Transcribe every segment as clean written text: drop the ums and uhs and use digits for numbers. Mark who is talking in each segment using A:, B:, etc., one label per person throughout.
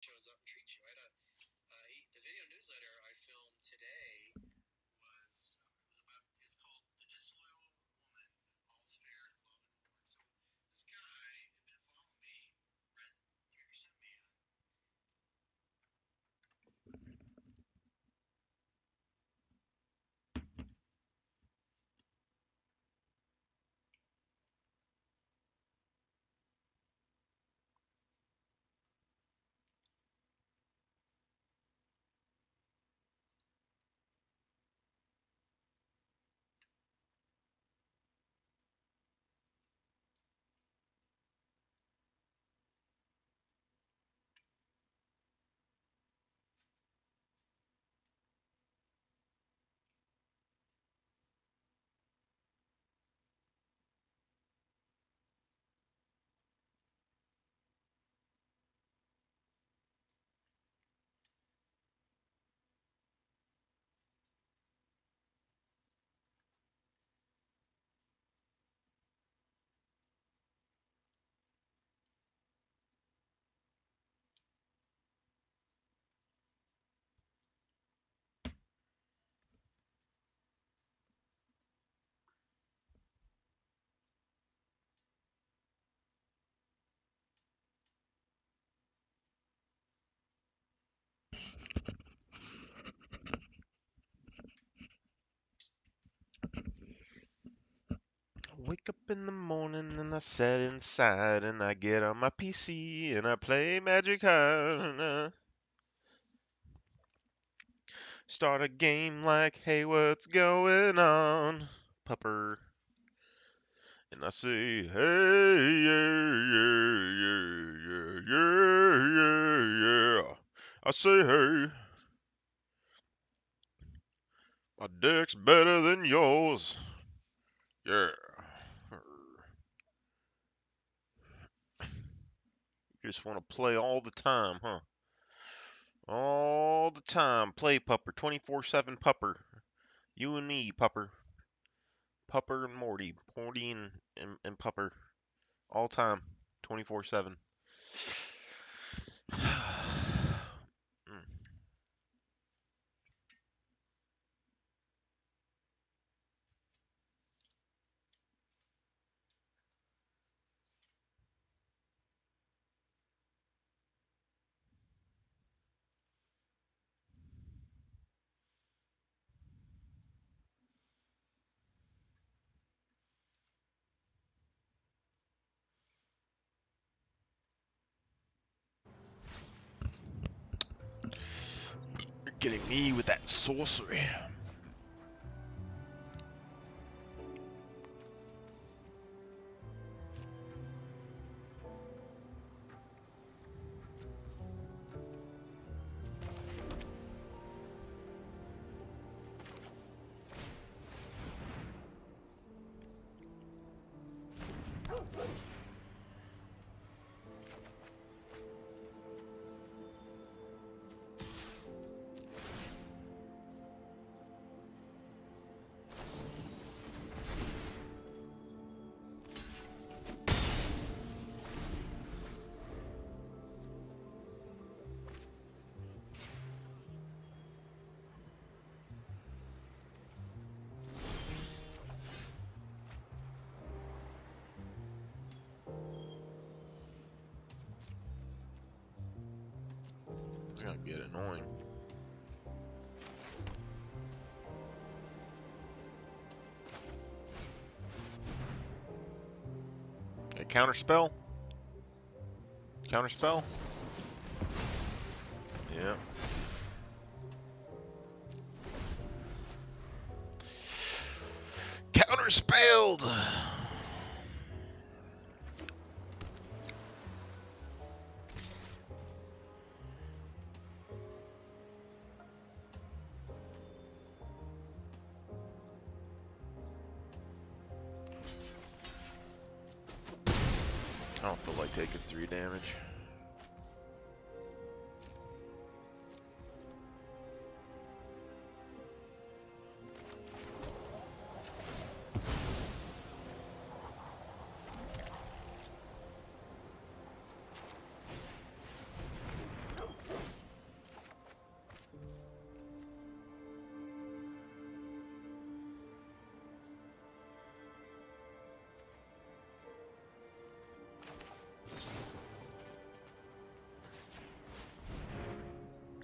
A: shows up and treats you. I had the video newsletter I filmed today was called The Disloyal Woman, All's Fair in Love and War. So this guy had been following me, read you sent me
B: Wake up in the morning and I sit inside and I get on my PC and I play Magic High. Start a game like, hey, what's going on, pupper? And I say, hey, yeah, yeah, yeah, yeah, yeah, yeah, yeah. I say, hey, my deck's better than yours. Yeah. You just want to play all the time, huh? All the time. Play Pupper. 24/7 Pupper. You and me, Pupper. Pupper and Morty. Morty and Pupper. All time. 24/7. You're getting me with that sorcery. It's gonna get annoying. A counter spell? Counter spell? Yeah. Counter spelled! I don't feel like taking 3 damage.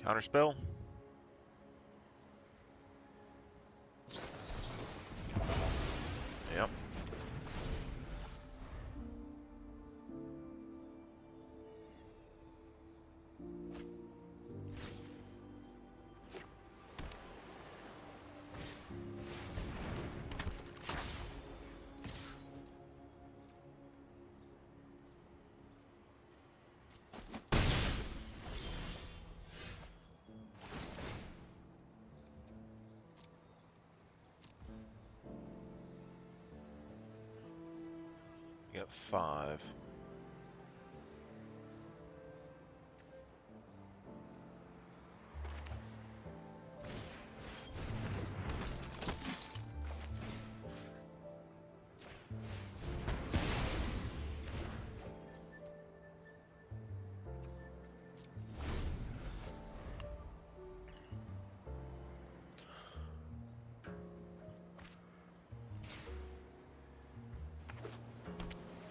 B: Counterspell. Yep. You got 5.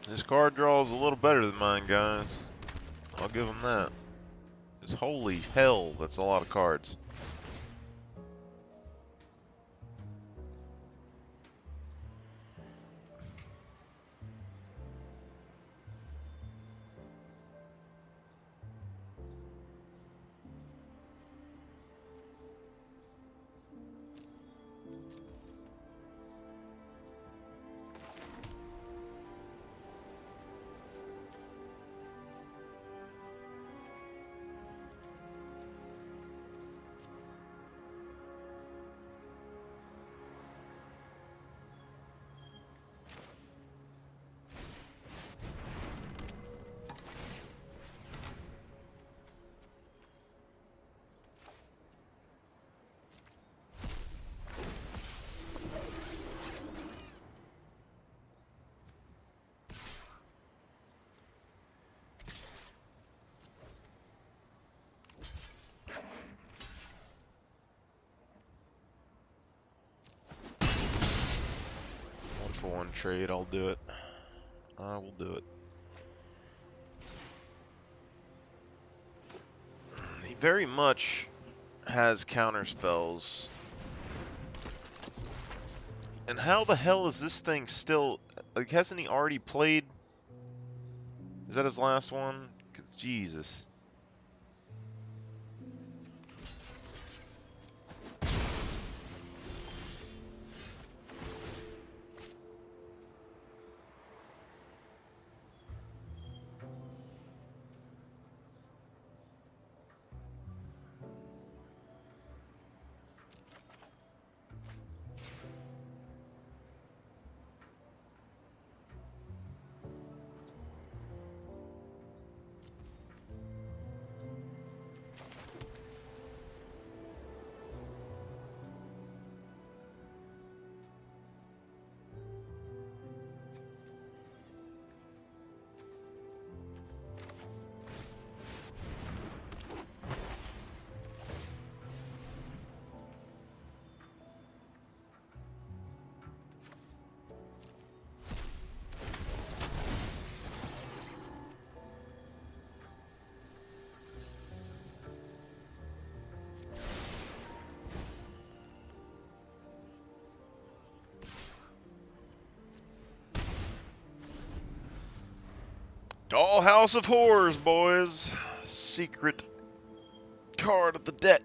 B: This card draw is a little better than mine, guys. I'll give him that. Because holy hell, that's a lot of cards. One for one trade, I'll do it. I will do it. He very much has counter spells. And how the hell is this thing still... Like, hasn't he already played? Is that his last one? 'Cause Jesus. Dollhouse of Horrors, boys. Secret card of the deck.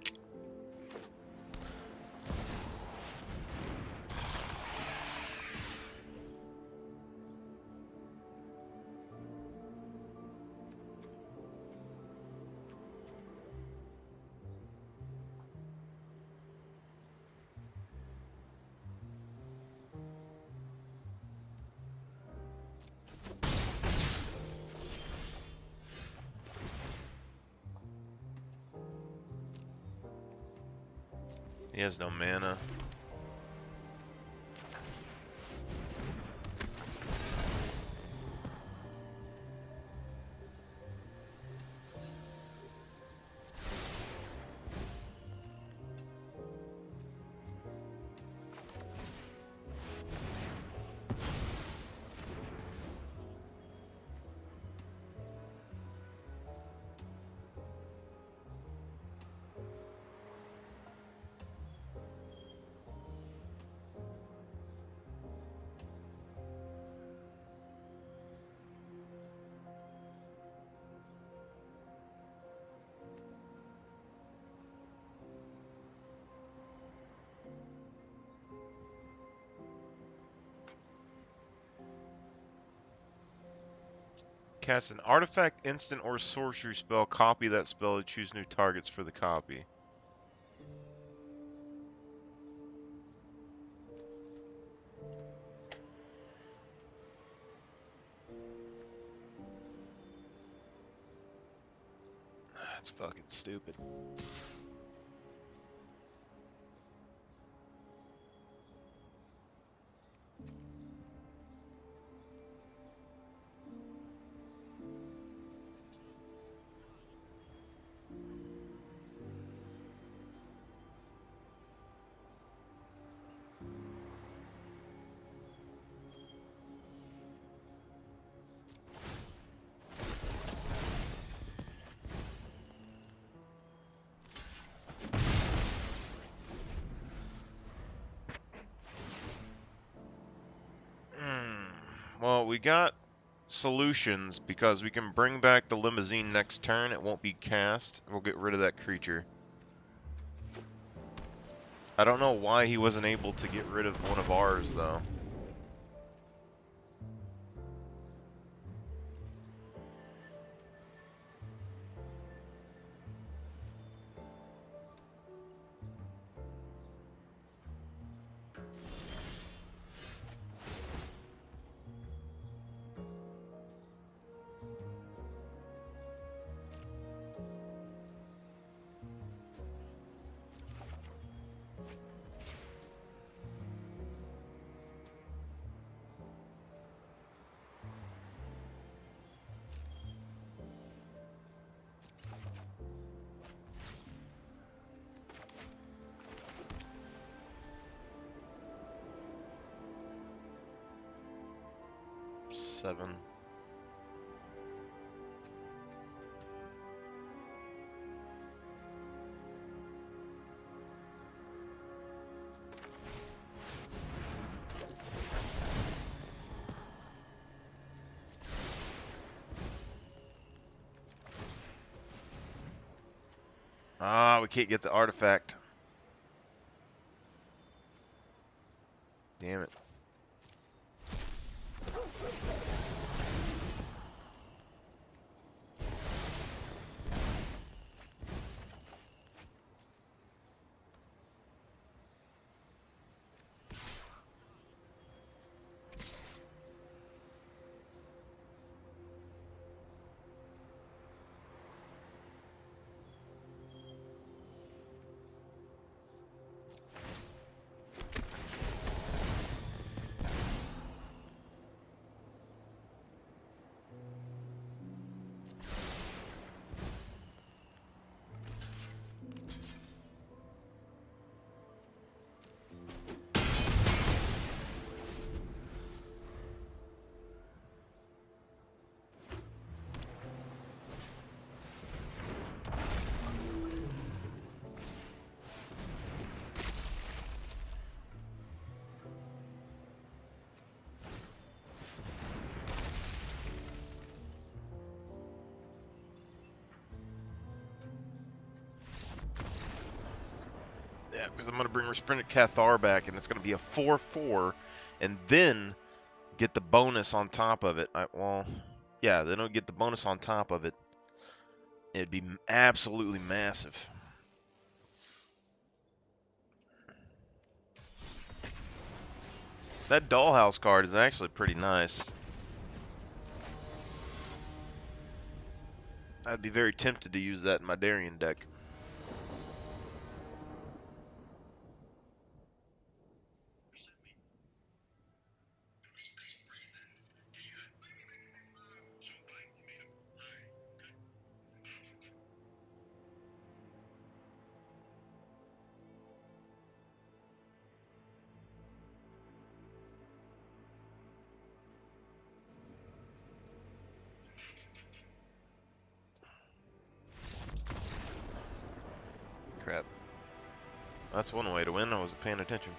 B: He has no mana. Cast an artifact, instant, or sorcery spell. Copy that spell and choose new targets for the copy. That's fucking stupid. Well, we got solutions because we can bring back the limousine next turn. It won't be cast. We'll get rid of that creature. I don't know why he wasn't able to get rid of one of ours, though. Seven. Ah, we can't get the artifact. Damn it. Yeah, because I'm going to bring Resprinted Cathar back, and it's going to be a 4/4, and then get the bonus on top of it. Well, yeah, they don't get the bonus on top of it. It'd be absolutely massive. That Dollhouse card is actually pretty nice. I'd be very tempted to use that in my Darien deck. Crap. That's one way to win. I wasn't paying attention.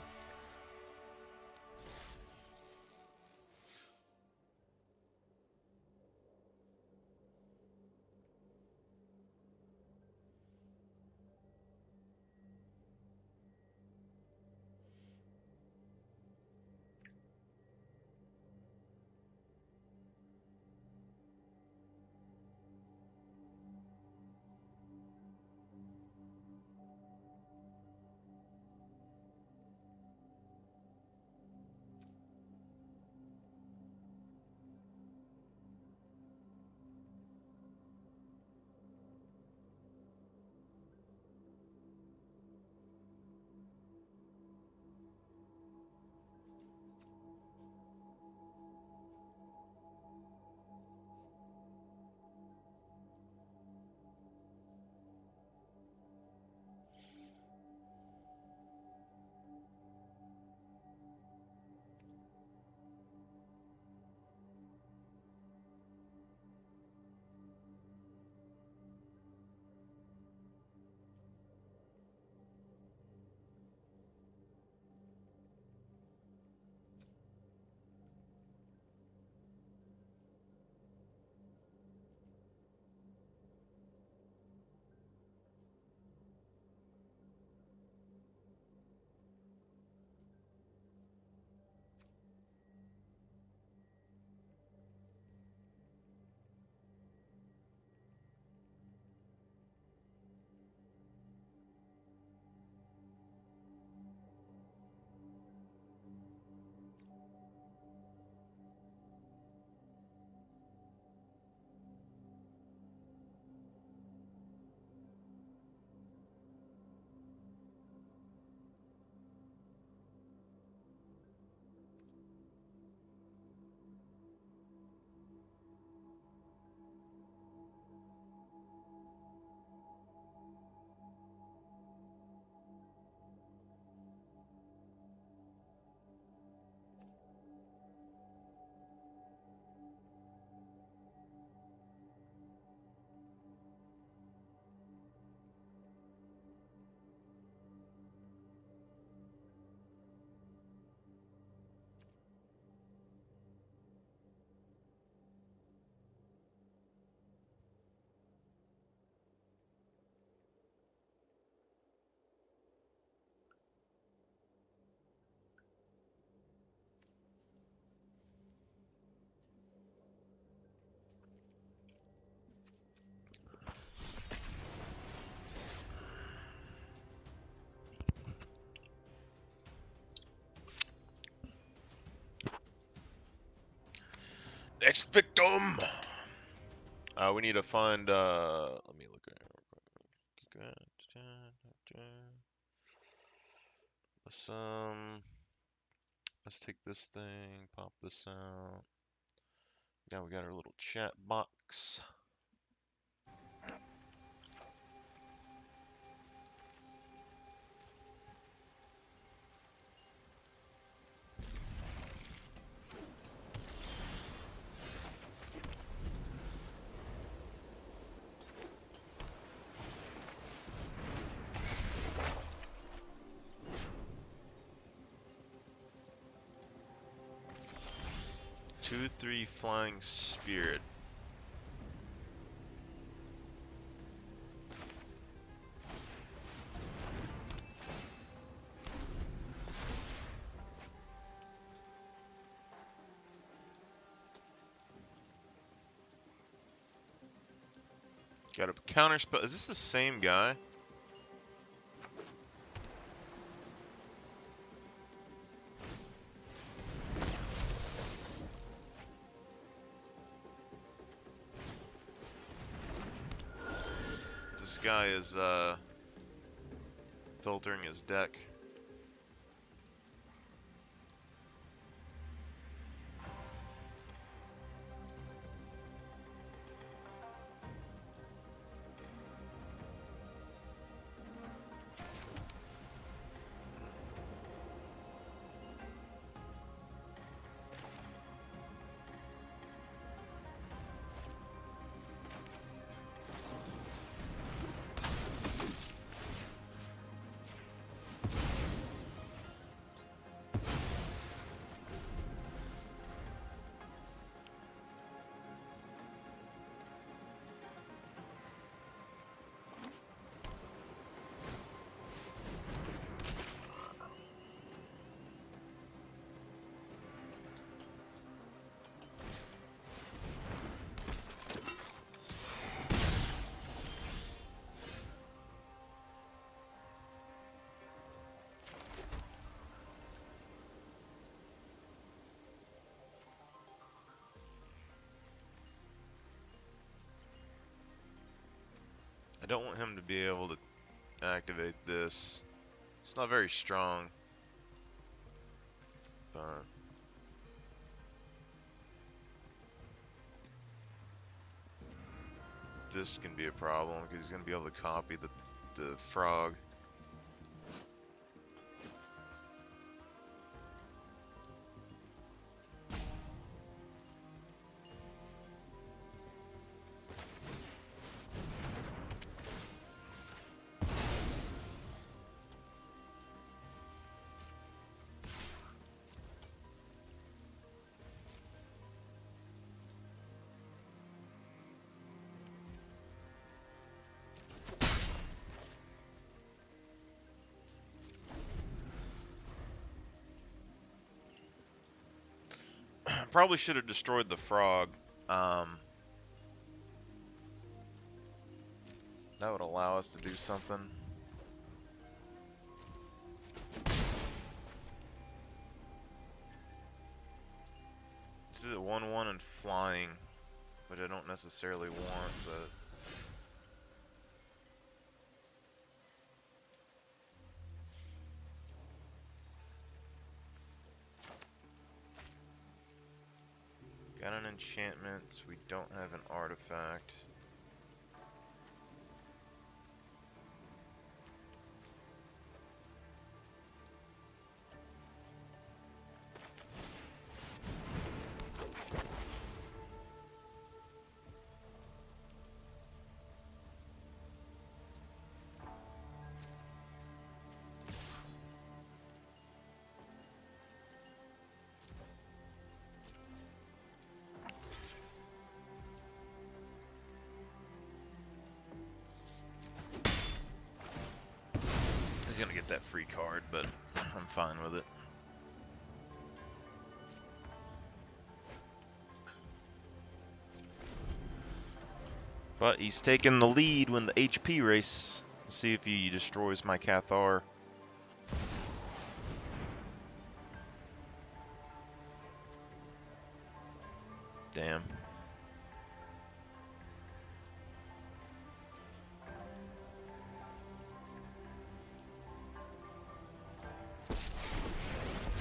B: Next victim! We need to find, let me look at it real quick. Let's take this thing, pop this out. Now we got our little chat box. Two, three, flying spirit. Got a counter spell. Is this the same guy? This guy is filtering his deck. I don't want him to be able to activate this. It's not very strong, but this can be a problem because he's going to be able to copy the frog. Probably should have destroyed the frog. That would allow us to do something. This is a 1/1 and flying, which I don't necessarily want, but got an enchantment. We don't have an artifact. He's gonna get that free card, but I'm fine with it. But he's taking the lead when the HP race. Let's see if he destroys my Cathar. Damn.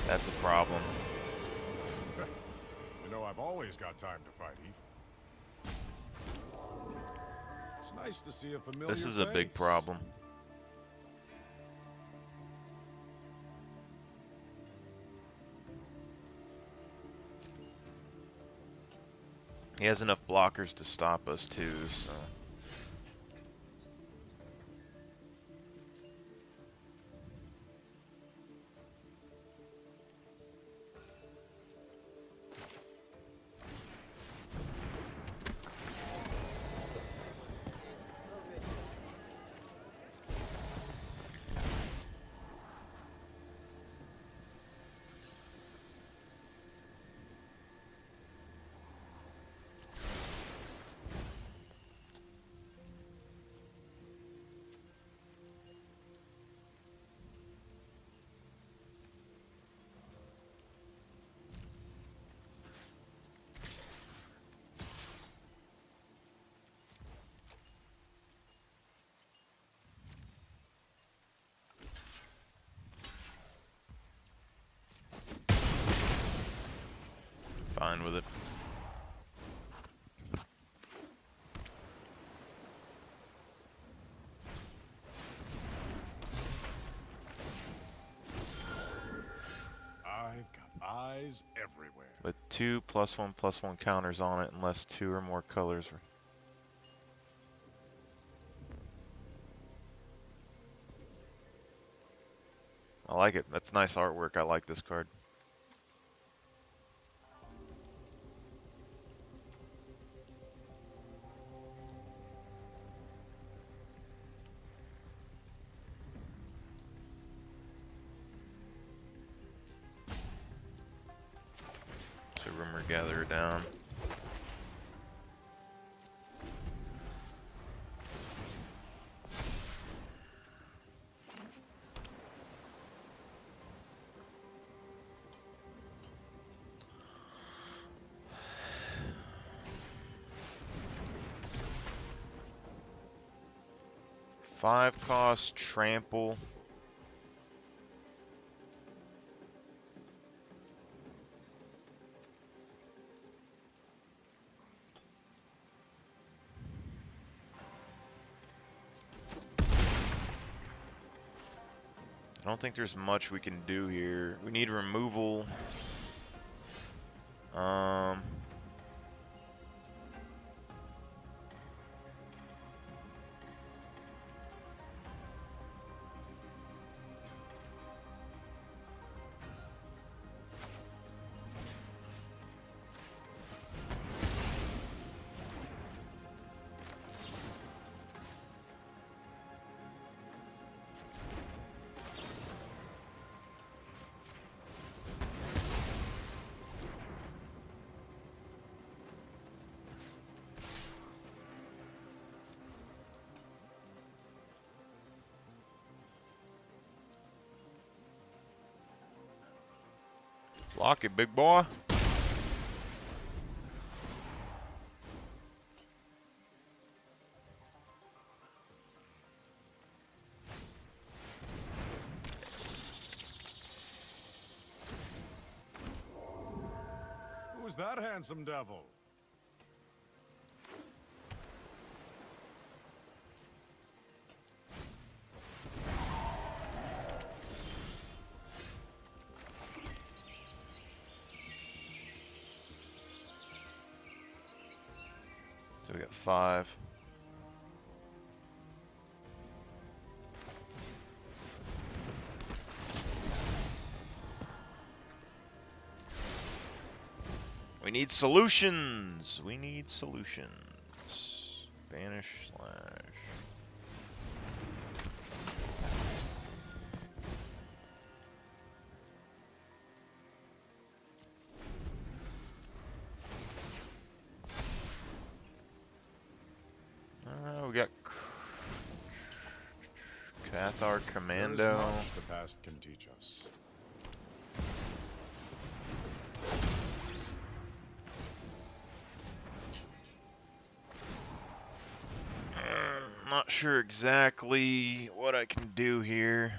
B: That's a problem.
C: You know, I've always got time to fight, Eve. It's nice to see a familiar
B: This is a big
C: face.
B: problem. He has enough blockers to stop us too, so. Fine with it.
C: I've got eyes everywhere.
B: With 2 +1/+1 counters on it, unless 2 or more colors. I like it. That's nice artwork. I like this card. So Rumor Gatherer down. Five cost trample. I don't think there's much we can do here. We need removal. Block it, big boy.
C: Who's that handsome devil?
B: So we got 5. We need solutions. We need solutions. Banish slash. We got Cathar Commando.
C: There is much the past can teach us.
B: sure exactly what I can do here.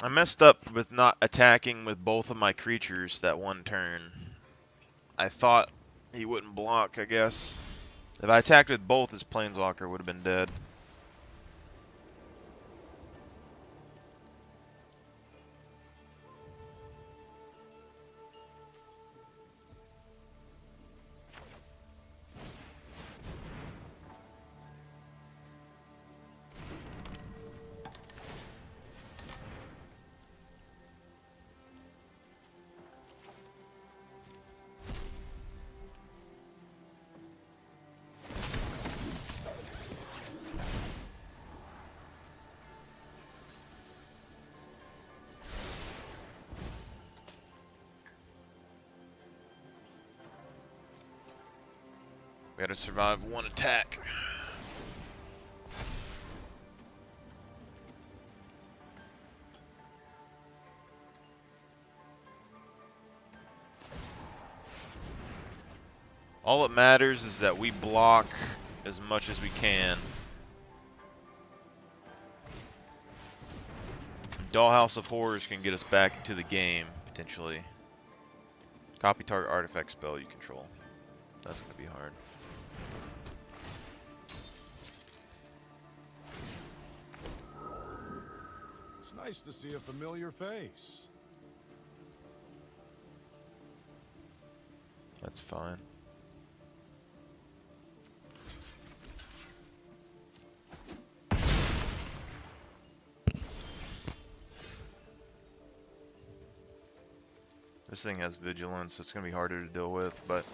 B: I messed up with not attacking with both of my creatures that one turn. I thought he wouldn't block, I guess. If I attacked with both, his Planeswalker would have been dead. We gotta survive one attack. All that matters is that we block as much as we can. Dollhouse of Horrors can get us back into the game, potentially. Copy target artifact spell you control. That's gonna be hard.
C: It's nice to see a familiar face.
B: That's fine. This thing has vigilance, so it's gonna be harder to deal with, but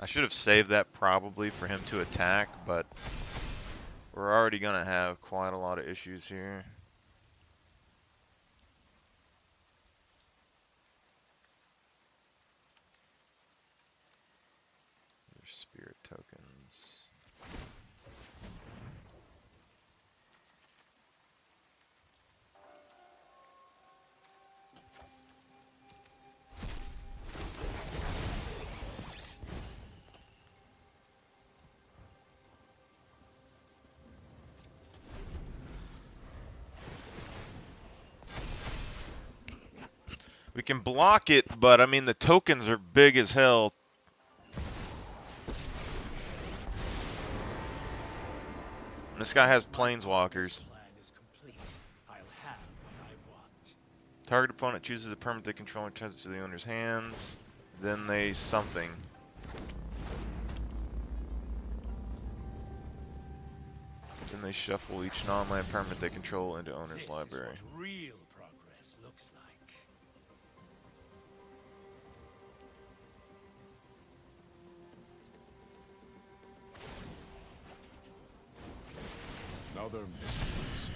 B: I should have saved that probably for him to attack, but we're already gonna have quite a lot of issues here. There's spirit tokens. We can block it, but I mean the tokens are big as hell. This guy has planeswalkers. Target opponent chooses a permanent they control and returns it to the owner's hands. Then they something. Then they shuffle each non-land permanent they control into owner's library.
D: Is what real progress looks like.
C: Another mystery.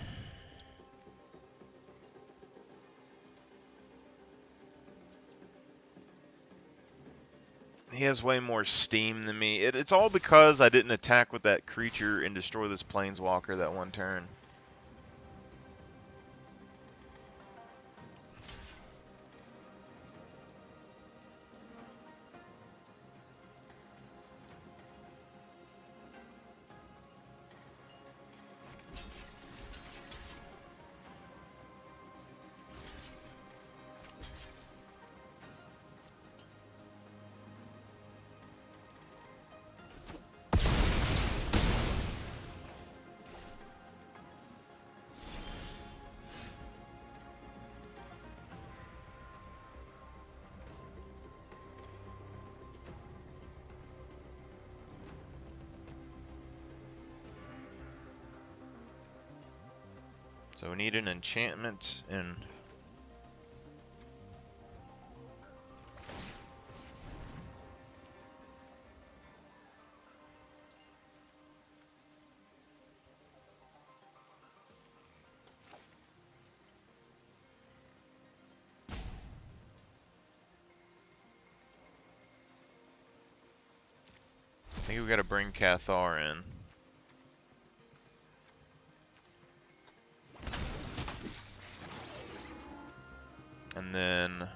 B: He has way more steam than me. It's all because I didn't attack with that creature and destroy this planeswalker that one turn. So we need an enchantment and I think we gotta bring Cathar in. And then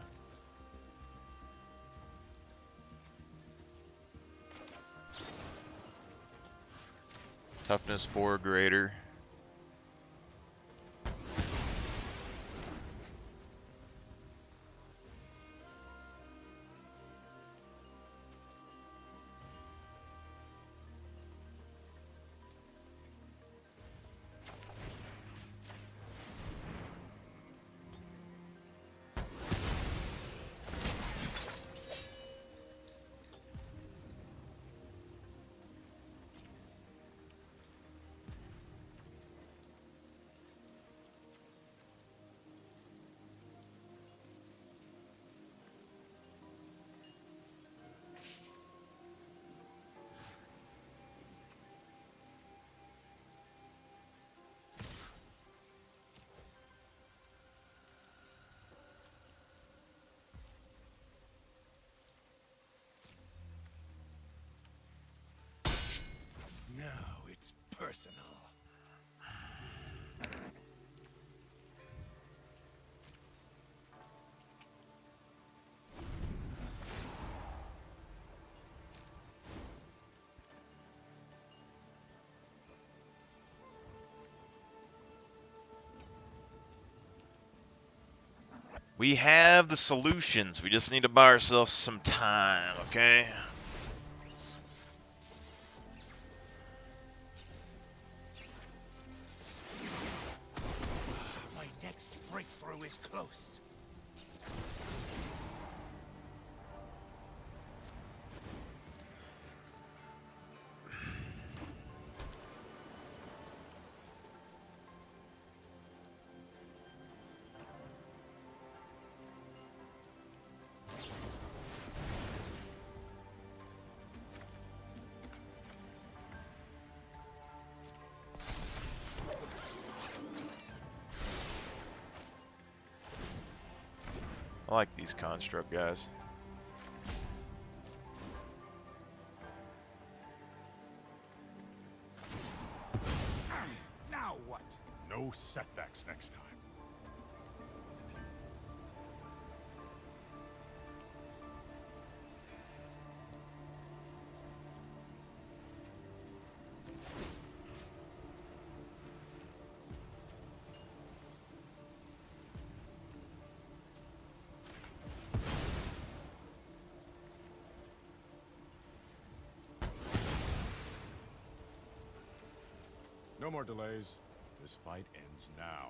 B: toughness 4 greater.
D: Now it's personal.
B: We have the solutions. We just need to buy ourselves some time, okay?
D: My next breakthrough is close.
B: I like these construct guys.
C: Now what? No setbacks next time. No more delays. This fight ends now.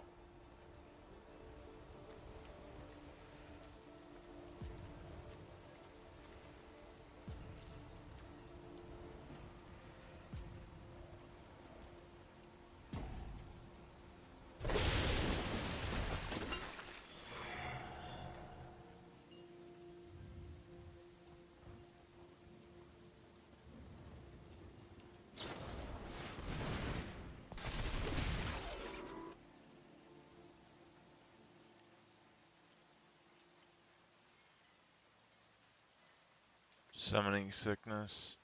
B: Summoning sickness.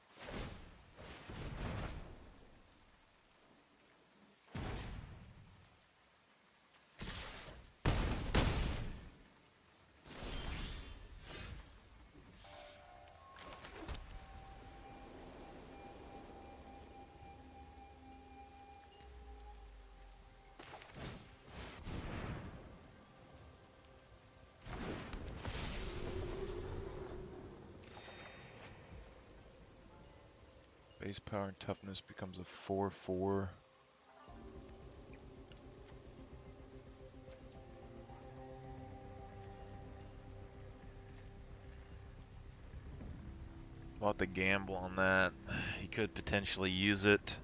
B: Base power and toughness becomes a 4/4. We'll have to gamble on that. He could potentially use it.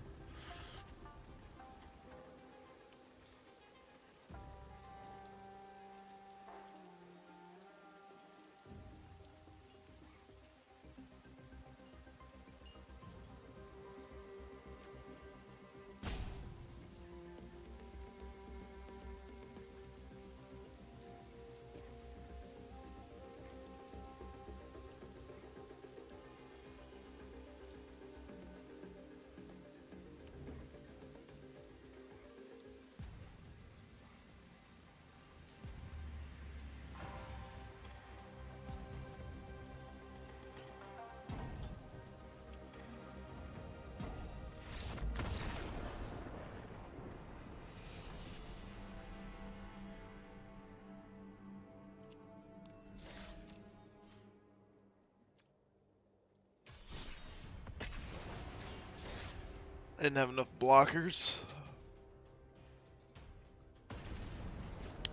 B: I didn't have enough blockers.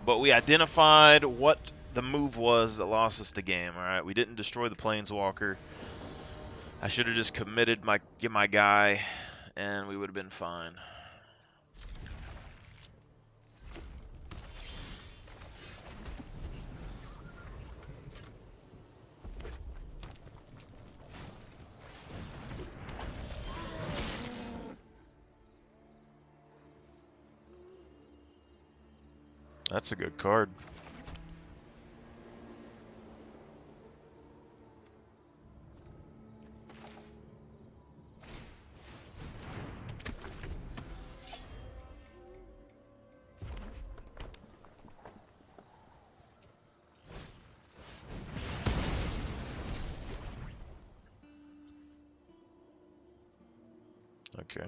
B: But we identified what the move was that lost us the game, alright? We didn't destroy the Planeswalker. I should have just committed my guy, and we would have been fine. That's a good card. Okay.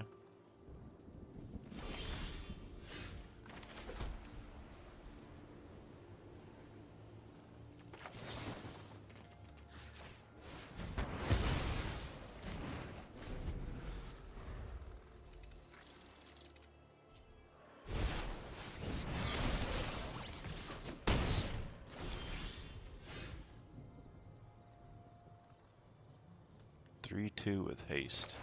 B: Three-two with haste.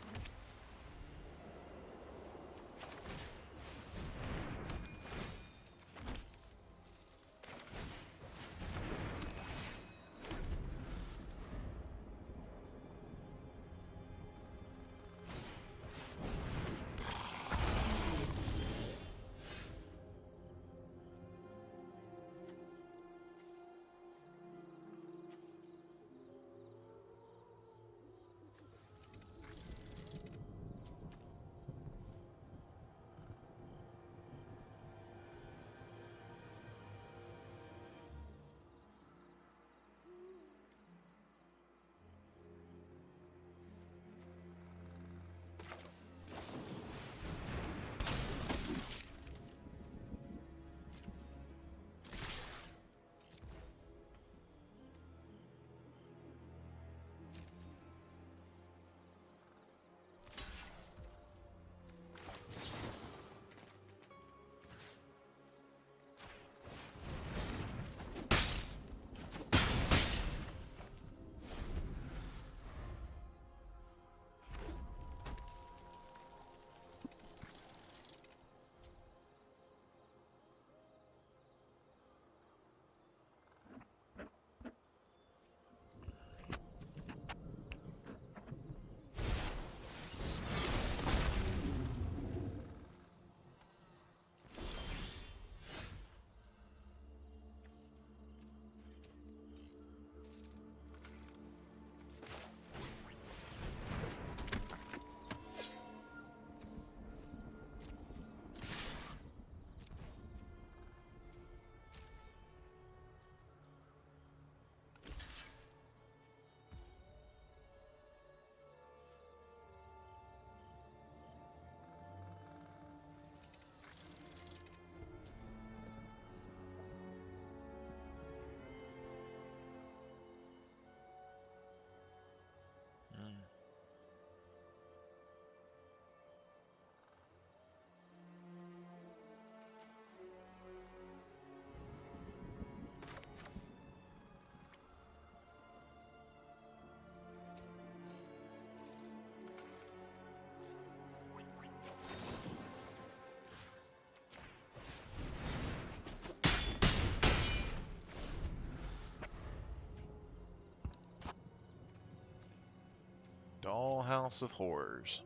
B: Dollhouse of Horrors.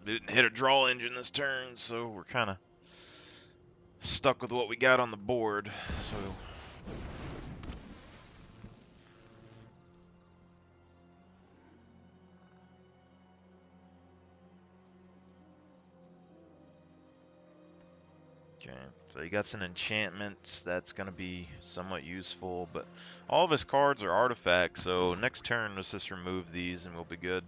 B: Didn't hit a draw engine this turn, so we're kind of stuck with what we got on the board. So okay, so he got some enchantments. That's going to be somewhat useful, but all of his cards are artifacts, so next turn let's just remove these and we'll be good.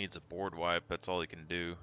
B: needs a board wipe. That's all he can do.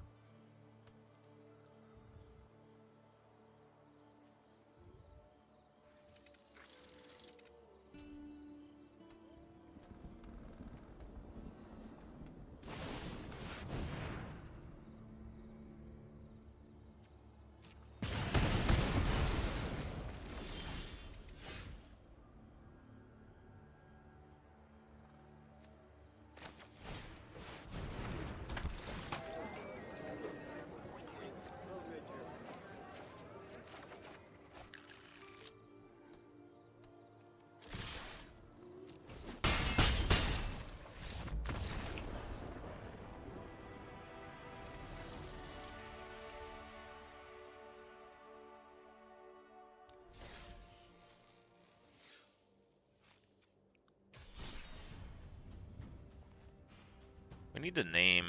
B: We need to name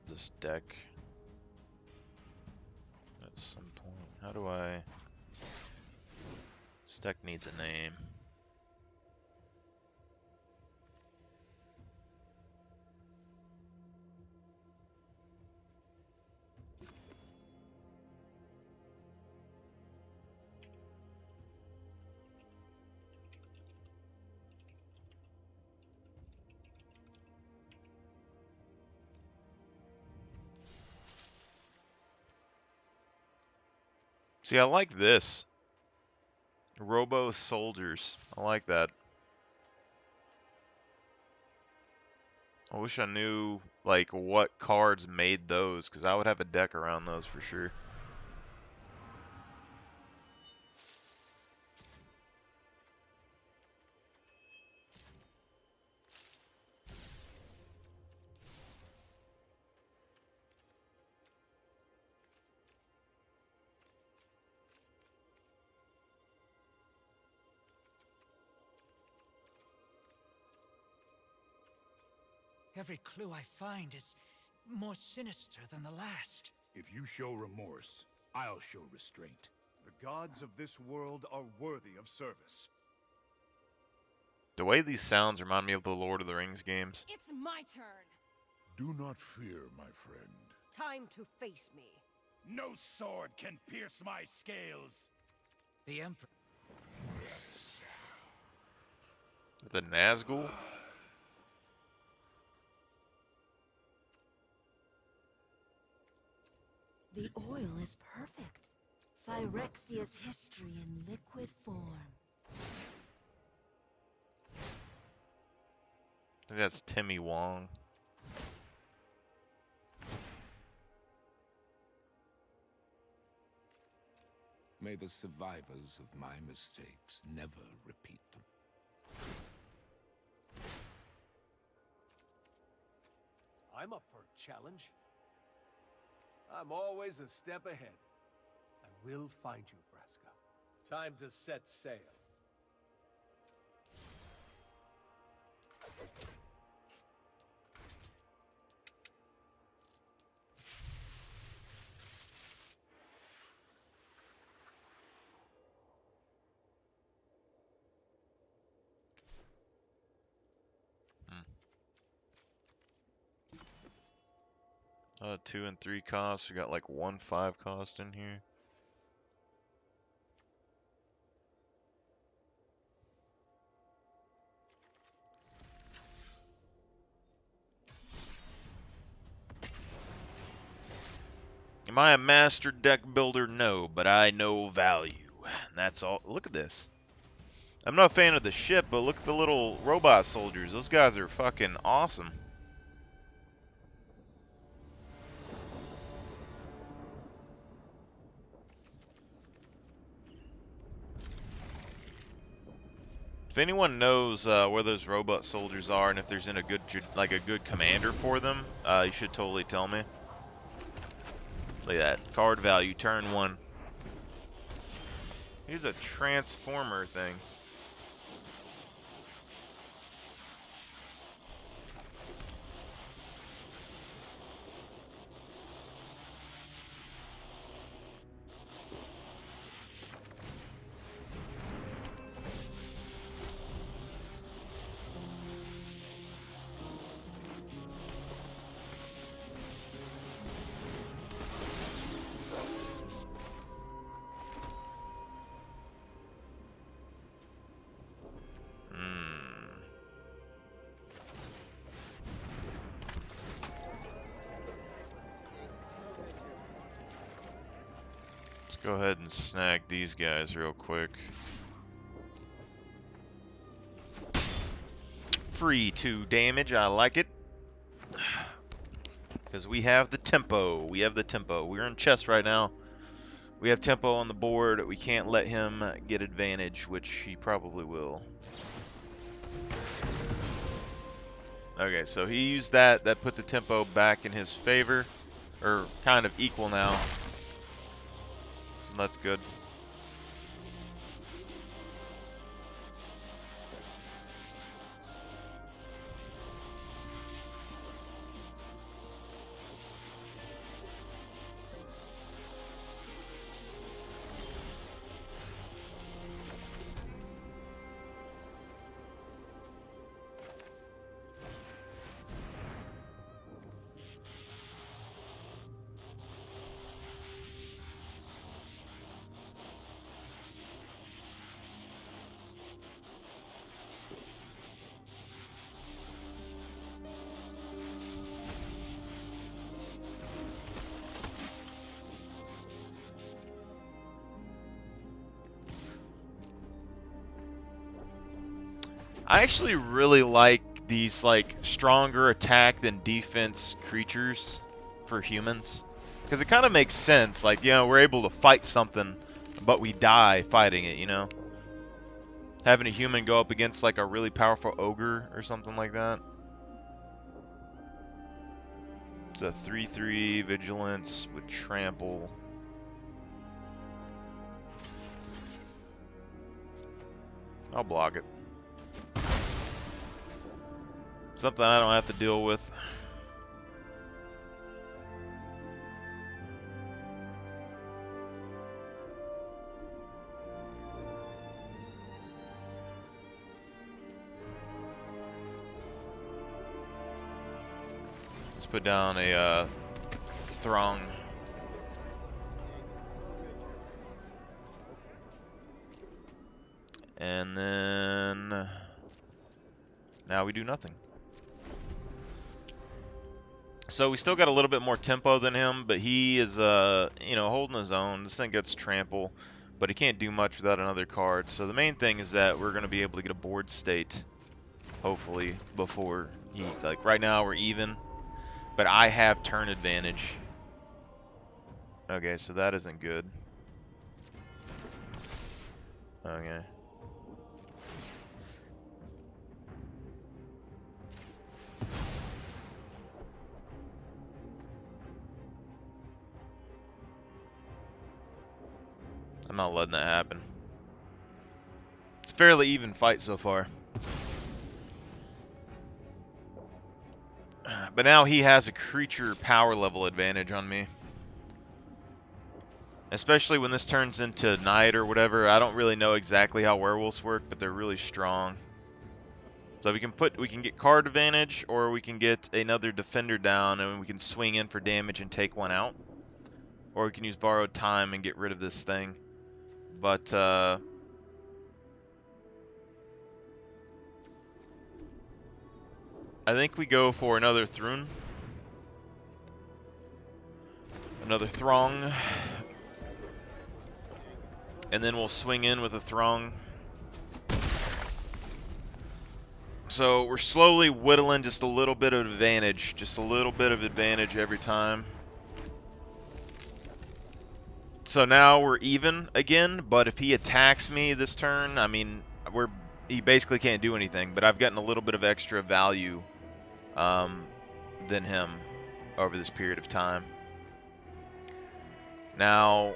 B: this deck at some point. How do I... This deck needs a name. See, I like this. Robo Soldiers. I like that. I wish I knew, like, what cards made those, because I would have a deck around those for sure.
D: Every clue I find is more sinister than the last.
C: If you show remorse, I'll show restraint.
E: The gods of this world are worthy of service.
B: The way these sounds remind me of the Lord of the Rings games.
F: It's my turn.
C: Do not fear, my friend.
F: Time to face me.
E: No sword can pierce my scales.
D: The Emperor.
B: The Nazgul?
G: The oil is perfect. Phyrexia's history in liquid form.
B: I think that's Timmy Wong.
C: May the survivors of my mistakes never repeat them.
H: I'm up for a challenge. I'm always a step ahead. I will find you, Vraska. Time to set sail.
B: Hmm. 2 and 3 costs. We got like 1/5 cost in here. Am I a master deck builder? No, but I know value. And that's all. Look at this. I'm not a fan of the ship, but look at the little robot soldiers. Those guys are fucking awesome. If anyone knows where those robot soldiers are and if there's a good commander for them, you should totally tell me. Look at that. Card value, turn 1. Here's a transformer thing. Go ahead and snag these guys real quick. Free 2 damage, I like it. Because we have the tempo. We have the tempo. We're in chess right now. We have tempo on the board. We can't let him get advantage, which he probably will. Okay, so he used that. That put the tempo back in his favor. Or kind of equal now. So that's good. I actually really like these like stronger attack than defense creatures for humans, because it kind of makes sense. Like, you know, we're able to fight something, but we die fighting it, you know? Having a human go up against like a really powerful ogre or something like that. It's a 3/3 vigilance with trample. I'll block it. Something I don't have to deal with. Let's put down a throng. And then now we do nothing. So we still got a little bit more tempo than him, but he is, you know, holding his own. This thing gets trample, but he can't do much without another card. So the main thing is that we're going to be able to get a board state, hopefully, before he, like, right now we're even, but I have turn advantage. Okay, so that isn't good. Okay. I'm not letting that happen. It's a fairly even fight so far. But now he has a creature power level advantage on me. Especially when this turns into night or whatever. I don't really know exactly how werewolves work, but they're really strong. So we can get card advantage, or we can get another defender down and we can swing in for damage and take one out. Or we can use borrowed time and get rid of this thing. But I think we go for another Thrun. Another Throng. And then we'll swing in with a Throng. So we're slowly whittling just a little bit of advantage. Just a little bit of advantage every time. So now we're even again, but if he attacks me this turn, I mean, he basically can't do anything, but I've gotten a little bit of extra value than him over this period of time. Now,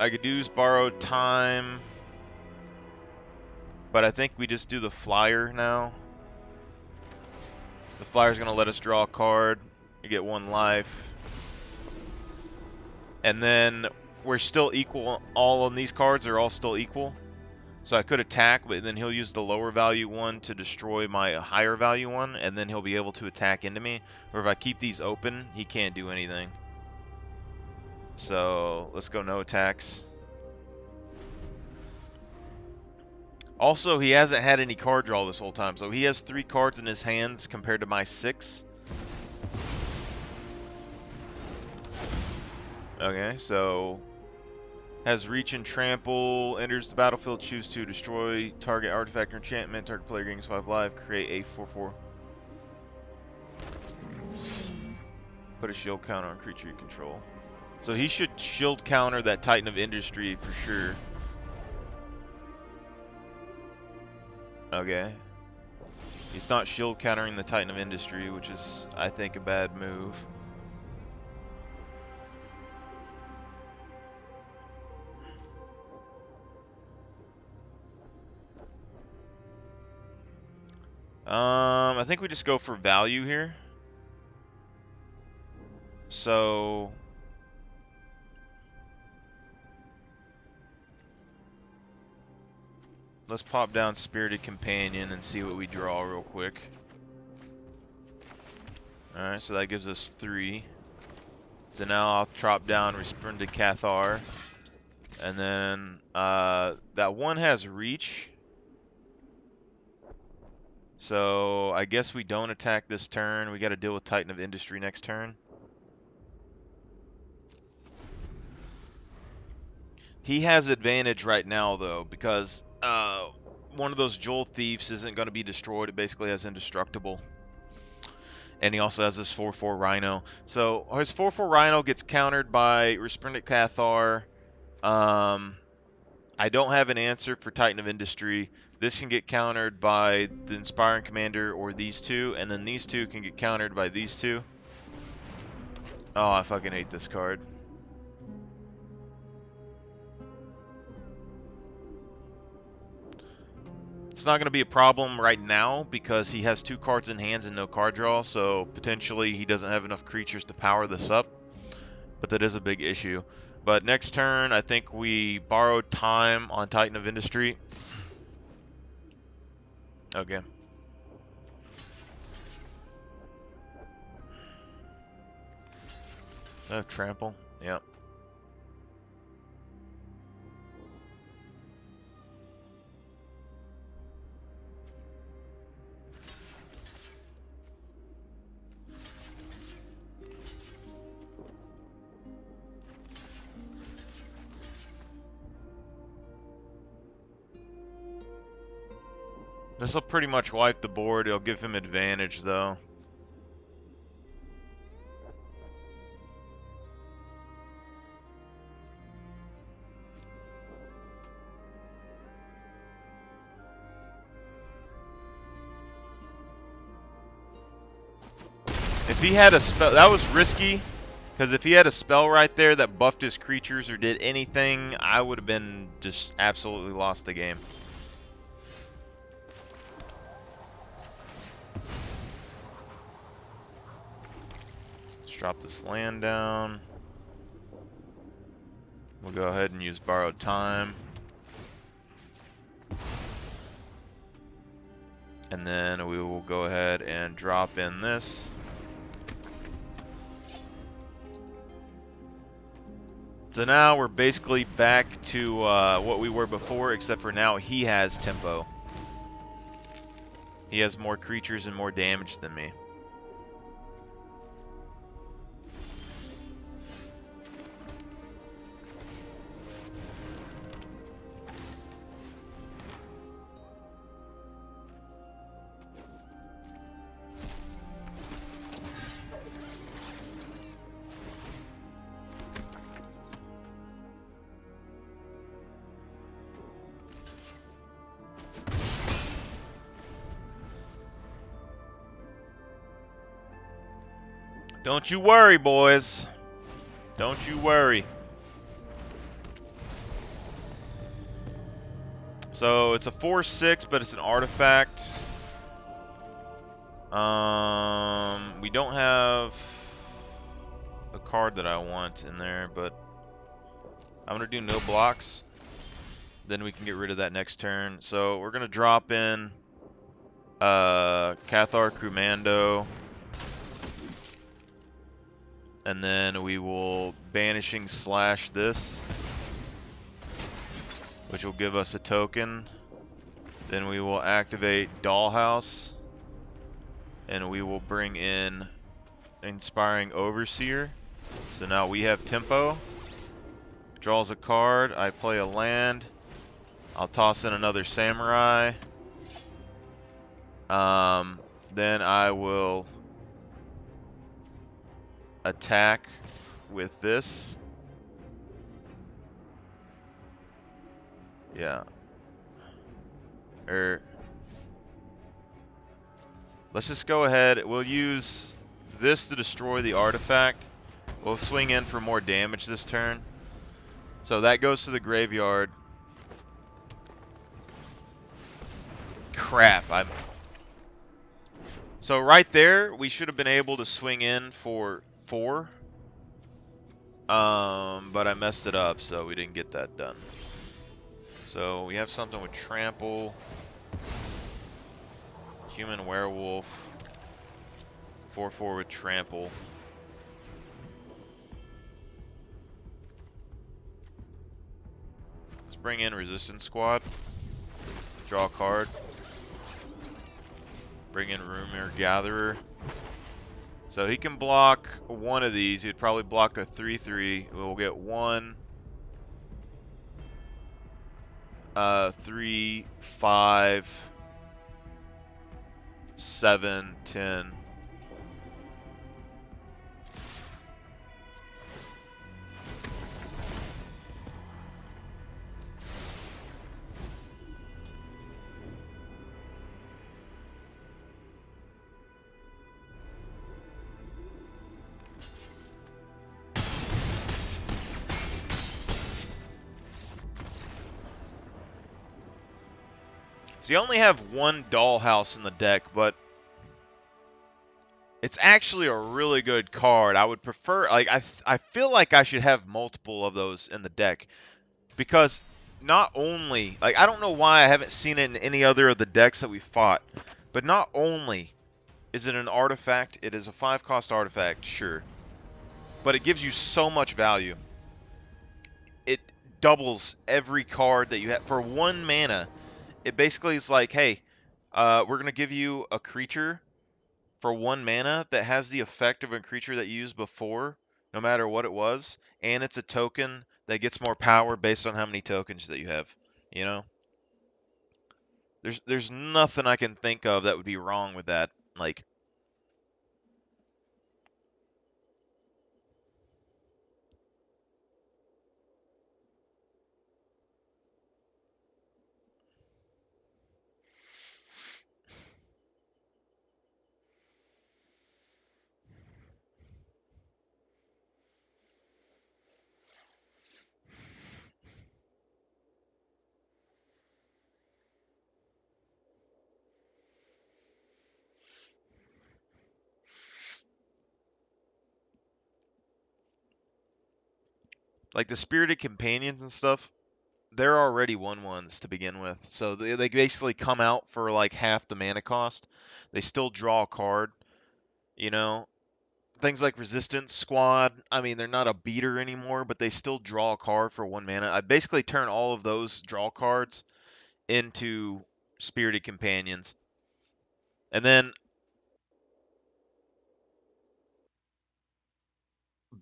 B: I could use borrowed time, but I think we just do the flyer now. The flyer's going to let us draw a card. You get 1 life. And then we're still equal. All on these cards are all still equal. So I could attack, but then he'll use the lower value one to destroy my higher value one, and then he'll be able to attack into me. Or if I keep these open, he can't do anything. So let's go no attacks. Also, he hasn't had any card draw this whole time, so he has 3 cards in his hands compared to my 6. Okay, so Has reach and trample. Enters the battlefield. Choose to destroy target artifact or enchantment. Target player gains 5 life. Create a 4/4. Put a shield counter on creature you control. So he should shield counter that Titan of Industry for sure. Okay. He's not shield countering the Titan of Industry, which is, I think, a bad move. I think we just go for value here. So let's pop down Spirited Companion and see what we draw real quick. Alright, so that gives us 3. So now I'll drop down Resplendent Cathar. And then that one has reach. So I guess we don't attack this turn. We got to deal with Titan of Industry next turn. He has advantage right now though, because one of those Joel Thieves isn't going to be destroyed. It basically has indestructible. And he also has this 4/4 Rhino. So his 4/4 Rhino gets countered by Resplendent Cathar. I don't have an answer for Titan of Industry. This can get countered by the Inspiring Commander or these two, and then these two can get countered by these two. Oh, I fucking hate this card. It's not going to be a problem right now because he has 2 cards in hands and no card draw, so potentially he doesn't have enough creatures to power this up, but that is a big issue. But next turn, I think we borrowed time on Titan of Industry. Okay. Trample. Yep. This will pretty much wipe the board. It'll give him advantage, though. If he had a spell, that was risky, because if he had a spell right there that buffed his creatures or did anything, I would have been just absolutely lost the game. Drop this land down. We'll go ahead and use borrowed time. And then we will go ahead and drop in this. So now we're basically back to what we were before, except for now he has tempo. He has more creatures and more damage than me. Don't you worry, boys. Don't you worry. So it's a 4/6, but it's an artifact. We don't have a card that I want in there, but I'm gonna do no blocks. Then we can get rid of that next turn. So we're gonna drop in Cathar Crewmando. And then we will Banishing Slash this, which will give us a token. Then we will activate Dollhouse, and we will bring in Inspiring Overseer. So now we have tempo. Draws a card. I play a land. I'll toss in another samurai. Then I will attack with this. Yeah. Let's just go ahead. We'll use this to destroy the artifact. We'll swing in for more damage this turn. So that goes to the graveyard. Crap. So right there, we should have been able to swing in for 4. But I messed it up, so we didn't get that done. So we have something with trample. Human werewolf. 4/4 with trample. Let's bring in resistance squad. Draw a card. Bring in rumor gatherer. So he can block one of these. He'd probably block a 3/3. We'll get 1, 3, 5, 7, 10. So you only have one dollhouse in the deck, but it's actually a really good card. I would prefer, like, I feel like I should have multiple of those in the deck, because not only, like, I don't know why I haven't seen it in any other of the decks that we fought, but not only is it an artifact, it is a 5-cost artifact, sure, but it gives you so much value. It doubles every card that you have for 1 mana. It basically is like, hey, we're going to give you a creature for 1 mana that has the effect of a creature that you used before, no matter what it was, and it's a token that gets more power based on how many tokens that you have. You know? There's nothing I can think of that would be wrong with that. Like the spirited companions and stuff, they're already 1/1s to begin with. So they basically come out for like half the mana cost. They still draw a card, you know? Things like Resistance Squad, I mean, they're not a beater anymore, but they still draw a card for 1 mana. I basically turn all of those draw cards into Spirited Companions. And then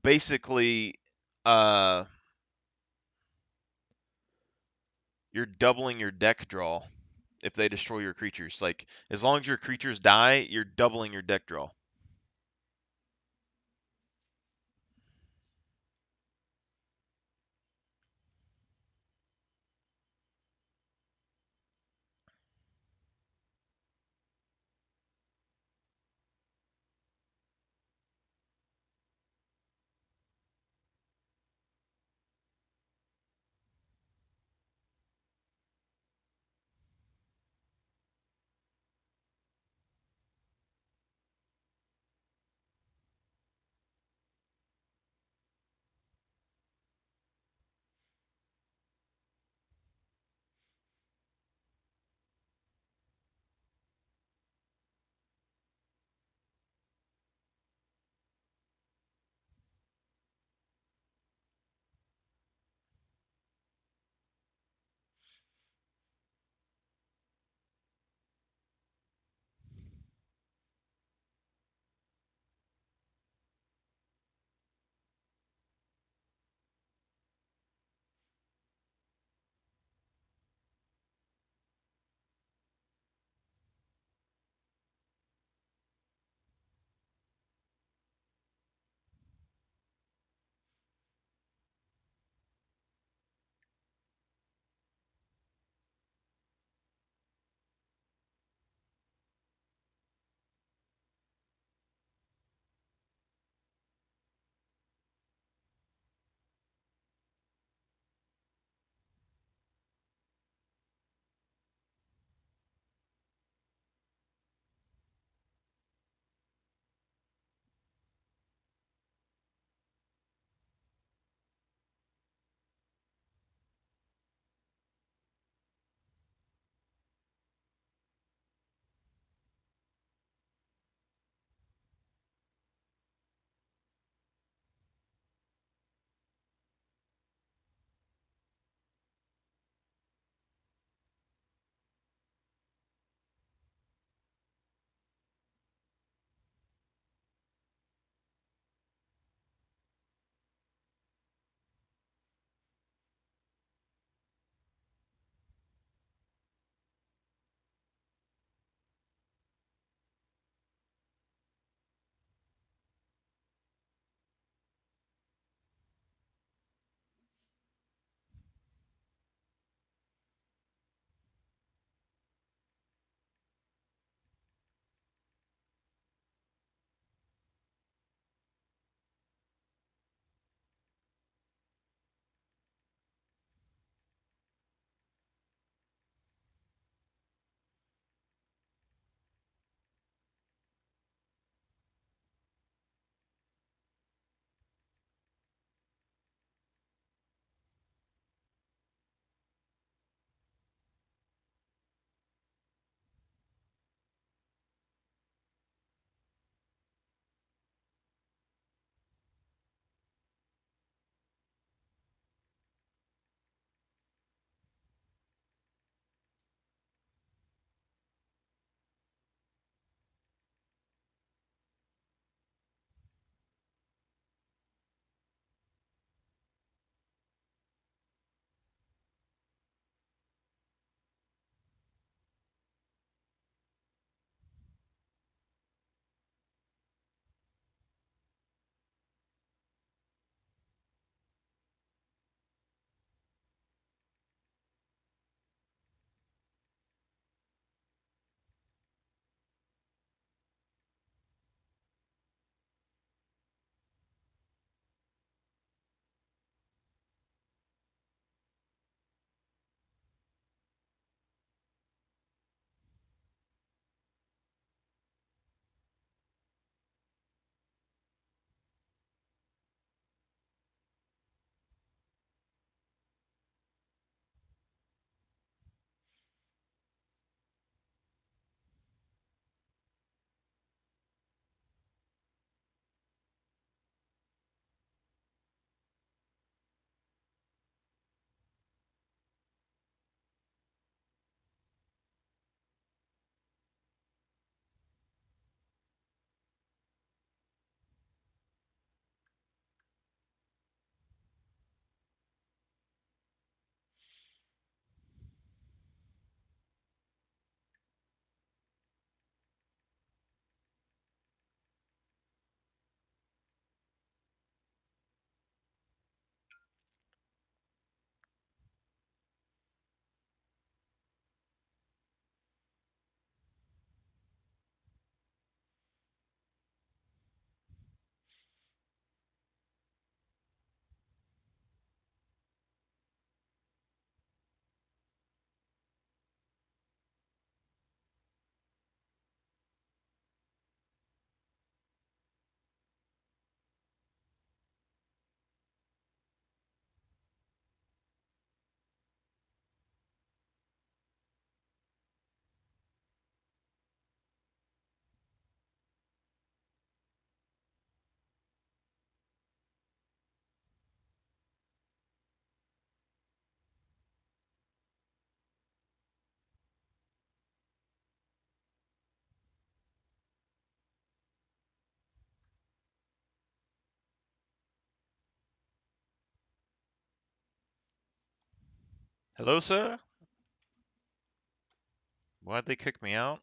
B: basically, uh, you're doubling your deck draw if they destroy your creatures. Like, as long as your creatures die, you're doubling your deck draw. Hello, sir? Why'd they kick me out?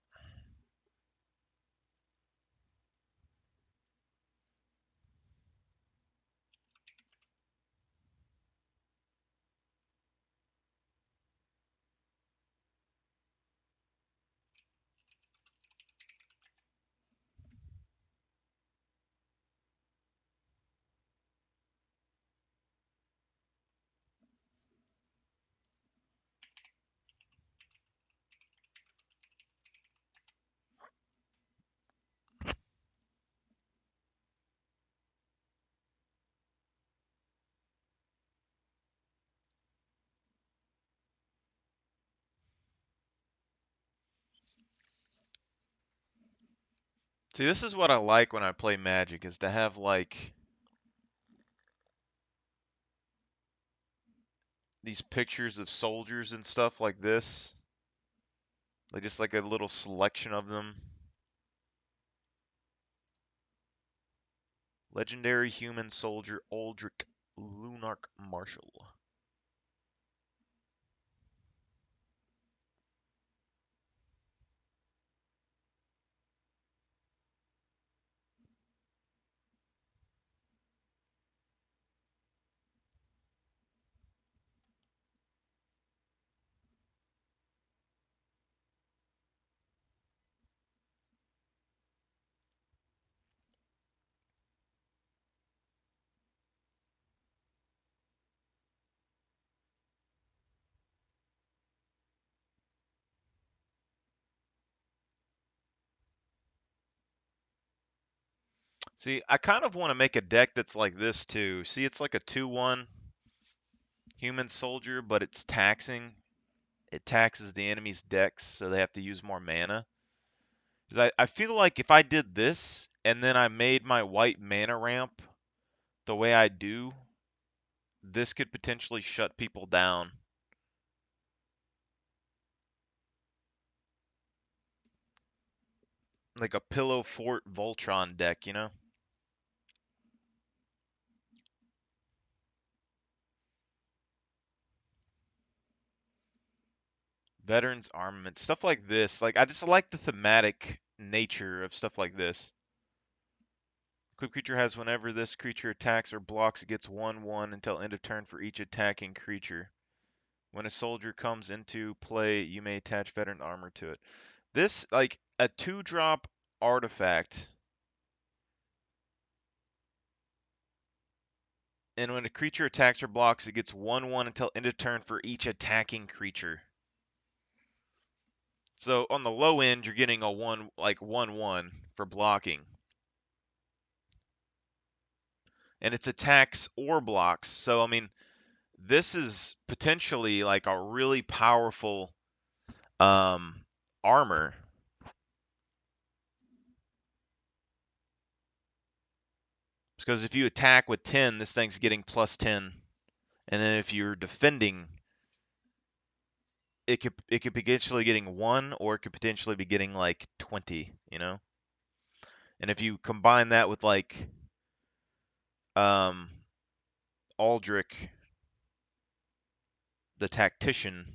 B: See, this is what I like when I play Magic, is to have, like, these pictures of soldiers and stuff like this. Like, just like a little selection of them. Legendary human soldier Aldrich Lunarch Marshall. See, I kind of want to make a deck that's like this too. See, it's like a 2/1 human soldier, but it's taxing. It taxes the enemy's decks, so they have to use more mana. 'Cause I feel like if I did this, and then I made my white mana ramp the way I do, this could potentially shut people down. Like a Pillow Fort Voltron deck, you know? Veterans Armament, stuff like this. Like, I just like the thematic nature of stuff like this. Equipped creature has whenever this creature attacks or blocks, it gets 1/1 until end of turn for each attacking creature. When a soldier comes into play, you may attach veteran armor to it. This, like, a 2-drop artifact. And when a creature attacks or blocks, it gets 1/1 until end of turn for each attacking creature. So on the low end, you're getting a 1/1 for blocking. And it's attacks or blocks. So I mean, this is potentially like a really powerful armor. Because if you attack with 10, this thing's getting plus 10. And then if you're defending, it could potentially getting 1, or it could potentially be getting like 20, you know? And if you combine that with like Aldrich, the tactician,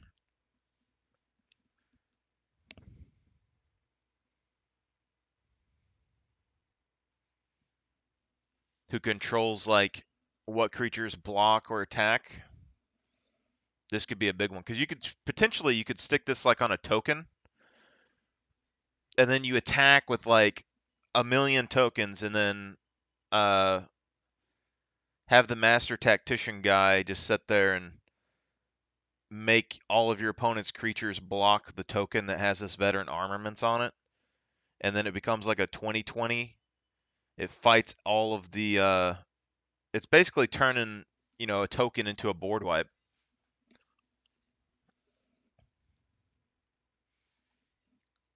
B: who controls like what creatures block or attack, this could be a big one. Because you could stick this like on a token, and then you attack with like a million tokens, and then uh, have the master tactician guy just sit there and make all of your opponent's creatures block the token that has this veteran armaments on it, and then it becomes like a 20/20. It fights all of the. It's basically turning a token into a board wipe.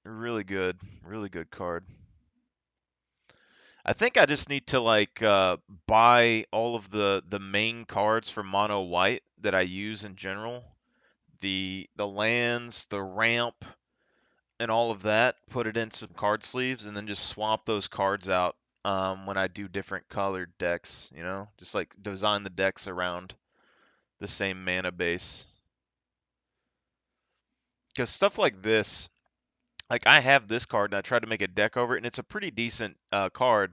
B: Really good card. I think I just need to like buy all of the main cards for mono white that I use in general. The lands, the ramp, and all of that. Put it in some card sleeves, and then just swap those cards out when I do different colored decks. Just like design the decks around the same mana base. Because stuff like this, like I have this card and I tried to make a deck over it, and it's a pretty decent card.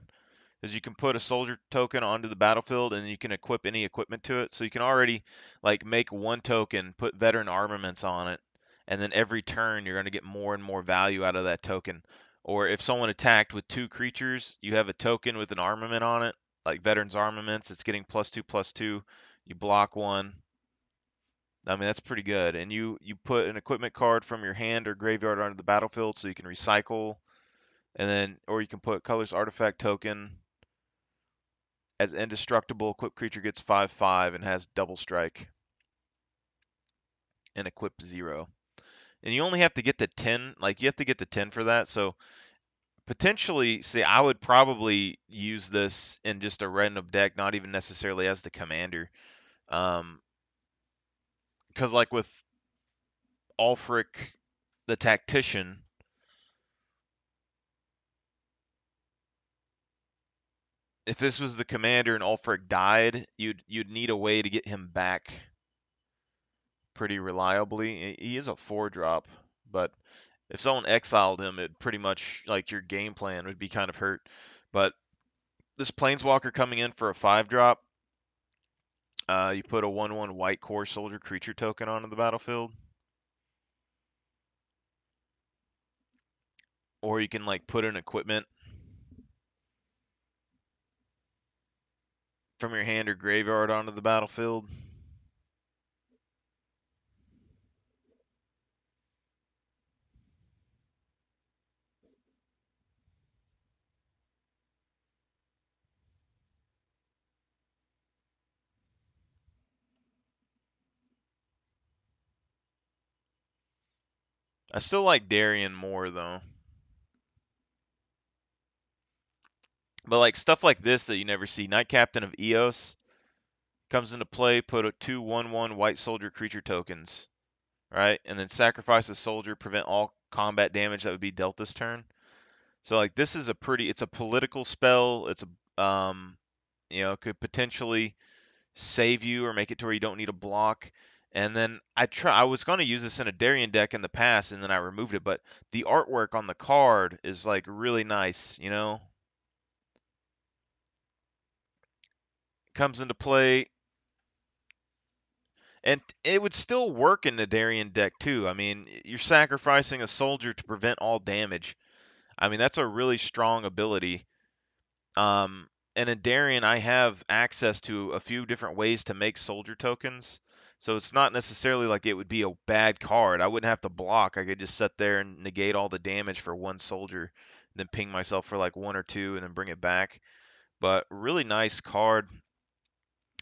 B: Is you can put a soldier token onto the battlefield and you can equip any equipment to it. So you can already like make one token, put veteran armaments on it, and then every turn you're going to get more and more value out of that token. Or if someone attacked with 2 creatures, you have a token with an armament on it, like veterans armaments. It's getting +2/+2. You block one. I mean that's pretty good. And you put an equipment card from your hand or graveyard onto the battlefield so you can recycle. And then or you can put colors artifact token as indestructible. Equipped creature gets 5/5 and has double strike and equip 0. And you only have to get to 10, like you have to get to 10 for that. So potentially, see, I would probably use this in just a random deck, not even necessarily as the commander. Because like with Ulfric the Tactician, if this was the commander and Ulfric died, you'd need a way to get him back pretty reliably. He is a 4-drop, but if someone exiled him, it pretty much like your game plan would be kind of hurt. But this Planeswalker coming in for a 5-drop, you put a 1/1 white core soldier creature token onto the battlefield, or you can like put an equipment from your hand or graveyard onto the battlefield. I still like Darien more though. But like stuff like this that you never see, Knight Captain of Eos comes into play, put a 2/1/1 white soldier creature tokens, right? And then sacrifice a soldier, prevent all combat damage that would be dealt this turn. So like this is it's a political spell. It's a could potentially save you or make it to where you don't need a block. And then I was going to use this in a Darien deck in the past and then I removed it, but the artwork on the card is like really nice, Comes into play and it would still work in the Darien deck too. I mean, you're sacrificing a soldier to prevent all damage. I mean, that's a really strong ability. And in Darien, I have access to a few different ways to make soldier tokens. So it's not necessarily like it would be a bad card. I wouldn't have to block. I could just sit there and negate all the damage for one soldier, then ping myself for like 1 or 2 and then bring it back. But really nice card.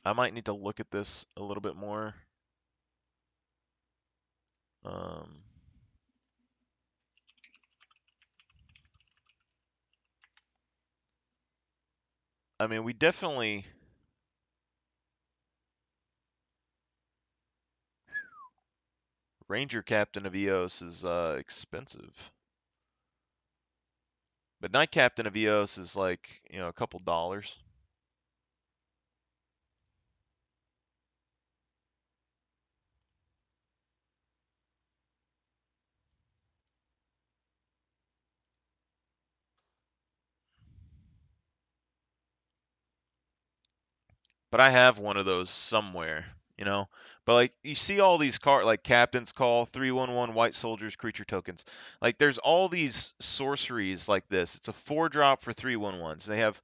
B: I might need to look at this a little bit more. Um, I mean, we definitely. Ranger Captain of Eos is expensive. But Knight Captain of Eos is like, a couple dollars. But I have one of those somewhere. But like you see all these like Captain's Call, 3/1/1 White Soldiers creature tokens. Like there's all these sorceries like this. It's a 4-drop for 3/1/1s. They have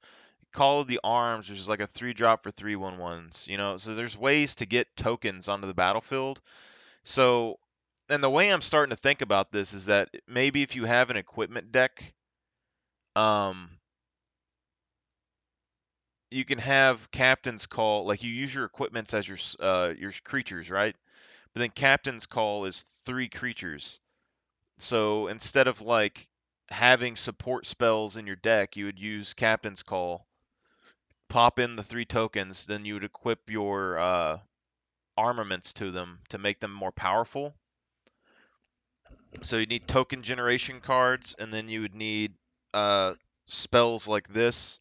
B: Call of the Arms, which is like a 3-drop for 3/1/1s. So there's ways to get tokens onto the battlefield. So, and the way I'm starting to think about this is that maybe if you have an equipment deck, um, you can have Captain's Call, like you use your equipments as your creatures, right? But then Captain's Call is 3 creatures. So instead of like having support spells in your deck, you would use Captain's Call, pop in the 3 tokens, then you would equip your armaments to them to make them more powerful. So you need token generation cards, and then you would need spells like this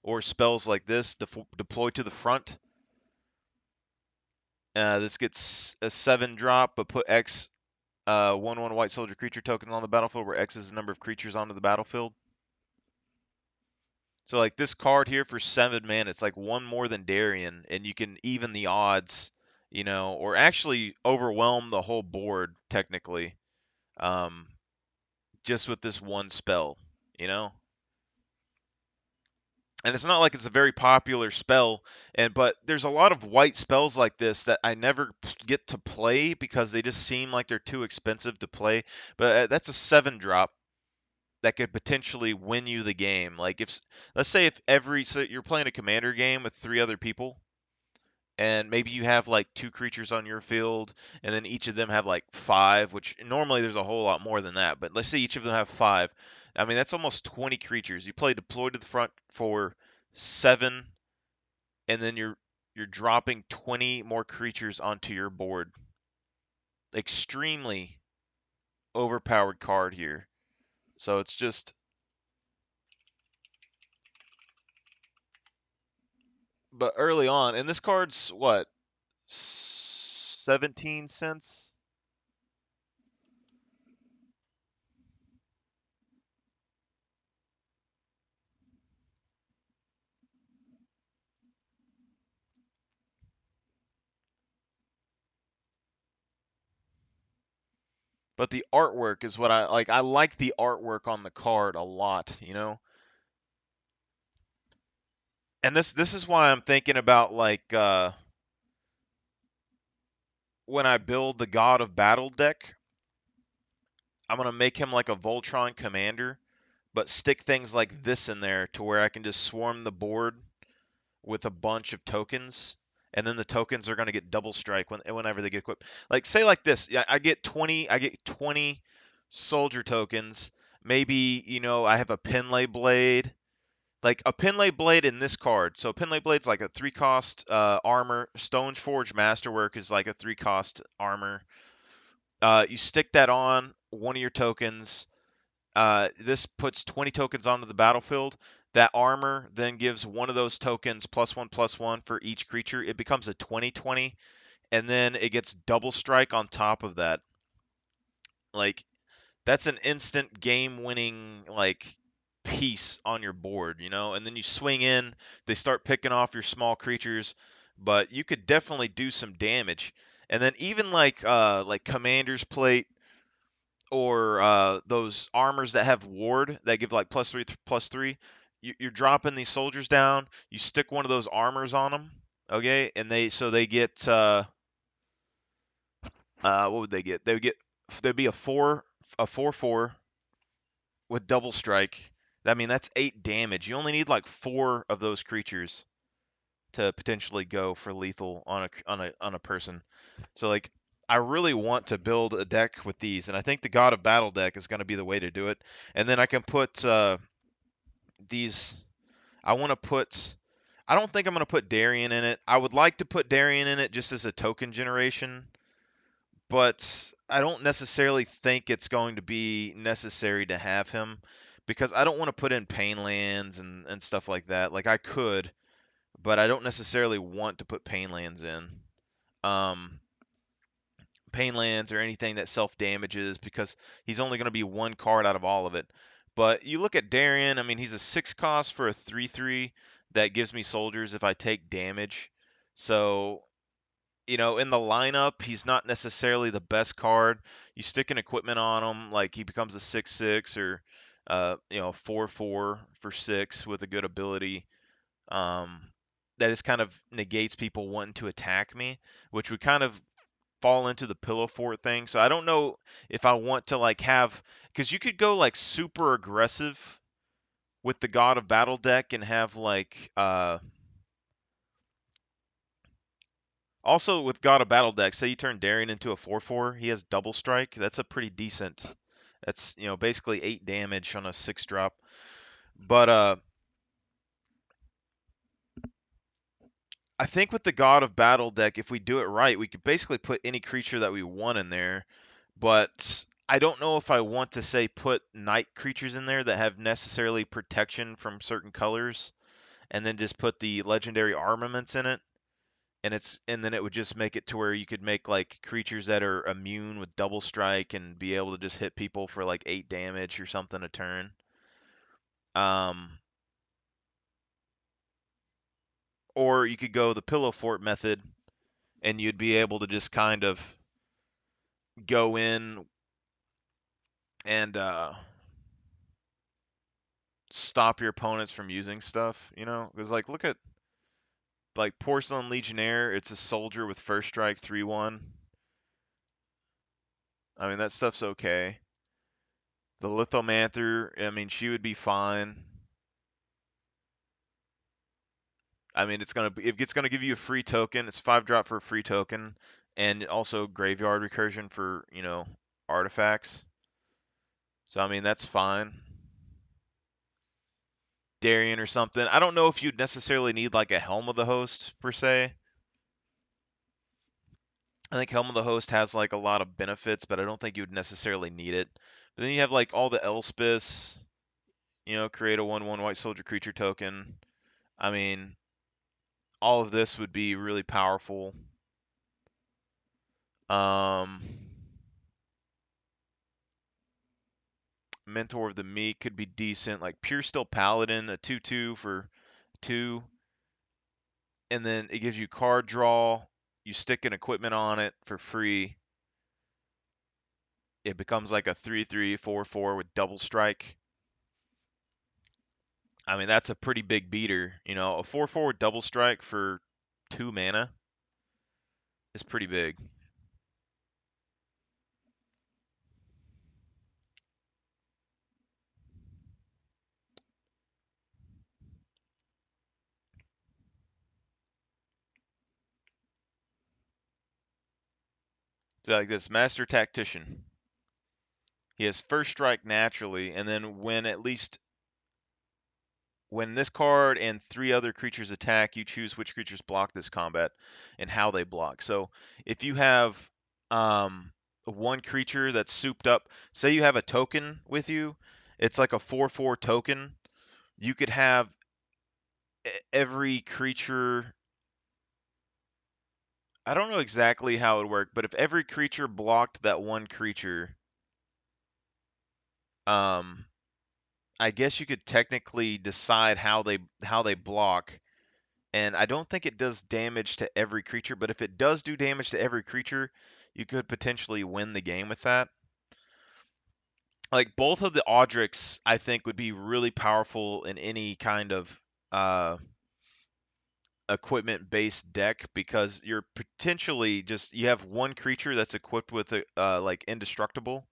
B: or spells like this deploy to the front. This gets a 7-drop, but put X 1/1 white soldier creature tokens on the battlefield, where X is the number of creatures onto the battlefield. So like this card here for 7 mana, it's like one more than Darien, and you can even the odds, or actually overwhelm the whole board technically, um, just with this one spell, you know. And it's not like it's a very popular spell, but there's a lot of white spells like this that I never get to play because they just seem like they're too expensive to play. But that's a 7-drop that could potentially win you the game. Like if let's say so you're playing a commander game with 3 other people, and maybe you have like 2 creatures on your field, and then each of them have like 5, which normally there's a whole lot more than that, but let's say each of them have 5. I mean, that's almost 20 creatures. You play deployed to the front for 7, and then you're dropping 20 more creatures onto your board. Extremely overpowered card here. So it's just, but early on, and this card's what, 17 cents? But the artwork is what I like. I like the artwork on the card a lot. And this is why I'm thinking about like when I build the God of Battle deck, I'm gonna make him like a Voltron commander, but stick things like this in there to where I can just swarm the board with a bunch of tokens, and then the tokens are gonna get double strike whenever they get equipped. Like say like this, yeah, I get 20 soldier tokens. Maybe I have a Penlay Blade. Like a Penlay Blade in this card. So Penlay Blade's like a 3-cost armor. Stoneforge Masterwork is like a 3-cost armor. You stick that on one of your tokens. This puts 20 tokens onto the battlefield. That armor then gives one of those tokens +1/+1 for each creature. It becomes a 20/20, and then it gets double strike on top of that. Like that's an instant game-winning like piece on your board. And then you swing in, they start picking off your small creatures, but you could definitely do some damage. And then even like Commander's Plate or those armors that have ward that give like +3/+3, you're dropping these soldiers down. You stick one of those armors on them, okay, and they get what would they get? They'd be a 4/4 with double strike. I mean, that's 8 damage. You only need like 4 of those creatures to potentially go for lethal on a person. So like I really want to build a deck with these, and I think the God of Battle deck is going to be the way to do it. And then I can put these. I want to put. I don't think I'm going to put Darien in it. I would like to put Darien in it just as a token generation, but I don't necessarily think it's going to be necessary to have him because I don't want to put in pain lands and stuff like that. Like I could, but I don't necessarily want to put pain lands in. Um, Pain lands or anything that self damages because he's only going to be 1 card out of all of it. But you look at Darien, I mean, he's a 6 cost for a 3/3 that gives me soldiers if I take damage. So in the lineup, he's not necessarily the best card. You stick an equipment on him, like he becomes a 6/6 or 4/4 for 6 with a good ability. Um, that just kind of negates people wanting to attack me, which would kind of fall into the pillow fort thing. So I don't know if I want to like have because you could go like super aggressive with the God of Battle deck and have like also, with God of Battle deck, say you turn Darien into a 4/4, he has double strike. That's a pretty decent. That's basically 8 damage on a 6-drop. But I think with the God of Battle deck, if we do it right, we could basically put any creature that we want in there. But I don't know if I want to say put night creatures in there that have necessarily protection from certain colors, and then just put the legendary armaments in it. and then it would just make it to where you could make like creatures that are immune with double strike and be able to just hit people for like 8 damage or something a turn. Um, or you could go the pillow fort method, and you'd be able to just kind of go in and stop your opponents from using stuff, you know? Because like look at like Porcelain Legionnaire, it's a soldier with first strike 3/1. I mean that stuff's okay. The Lithomanther, I mean she would be fine. I mean it's gonna give you a free token. It's 5-drop for a free token, and also graveyard recursion for, you know, artifacts. So I mean that's fine. Darien or something. I don't know if you'd necessarily need like a Helm of the Host per se. I think Helm of the Host has like a lot of benefits, but I don't think you would necessarily need it. But then you have like all the Elspeths, you know, create a 1/1 white soldier creature token. I mean, all of this would be really powerful. Um, Mentor of the Meek could be decent. Like Pure Steel Paladin, a 2/2 for 2, and then it gives you card draw. You stick an equipment on it for free. It becomes like a 3/3 4/4 with double strike. I mean, that's a pretty big beater. You know, a 4/4 with double strike for 2 mana is pretty big. So like this Master Tactician. He has first strike naturally, and then when this card and 3 other creatures attack, you choose which creatures block this combat and how they block. So if you have one creature that's souped up, say you have a token with you, it's like a 4/4 token. You could have every creature. I don't know exactly how it would work, but if every creature blocked that one creature, um, I guess you could technically decide how they block. And I don't think it does damage to every creature, but if it does do damage to every creature, you could potentially win the game with that. Like both of the Audric's, I think would be really powerful in any kind of uh, equipment-based deck because you're potentially just you have one creature that's equipped with a like indestructible,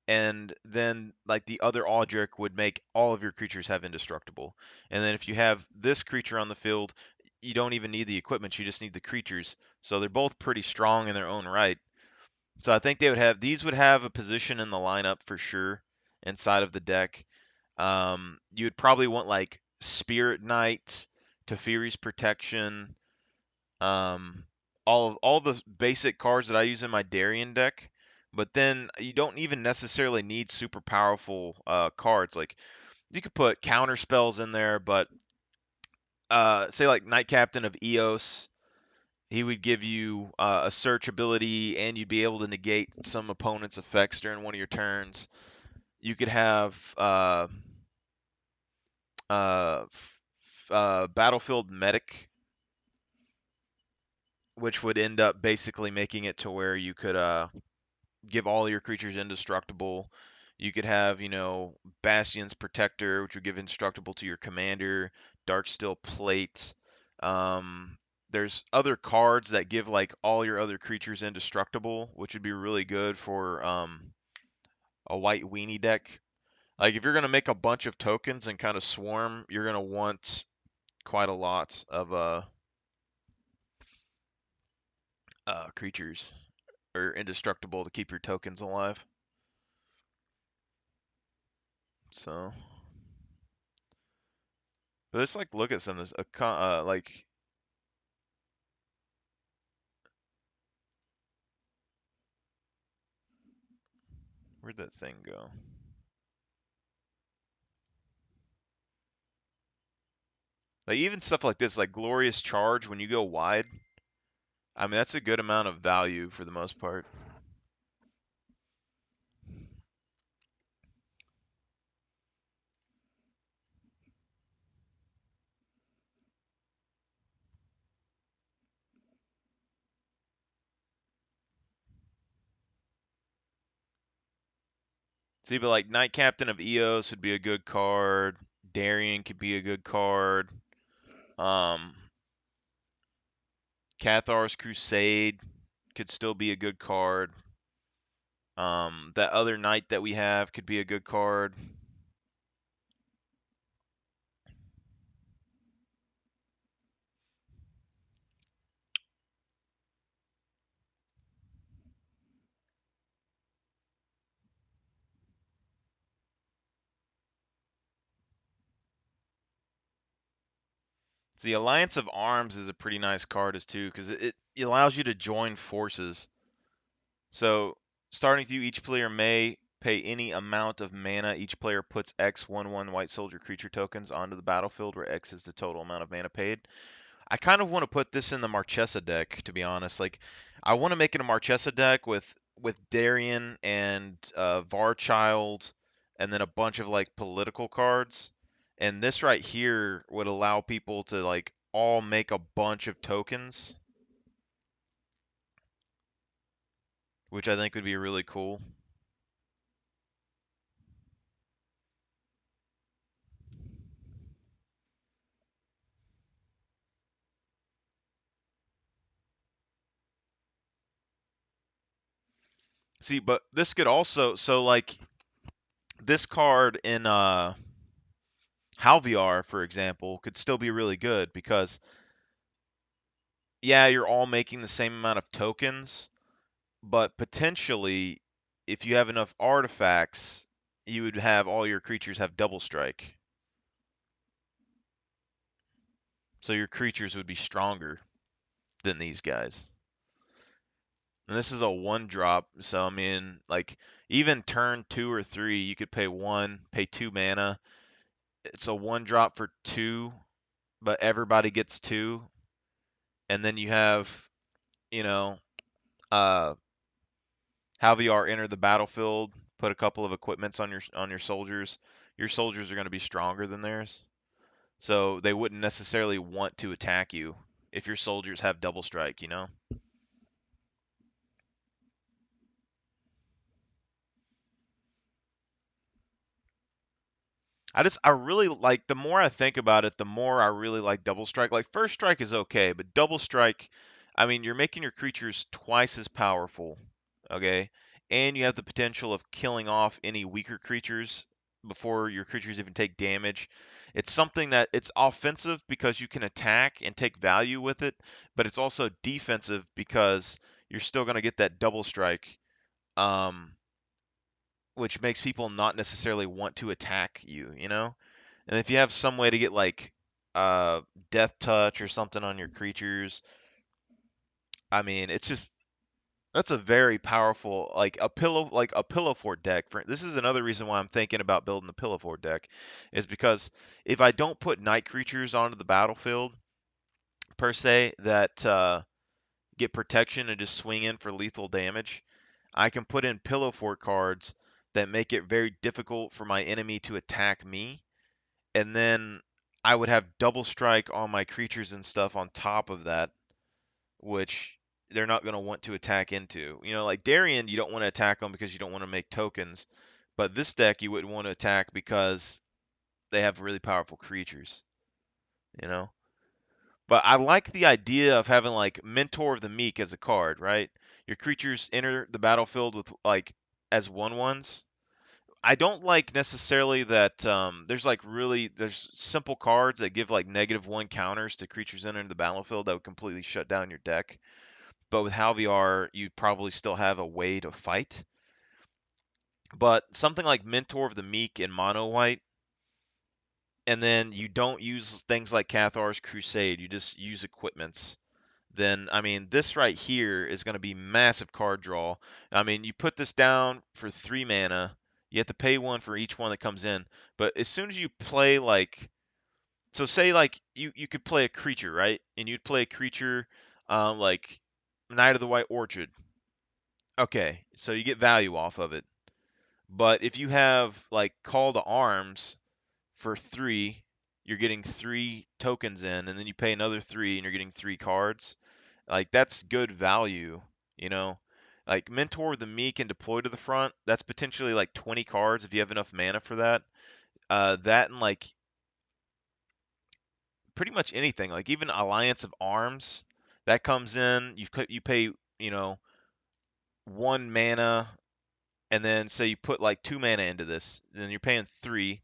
B: and then like the other Aldrich would make all of your creatures have indestructible. And then if you have this creature on the field, you don't even need the equipment, you just need the creatures. So they're both pretty strong in their own right. So I think these would have a position in the lineup for sure inside of the deck. You would probably want like Spirit Knight, Teferi's Protection, um, all the basic cards that I use in my Darien deck. But then you don't even necessarily need super powerful cards. Like you could put counter spells in there, but say like Knight Captain of Eos, he would give you a search ability, and you'd be able to negate some opponent's effects during one of your turns. You could have Battlefield Medic, which would end up basically making it to where you could give all your creatures indestructible. You could have, you know, Bastion's Protector, which would give indestructible to your commander. Darksteel Plate. Um, there's other cards that give like all your other creatures indestructible, which would be really good for a white weenie deck. Like if you're gonna make a bunch of tokens and kind of swarm, you're gonna want quite a lot of creatures or indestructible to keep your tokens alive. So, but let's like look at some of this. Like where'd that thing go? Like even stuff like this, like Glorious Charge, when you go wide, I mean, that's a good amount of value for the most part. See, but like Knight Captain of Eos would be a good card. Darien could be a good card. Um, Cathar's Crusade could still be a good card. That other knight that we have could be a good card. So the Alliance of Arms is a pretty nice card as too, because it allows you to join forces. So starting with you, each player may pay any amount of mana. Each player puts X 1/1 White Soldier creature tokens onto the battlefield, where X is the total amount of mana paid. I kind of want to put this in the Marchesa deck, to be honest. Like, I want to make it a Marchesa deck with Darien and Varchild, and then a bunch of like political cards. And this right here would allow people to like all make a bunch of tokens, which I think would be really cool. See, but this could also, so like this card in Halviar, for example, could still be really good because yeah, you're all making the same amount of tokens, but potentially if you have enough artifacts, you would have all your creatures have double strike. So your creatures would be stronger than these guys. And this is a one drop, so I mean, like even turn 2 or 3, you could pay 1, pay 2 mana. It's a one drop for 2, but everybody gets 2, and then you have, you know, uh, Halviar enter the battlefield, put a couple of equipments on your soldiers. Your soldiers are going to be stronger than theirs, so they wouldn't necessarily want to attack you if your soldiers have double strike. You know. I really like, the more I think about it, the more I really like double strike. Like first strike is okay, but double strike, I mean, you're making your creatures twice as powerful, okay? And you have the potential of killing off any weaker creatures before your creatures even take damage. It's something that it's offensive because you can attack and take value with it, but it's also defensive because you're still going to get that double strike. Which makes people not necessarily want to attack you, you know? And if you have some way to get like uh death touch or something on your creatures, I mean, it's just that's a very powerful like a pillow fort deck. For this is another reason why I'm thinking about building the pillow fort deck is because if I don't put night creatures onto the battlefield per se that get protection and just swing in for lethal damage, I can put in pillow fort cards that make it very difficult for my enemy to attack me, and then I would have double strike on my creatures and stuff on top of that, which they're not going to want to attack into. You know, like Darien, you don't want to attack them because you don't want to make tokens, but this deck you wouldn't want to attack because they have really powerful creatures, you know? But I like the idea of having like Mentor of the Meek as a card, right? Your creatures enter the battlefield with like as 1/1s. I don't like necessarily that there's simple cards that give like -1 counters to creatures entering the battlefield that would completely shut down your deck. But with Halviar, you probably still have a way to fight. But something like Mentor of the Meek in mono white, and then you don't use things like Cathar's Crusade, you just use equipments. Then I mean this right here is going to be massive card draw. I mean you put this down for 3 mana, you have to pay 1 for each one that comes in. But as soon as you play like, so say like you could play a creature, right? And you'd play a creature like Knight of the White Orchard. Okay, so you get value off of it. But if you have like Call to Arms for 3, you're getting 3 tokens in, and then you pay another 3 and you're getting 3 cards. Like that's good value, you know. Like Mentor the Meek and Deploy to the Front, that's potentially like 20 cards if you have enough mana for that. That and like pretty much anything, like even Alliance of Arms, that comes in. You pay, you know, 1 mana, and then say you put like 2 mana into this, then you're paying 3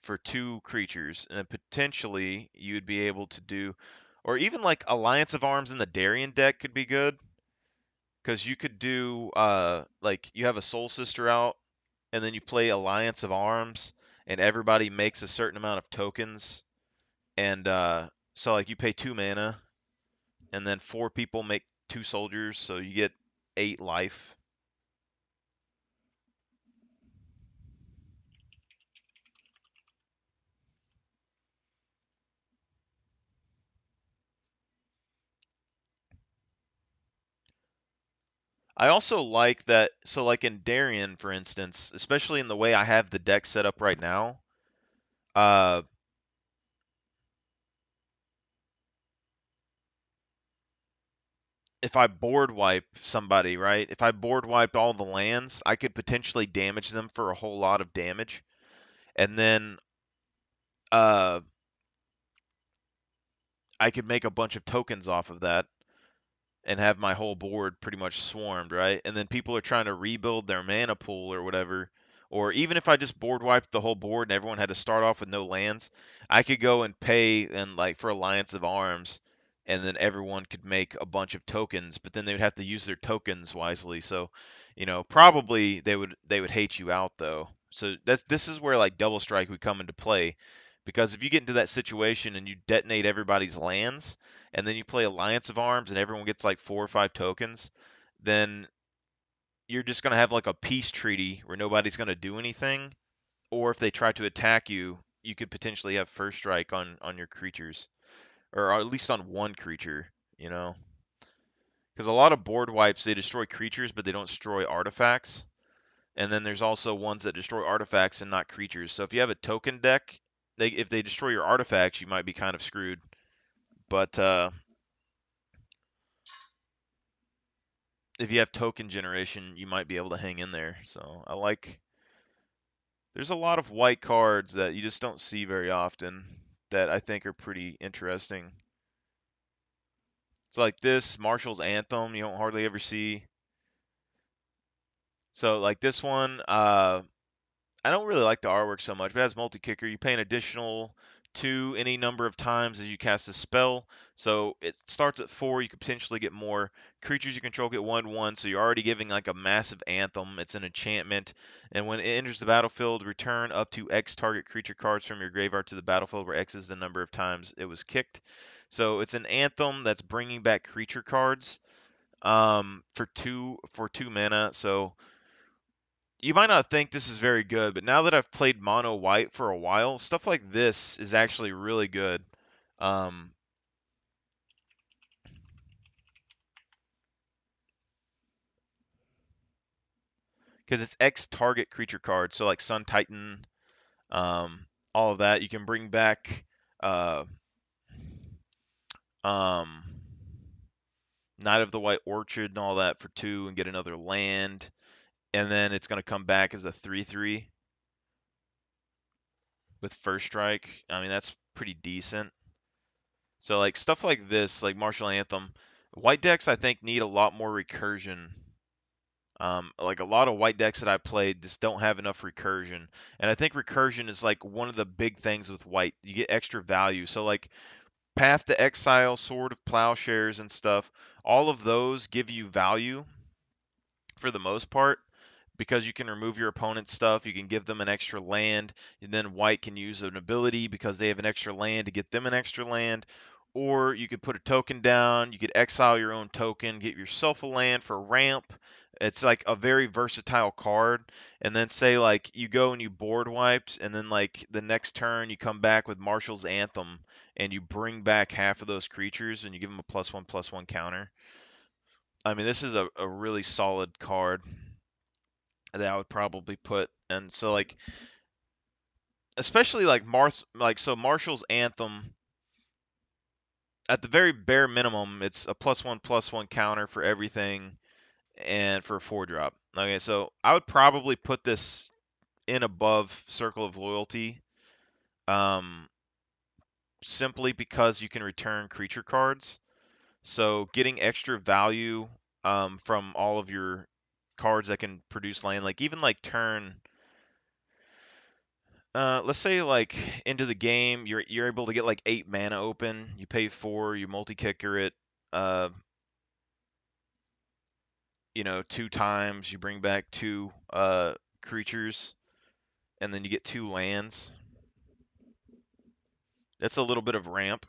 B: for 2 creatures, and then potentially you'd be able to do, or even like Alliance of Arms in the Darien deck could be good, because you could do like you have a Soul Sister out, and then you play Alliance of Arms, and everybody makes a certain amount of tokens, and so like you pay 2 mana, and then 4 people make 2 soldiers, so you get 8 life. I also like that, so like in Darien, for instance, especially in the way I have the deck set up right now, uh, if I board wipe somebody, right? If I board wiped all the lands, I could potentially damage them for a whole lot of damage, and then uh, I could make a bunch of tokens off of that, and have my whole board pretty much swarmed, right? And then people are trying to rebuild their mana pool or whatever. Or even if I just board wiped the whole board and everyone had to start off with no lands, I could go and pay and like for Alliance of Arms, and then everyone could make a bunch of tokens, but then they would have to use their tokens wisely. So, probably they would hate you out though. So this is where like Double Strike would come into play, because if you get into that situation and you detonate everybody's lands, and then you play Alliance of Arms and everyone gets like 4 or 5 tokens, then you're just going to have like a peace treaty where nobody's going to do anything. Or if they try to attack you, you could potentially have first strike on your creatures, or at least on one creature, you know? Because a lot of board wipes, they destroy creatures, but they don't destroy artifacts. And then there's also ones that destroy artifacts and not creatures. So if you have a token deck, if they destroy your artifacts, you might be kind of screwed. But if you have token generation, you might be able to hang in there. So I like. There's a lot of white cards that you just don't see very often that I think are pretty interesting. It's like this Marshall's Anthem, you don't hardly ever see. So like this one, I don't really like the artwork so much, but it has multi-kicker. You pay an additional 2 any number of times as you cast a spell. So it starts at 4. You could potentially get more. Creatures you control get 1/1, so you're already giving like a massive anthem. It's an enchantment. And when it enters the battlefield, return up to X target creature cards from your graveyard to the battlefield, where X is the number of times it was kicked. So it's an anthem that's bringing back creature cards for two mana. So you might not think this is very good, but now that I've played mono white for a while, stuff like this is actually really good. Um, because it's X target creature cards, so like Sun Titan, all of that. You can bring back uh, um, Knight of the White Orchard and all that for 2 and get another land, and then it's going to come back as a 3/3 with first strike. I mean, that's pretty decent. So like stuff like this, like Martial Anthem, white decks I think need a lot more recursion. Like a lot of white decks that I played just don't have enough recursion, and I think recursion is like one of the big things with white. You get extra value. So like Path to Exile, Sword of Plowshares, and stuff. All of those give you value for the most part, because you can remove your opponent's stuff, you can give them an extra land, and then white can use an ability because they have an extra land to get them an extra land. Or you could put a token down, you could exile your own token, get yourself a land for ramp. It's like a very versatile card. And then say like you go and you board wiped, and then like the next turn you come back with Marshall's Anthem and you bring back half of those creatures and you give them a +1/+1 counter. I mean, this is a really solid card that I would probably put. And so like, especially like Marshall's Anthem, at the very bare minimum, it's a +1/+1 counter for everything and for a 4-drop. Okay, so I would probably put this in above Circle of Loyalty, um, simply because you can return creature cards. So getting extra value from all of your cards that can produce land, like even like turn, let's say like into the game, you're able to get like 8 mana open. You pay 4, you multi-kicker it, uh, 2 times. You bring back 2 creatures, and then you get 2 lands. That's a little bit of ramp.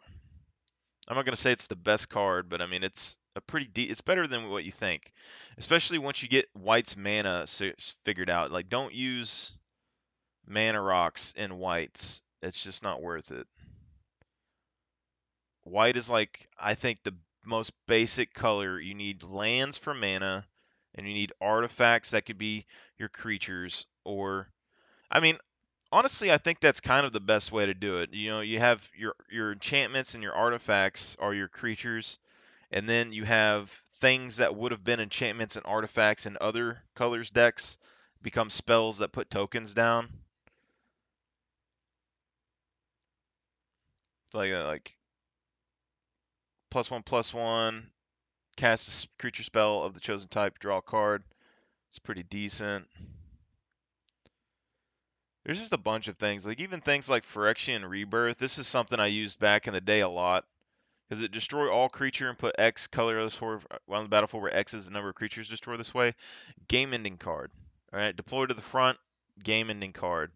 B: I'm not gonna say it's the best card, but I mean it's a it's better than what you think, especially once you get White's mana figured out. Like don't use mana rocks in Whites. It's just not worth it. White is like, I think, the most basic color. You need lands for mana, and you need artifacts that could be your creatures, or I mean, honestly, I think that's kind of the best way to do it. You have your enchantments and your artifacts are your creatures, and then you have things that would have been enchantments and artifacts in other colors decks become spells that put tokens down. It's like +1/+1, cast a creature spell of the chosen type, draw a card. It's pretty decent. There's just a bunch of things, like even things like Phyrexian Rebirth. This is something I used back in the day a lot, because it destroy all creature and put X colorless on the battlefield where X is the number of creatures destroyed this way. Game ending card. All right, deploy to the front. Game ending card.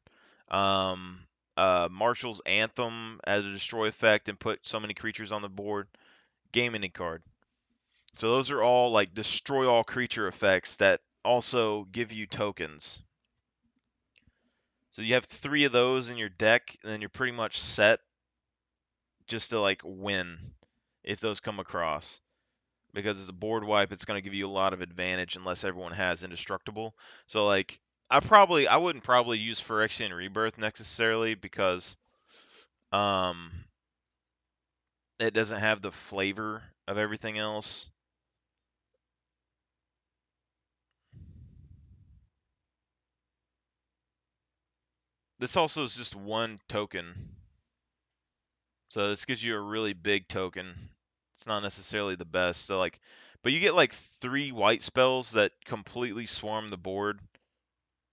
B: Um, Marshall's Anthem as a destroy effect and put so many creatures on the board. Game ending card. So those are all like destroy all creature effects that also give you tokens. So you have 3 of those in your deck, and then you're pretty much set just to like win if those come across. Because as a board wipe, it's going to give you a lot of advantage unless everyone has indestructible. So like I wouldn't probably use Phyrexian Rebirth necessarily, because um it doesn't have the flavor of everything else. This also is just 1 token. So this gives you a really big token. It's not necessarily the best. So like, but you get like 3 white spells that completely swarm the board,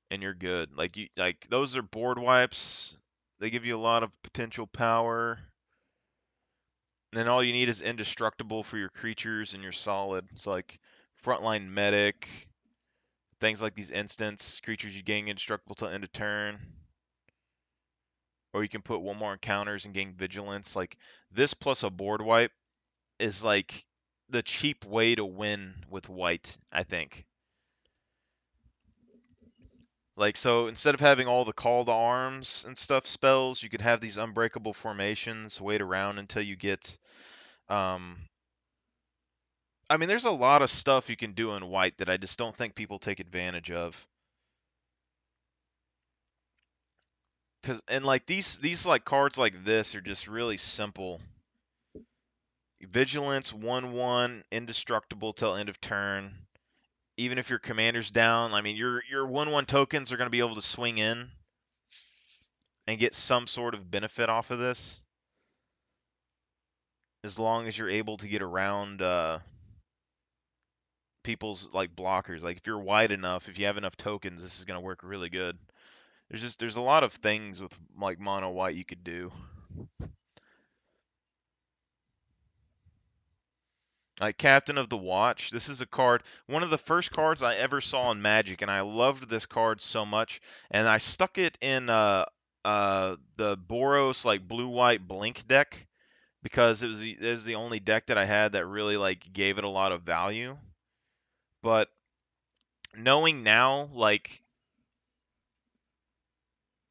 B: and you're good. Like those are board wipes. They give you a lot of potential power. And then all you need is indestructible for your creatures, and you're solid. So like frontline medic, things like these instants, creatures you gain indestructible till end of turn. Or you can put 1 more encounters and gain vigilance. Like this plus a board wipe is like the cheap way to win with white, I think. Like, so instead of having all the call to arms and stuff spells, you could have these unbreakable formations, wait around until you get I mean, there's a lot of stuff you can do in white that I just don't think people take advantage of. And like these like cards like this are just really simple. Vigilance 1/1, indestructible till end of turn. Even if your commander's down, I mean your 1/1 tokens are going to be able to swing in and get some sort of benefit off of this, as long as you're able to get around people's like blockers. Like if you're wide enough, if you have enough tokens, this is going to work really good. There's a lot of things with like mono white you could do. Like Captain of the Watch. This is a card, one of the first cards I ever saw in Magic, and I loved this card so much. And I stuck it in the Boros like blue white blink deck, because it was the only deck that I had that really like gave it a lot of value. But knowing now like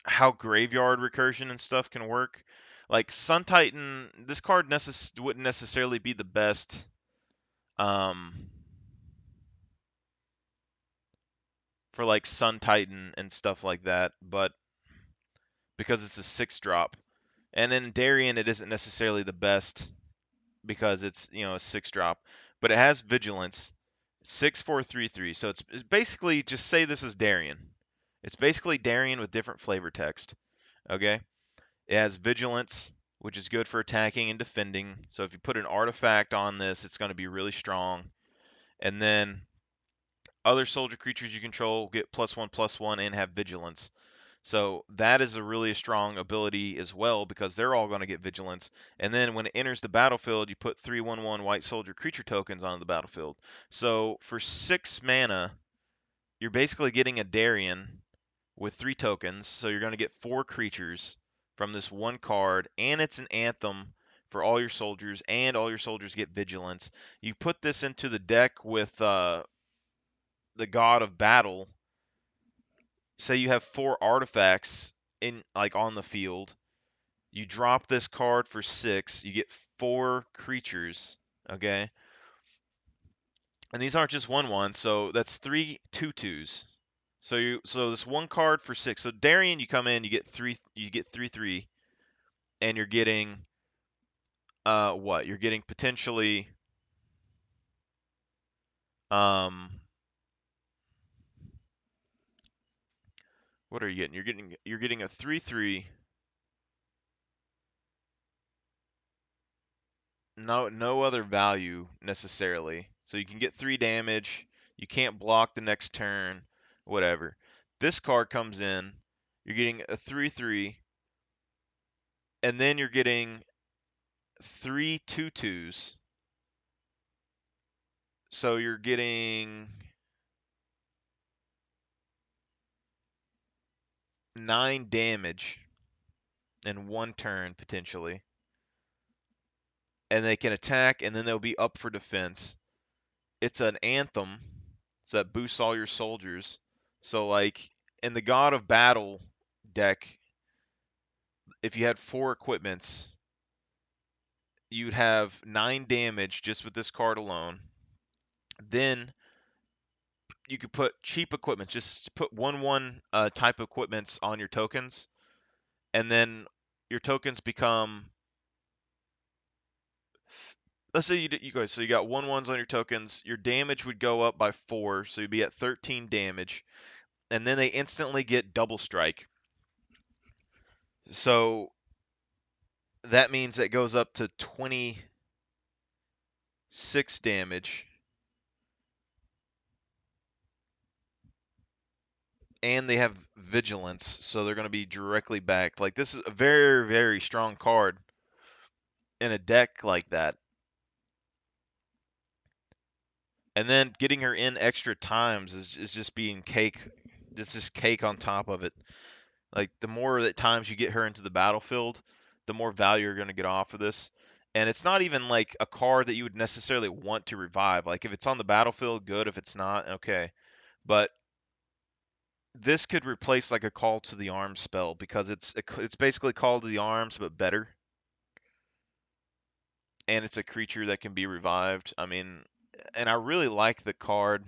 B: how graveyard recursion and stuff can work, like Sun Titan, this card wouldn't necessarily be the best. Um, for like Sun Titan and stuff like that, but because it's a 6-drop. And in Darien, it isn't necessarily the best because it's, a 6-drop, but it has Vigilance, 6/4/3/3. So it's basically, just say this is Darien. It's basically Darien with different flavor text. Okay? It has Vigilance, which is good for attacking and defending. So if you put an artifact on this, it's going to be really strong. And then other soldier creatures you control get +1/+1 and have Vigilance. So that is a really strong ability as well because they're all going to get Vigilance. And then when it enters the battlefield, you put 3/1/1 white soldier creature tokens on the battlefield. So for 6 mana, you're basically getting a Darien with 3 tokens. So you're going to get 4 creatures from this one card, and it's an Anthem for all your soldiers, and all your soldiers get Vigilance. You put this into the deck with the God of Battle. Say you have 4 artifacts in on the field. You drop this card for 6. You get 4 creatures. Okay, and these aren't just 1/1, so that's 3 2/2s. So this one card for 6. So Darien, you come in, you get 3. You get 3/3, and you're getting what? You're getting potentially what are you getting? You're getting a 3/3. No other value necessarily. So you can get 3 damage. You can't block the next turn, whatever. This card comes in. You're getting a 3/3, and then you're getting 3 2/2s. So you're getting 9 damage in one turn potentially. And they can attack, and then they'll be up for defense. It's an Anthem, so that boosts all your soldiers. So like in the God of Battle deck, if you had 4 equipments, you'd have 9 damage just with this card alone. Then you could put cheap equipments, just put 1/1 type equipments on your tokens, and then your tokens become. Let's say you guys, so you got 1/1s on your tokens. Your damage would go up by 4, so you'd be at 13 damage, and then they instantly get double strike. So that means it goes up to 26 damage. And they have Vigilance, so they're going to be directly backed. Like, this is a very, very strong card in a deck like that. And then getting her in extra times is just being cake. It's just cake on top of it. Like, the more that times you get her into the battlefield, the more value you're going to get off of this. And it's not even like a card that you would necessarily want to revive. Like, if it's on the battlefield, good. If it's not, okay. But this could replace like a Call to the Arms spell because it's basically Call to the Arms but better. And it's a creature that can be revived. I mean, and I really like the card.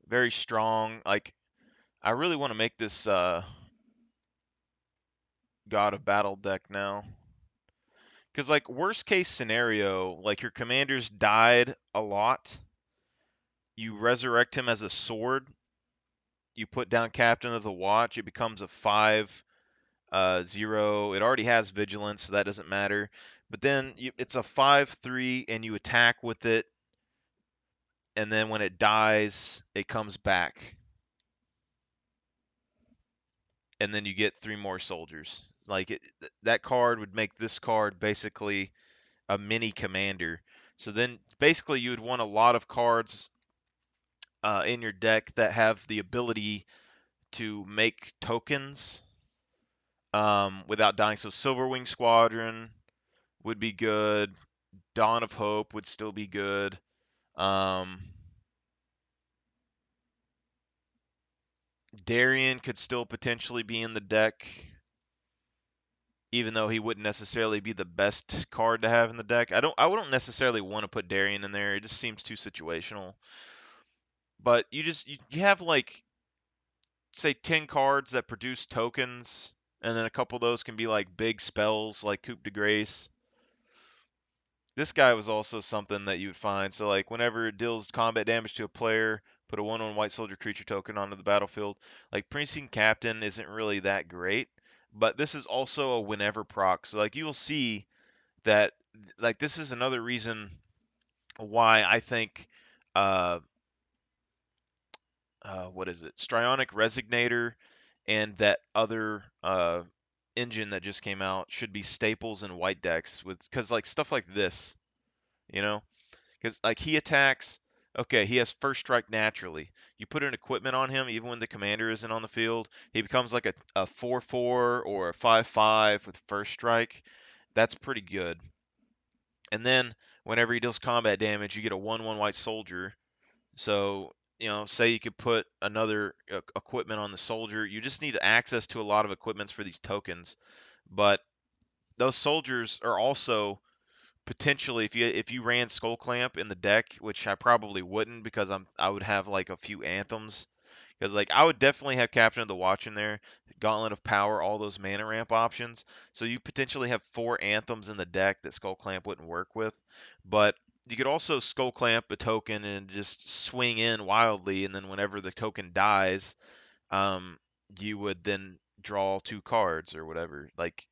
B: Very strong. Like, I really want to make this God of Battle deck now. Because, like, worst case scenario, like, your commanders died a lot. You resurrect him as a sword. You put down Captain of the Watch. It becomes a 5 0. It already has Vigilance, so that doesn't matter. But then it's a 5/3, and you attack with it. And then when it dies, it comes back. And then you get 3 more soldiers. Like, that card would make this card basically a mini commander. So then basically you would want a lot of cards in your deck that have the ability to make tokens without dying. So Silverwing Squadron would be good. Dawn of Hope would still be good. Darien could still potentially be in the deck, even though he wouldn't necessarily be the best card to have in the deck. I wouldn't necessarily want to put Darien in there. It just seems too situational. But you have like say 10 cards that produce tokens, and then a couple of those can be like big spells like Coup de Grace. This guy was also something that you would find. So like whenever it deals combat damage to a player, put a 1/1 white soldier creature token onto the battlefield. Like Precinct Captain isn't really that great, but this is also a whenever proc. So like you'll see that like this is another reason why I think uh what is it? Strionic Resignator and that other engine that just came out should be staples in white decks with because like stuff like this, you know, because like he attacks. Okay, he has first strike naturally. You put an equipment on him, even when the commander isn't on the field, he becomes like a 4/4 or a 5/5 with first strike. That's pretty good. And then whenever he deals combat damage, you get a 1/1 white soldier. So, say you could put another equipment on the soldier. You just need access to a lot of equipments for these tokens. But those soldiers are also potentially, if you ran Skull Clamp in the deck, which I probably wouldn't because I would have like a few anthems. Because like I would definitely have Captain of the Watch in there, Gauntlet of Power, all those mana ramp options. So you potentially have 4 anthems in the deck that Skull Clamp wouldn't work with. But you could also Skull Clamp a token and just swing in wildly, and then whenever the token dies, um, you would then draw 2 cards or whatever. Like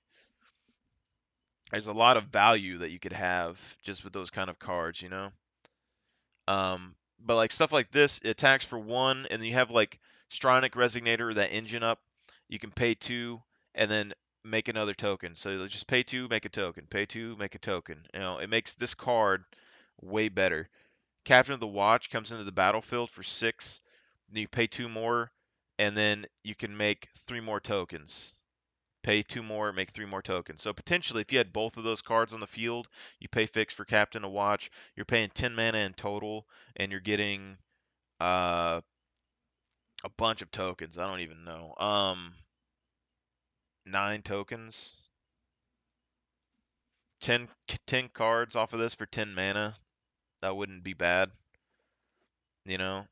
B: there's a lot of value that you could have just with those kind of cards. But like stuff like this, it attacks for 1, and then you have like Stronic Resignator, that engine up. You can pay 2 and then make another token. So just pay 2, make a token. Pay 2, make a token. It makes this card way better. Captain of the Watch comes into the battlefield for 6. Then you pay 2 more, and then you can make 3 more tokens. Pay 2 more, make 3 more tokens. So potentially, if you had both of those cards on the field, you pay fixed for Captain to Watch. You're paying 10 mana in total, and you're getting uh, a bunch of tokens. I don't even know. 9 tokens, 10 cards off of this for 10 mana. That wouldn't be bad, you know.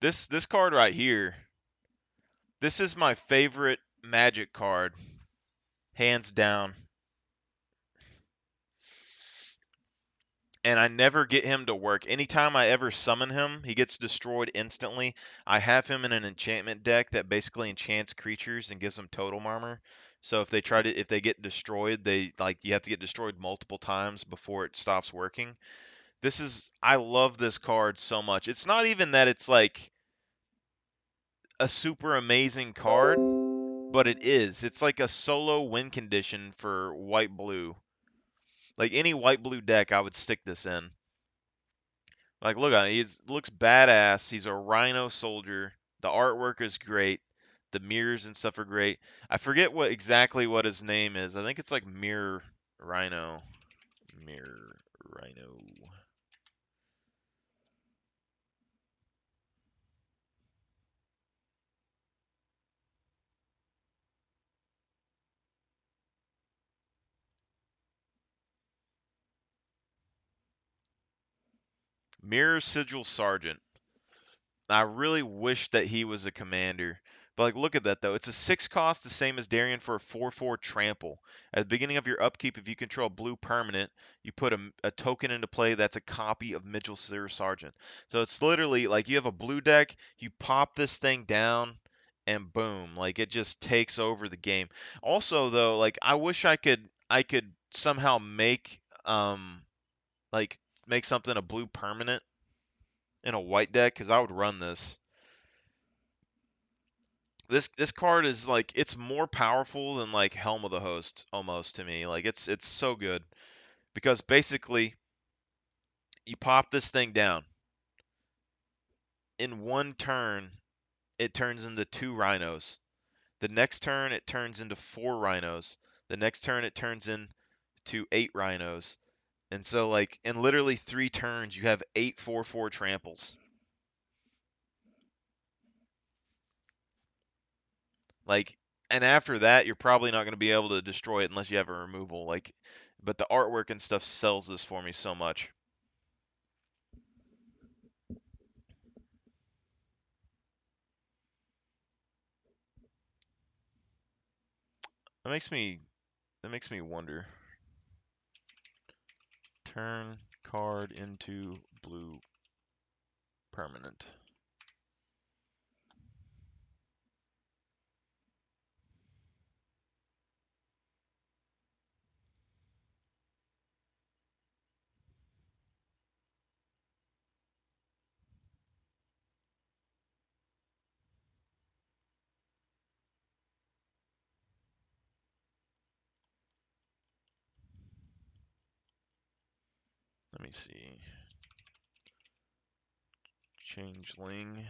B: This card right here. This is my favorite Magic card, hands down. And I never get him to work. Anytime I ever summon him, he gets destroyed instantly. I have him in an enchantment deck that basically enchants creatures and gives them totem armor. So if they get destroyed, you have to get destroyed multiple times before it stops working. I love this card so much. It's not even that it's like a super amazing card, but it is. It's like a solo win condition for white blue. Like any white blue deck, I would stick this in. Like, look at him. He looks badass. He's a rhino soldier. The artwork is great. The mirrors and stuff are great. I forget exactly what his name is. I think it's like Mirror Rhino. Mirror Rhino. Mirror Sigil Sergeant. I really wish that he was a commander. But like, look at that though. It's a 6 cost, the same as Darien for a 4/4 trample. At the beginning of your upkeep, if you control a blue permanent, you put a token into play that's a copy of Mitchell Sergeant. So it's literally like you have a blue deck, you pop this thing down, and boom, like it just takes over the game. Also though, like I wish I could somehow like make something a blue permanent in a white deck because I would run this. This card is like it's more powerful than like Helm of the Host almost to me. Like it's so good because basically you pop this thing down. In one turn, it turns into 2 rhinos. The next turn it turns into 4 rhinos. The next turn it turns into 8 rhinos. And so, like, in literally 3 turns, you have 8 4/4 tramples. Like, and after that, you're probably not going to be able to destroy it unless you have a removal. Like, but the artwork and stuff sells this for me so much. That makes me wonder. Turn card into blue permanent. Let me see. Changeling.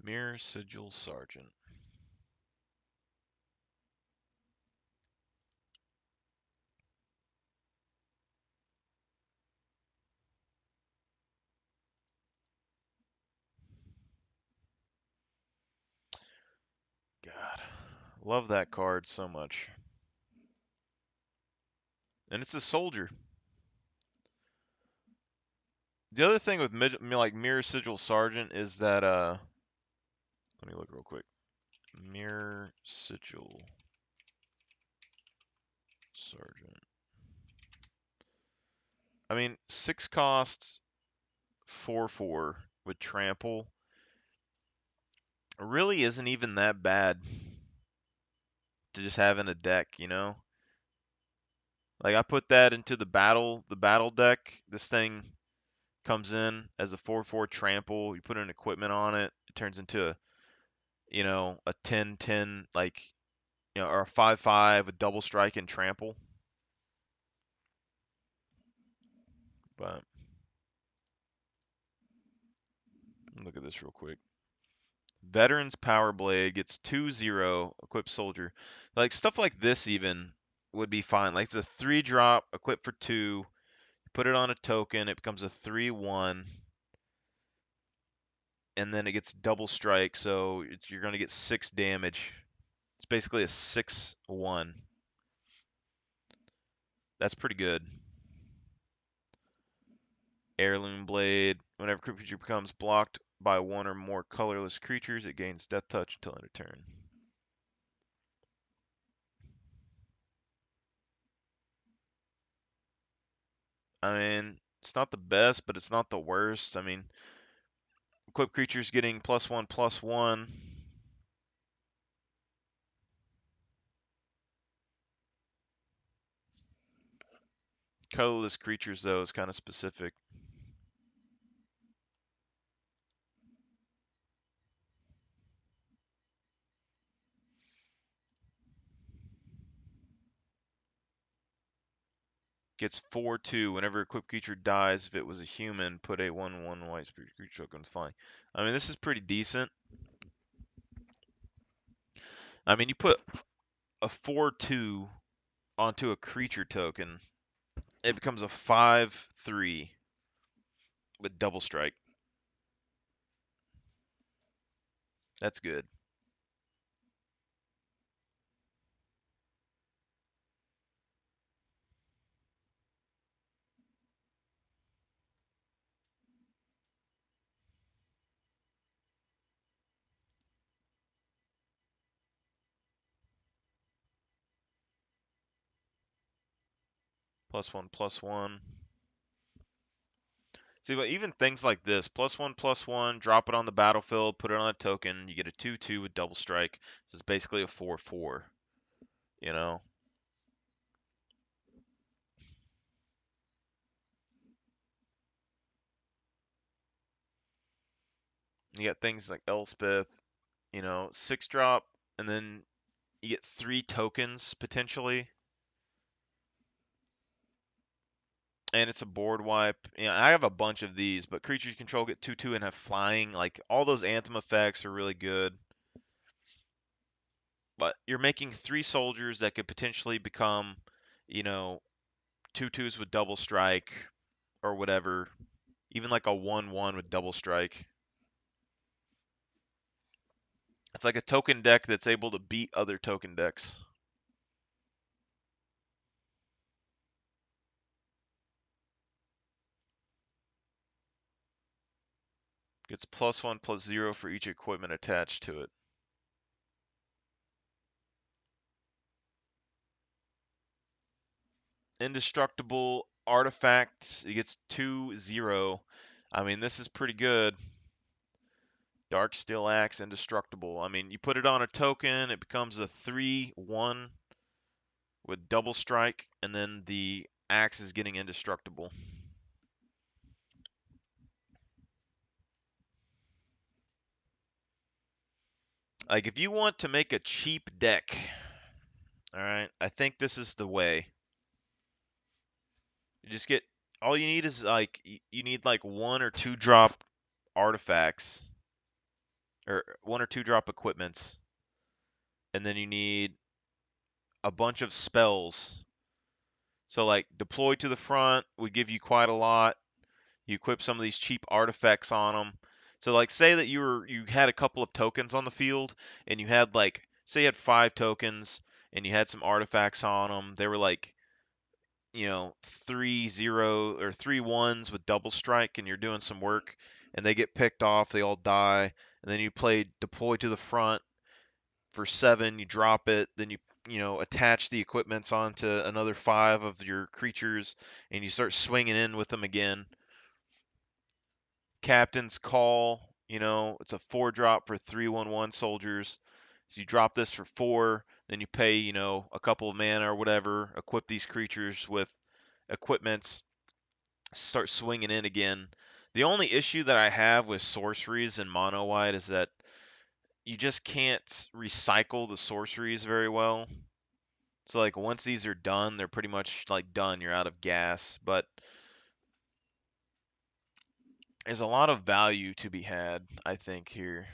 B: Mirror Sigil Sergeant. God, love that card so much. And it's a soldier. The other thing with like Mirror Sigil Sergeant is that let me look real quick. Mirror Sigil Sergeant. I mean, 6 costs, 4/4 with trample really isn't even that bad to just have in a deck, you know? Like I put that into the battle deck. This thing comes in as a 4/4 trample. You put an equipment on it, it turns into a, you know, a 10/10 like, you know, or a 5/5 with double strike and trample. But look at this real quick. Veterans Power Blade gets 2/0 equipped soldier. Like stuff like this even would be fine. Like it's a 3-drop equipped for 2. Put it on a token, it becomes a 3/1, and then it gets double strike, so you're going to get 6 damage. It's basically a 6/1. That's pretty good. Heirloom Blade. Whenever creature becomes blocked by one or more colorless creatures, it gains Death Touch until end of turn. I mean, it's not the best, but it's not the worst. I mean, equipped creatures getting +1/+1. Colorless creatures, though, is kind of specific. Gets 4/2 whenever a equipped creature dies. If it was a human, put a 1/1 white spirit creature token flying. I mean, this is pretty decent. I mean, you put a 4/2 onto a creature token, it becomes a 5/3 with double strike. That's good. +1, +1. See, but even things like this, +1, +1, drop it on the battlefield, put it on a token, you get a 2/2 with double strike. This is basically a 4/4, you know? You got things like Elspeth, 6 drop, and then you get 3 tokens potentially, and it's a board wipe. I have a bunch of these, but creatures you control get 2/2 and have flying. Like all those Anthem effects are really good. But you're making 3 soldiers that could potentially become, 2/2s with double strike or whatever. Even like a 1/1 with double strike. It's like a token deck that's able to beat other token decks. Gets +1, +0 for each equipment attached to it. Indestructible artifact. It gets 2/0. I mean, this is pretty good. Dark Steel Axe, indestructible. I mean, you put it on a token, it becomes a 3/1 with double strike, and then the axe is getting indestructible. Like, if you want to make a cheap deck, all right, I think this is the way. You just get, all you need is like, you need like 1 or 2 drop artifacts, or 1 or 2 drop equipments, and then you need a bunch of spells. So like deploy to the front would give you quite a lot. You equip some of these cheap artifacts on them. So like say that you had a couple of tokens on the field and you had like say you had 5 tokens and you had some artifacts on them. They were like 3/0 or 3/1s with double strike and you're doing some work and they get picked off, they all die, and then you play deploy to the front for 7, you drop it, then you attach the equipments onto another 5 of your creatures and you start swinging in with them again. Captain's Call, it's a 4 drop for 3/1/1 soldiers. So you drop this for 4, then you pay, a couple of mana or whatever, equip these creatures with equipments, start swinging in again. The only issue that I have with sorceries in mono white is that you just can't recycle the sorceries very well. So like once these are done, they're pretty much like done. You're out of gas, but there's a lot of value to be had, I think, here.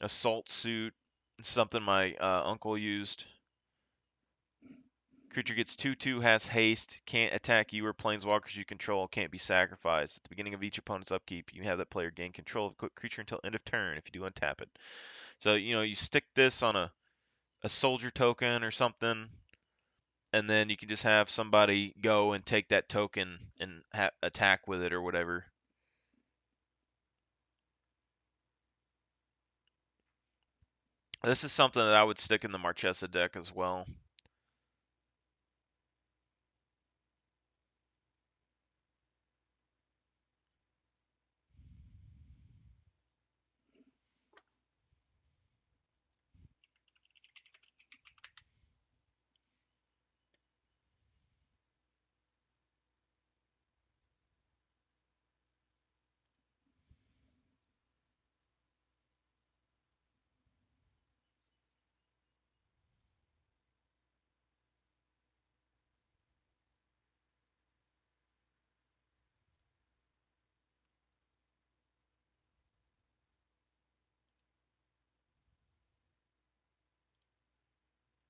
B: Assault suit, something my uncle used. Creature gets 2/2, has haste, can't attack you or planeswalkers you control, can't be sacrificed. At the beginning of each opponent's upkeep, you have that player gain control of a creature until end of turn. If you do, untap it. So, you stick this on a soldier token or something, and then you can just have somebody go and take that token and attack with it or whatever. This is something that I would stick in the Marchesa deck as well.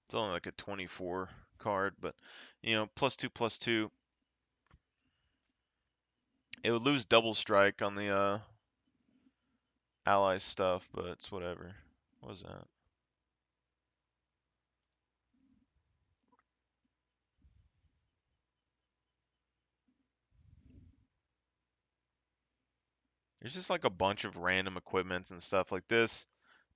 B: It's only like a 24 card, but +2/+2. It would lose double strike on the ally stuff, but it's whatever. What was that? There's just like a bunch of random equipments and stuff like this.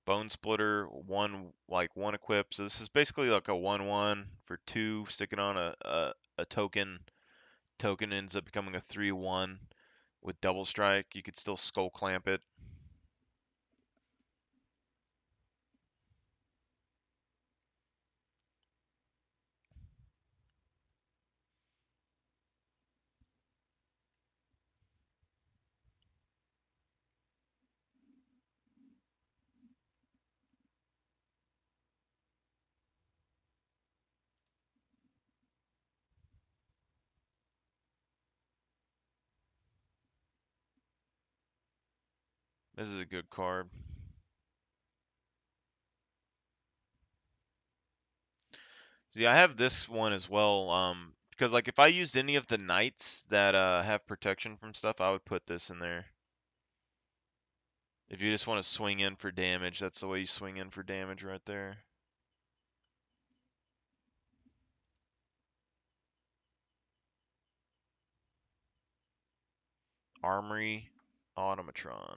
B: Bone Splitter, one equip. So this is basically like a 1/1 for 2, sticking on a token. Token ends up becoming a 3/1 with double strike. You could still skull clamp it. This is a good card. See, I have this one as well. Because like if I used any of the knights that have protection from stuff, I would put this in there. If you just want to swing in for damage, that's the way you swing in for damage right there. Armory, Automatron.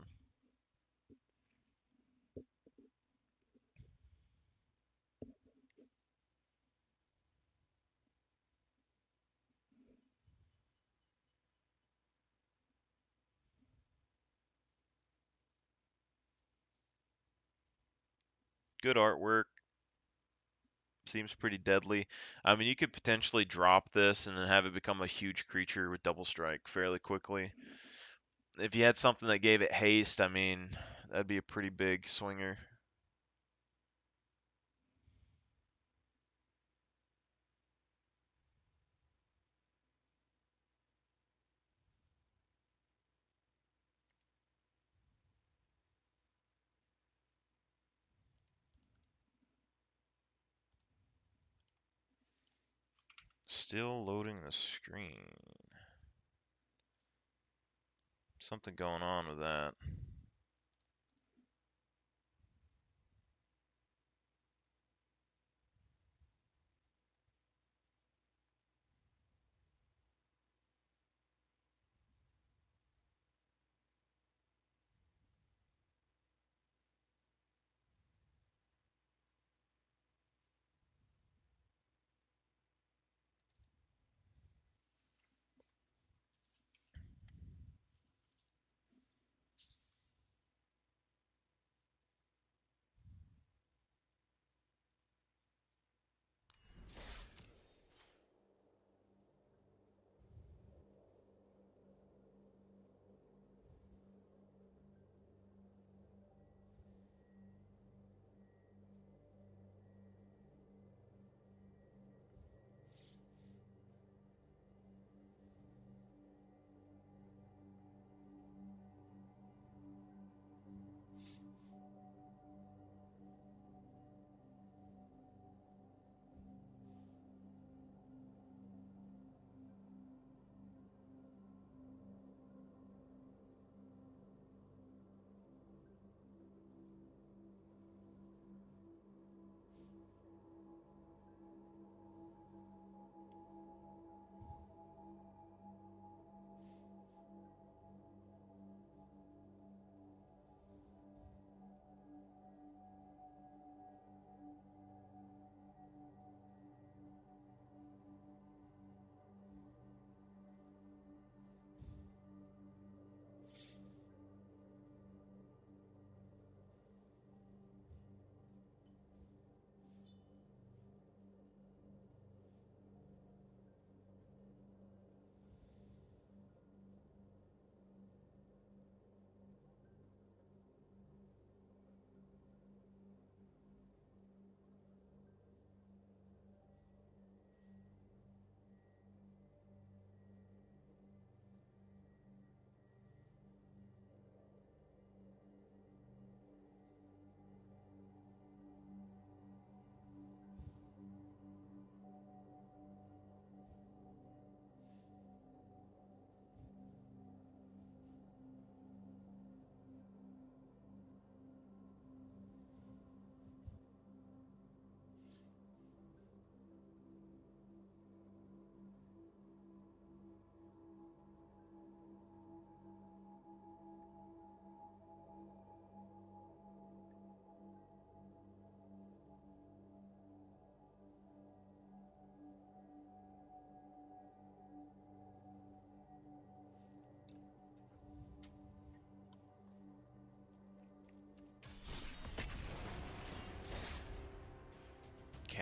B: Good artwork. Seems pretty deadly. I mean, you could potentially drop this and then have it become a huge creature with double strike fairly quickly. If you had something that gave it haste, I mean, that'd be a pretty big swinger. Still loading the screen. Something going on with that.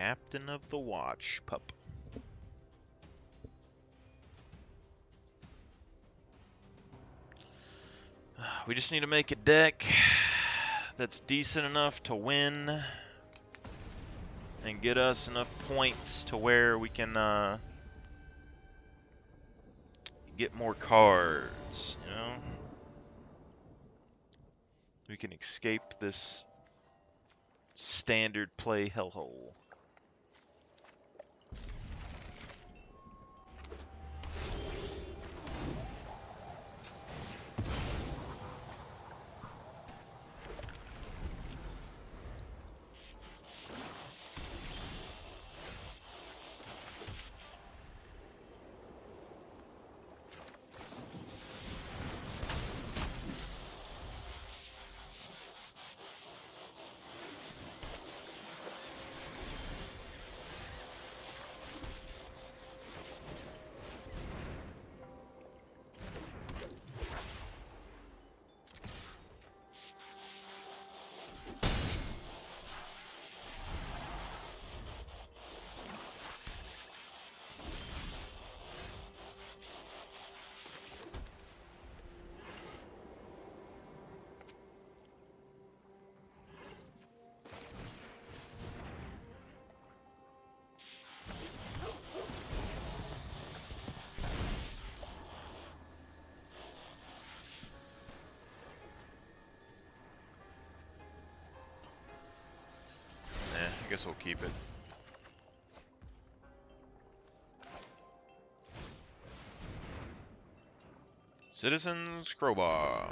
B: Captain of the Watch, pup. We just need to make a deck that's decent enough to win and get us enough points to where we can get more cards, you know? We can escape this standard play hellhole. I guess we'll keep it. Citizen's Crowbar.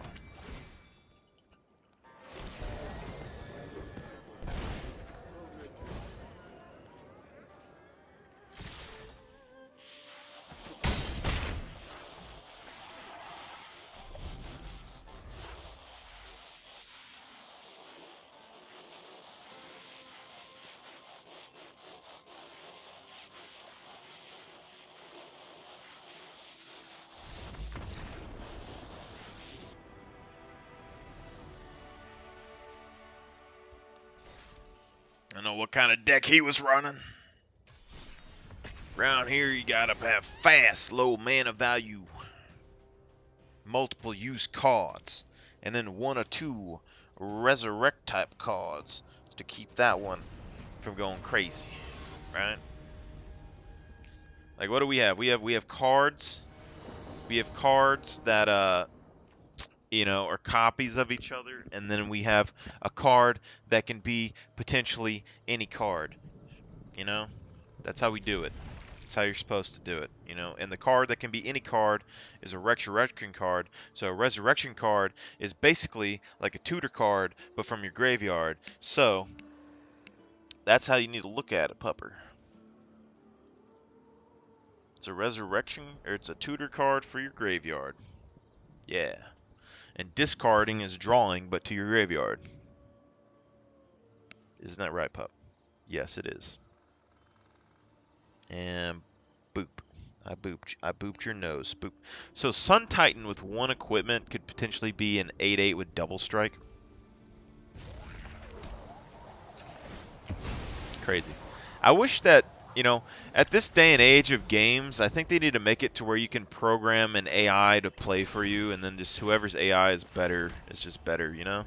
B: I know what kind of deck he was running. Around here, you gotta have fast, low mana value, multiple use cards, and then one or two resurrect type cards to keep that one from going crazy, right? Like, what do we have? We have cards. We have cards that you know, are copies of each other, and then we have a card that can be potentially any card. You know, that's how we do it. That's how you're supposed to do it, you know. And the card that can be any card is a resurrection card. So a resurrection card is basically like a tutor card, but from your graveyard. So that's how you need to look at it, pupper. It's a resurrection, or it's a tutor card for your graveyard. Yeah. And discarding is drawing, but to your graveyard. Isn't that right, pup? Yes, it is. And boop. I booped your nose. Boop. So Sun Titan with one equipment could potentially be an 8/8 with double strike. Crazy. I wish that, you know, at this day and age of games, I think they need to make it to where you can program an AI to play for you, and then just whoever's AI is better is just better, you know?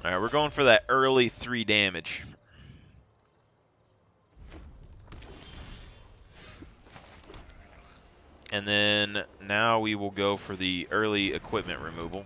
B: Alright, we're going for that early 3 damage. And then now we will go for the early equipment removal.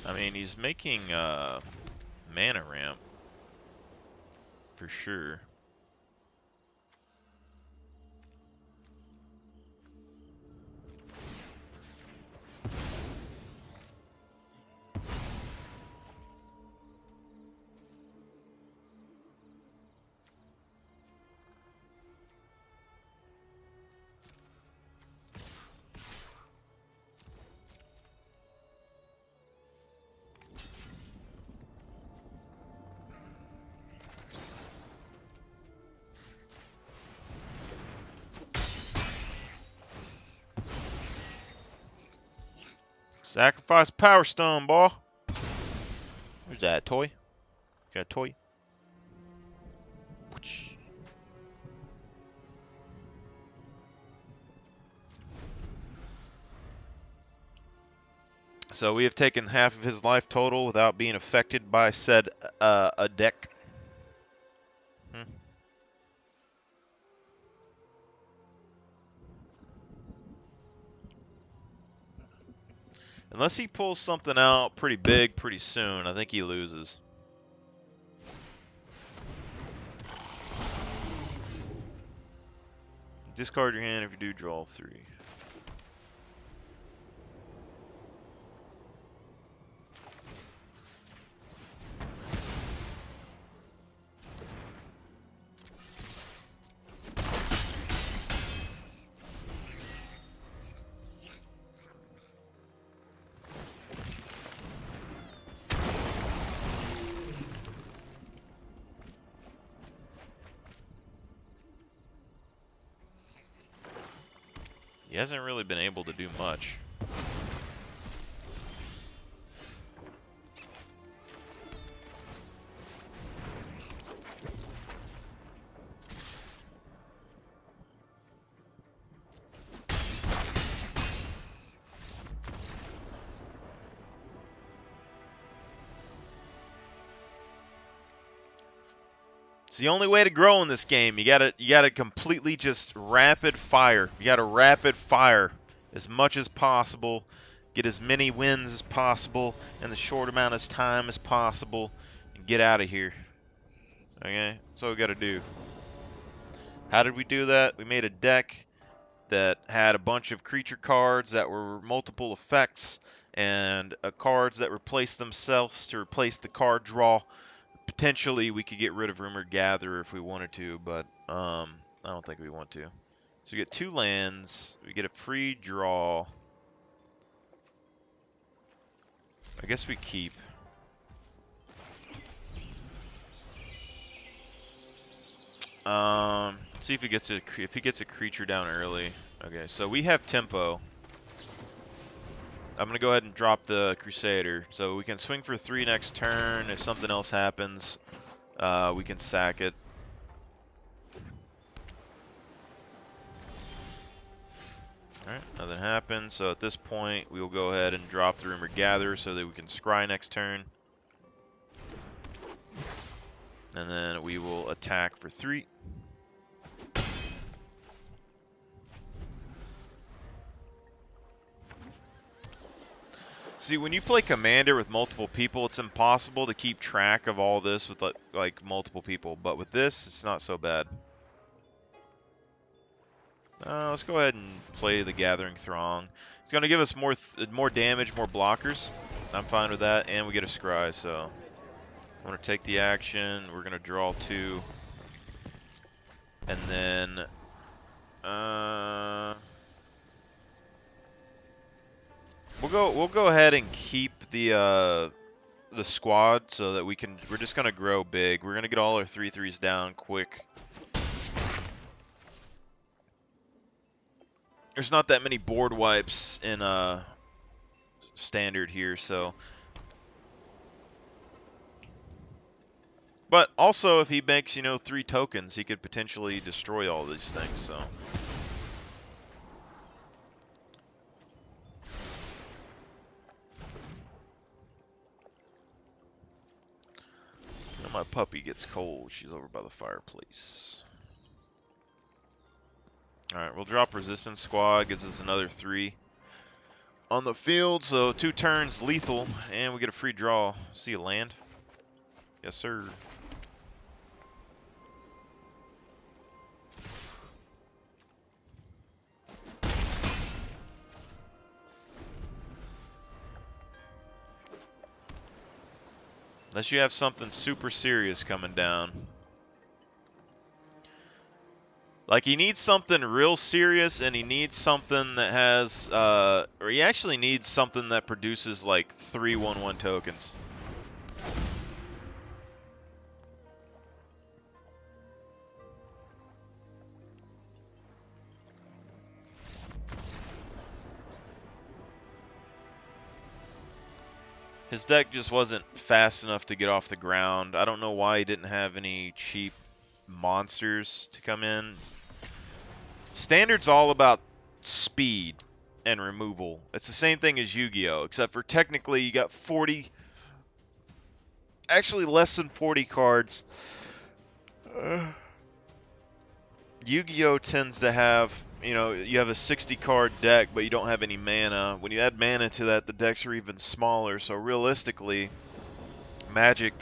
B: I mean, he's making mana ramp for sure. Sacrifice Power Stone, boy. Where's that toy? Got a toy? So we have taken half of his life total without being affected by said a deck. Unless he pulls something out pretty big pretty soon, I think he loses. Discard your hand if you do draw 3. He hasn't really been able to do much. It's the only way to grow in this game. You gotta completely just rapid fire. You gotta rapid fire as much as possible. Get as many wins as possible in the short amount of time as possible, and get out of here. Okay, that's what we gotta do. How did we do that? We made a deck that had a bunch of creature cards that were multiple effects, and cards that replaced themselves to replace the card draw. Potentially, we could get rid of Rumored Gatherer if we wanted to, but I don't think we want to. So we get 2 lands. We get a free draw. I guess we keep. See if he gets a creature down early. Okay, so we have tempo. I'm gonna go ahead and drop the Crusader, so we can swing for 3 next turn. If something else happens, we can sack it. Alright, nothing happened, so at this point we will go ahead and drop the Rumored Gatherer so that we can scry next turn. And then we will attack for 3. See, when you play Commander with multiple people, it's impossible to keep track of all this with like multiple people. But with this, it's not so bad. Let's go ahead and play the Gathering Throng. It's going to give us more damage, more blockers. I'm fine with that, and we get a scry, so I'm going to take the action. We're going to draw 2. And then... We'll go ahead and keep the squad so that we're just gonna grow big. We're gonna get all our 3/3s down quick. There's not that many board wipes in standard here, so. But also, if he makes 3 tokens, he could potentially destroy all these things. So. My puppy gets cold. She's over by the fireplace. Alright, we'll drop Resistance Squad. Gives us another 3. on the field, so 2 turns lethal, and we get a free draw. See you, land. Yes, sir. Unless you have something super serious coming down. Like, he needs something real serious, and he needs something that has, or he actually needs something that produces, like, 3 1/1 tokens. His deck just wasn't fast enough to get off the ground. I don't know why he didn't have any cheap monsters to come in. Standard's all about speed and removal. It's the same thing as Yu-Gi-Oh, except for technically you got 40, actually less than 40 cards. Yu-Gi-Oh tends to have, you know, you have a 60 card deck, but you don't have any mana. When you add mana to that, the decks are even smaller. So realistically, Magic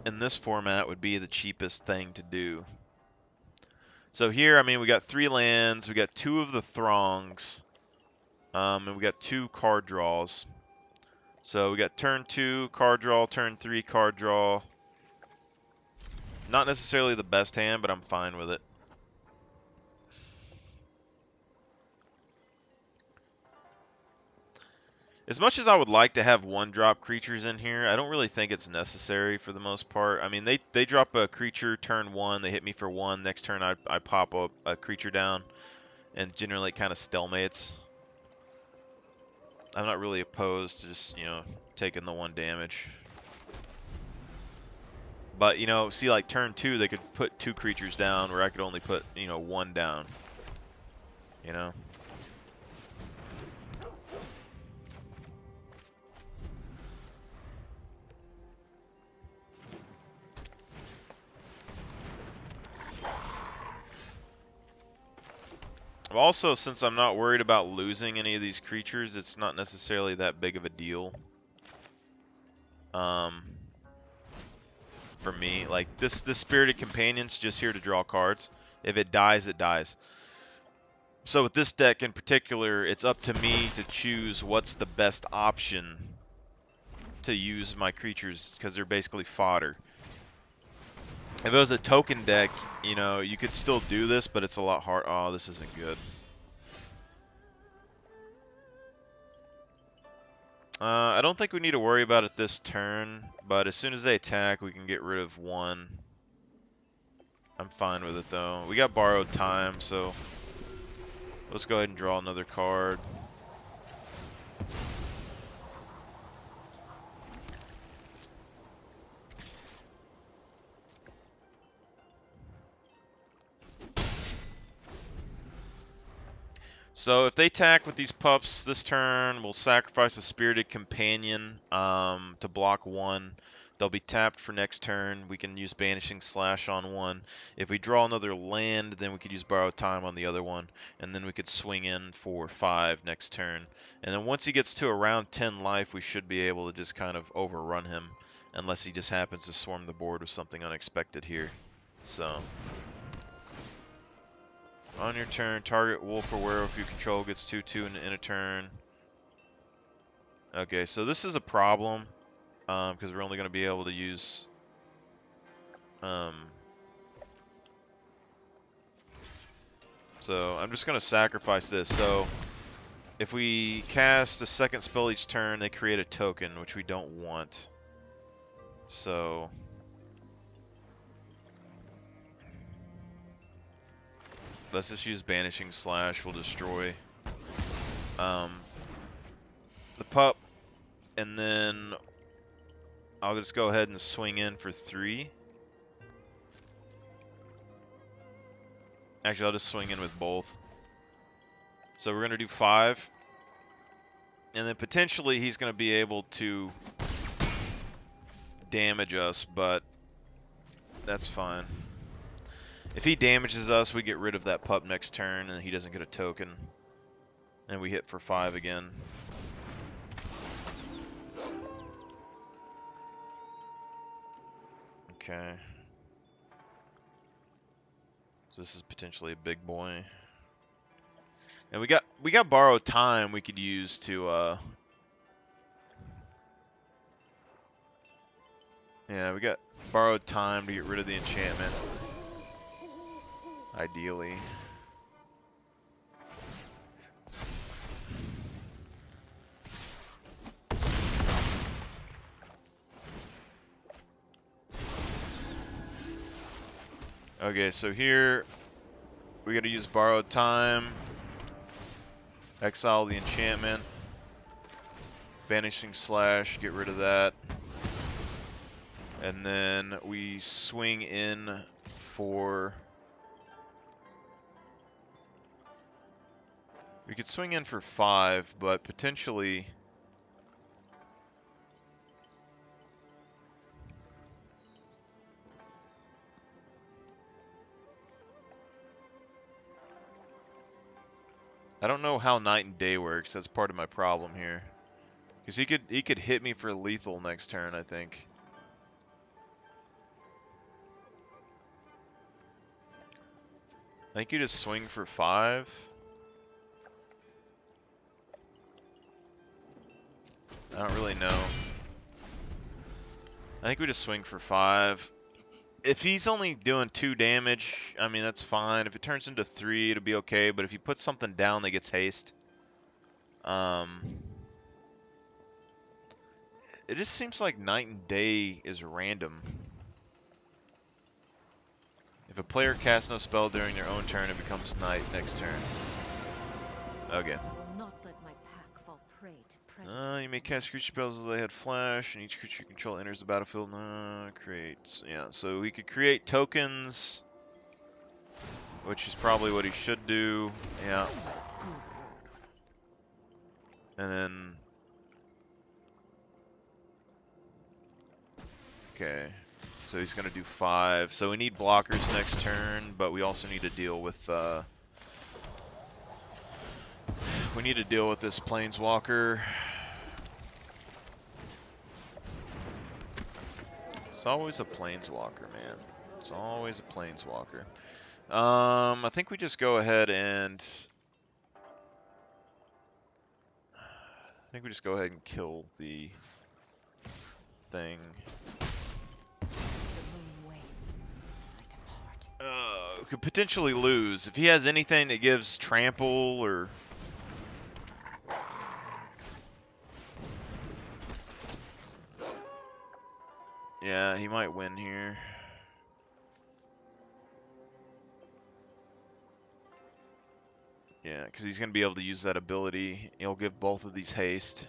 B: in this format would be the cheapest thing to do. So here, I mean, we got 3 lands, we got 2 of the Throngs, and we got 2 card draws. So we got turn 2, card draw, turn 3, card draw. Not necessarily the best hand, but I'm fine with it. As much as I would like to have 1-drop creatures in here, I don't really think it's necessary for the most part. I mean, they drop a creature turn 1, they hit me for 1. Next turn I pop up a creature down, and generally it kind of stalemates. I'm not really opposed to just, you know, taking the 1 damage. But, you know, see, like turn 2, they could put 2 creatures down, where I could only put, you know, 1 down. You know? Also, since I'm not worried about losing any of these creatures, it's not necessarily that big of a deal. For me, like this Spirited Companion's just here to draw cards. If it dies, it dies. So with this deck in particular, it's up to me to choose what's the best option to use my creatures, because they're basically fodder. If it was a token deck, you know, you could still do this, but it's a lot hard. Oh, this isn't good. I don't think we need to worry about it this turn, but as soon as they attack, we can get rid of 1. I'm fine with it, though. We got borrowed time, so let's go ahead and draw another card. So if they attack with these pups this turn, we'll sacrifice a Spirited Companion to block 1. They'll be tapped for next turn. We can use Banishing Slash on 1. If we draw another land, then we could use Borrowed Time on the other one. And then we could swing in for 5 next turn. And then once he gets to around 10 life, we should be able to just kind of overrun him. Unless he just happens to swarm the board with something unexpected here. So... on your turn, target wolf or werewolf you control gets 2/2 in a turn. Okay, so this is a problem, because we're only going to be able to use... so I'm just going to sacrifice this. So if we cast a second spell each turn, they create a token, which we don't want. So... let's just use Banishing Slash. We'll destroy the pup, and then I'll just go ahead and swing in for 3. Actually, I'll just swing in with both. So we're going to do 5. And then potentially he's going to be able to damage us, but that's fine. If he damages us, we get rid of that pup next turn, and he doesn't get a token. And we hit for 5 again. Okay. So this is potentially a big boy. And we got borrowed time we could use to yeah, we got borrowed time to get rid of the enchantment. Ideally. Okay, so here we gotta use borrowed time. Exile the enchantment. Banishing Slash, get rid of that. And then we swing in for... We could swing in for 5, but potentially... I don't know how Night and Day works. That's part of my problem here. Because he could hit me for lethal next turn, I think. I think you just swing for 5. I don't really know. I think we just swing for 5. If he's only doing 2 damage, I mean, that's fine. If it turns into 3, it'll be okay. But if he puts something down that gets haste, it just seems like Night and Day is random. If a player casts no spell during their own turn, it becomes night next turn. Okay.
G: I will not let my pack fall prey to predators.
B: You may cast creature spells as they had flash, and each creature you control enters the battlefield. Creates. Yeah, so he could create tokens, which is probably what he should do. Yeah. And then... Okay. So he's going to do 5. So we need blockers next turn, but we also need to deal with... we need to deal with this Planeswalker. It's always a Planeswalker, man. It's always a Planeswalker. I think we just go ahead and... I think we just go ahead and kill the thing. Could potentially lose. If he has anything that gives trample or... Yeah, he might win here. Yeah, because he's going to be able to use that ability. He'll give both of these haste.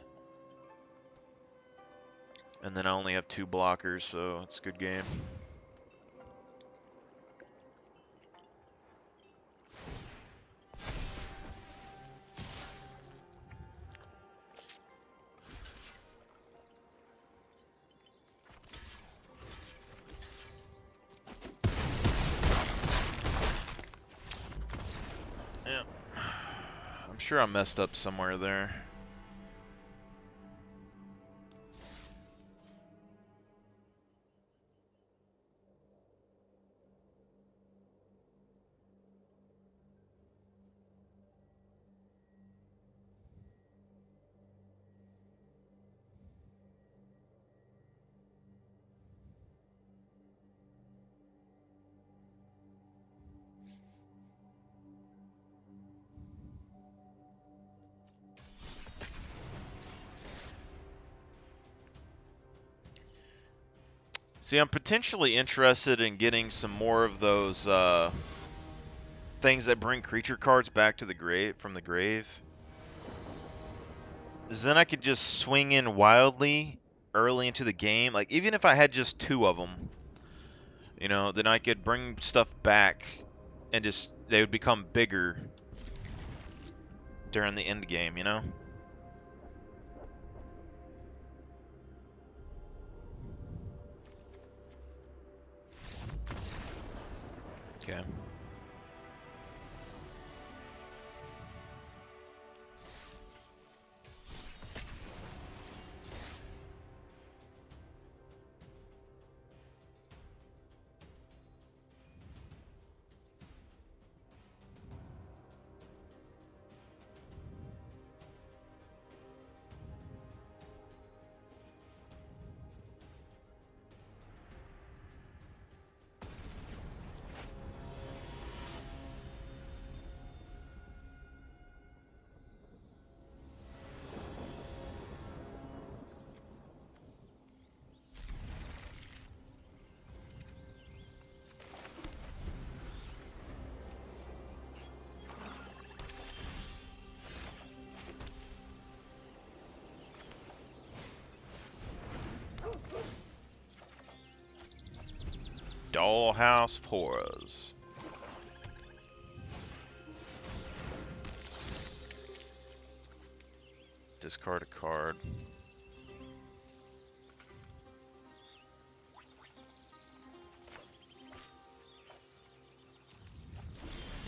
B: And then I only have 2 blockers, so it's a good game. Yeah. I'm sure I messed up somewhere there. See, I'm potentially interested in getting some more of those things that bring creature cards back to the grave from the grave. 'Cause then I could just swing in wildly early into the game. Like even if I had just 2 of them, you know, then I could bring stuff back and just they would become bigger during the end game, you know? Okay. Dollhouse of Horrors. Discard a card. You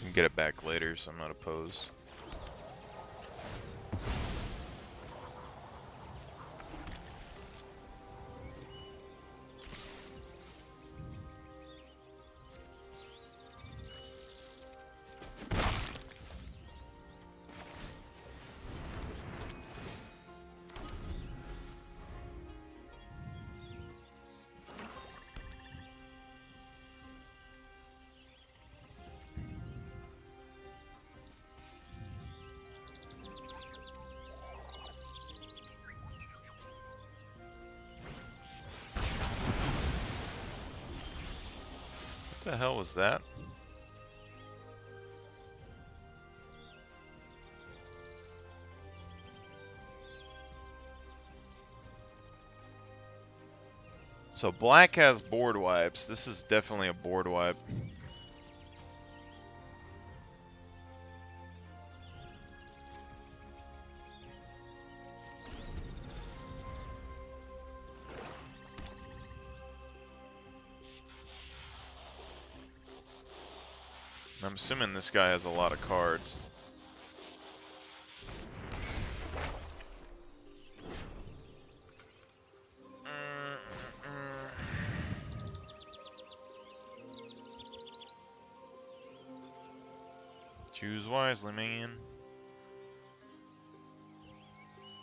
B: can get it back later, so I'm not opposed. What the hell was that? So black has board wipes. This is definitely a board wipe. I'm assuming this guy has a lot of cards. Choose wisely, man.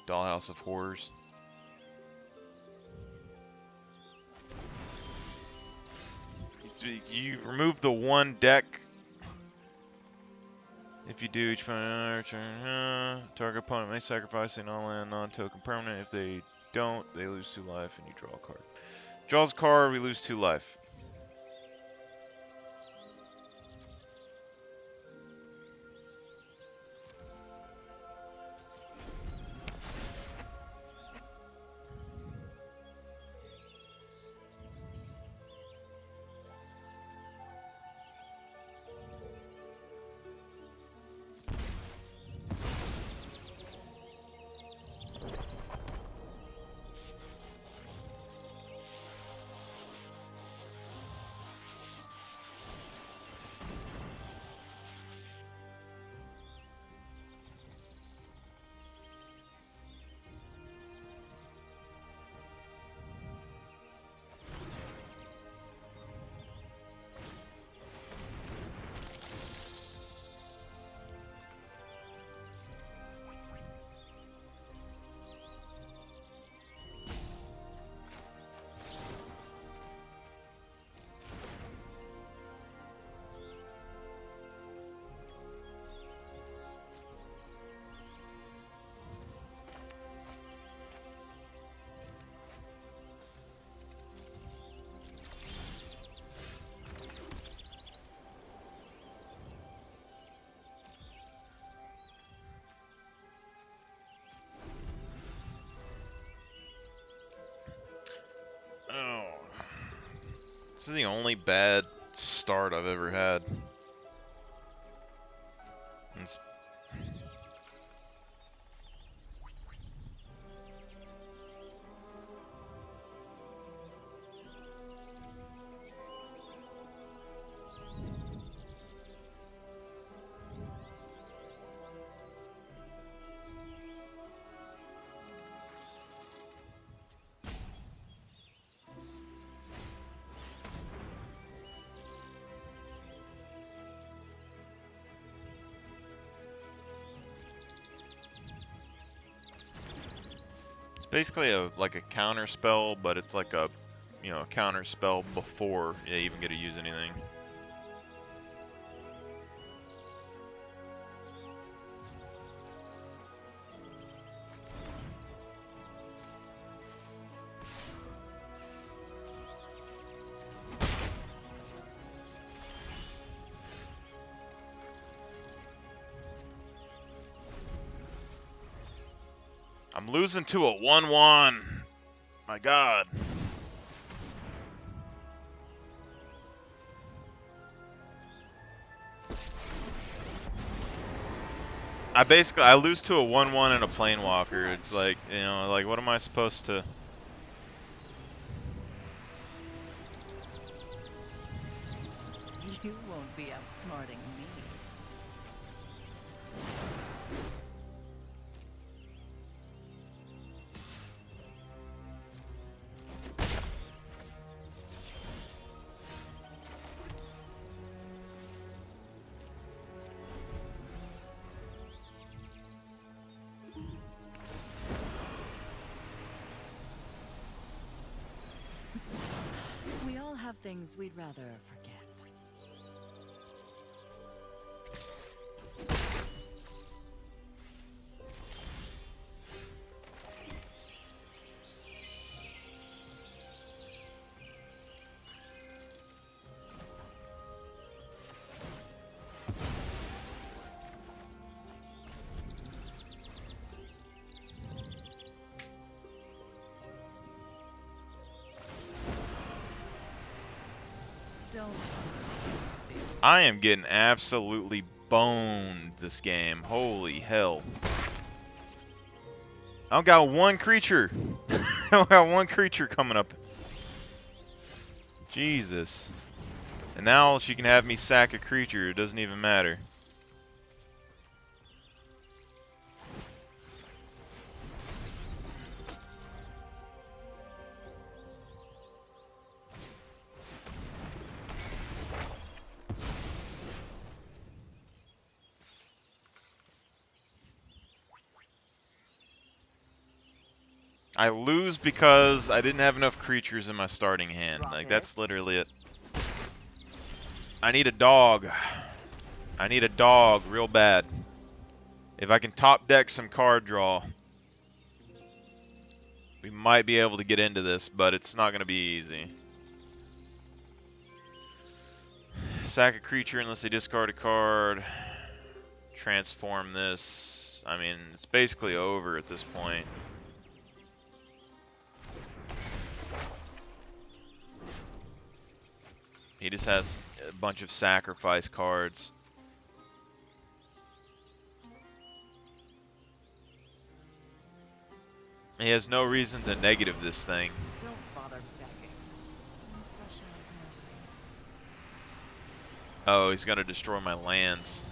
B: Dollhouse of Horrors. You remove the one deck. If you do, each target opponent may sacrifice a non-land, non-token permanent. If they don't, they lose 2 life and you draw a card. Draws a card, we lose 2 life. Oh. This is the only bad start I've ever had. It's basically like a counter spell, but it's like a counter spell before you even get to use anything. I'm losing to a 1/1. My God. I lose to a 1/1 and a planewalker. It's like, you know, like what am I supposed to?
I: You won't be outsmarting me. We all have things we'd rather forget. Don't.
B: I am getting absolutely boned this game. Holy hell. I don't got one creature. I don't got one creature coming up. Jesus. And now she can have me sack a creature. It doesn't even matter. I lose because I didn't have enough creatures in my starting hand.
I: Drop
B: Like, that's
I: it.
B: literally it. I need a dog. I need a dog real bad. If I can top deck some card draw, we might be able to get into this, but it's not going to be easy. Sack a creature unless they discard a card. Transform this. I mean, it's basically over at this point. He just has a bunch of sacrifice cards. He has no reason to negative this thing.
I: Don't bother begging.
G: Flesh out mercy.
B: Oh, he's gonna destroy my lands.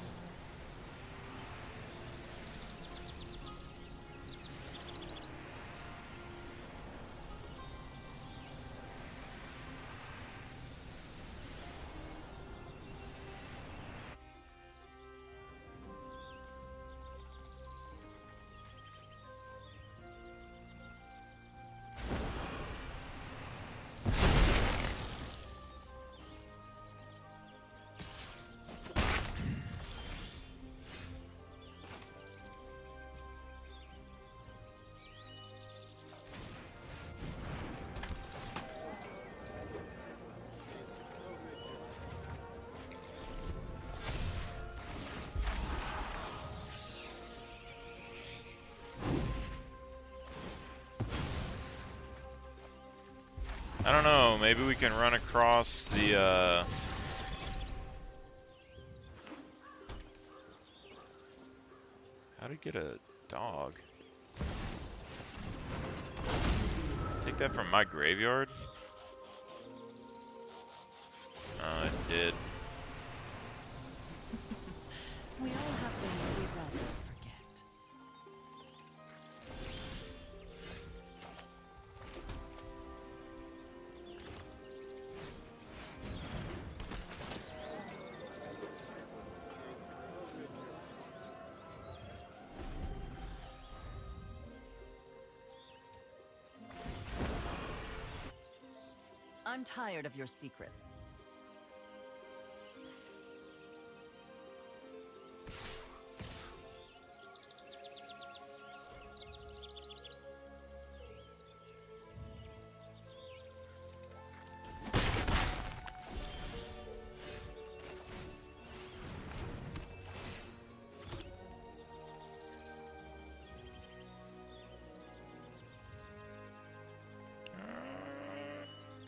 B: I don't know, maybe we can run across the, how to get a dog? Take that from my graveyard? Oh, it did.
I: We all have things we'd rather forget. I'm tired of your secrets.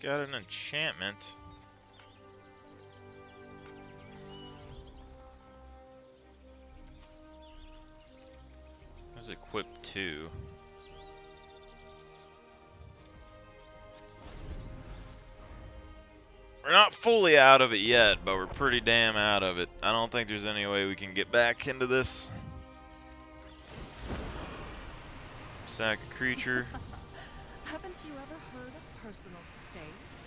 B: Got an enchantment. Let's equip 2. We're not fully out of it yet, but we're pretty damn out of it. I don't think there's any way we can get back into this. Sack a creature.
I: Haven't you ever heard of personal space?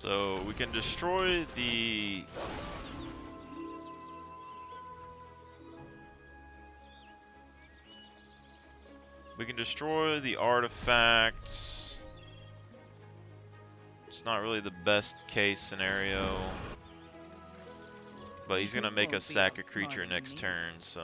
B: So we can destroy the... We can destroy the artifacts. It's not really the best case scenario. But he's gonna make us sack a creature next turn, so...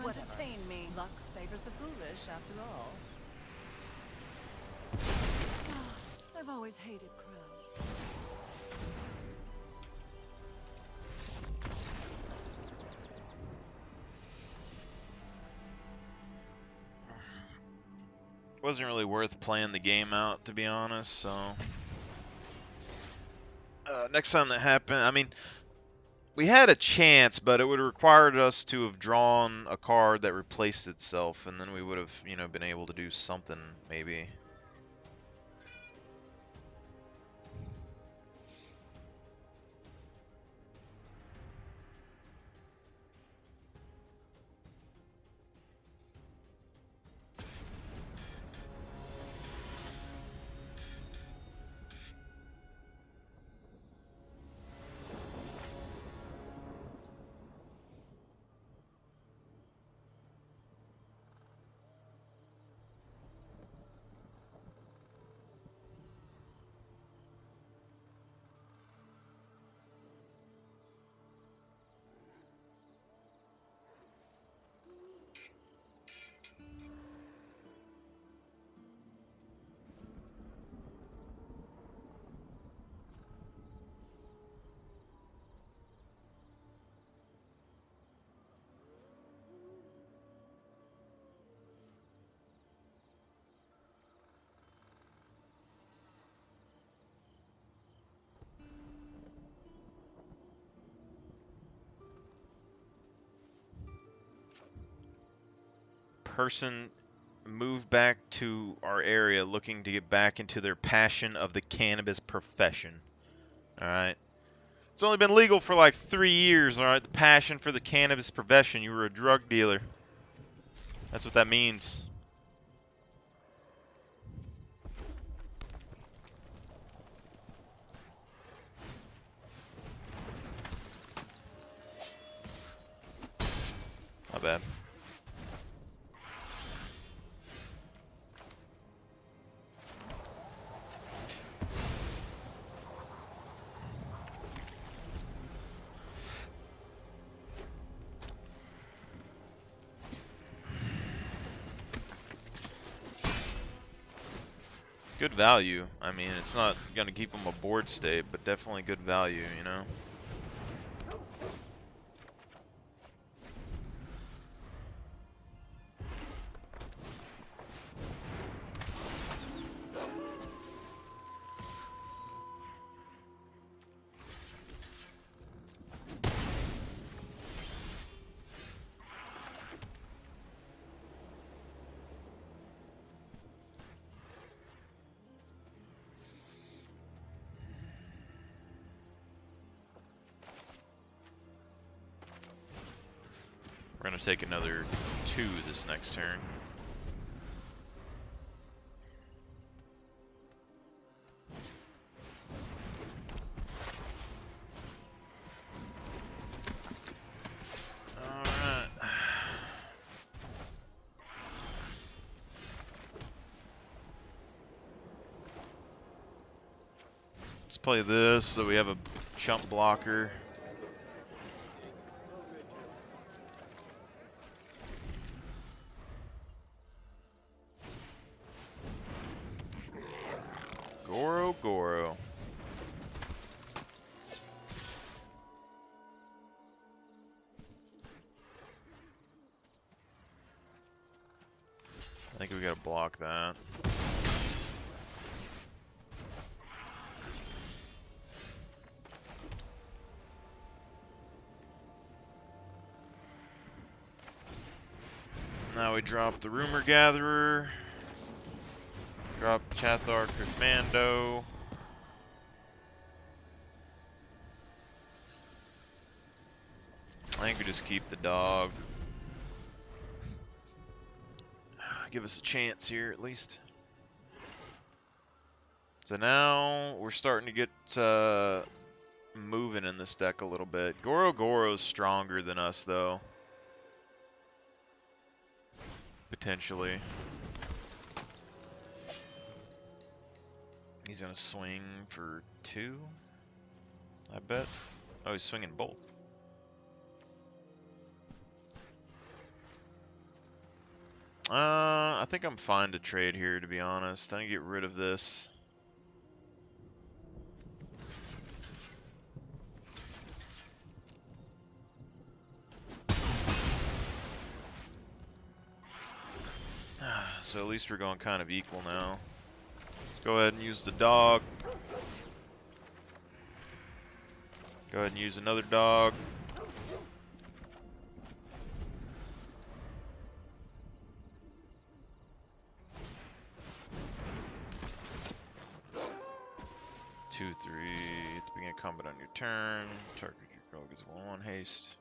I: To entertain me. Luck favors the foolish, after all. I've always hated crowds.
B: Wasn't really worth playing the game out, to be honest, so... next time that happened, I mean... We had a chance, but it would have required us to have drawn a card that replaced itself, and then we would have, you know, been able to do something, maybe. Person moved back to our area looking to get back into their passion of the cannabis profession. Alright. It's only been legal for like 3 years, alright? The passion for the cannabis profession. You were a drug dealer. That's what that means. good value. I mean, it's not going to keep them a board state, but definitely good value, you know? We're going to take another 2 this next turn. Alright. Let's play this so we have a chump blocker. Goro. I think we gotta block that. Now we drop the Rumor Gatherer. Drop Cathar Commando. I think we just keep the dog. Give us a chance here, at least. So now we're starting to get moving in this deck a little bit. Goro's stronger than us, though. Potentially. He's gonna swing for 2, I bet. Oh, he's swinging both. I think I'm fine to trade here, to be honest. I'm gonna get rid of this. So at least we're going kind of equal now. Let's go ahead and use the dog. Go ahead and use another dog. Two, 3. At the beginning of combat on your turn. Target your girl gets 1/1 haste.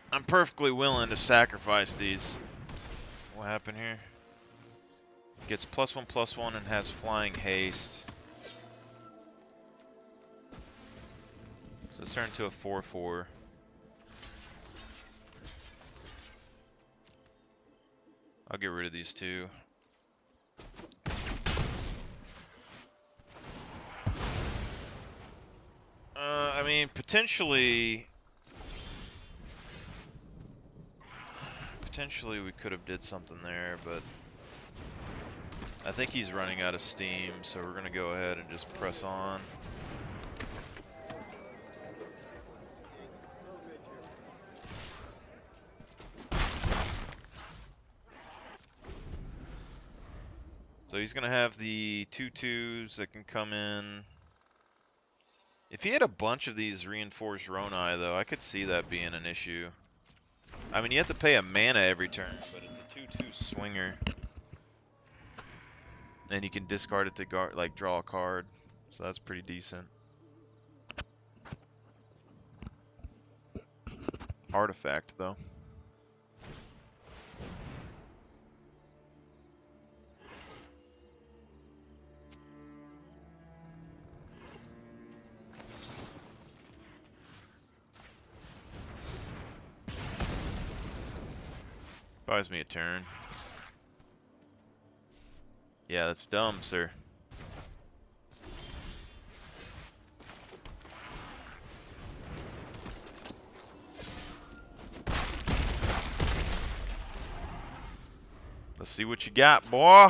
B: I'm perfectly willing to sacrifice these. What happened here? Gets +1/+1 and has flying haste. So it's turned to a 4/4. I'll get rid of these 2. I mean, potentially we could have did something there, but I think he's running out of steam, so we're gonna go ahead and just press on. So he's gonna have the 2/2s that can come in. If he had a bunch of these reinforced Ronai, though, I could see that being an issue. I mean, you have to pay a mana every turn, but it's a 2/2 swinger. And you can discard it to draw a card. So that's pretty decent. Artifact, though. Buys me a turn. Yeah, that's dumb, sir. Let's see what you got, boy.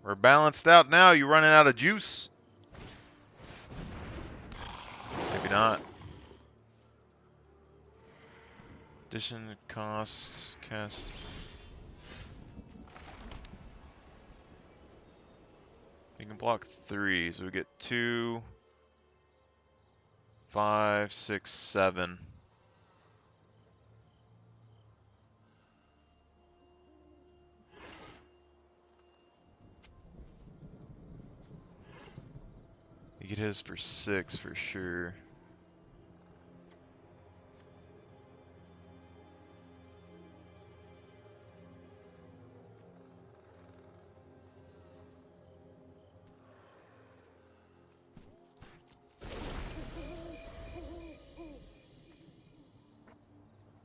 B: We're balanced out now. You running out of juice? Maybe not. Addition cost cast. You can block 3, so we get 2, 5, 6, 7. You get his for 6 for sure.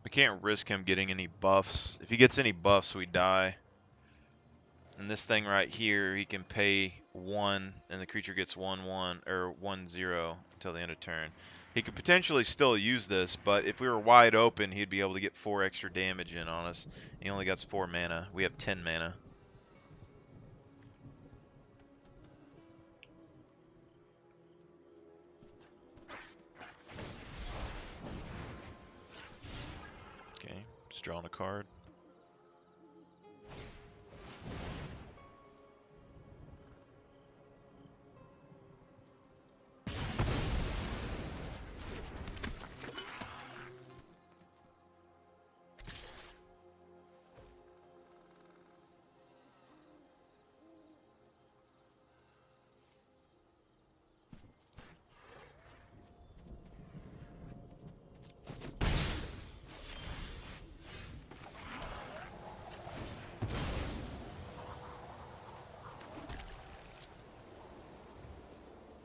B: We can't risk him getting any buffs. If he gets any buffs, we die. And this thing right here, he can pay 1, and the creature gets 1/1 or 1/0 until the end of turn. He could potentially still use this, but if we were wide open, he'd be able to get 4 extra damage in on us. He only gets 4 mana. We have 10 mana. Okay, just drawing a card.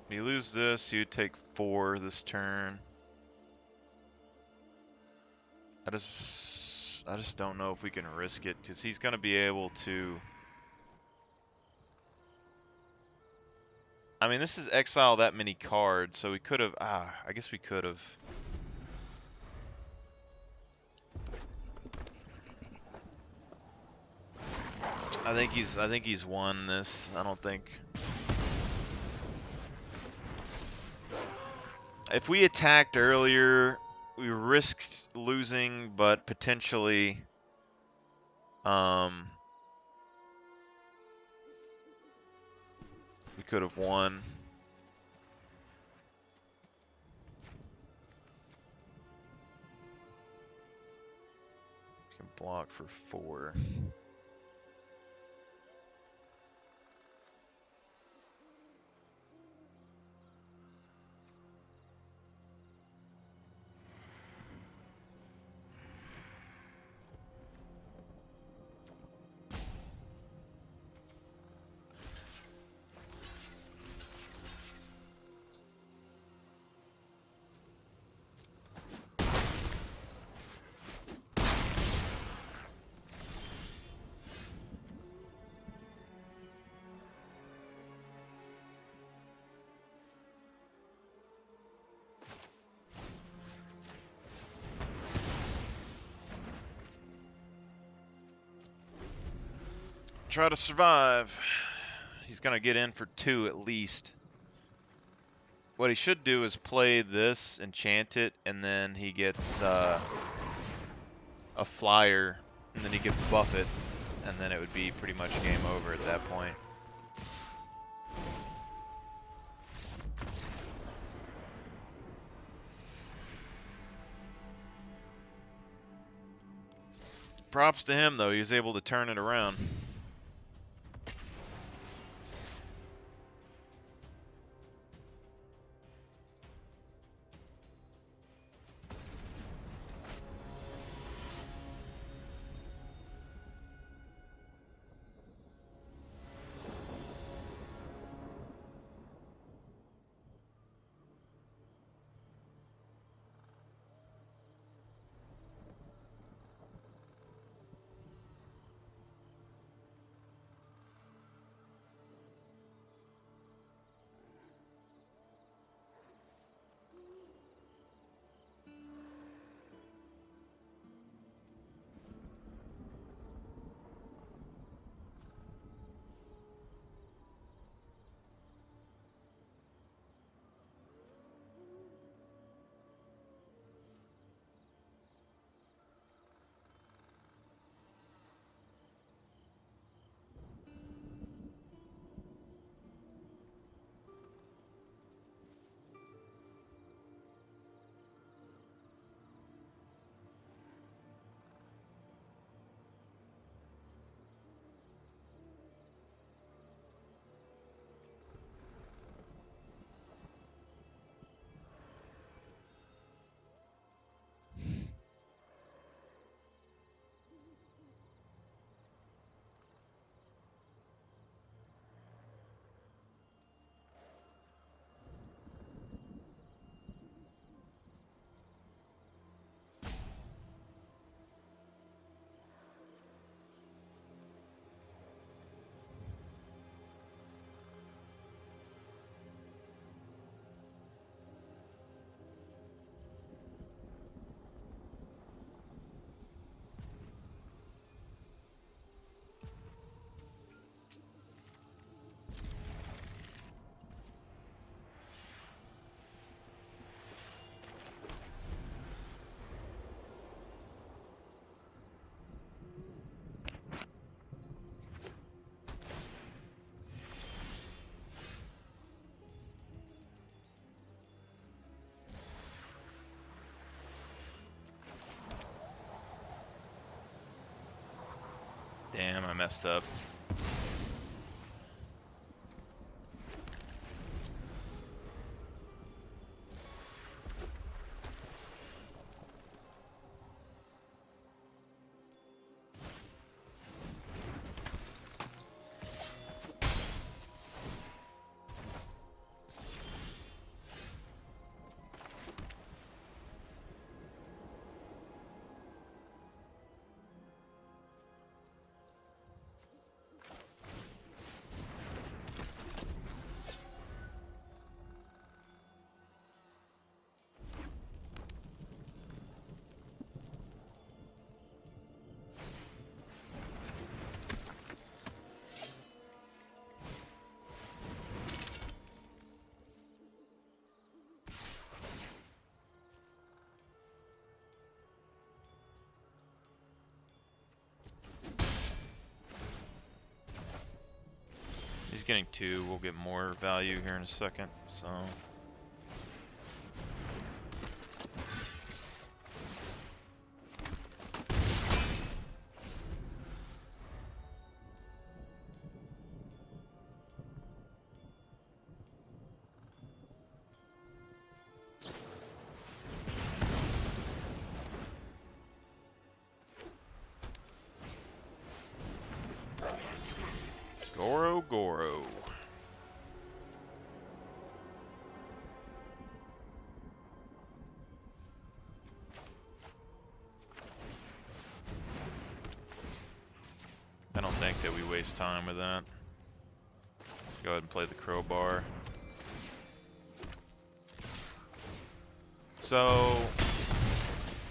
B: If you lose this, you'd take 4 this turn. I just don't know if we can risk it, because he's going to be able to... I mean, this is exile that many cards, so we could have... I guess we could have. I think he's won this. I don't think... If we attacked earlier, we risked losing, but potentially... we could have won. We can block for 4. Try to survive. He's gonna get in for 2 at least. What he should do is play this, enchant it, and then he gets a flyer, and then he could buff it, and then it would be pretty much game over at that point. Props to him, though. He was able to turn it around. Damn, I messed up. He's getting 2. We'll get more value here in a second, so. Goro Goro. I don't think that we waste time with that. Go ahead and play the crowbar. So,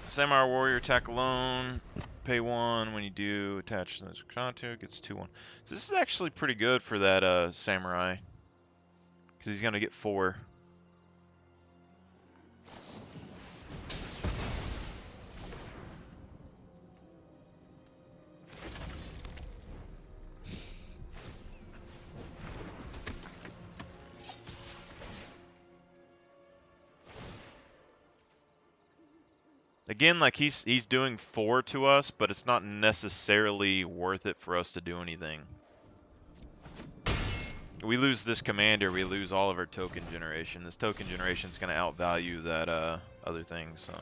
B: Samurai Warrior attack alone. Pay 1 when you do attach this to it, gets 2-1. So this is actually pretty good for that Samurai. Because he's going to get 4. Again, like he's doing 4 to us, but it's not necessarily worth it for us to do anything. We lose this commander, we lose all of our token generation. This token generation is going to outvalue that other thing, so.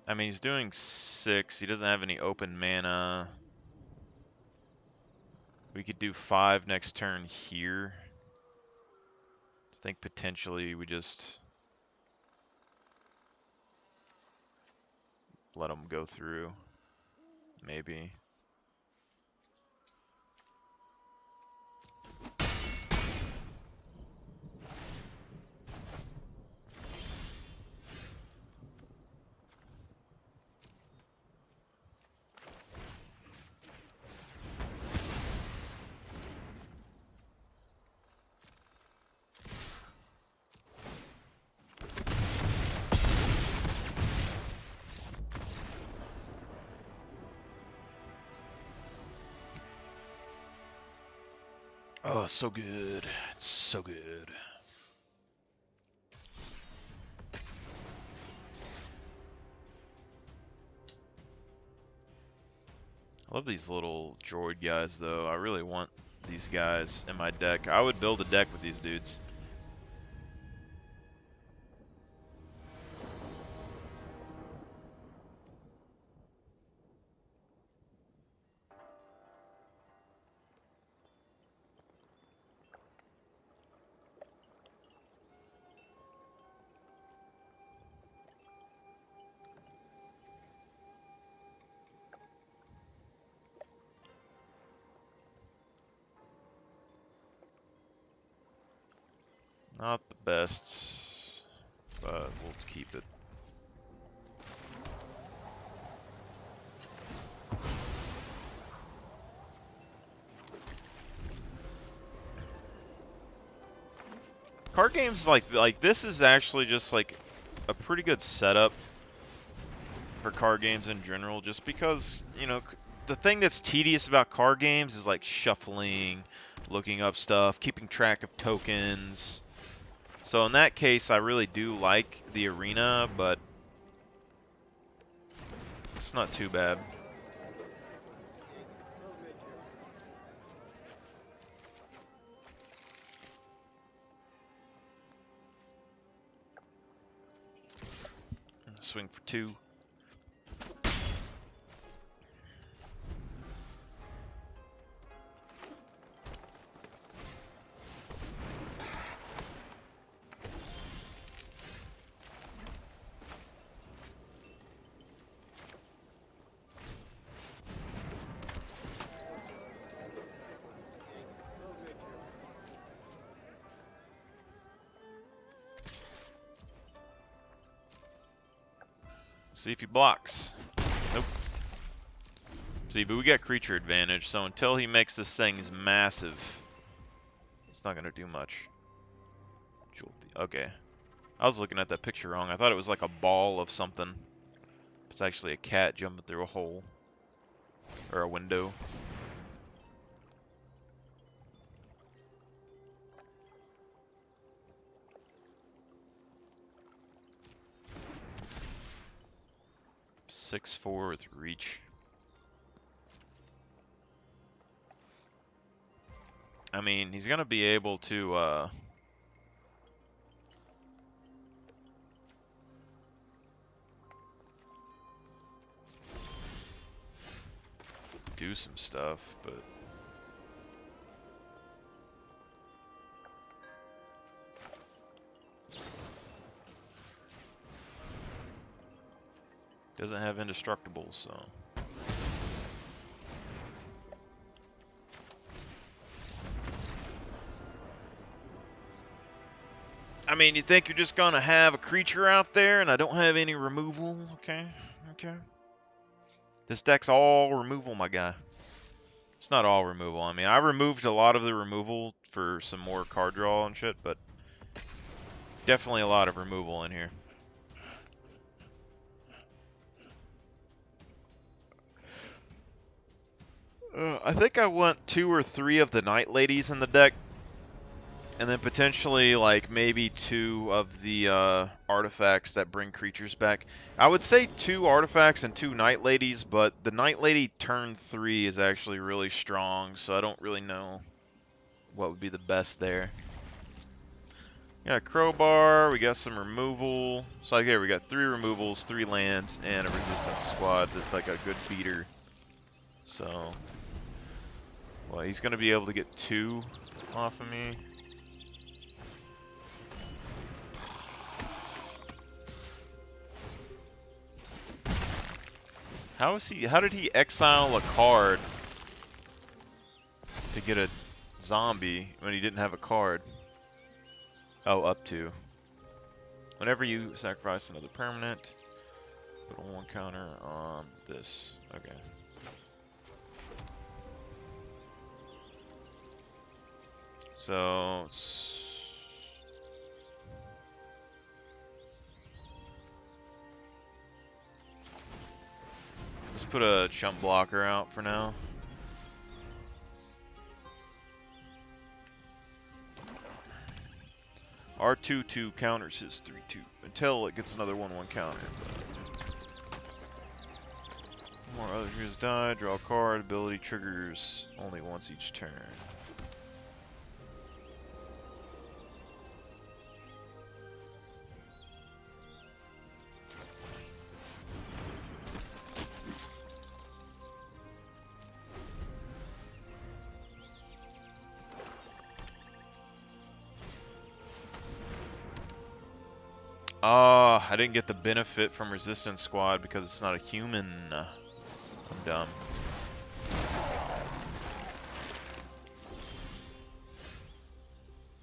B: I mean, he's doing 6. He doesn't have any open mana. We could do 5 next turn here. I think potentially we just let him go through. Maybe. Oh, so good. It's so good. I love these little droid guys, though. I really want these guys in my deck. I would build a deck with these dudes. Not the best, but we'll keep it. Card games like this is actually just like a pretty good setup for card games in general, just because, you know, the thing that's tedious about card games is like shuffling, looking up stuff, keeping track of tokens. So in that case, I really do like the arena, but it's not too bad. Swing for 2. See if he blocks. Nope. See, but we got creature advantage, so until he makes this thing massive, it's not gonna do much. Okay. I was looking at that picture wrong. I thought it was like a ball of something. It's actually a cat jumping through a hole. Or a window. (6/4) with reach. I mean, he's gonna be able to do some stuff, but doesn't have indestructible, so I mean, you think you're just gonna have a creature out there and I don't have any removal? Okay, okay. This deck's all removal, my guy. It's not all removal. I mean, I removed a lot of the removal for some more card draw and shit, but definitely a lot of removal in here. I think I want 2 or 3 of the Night Ladies in the deck. And then potentially, like, maybe 2 of the artifacts that bring creatures back. I would say 2 artifacts and 2 Night Ladies, but the Night Lady turn 3 is actually really strong, so I don't really know what would be the best there. We got a crowbar, we got some removal. So, like, here, we got 3 removals, 3 lands, and a resistance squad that's like a good beater. So, well, he's going to be able to get 2 off of me. How did he exile a card to get a zombie when he didn't have a card? Oh, up to. Whenever you sacrifice another permanent, put a 1 counter on this. Okay. So let's put a chump blocker out for now. R2/2 counters his 3/2 until it gets another 1/1 counter. More other heroes die, draw a card, ability triggers only once each turn. I didn't get the benefit from Resistance Squad because it's not a human. I'm dumb.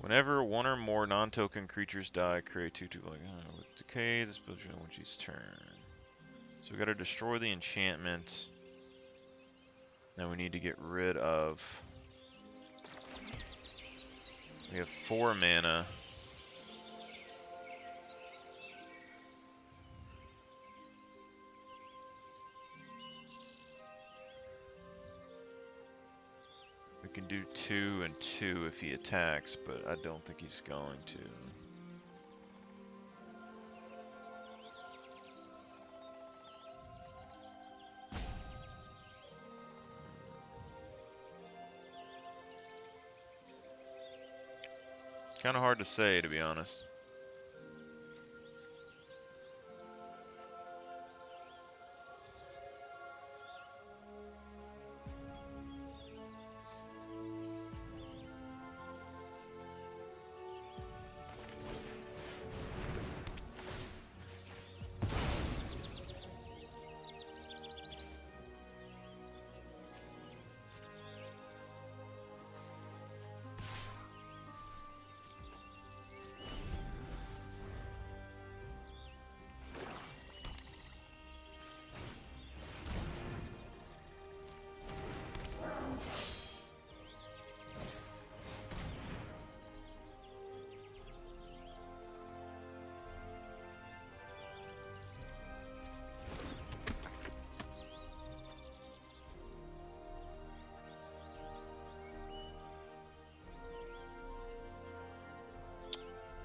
B: Whenever one or more non-token creatures die, create 2/2 like with decay. This builds you when she's turn. So we got to destroy the enchantment. Now we need to get rid of. We have 4 mana. We can do 2 and 2 if he attacks, but I don't think he's going to. Kind of hard to say, to be honest.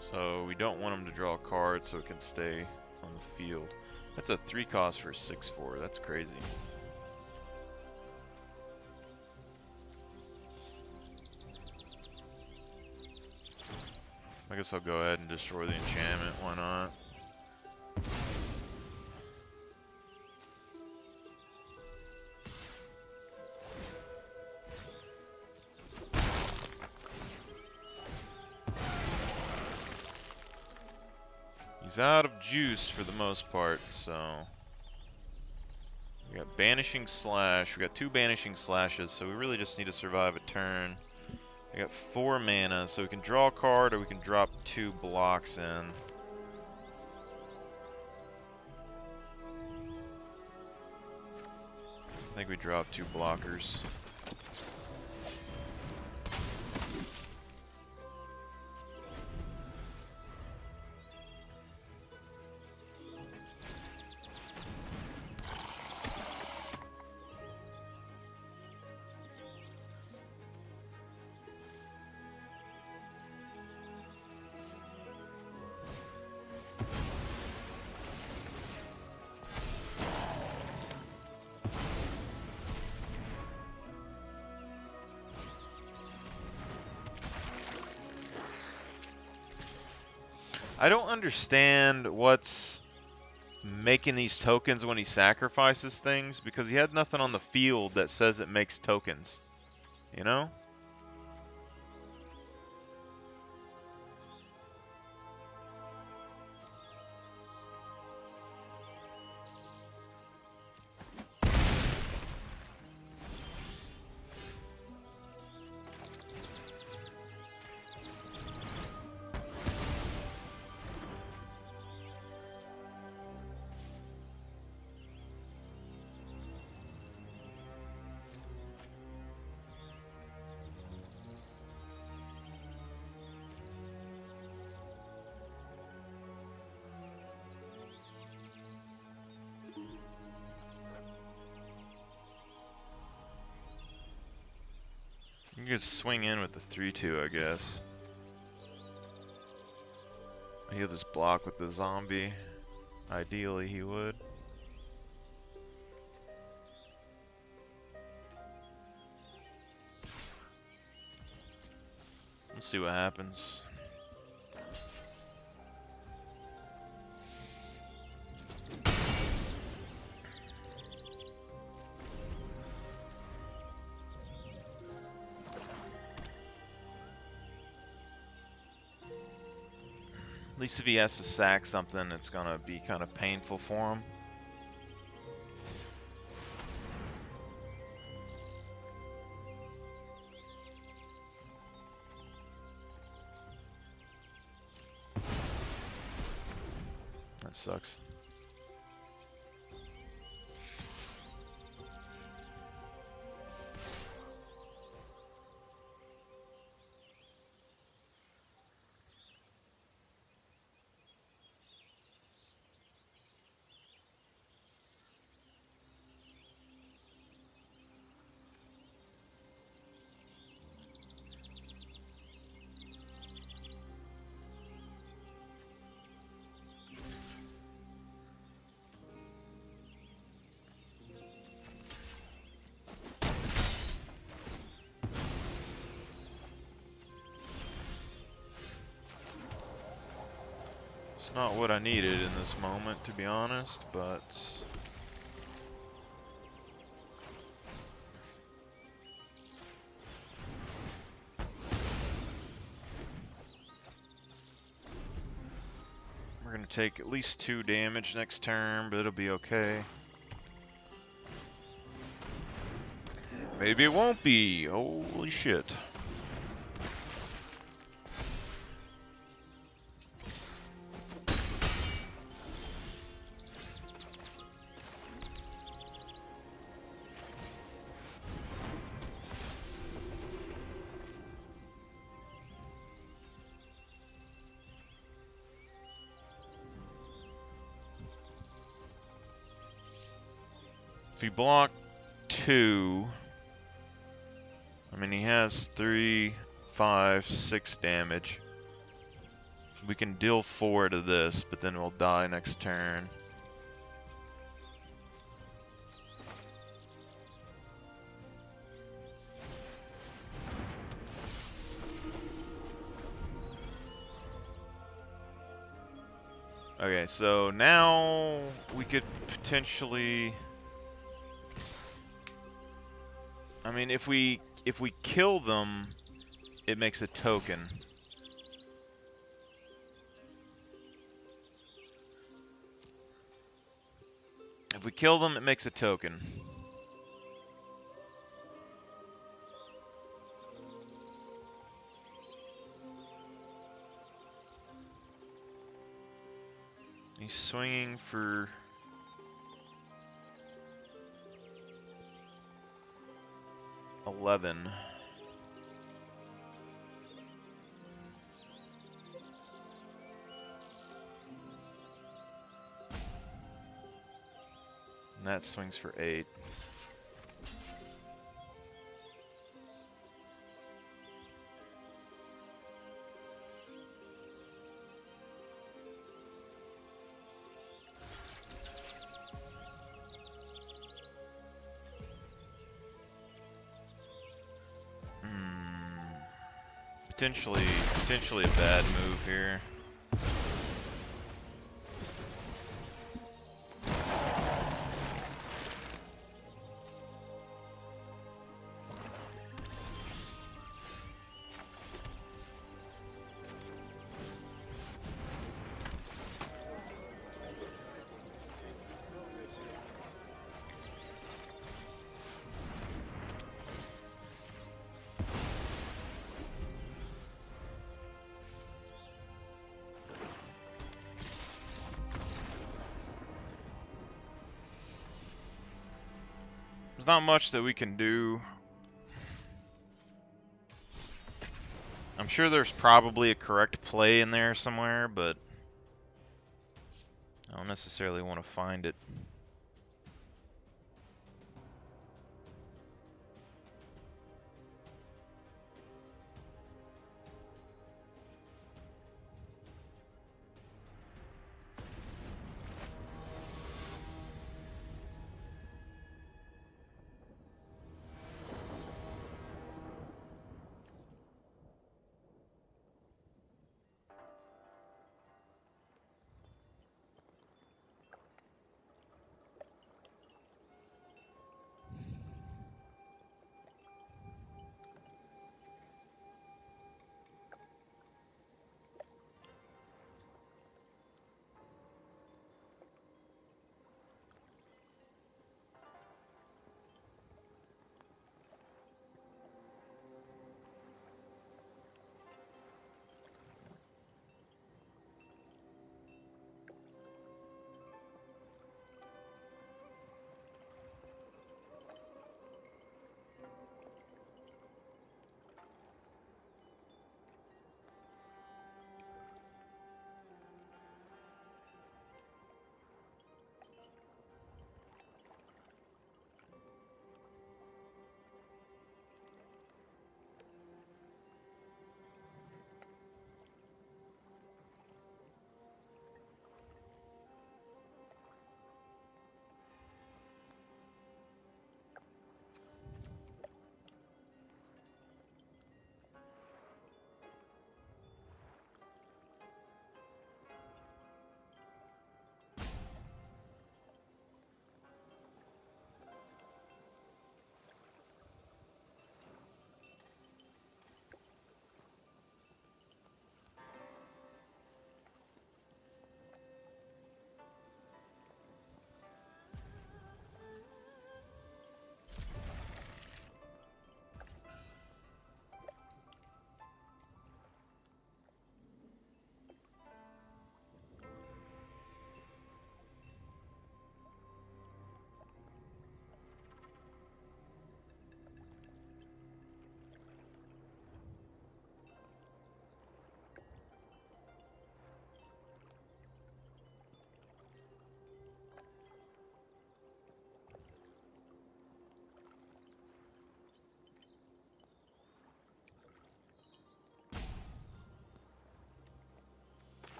B: So we don't want him to draw a card so it can stay on the field. That's a 3 cost for 6/4. That's crazy. I guess I'll go ahead and destroy the enchantment. Why not? He's out of juice for the most part, so we got Banishing Slash. We got 2 Banishing Slashes, so we really just need to survive a turn. I got 4 mana, so we can draw a card or we can drop 2 blocks in. I think we drop 2 blockers. I don't understand what's making these tokens when he sacrifices things, because he had nothing on the field that says it makes tokens, you know? You can just swing in with the 3/2, I guess. He'll just block with the zombie. Ideally, he would. Let's see what happens. At least if he has to sack something, it's gonna be kind of painful for him. sucks. It's not what I needed in this moment, to be honest, but we're gonna take at least 2 damage next turn, but it'll be okay. Maybe it won't be. Holy shit. If he blocked 2, I mean, he has 3, 5, 6 damage. We can deal 4 to this, but then we'll die next turn. Okay, so now we could potentially... I mean, if we kill them, it makes a token. If we kill them, it makes a token. He's swinging for... $11. And that swings for 8. Potentially a bad move here. There's not much that we can do. I'm sure there's probably a correct play in there somewhere, but I don't necessarily want to find it.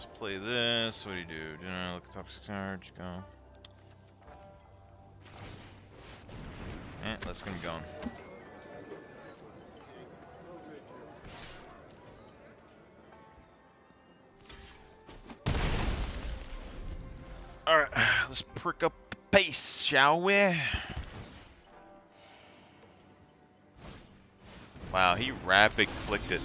B: Let's play this. What do you do? Look at top 6 charge. Go. That's gonna be gone. Alright, let's prick up the pace, shall we? Wow, he rapid clicked it.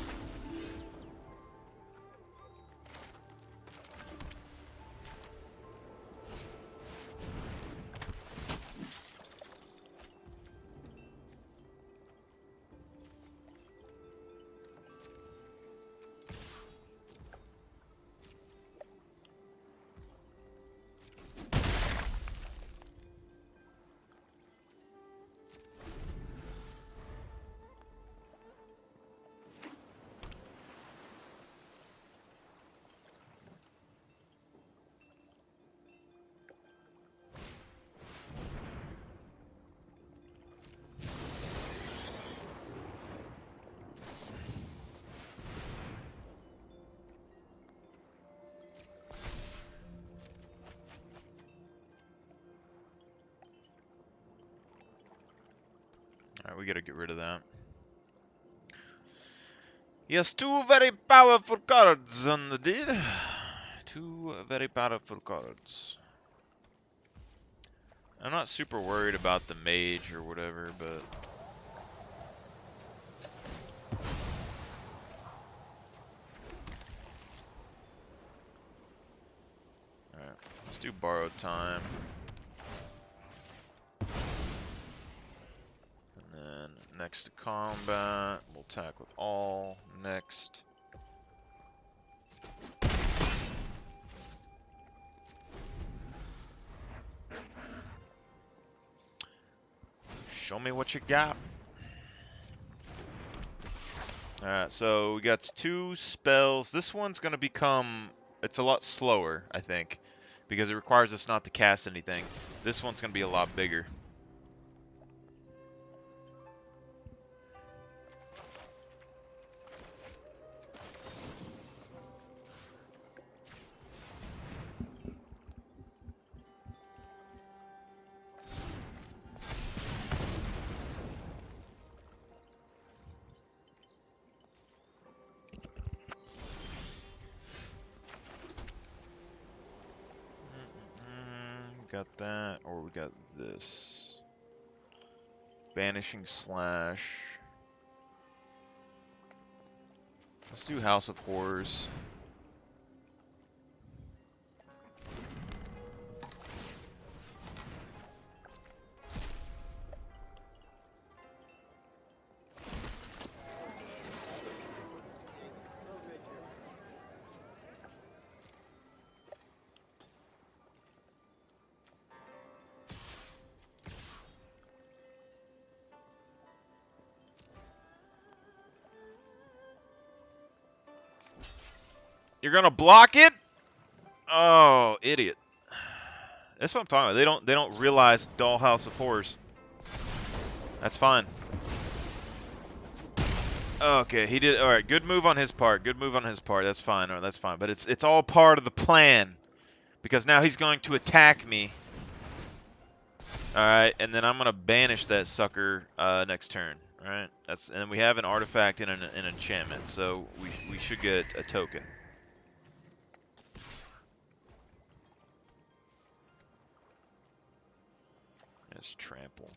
B: Alright, we gotta get rid of that. He has 2 very powerful cards on the deal. 2 very powerful cards. I'm not super worried about the mage or whatever, but... Alright, let's do borrowed time. And then next to combat, we'll attack with all. Next. Show me what you got. Alright, so we got 2 spells. This one's gonna become... It's a lot slower, I think. Because it requires us not to cast anything. This one's gonna be a lot bigger. Got that, or we got this. Banishing Slash. Let's do House of Horrors. You're gonna block it? Oh, idiot. That's what I'm talking about. They don't realize Dollhouse of Horrors. That's fine. Okay, he did. All right, good move on his part. Good move on his part. That's fine. All right, that's fine. But it's all part of the plan, because now he's going to attack me. All right, and then I'm gonna banish that sucker next turn. All right, and then we have an artifact and an enchantment, so we should get a token. Let's trample.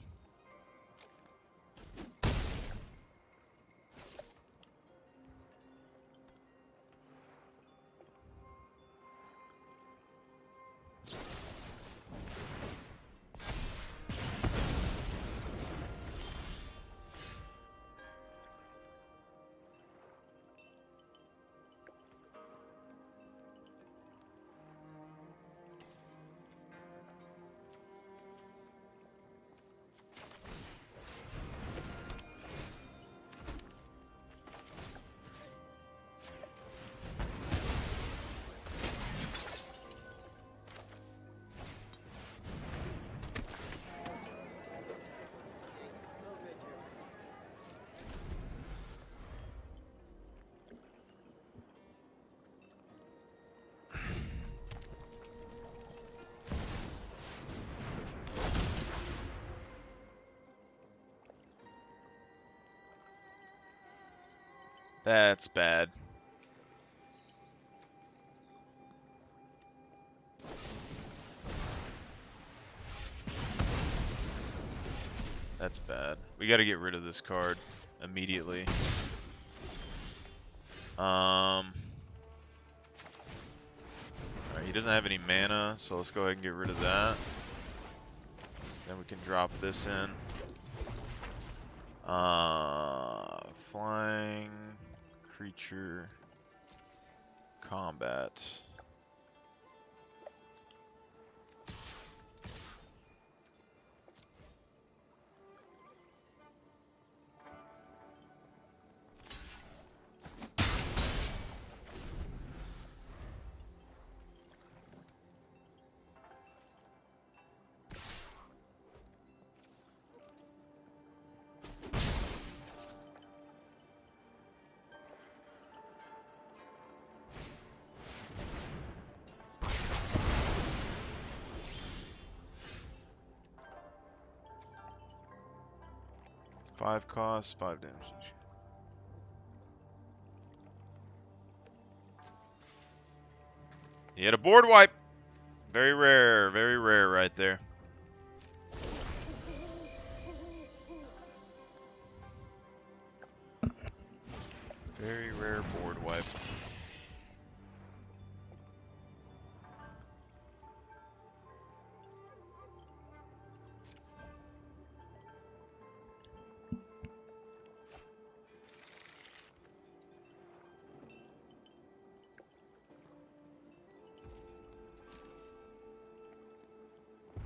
B: That's bad. That's bad. We gotta get rid of this card immediately. Alright, he doesn't have any mana, so let's go ahead and get rid of that. Then we can drop this in. Flying creature combat. Five cost, 5 damage. He had a board wipe. Very rare right there. Very rare board wipe.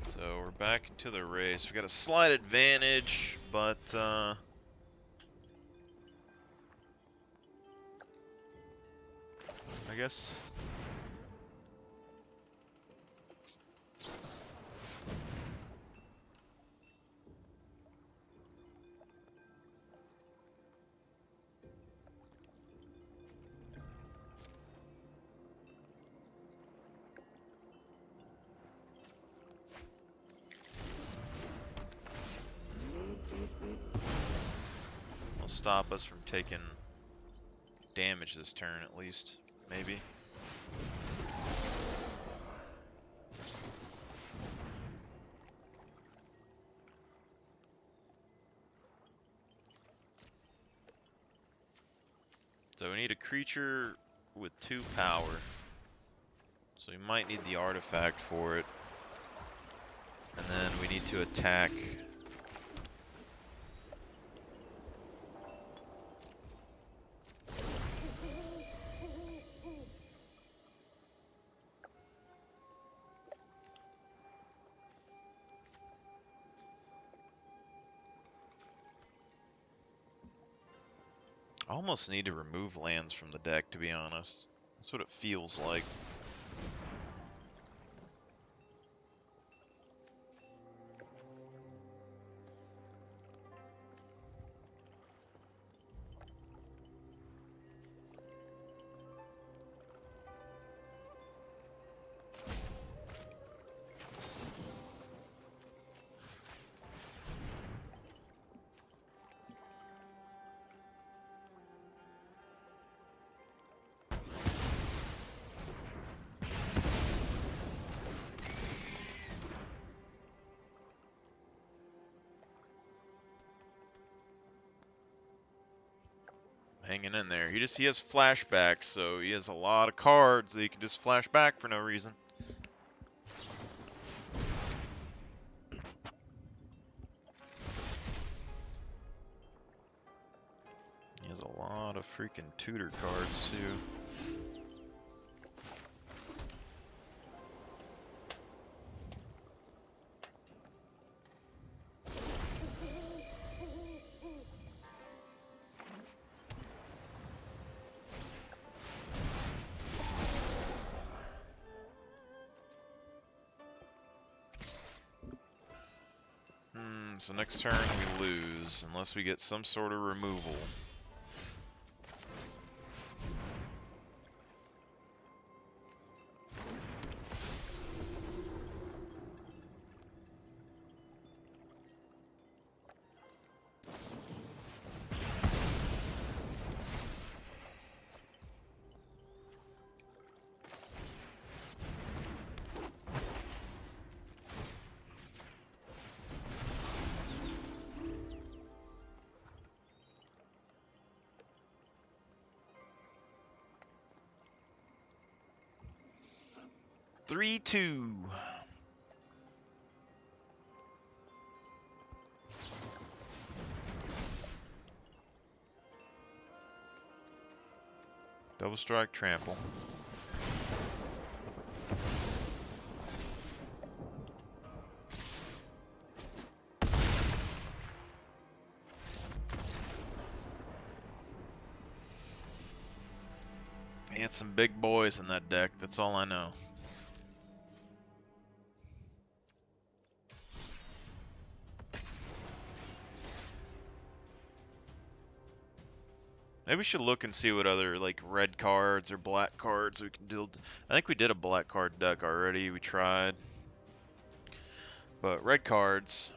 B: So we're back into the race. We got a slight advantage, but I guess will stop us from taking damage this turn at least, maybe. So we need a creature with 2 power. So we might need the artifact for it. And then we need to attack. I almost need to remove lands from the deck, to be honest. That's what it feels like. Hanging in there. He has flashbacks, so he has a lot of cards that he can just flash back for no reason. He has a lot of freaking tutor cards too. So next turn we lose, unless we get some sort of removal. 3-2. Double strike, trample. And some big boys in that deck, that's all I know. Maybe we should look and see what other like red cards or black cards we can do. I think we did a black card deck already. We tried, but red cards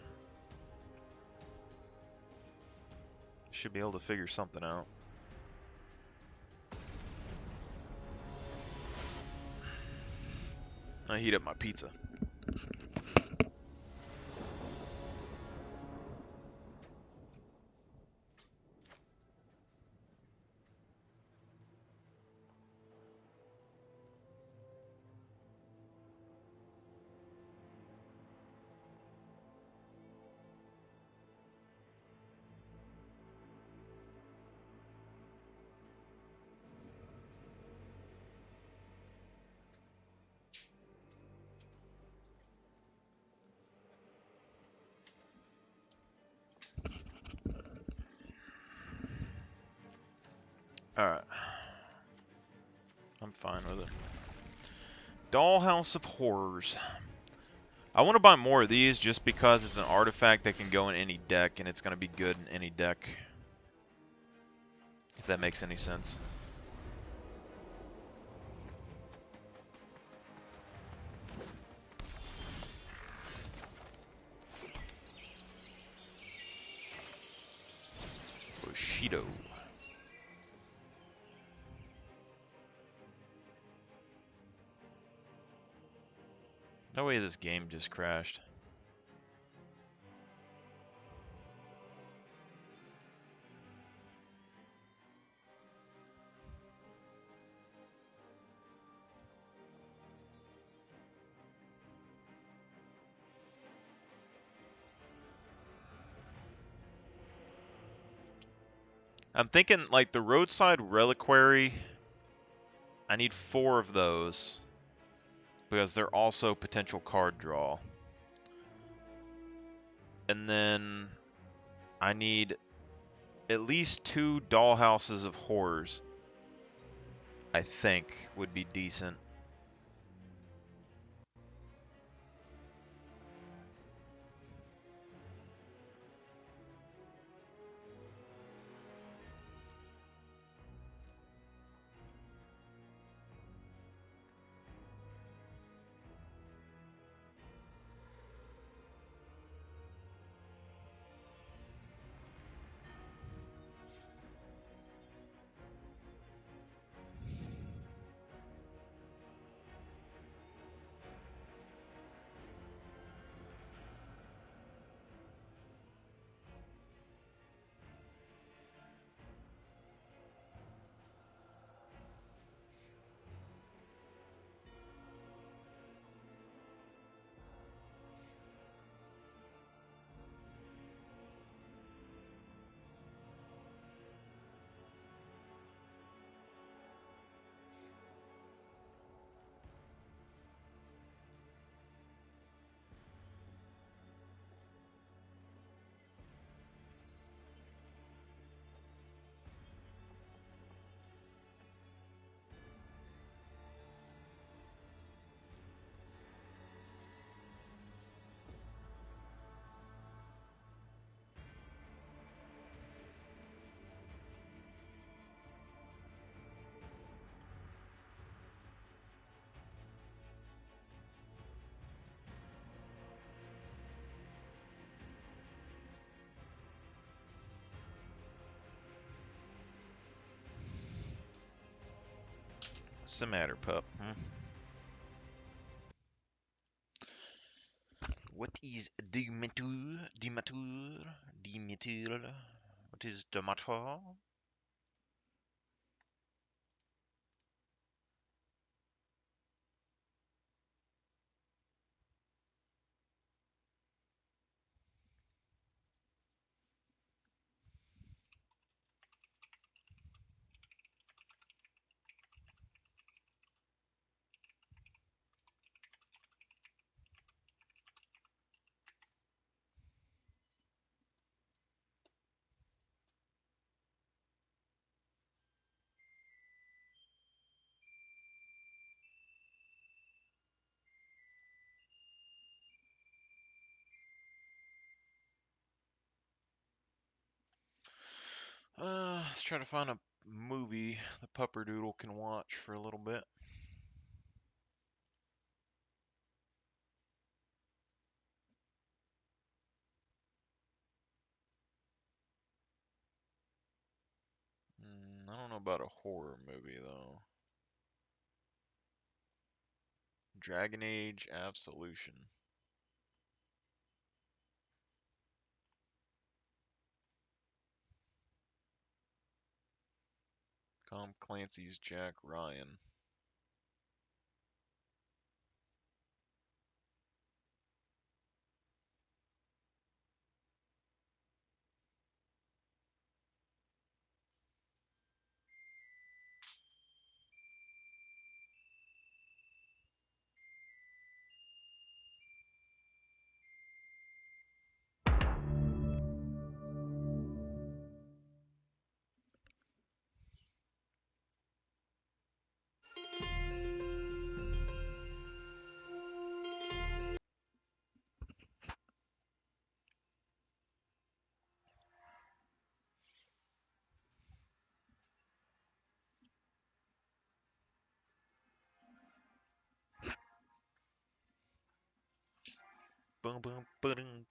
B: should be able to figure something out. I heat up my pizza. Alright. I'm fine with it. Dollhouse of Horrors. I want to buy more of these just because it's an artifact that can go in any deck and it's going to be good in any deck. If that makes any sense. Bushido. No way this game just crashed. I'm thinking like the Roadside Reliquary. I need 4 of those because they're also potential card draw. And then I need at least 2 Dollhouses of Horrors. I think would be decent. What's the matter, pup? What is the matter? The matter? The matter? What is the matter? try to find a movie the Pupperdoodle can watch for a little bit. I don't know about a horror movie though. Dragon Age Absolution. Tom Clancy's Jack Ryan. Boom, boom, boom.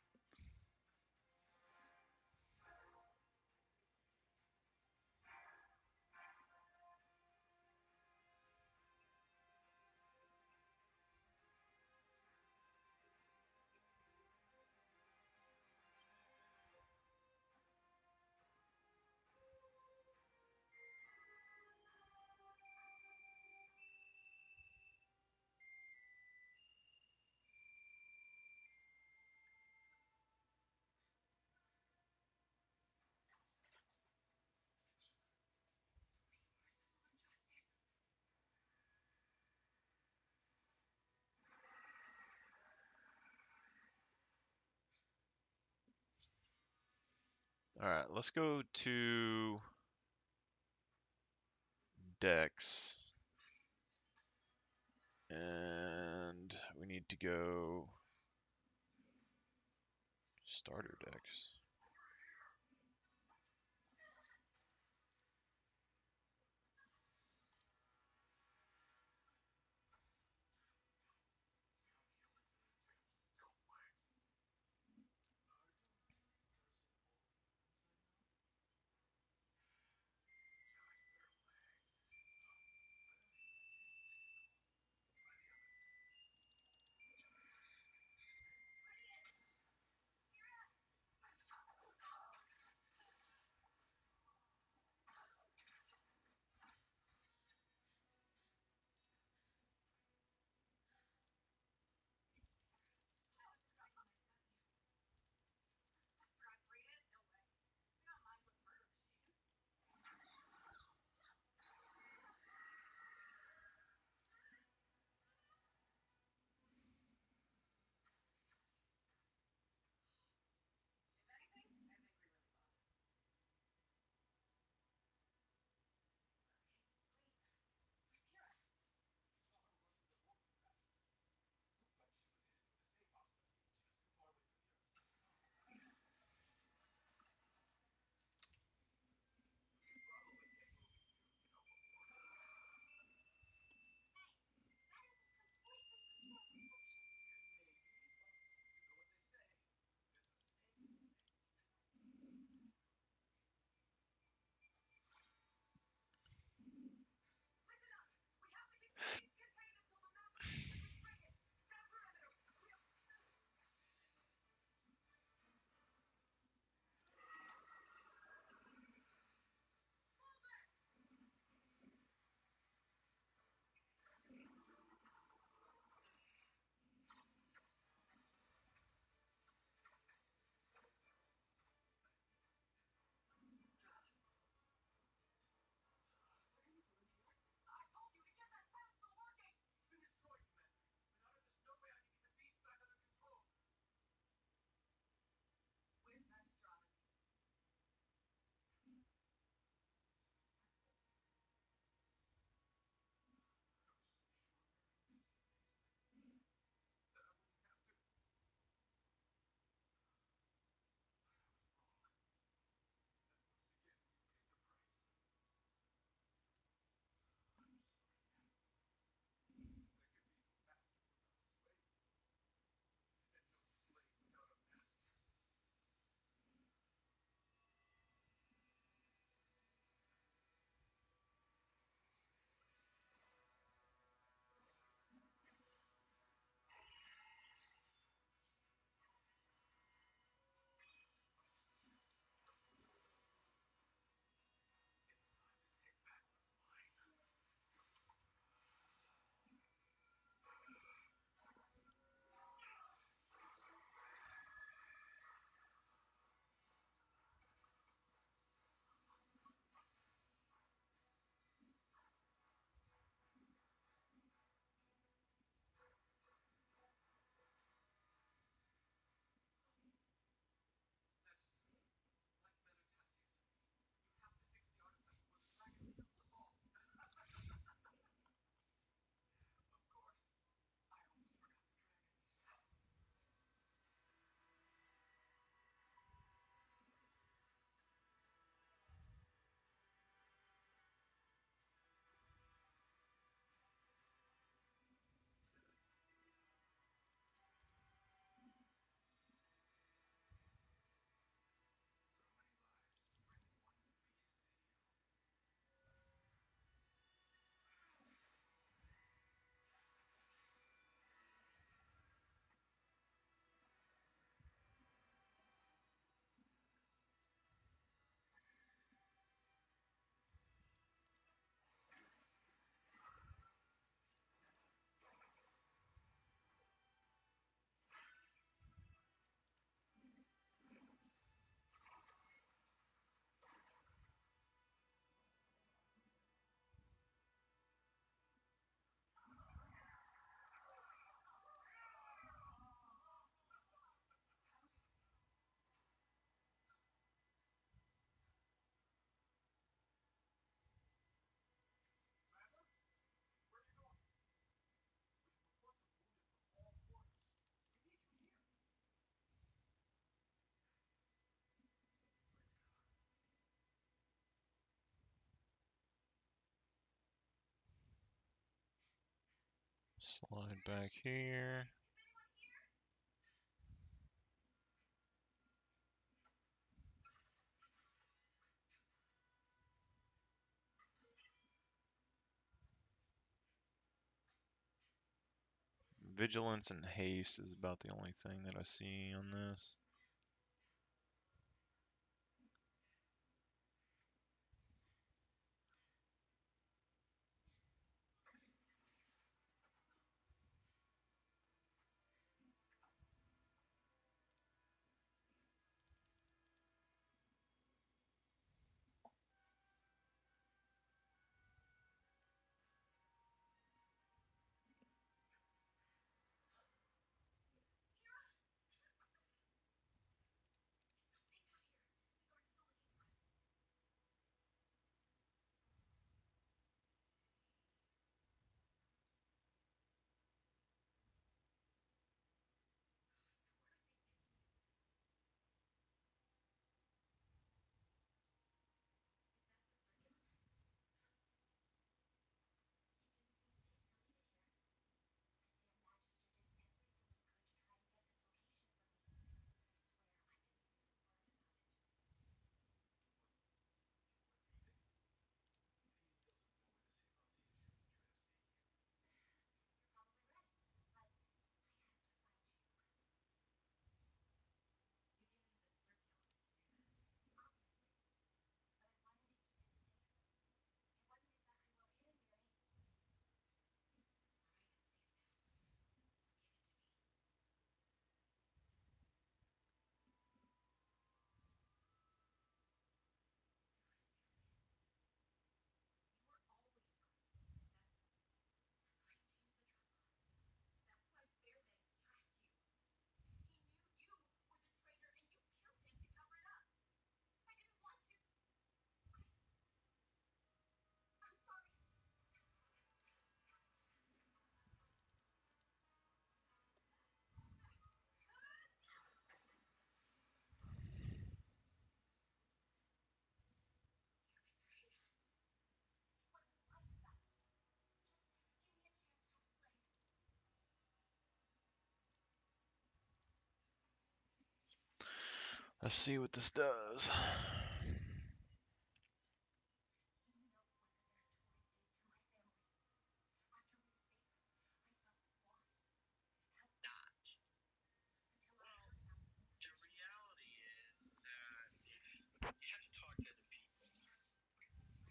B: Alright, let's go to Dex. And we need to go starter Dex. Slide back here. Vigilance and haste is about the only thing that I see on this. Let's see what this does.
A: The reality is that if you have to talk to other people,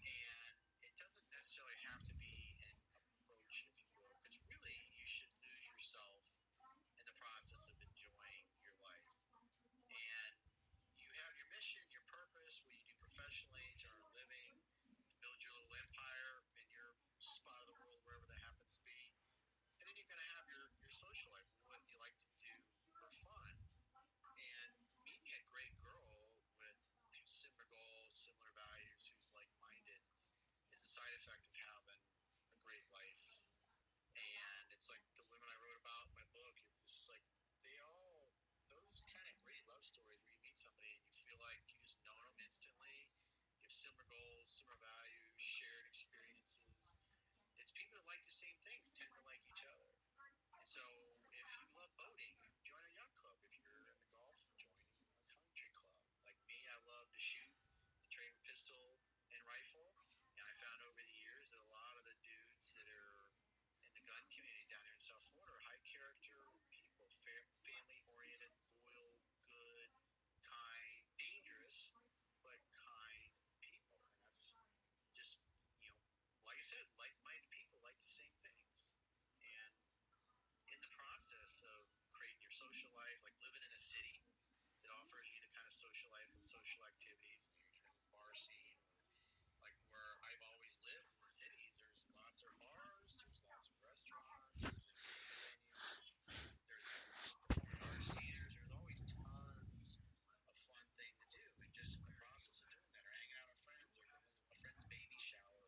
A: and it doesn't necessarily have to be an approach, if you will, because really you should lose yourself in the process of enjoying your life. And you have your mission, your purpose, what you do professionally to earn a living, build your little empire in your spot of the world, wherever that happens to be. And then you're going to have your social life, what you like to do for fun. And meeting a great girl with similar goals, similar values, who's like-minded, is a side effect of having a great life. And it's like the women I wrote about in my book. It was like they all those kind of great love stories where you meet somebody and you feel like you just know them instantly. You have similar goals, similar values, shared experiences. It's people that like the same things tend to like each other. And so if you love boating, join a yacht club. If you're into golf, join a country club. Like me, I love to shoot and train with pistol and rifle. And I found over the years that a lot of the dudes that are in the gun community down here in South Florida are high character people, family oriented, loyal, good, kind, dangerous, but kind people. And that's just, like I said, like minded people like the same things. And in the process of creating your social life, like living in a city that offers you the kind of social life and social activities, and you're in the bar scene, or like where I've always lived in the cities, there's lots of bars, there's lots of restaurants, there's entertainment venues, there's performing arts theaters, there's always tons of fun thing to do. And just in the process of doing that, or hanging out with friends, or going to a friend's baby shower,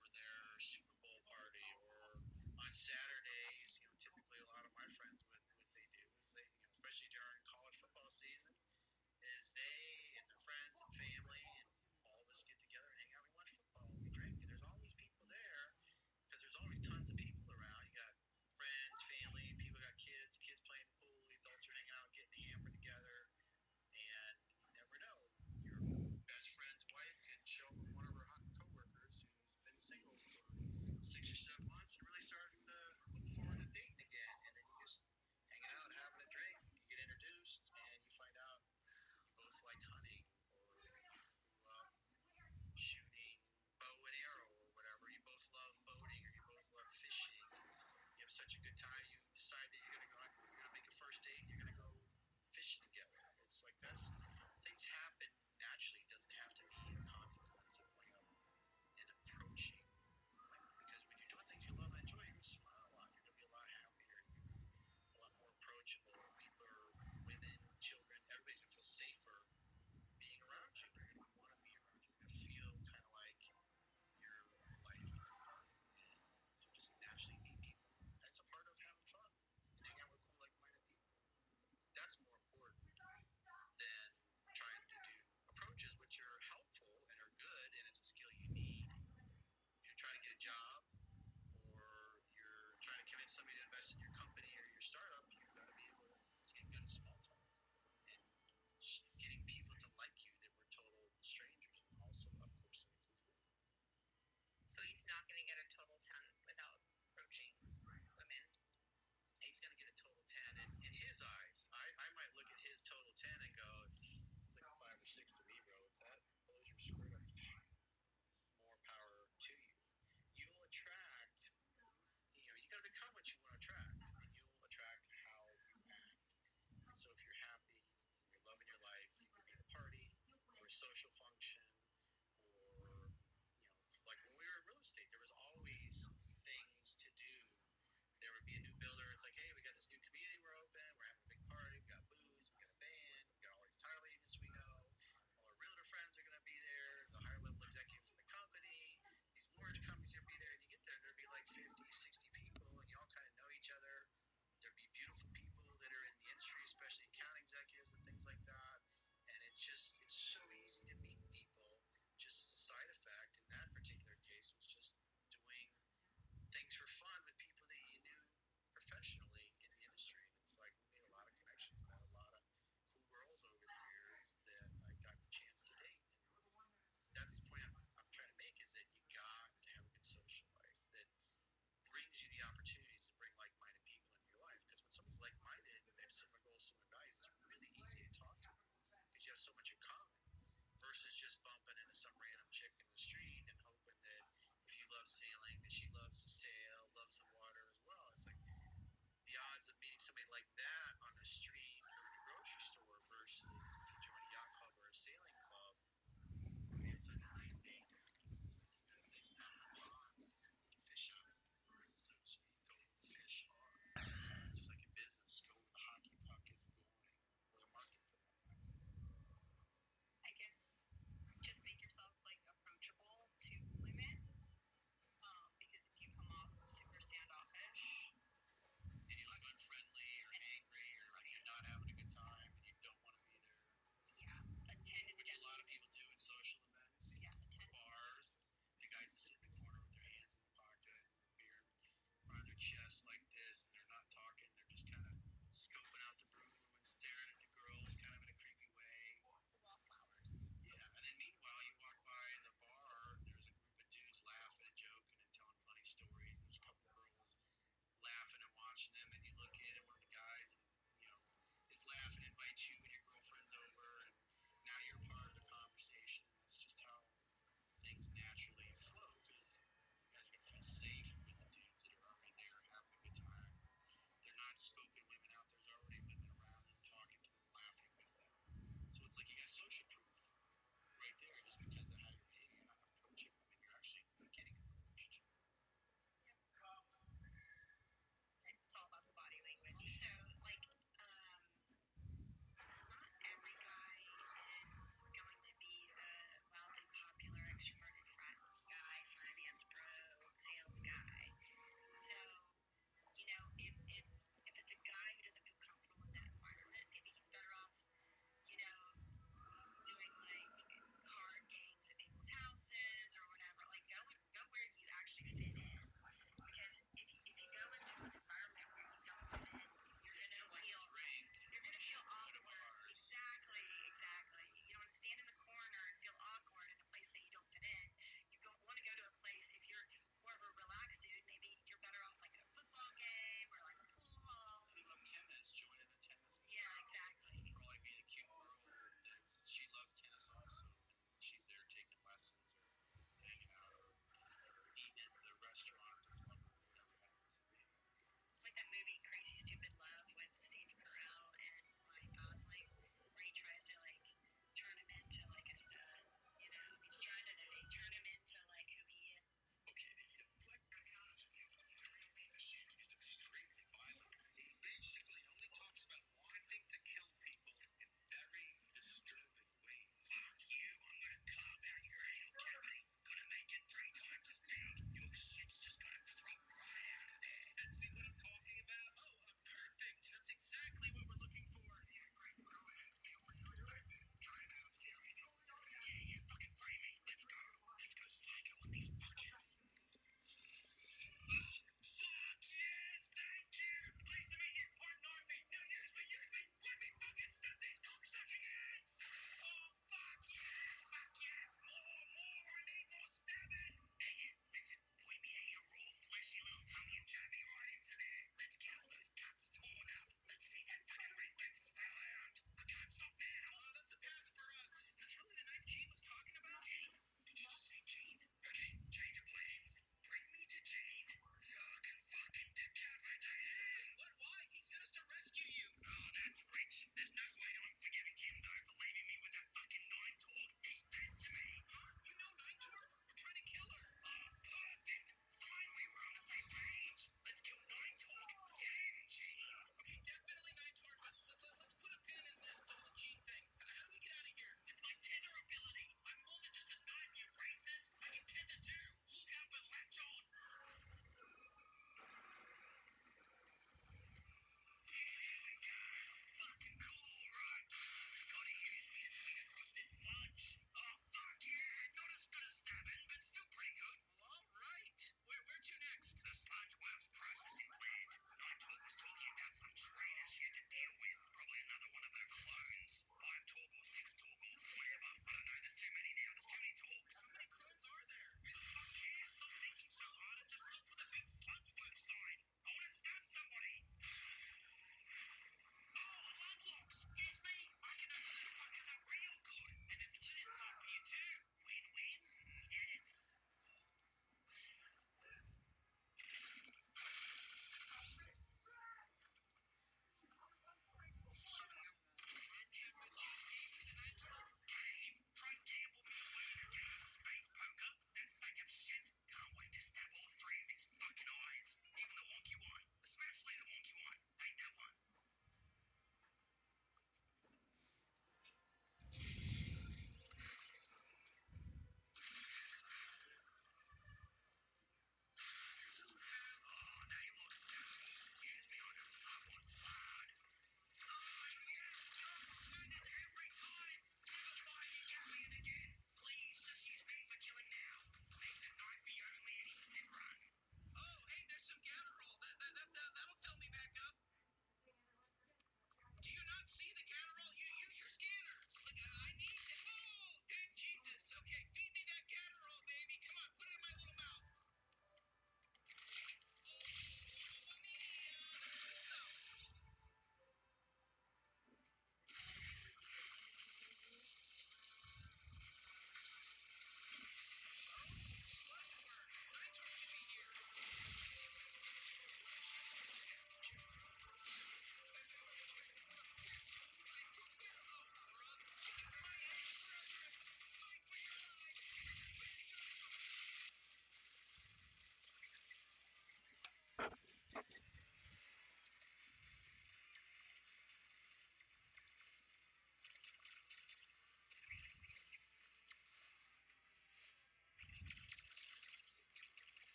A: or their Super Bowl party, or on Saturdays, typically a lot of my friends, what they do is they, especially during college football season, is they and their friends and family and all good time. You decide that you're gonna make a first date. You're gonna go fishing together. It's like that's things happen naturally. It doesn't have to be a consequence of going up and approaching women. Because when you're doing things you love and enjoy, you're gonna smile a lot. You're gonna be a lot happier. You're gonna be a lot more approachable. People are women, children. Everybody's gonna feel safer being around you. You're gonna want to be around you. You're gonna feel kind of like your life, your party, and you just naturally meet people. And it's a part of having fun and hanging out with cool, like-minded people. That's more important than trying to do approaches, which are helpful and are good, and it's a skill you need if you're trying to get a job or you're trying to convince somebody to invest in your company or your startup. You've got to be able to get good at small talk and getting people to like you that were total strangers. And also, of course, that includes women.
J: So he's not going to get a total 10 without approaching women.
A: He's going to get a total 10 in his eyes. I might look at his total 10 and go, it's like a 5 or 6 to me, bro. If that blows your skirt up, more power to you. You'll attract, you got to become what you want to attract, and you'll attract how you act. And so if you're happy and you're loving your life, you can be at a party or a social function or, like when we were in real estate, there was always things to do. There would be a new builder. It's like, hey, we got this new community we're open. We're having a big party. We got booze. We got a band. We got all these title agents we know. All our realtor friends are going to be there. The higher level executives in the company. These mortgage companies are going to be there. And you get there, and there'd be like 50, 60 people, and you all kind of know each other. There'd be beautiful people that are in the industry, especially account executives and things like that. And it's so easy to meet people just as a side effect. In that particular case, it was just doing things for fun with people that you knew professionally in the industry. And it's like we made a lot of connections, met a lot of cool girls over the years that I got the chance to date. And that's the point I'm trying to make, is that you got to have a good social life that brings you the opportunities to bring like-minded people into your life. Because when somebody's like-minded and they have similar goals, similar values, it's really easy to talk to them because you have so much in common versus just bumping into some random chick in the street and hoping that if you love sailing, that she loves to sail, loves the water as well. It's like the odds of meeting somebody like that on the street or in a grocery store versus if you join a yacht club or a sailing club, it's a night and day difference. It's like you got to think out of the ponds and you fish out of the water, so to speak. Go where the fish are. Just like in business, go where the hockey puck is going, or the market for that matter.
J: I guess just make yourself like approachable to women. Because if you come off super standoffish
A: And you look unfriendly or angry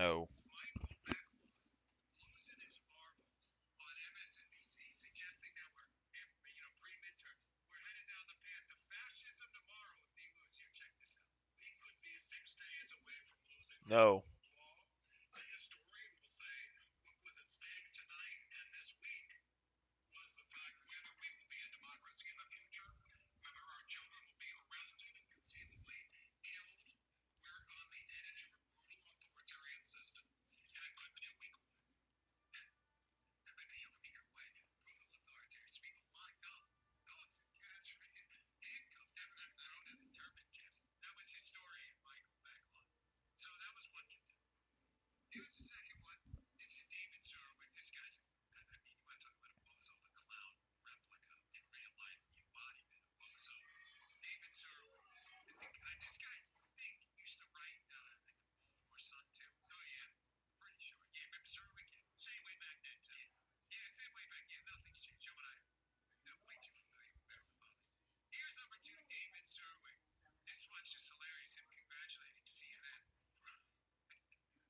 B: No.
A: Michael Beckles losing his marbles on MSNBC, suggesting that we're, pre-midterms, we're headed down the path to fascism tomorrow if they lose. Here, check this out. We could be 6 days away from losing our
B: No.
A: rule of law. A historian will say what was at stake tonight and this week was the fact whether we will be a democracy in the future, whether our children will be arrested and conceivably killed. We're on the edge of a brutal authoritarian system, and it could be a week away. It could be a week away. Brutal authoritarian people locked up, dogs incarcerated, handcuffed. I don't have internment camps. That was historian Michael Beckles. So that was one kid. Here's the second one. This is David Zerwick. This guy's, you want to talk about a bozo, the clown replica in real life, the embodiment of bozo. David Zerwick. This guy, I think, used to write the Baltimore Sun, too. Oh, yeah. Pretty sure. Yeah, remember Zerwick? Same way back then, too. Yeah, same way back then. Nothing's changed. You and I are way too familiar with Beverly Brothers. Here's number 2, David Zerwick. This one's just hilarious. Him congratulating CNN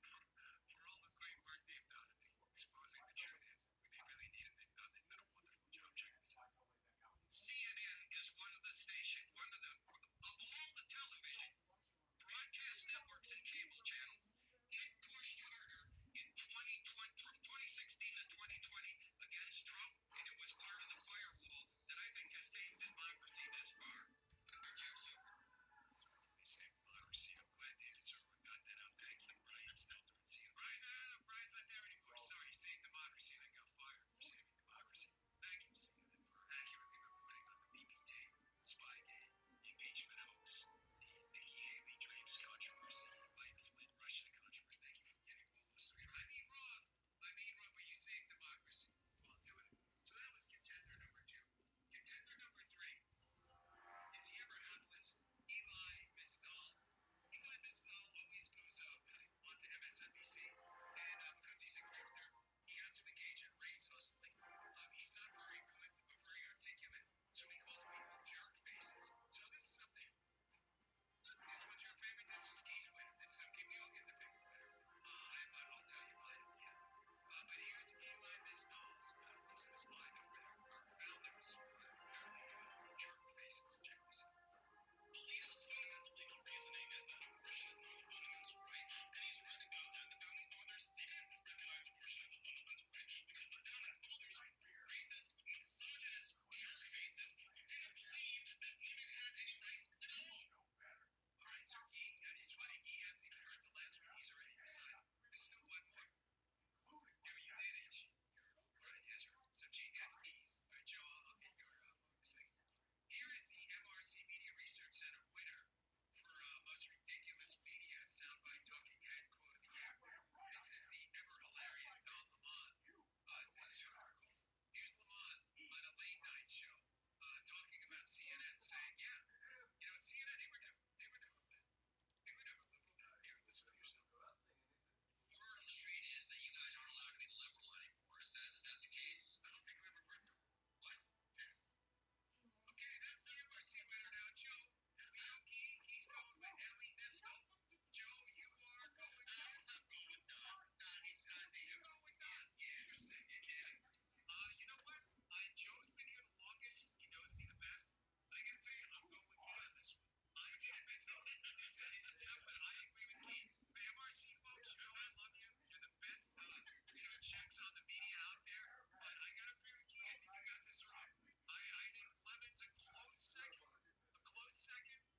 A: for all the great work they've done in exposing the truth. They really needed it. They've done a wonderful job. Check this out. CNN is one of the of all the television, broadcast networks and cable channels, it pushed harder in 2020, from 2016 to 2020 against Trump, and it was part of the firewall that I think has saved democracy this far. Jeff Zucker. He saved democracy. I'm glad David Zucker got that out. Thank you, Brian. Still doing CNN. Brian's not there anymore. Sorry, he saved democracy and then got fired for saving democracy. Thank you, CNN, for accurately reporting on the BPT, Spygate, the impeachment hoax, the Nikki Haley drapes controversy, Mike Flynn Russia controversy. Thank you for getting all those stories. I mean wrong, but you saved democracy while doing it. So that was contender number 2. Contender number 3 is the ever hapless Eli Mistal. Eli Mistal always goes onto MSNBC, and because he's a grifter, he has to engage in race hustling. He's not very good or very articulate, so he calls people jerk faces. So this is something. This one's your favorite. This is Gee's winner. This is okay. We all get to pick a winner. I'll tell you mine at the end. But here's Eli Mistal's losing his mind over there. Our founders were apparently jerk faces. Check this out. Alito's famous legal reasoning is that abortion is not a fundamental right, and he's right about that. The founding fathers didn't recognize abortion as a fundamental right because the founding fathers were racist, misogynist, jerk faces who didn't believe that women had any rights at all. All right, so Gee, it's funny. Gee hasn't even heard the last one. He's already decided. There's still one more. There, you did it. All right, yes, sir. So Gee gets Gee's. All right, Joe, I'll get your vote in a second. Here is the MRC Media Research Center winner for most ridiculous media soundbite talking head quote of the year. This is the ever hilarious Don Lemon. This is who articles. Here's Lemon on a late night show talking about CNN, saying, "Yeah, CNN they were never liberal. They were never liberal. Here, listen for yourself. The word on the street is that you guys aren't allowed to be liberal anymore. Is that the case? I don't think we ever were. What? Yes. Okay, that's the MRC winner now, Joe. We know Gee's going with Ellie Mistel. Joe, you are going with. I'm going with Don. He's not there. You're going with Don. Interesting. You know what? Joe's been here the longest. He knows me the best. I gotta tell you, I'm going with Gee on this one. I get it, Mistel. He's a tough one. I agree with Gee. MRC folks, I love you. You're the best, checks on the media out there. But I gotta agree with Gee. I think you got this wrong. I think Lemon's a close second.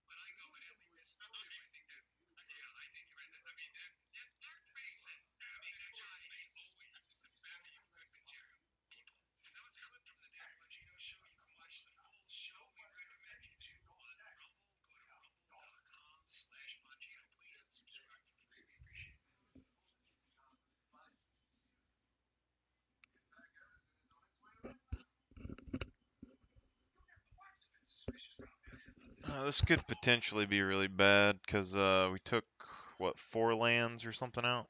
A: But I go with Ellie Mistel. I think that, I think you're right. I mean, they're dark faces. I mean, that guy is always just a bevy of good material. People. That was a clip from the Dan Bongino show. You can watch the full show. We recommend you to on Rumble. Go to rumble.com/Bongino, please, and subscribe for free. We appreciate it. Things have been suspicious about this.
B: This could potentially be really bad because we took what 4 lands or something out.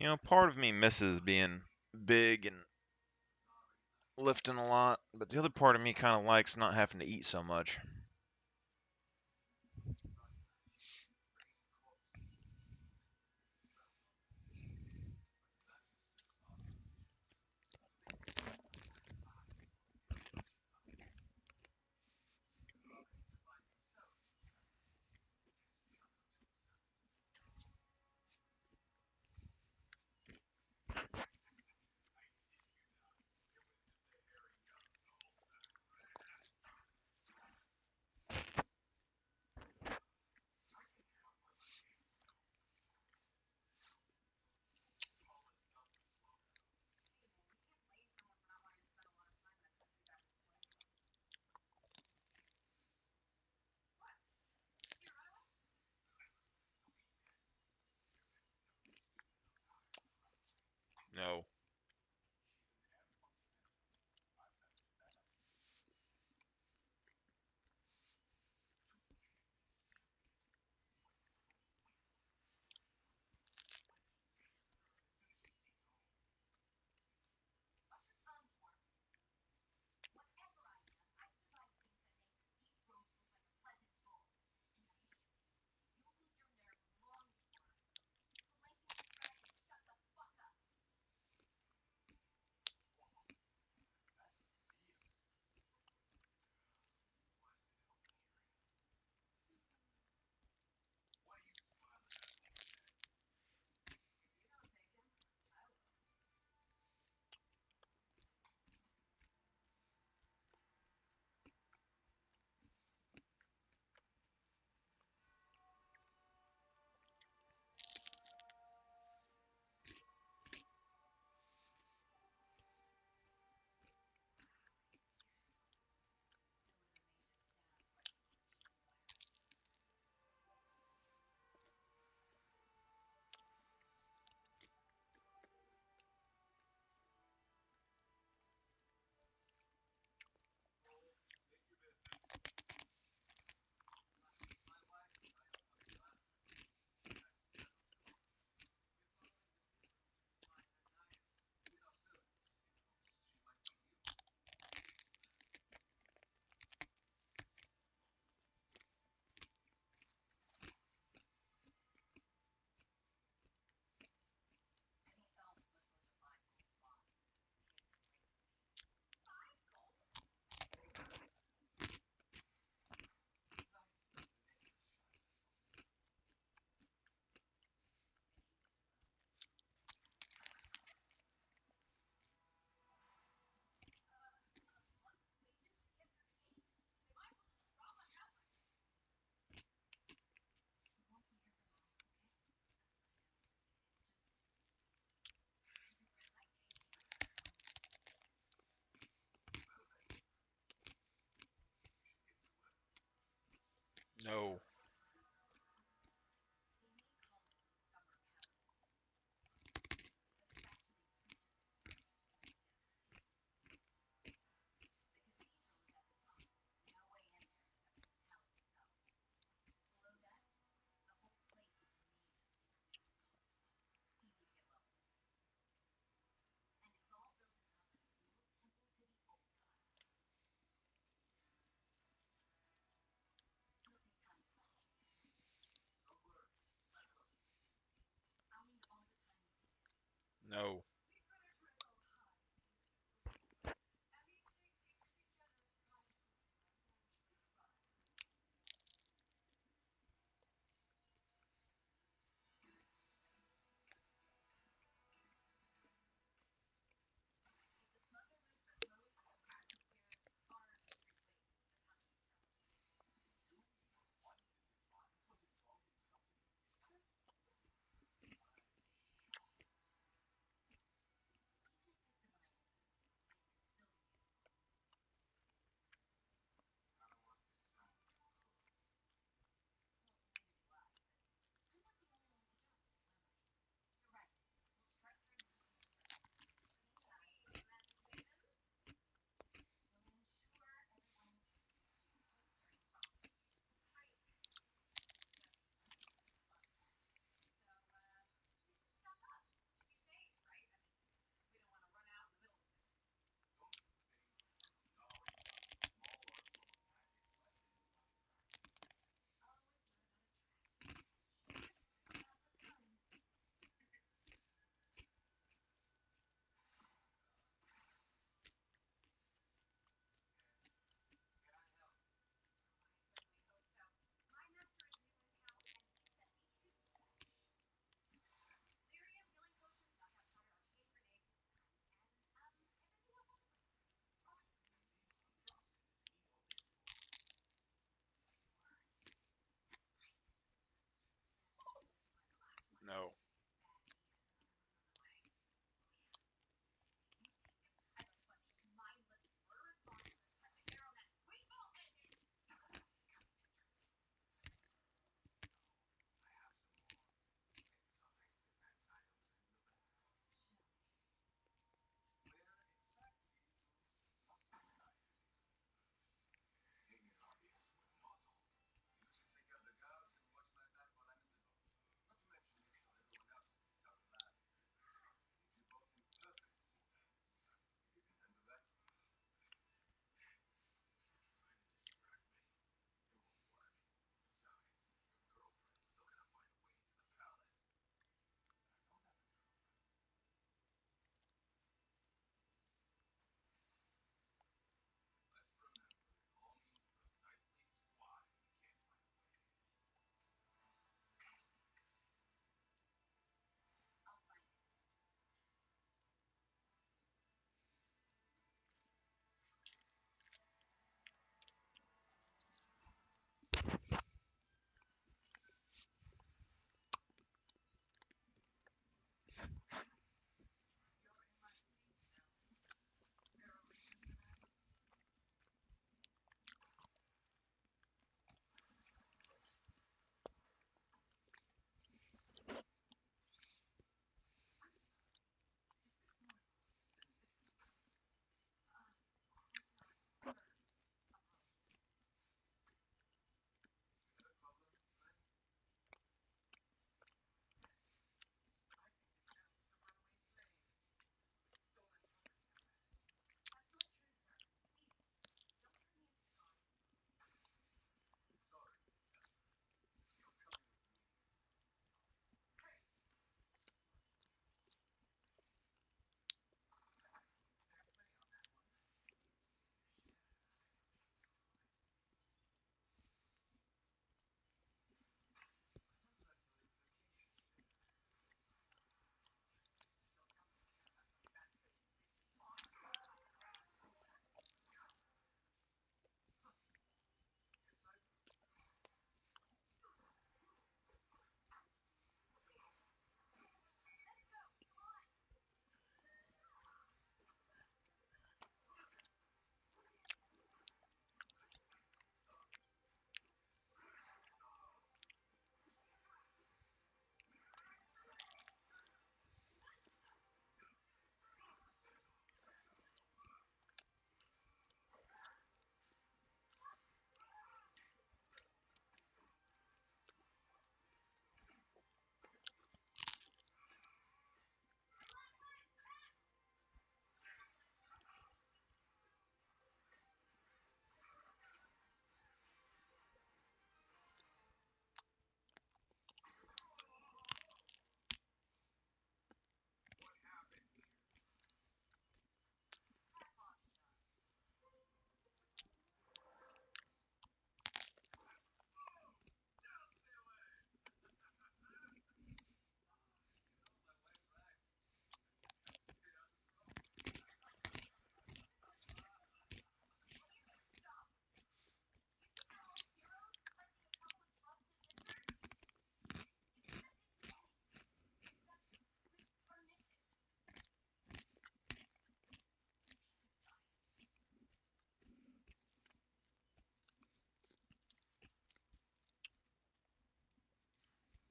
B: You know, part of me misses being big and lifting a lot, but the other part of me kind of likes not having to eat so much. No. No. No.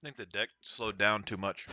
B: I think the deck slowed down too much.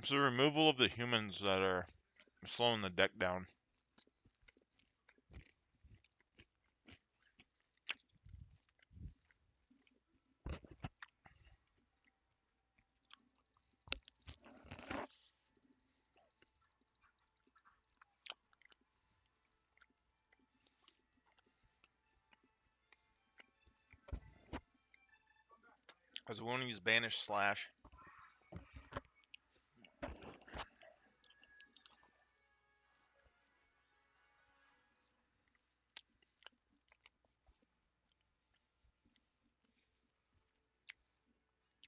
B: It's the removal of the humans that are slowing the deck down. Because we want to use Banish Slash.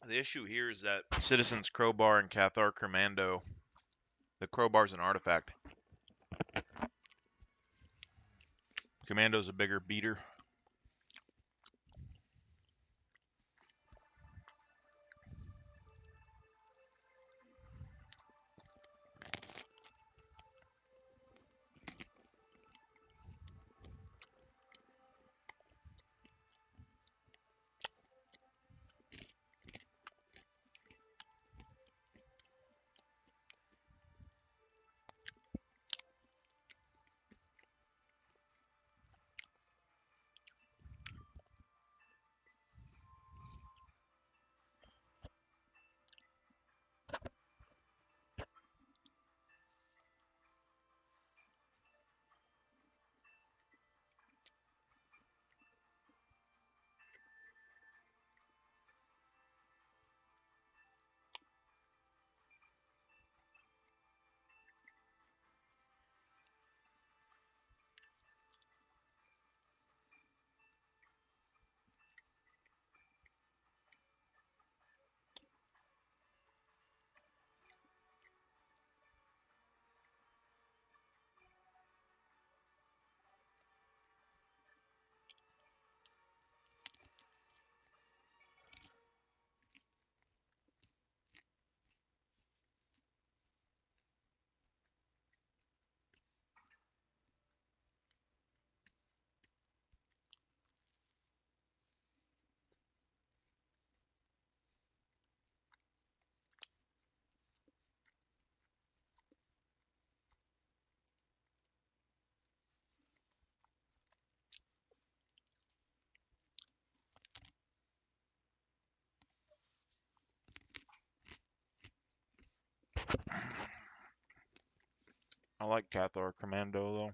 B: The issue here is that Citizen's Crowbar and Cathar Commando, the Crowbar's an artifact. Commando's a bigger beater. I like Cathar Commando though.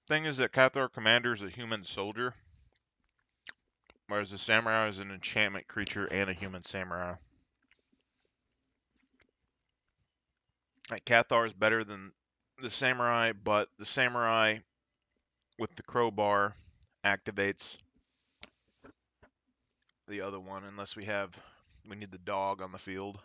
B: Thing is that Cathar Commander is a human soldier, whereas the samurai is an enchantment creature and a human samurai. Like Cathar is better than the samurai, but the samurai with the crowbar activates the other one unless we need the dog on the field.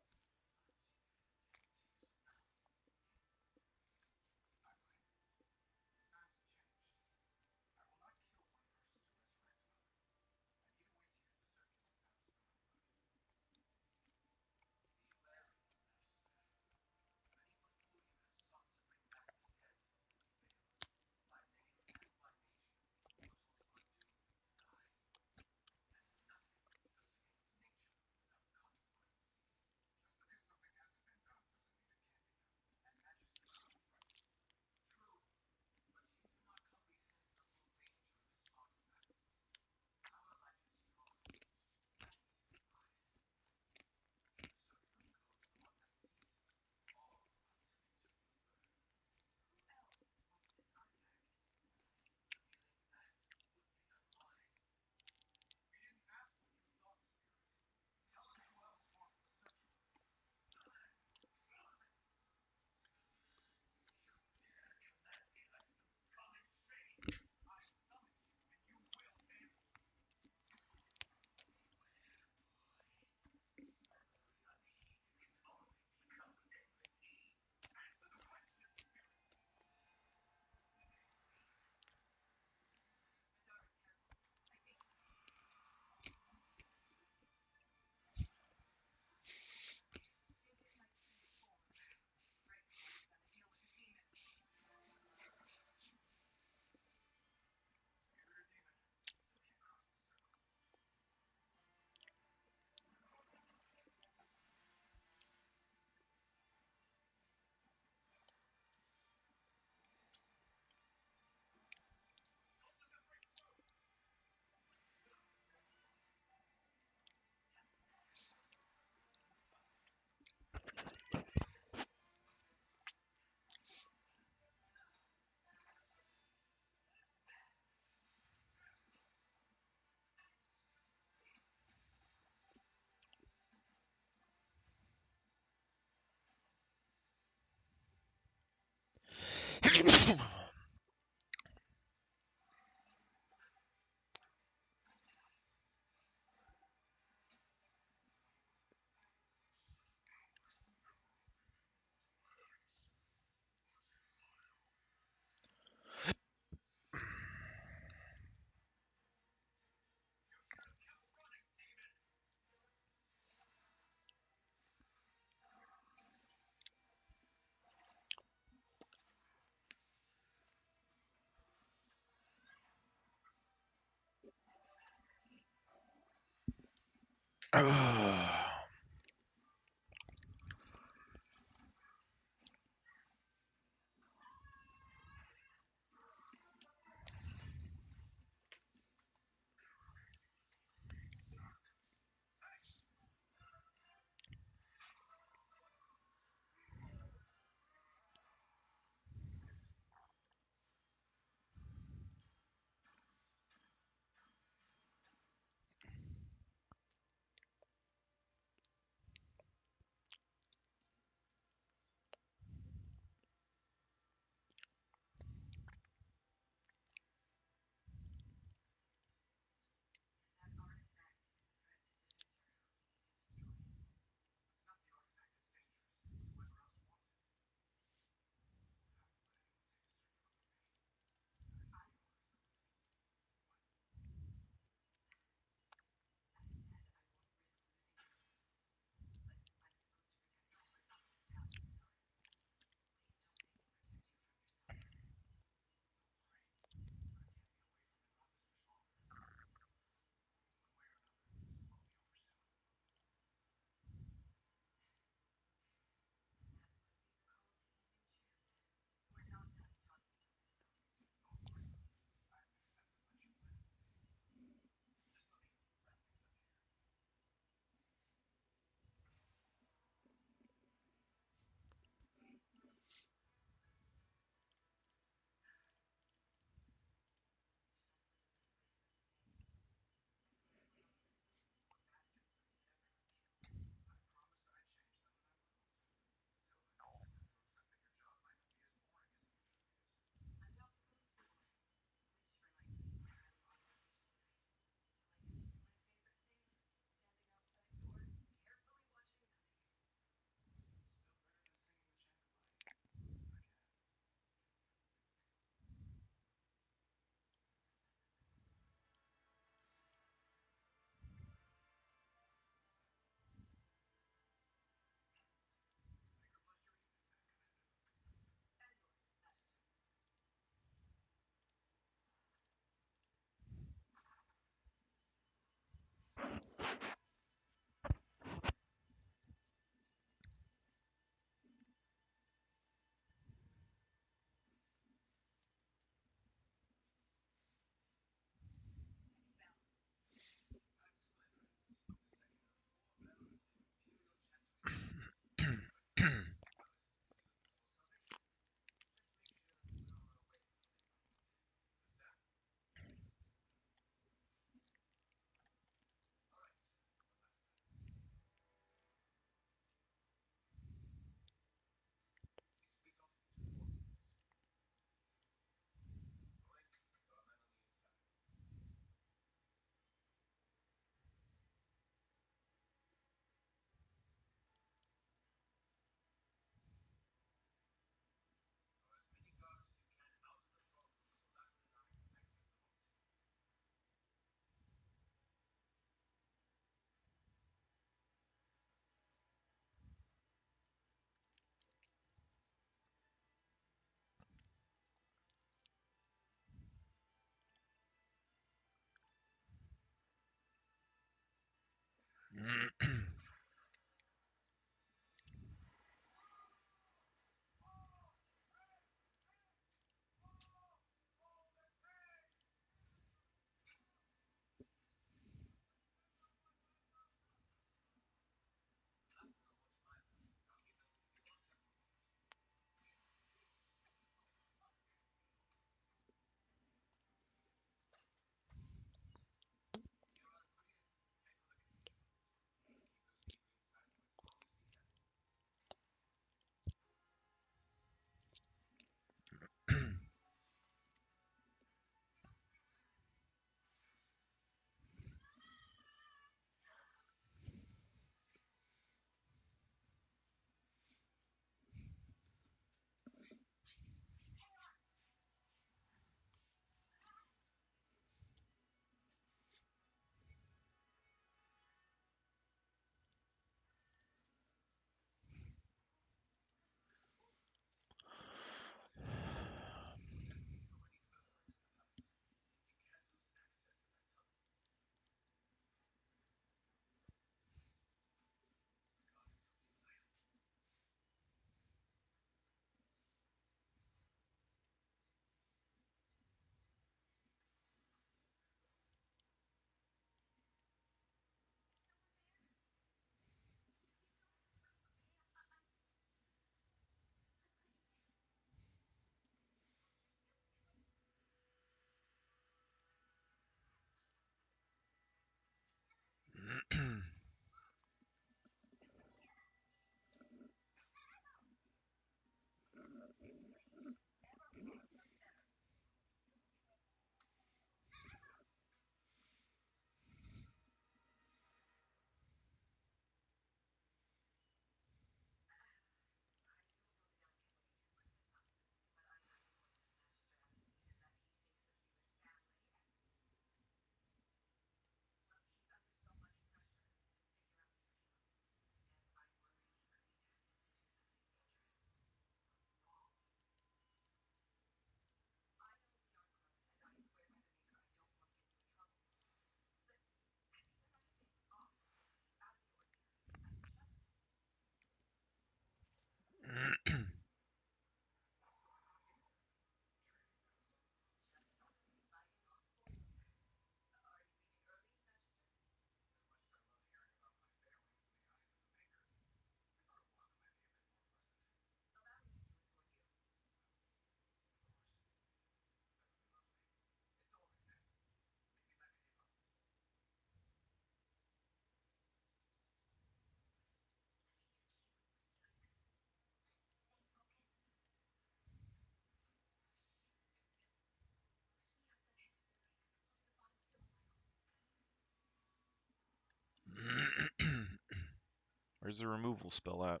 B: Where's the removal spell at?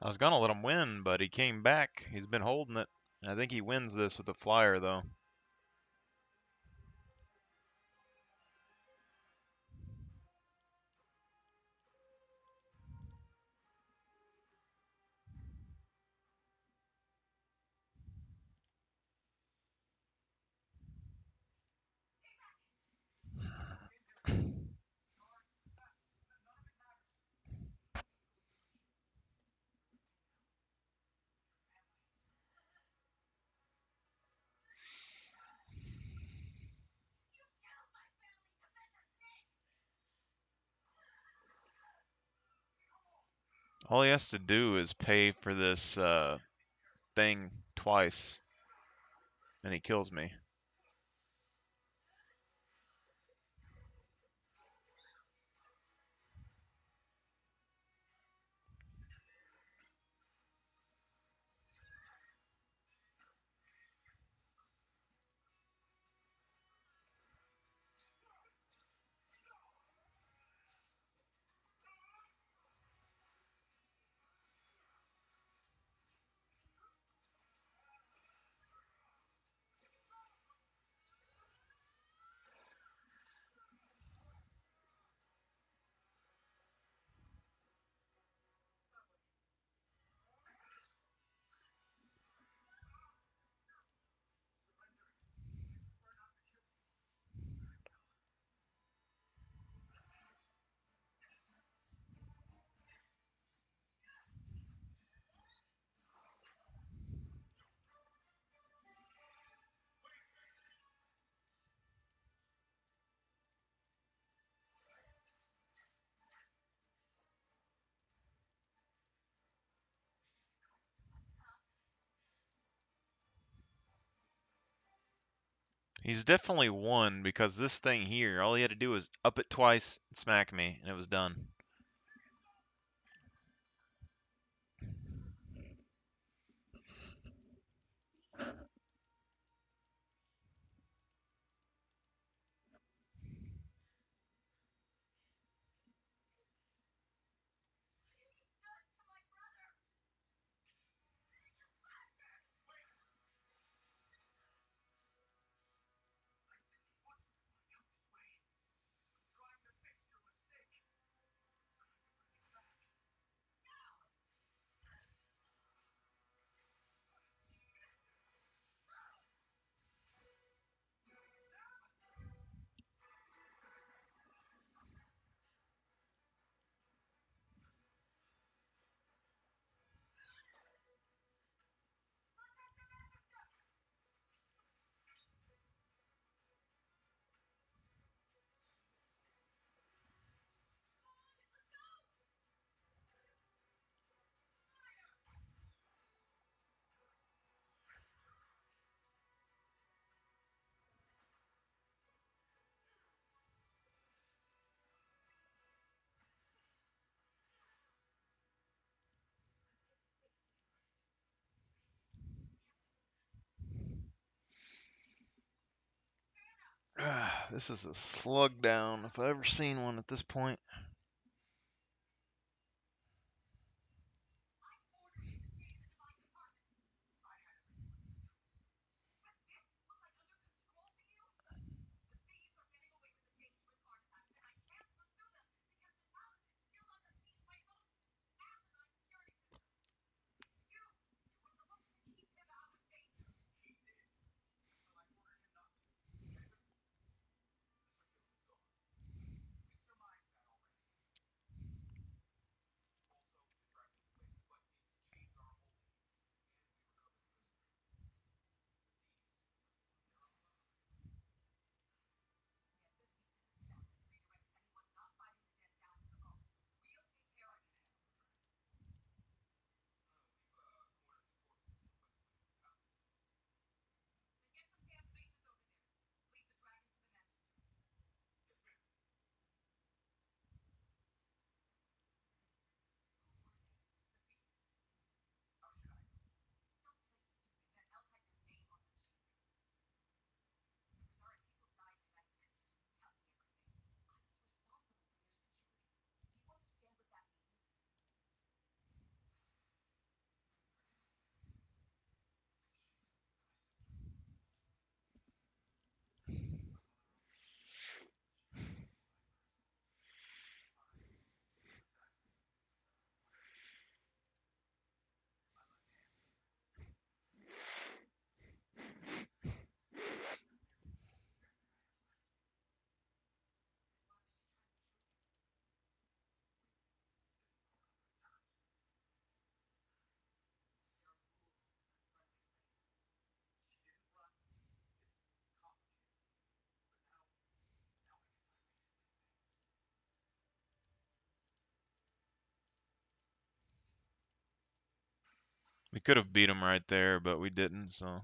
B: I was gonna let him win, but he came back. He's been holding it. I think he wins this with the flyer, though. All he has to do is pay for this thing twice, and he kills me. He's definitely won because this thing here, all he had to do was up it twice, and smack me, and it was done. This is a slug down if I ever seen one at this point. We could have beat him right there, but we didn't, so.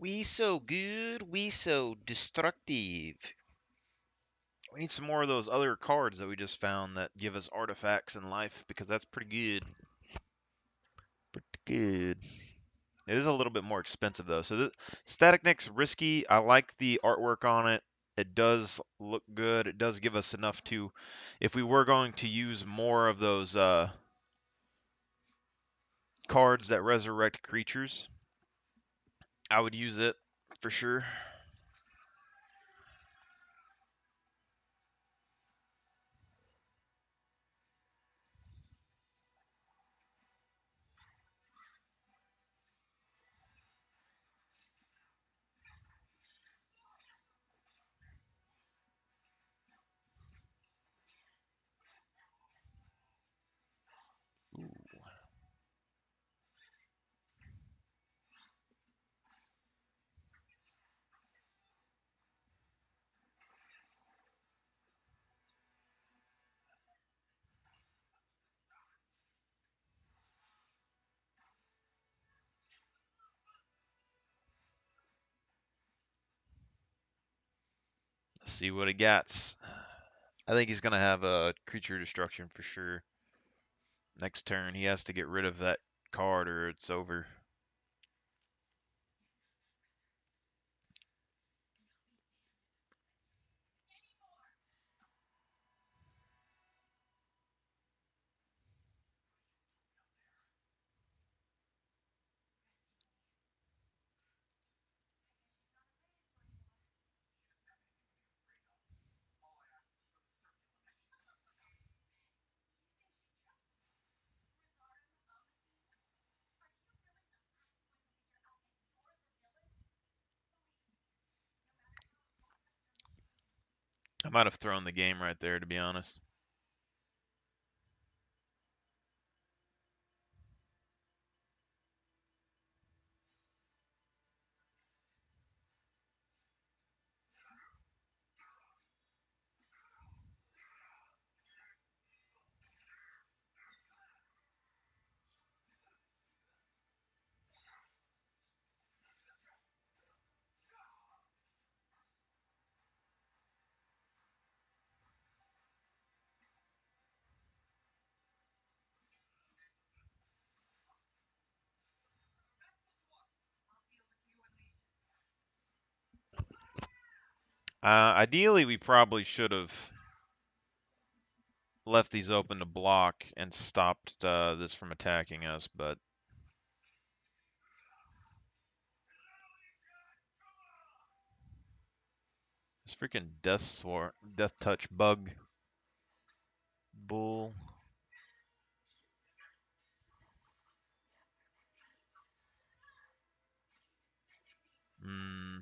B: We so good, we so destructive. We need some more of those other cards that we just found that give us artifacts in life, because that's pretty good. Pretty good. It is a little bit more expensive though. So Static Nick's risky. I like the artwork on it. It does look good. It does give us enough to, if we were going to use more of those cards that resurrect creatures, I would use it for sure. Let's see what he gets. I think he's gonna have a creature destruction for sure. Next turn, he has to get rid of that card or it's over. I might have thrown the game right there, to be honest. Ideally, we probably should have left these open to block and stopped this from attacking us, but this freaking death touch bug bull. Hmm.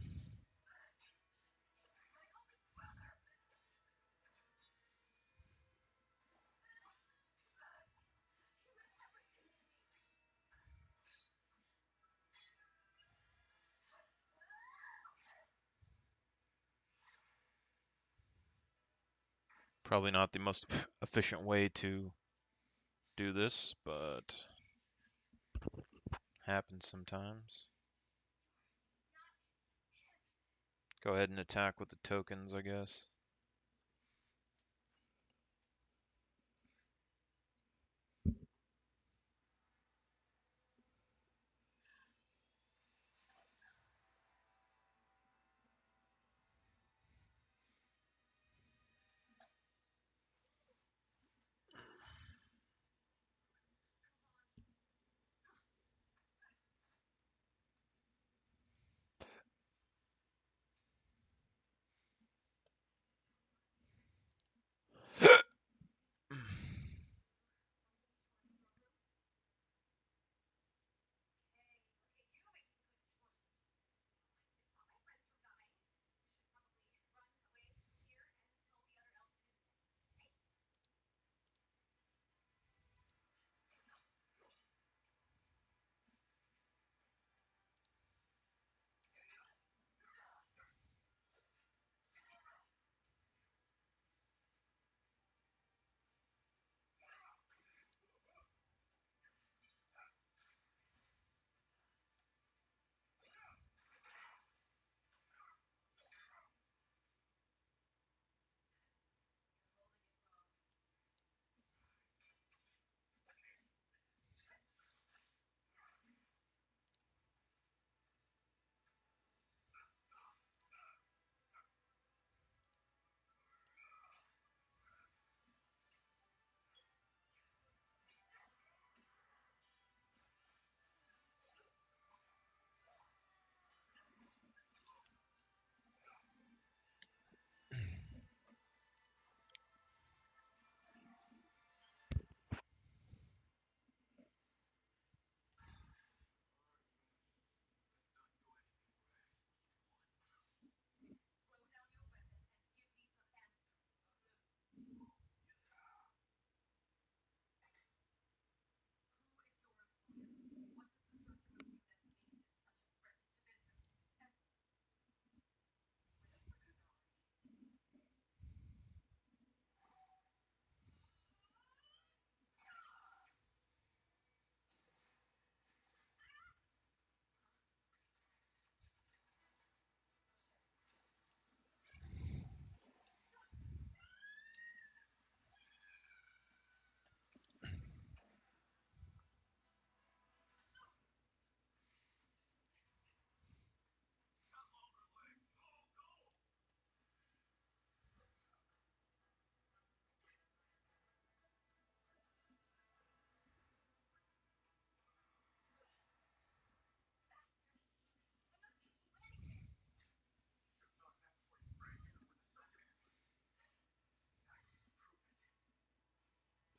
B: Probably not the most efficient way to do this, but happens sometimes. Go ahead and attack with the tokens, I guess.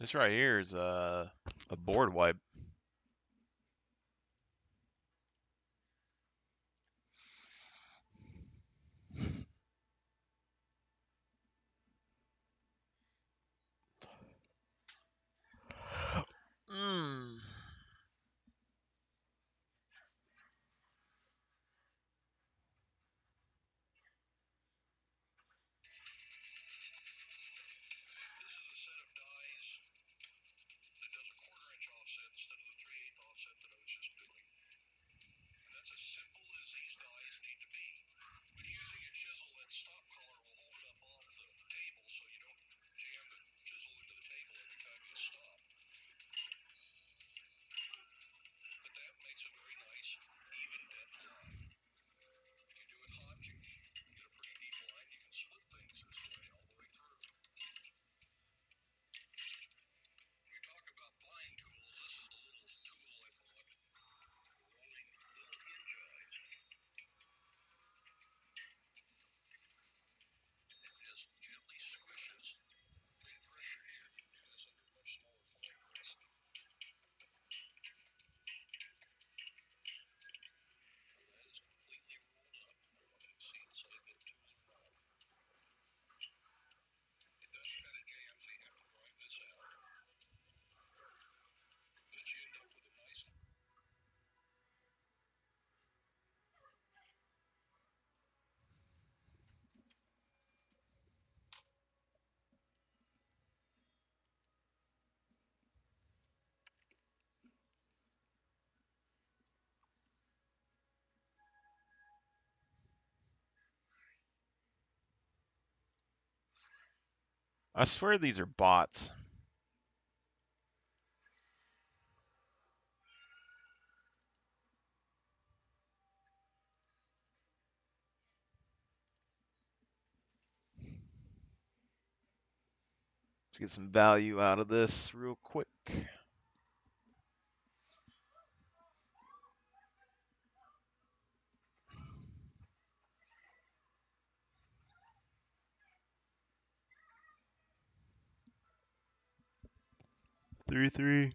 B: This right here is a board wipe. Mmm.
A: This is a set of dies that does a 1/4 inch offset instead of the 3/8 offset that I was just doing. And that's as simple as these dies need to be. When using a chisel, that stop collar will hold it up off the table so you don't jam the chisel into the table every time you stop. But that makes a very nice, even depth line. If you do it hot, you get a pretty deep line. You can split things this way all the way through. When we talk about blind tools, this is the little tool I bought for rolling little hinge eyes. It just gently squishes. Big pressure here. You can do this under much smaller fine press. That is completely rolled up. I don't know if you can see inside that tool or not. It does kind of jam, so you have to grind this out. But you end up with a nice.
B: I swear these are bots. Let's get some value out of this real quick. Three.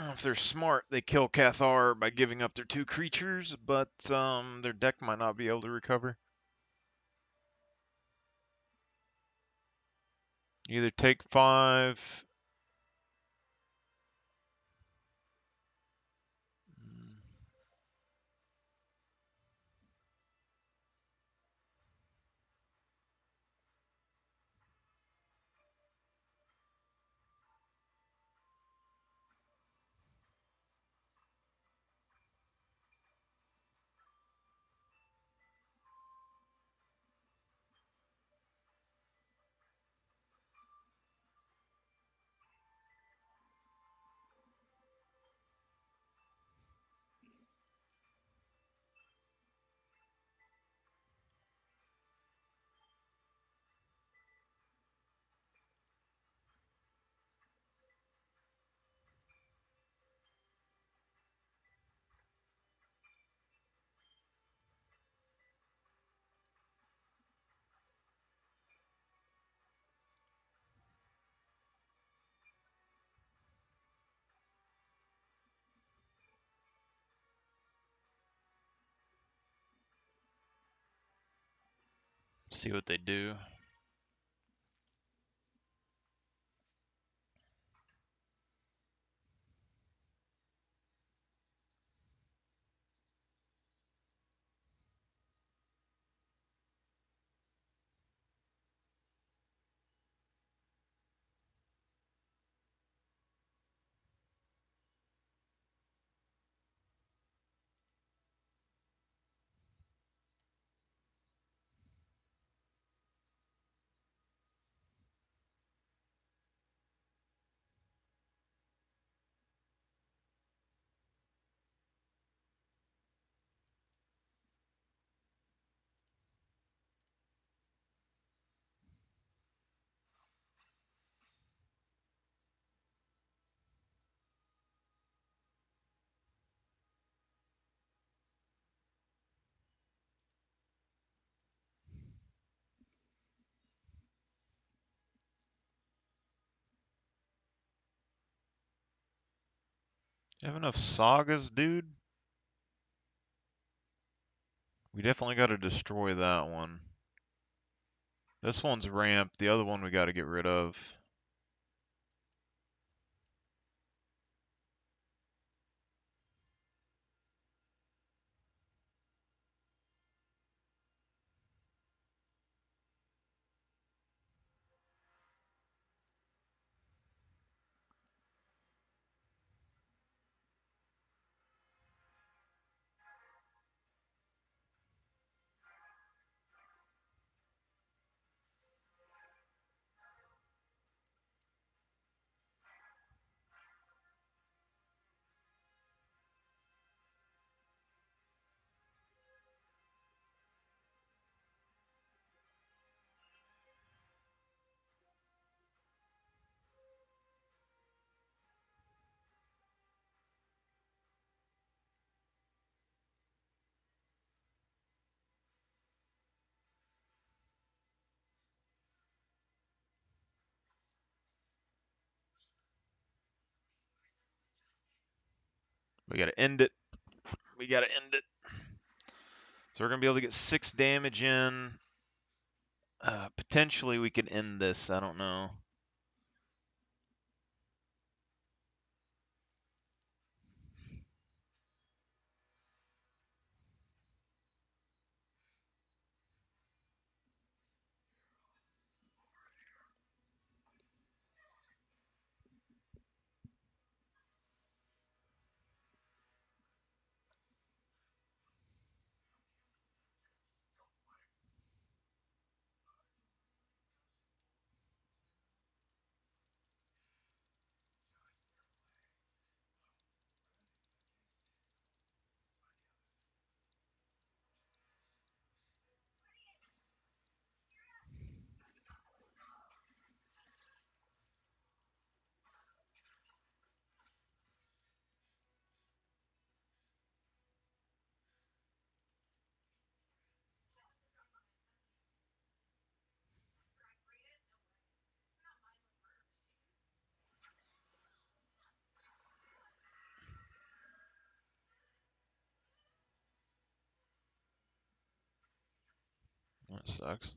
B: If they're smart, they kill Cathar by giving up their 2 creatures, but their deck might not be able to recover. Either take 5. see what they do. You have enough sagas, dude? We definitely got to destroy that one. This one's ramped. The other one we got to get rid of. We got to end it. We got to end it. So we're going to be able to get 6 damage in. Potentially we could end this. I don't know. That sucks.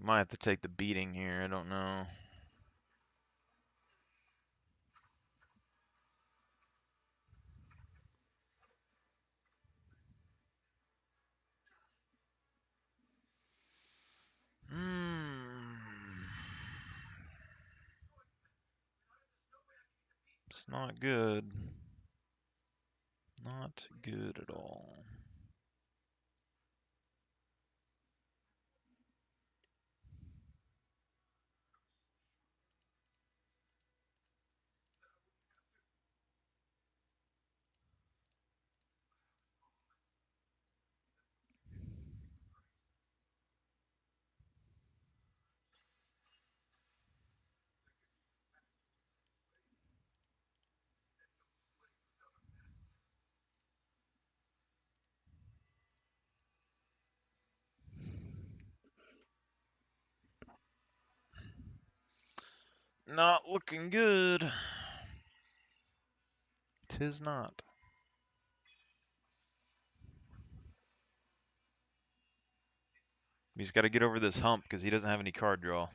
B: Might have to take the beating here. I don't know. It's not good. Not good at all. Not looking good. Tis not. He's got to get over this hump because he doesn't have any card draw.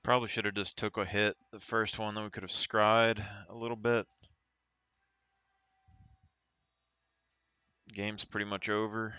B: Probably should have just took a hit the first one, then we could have scried a little bit. Game's pretty much over.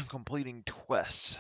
B: Completing quests.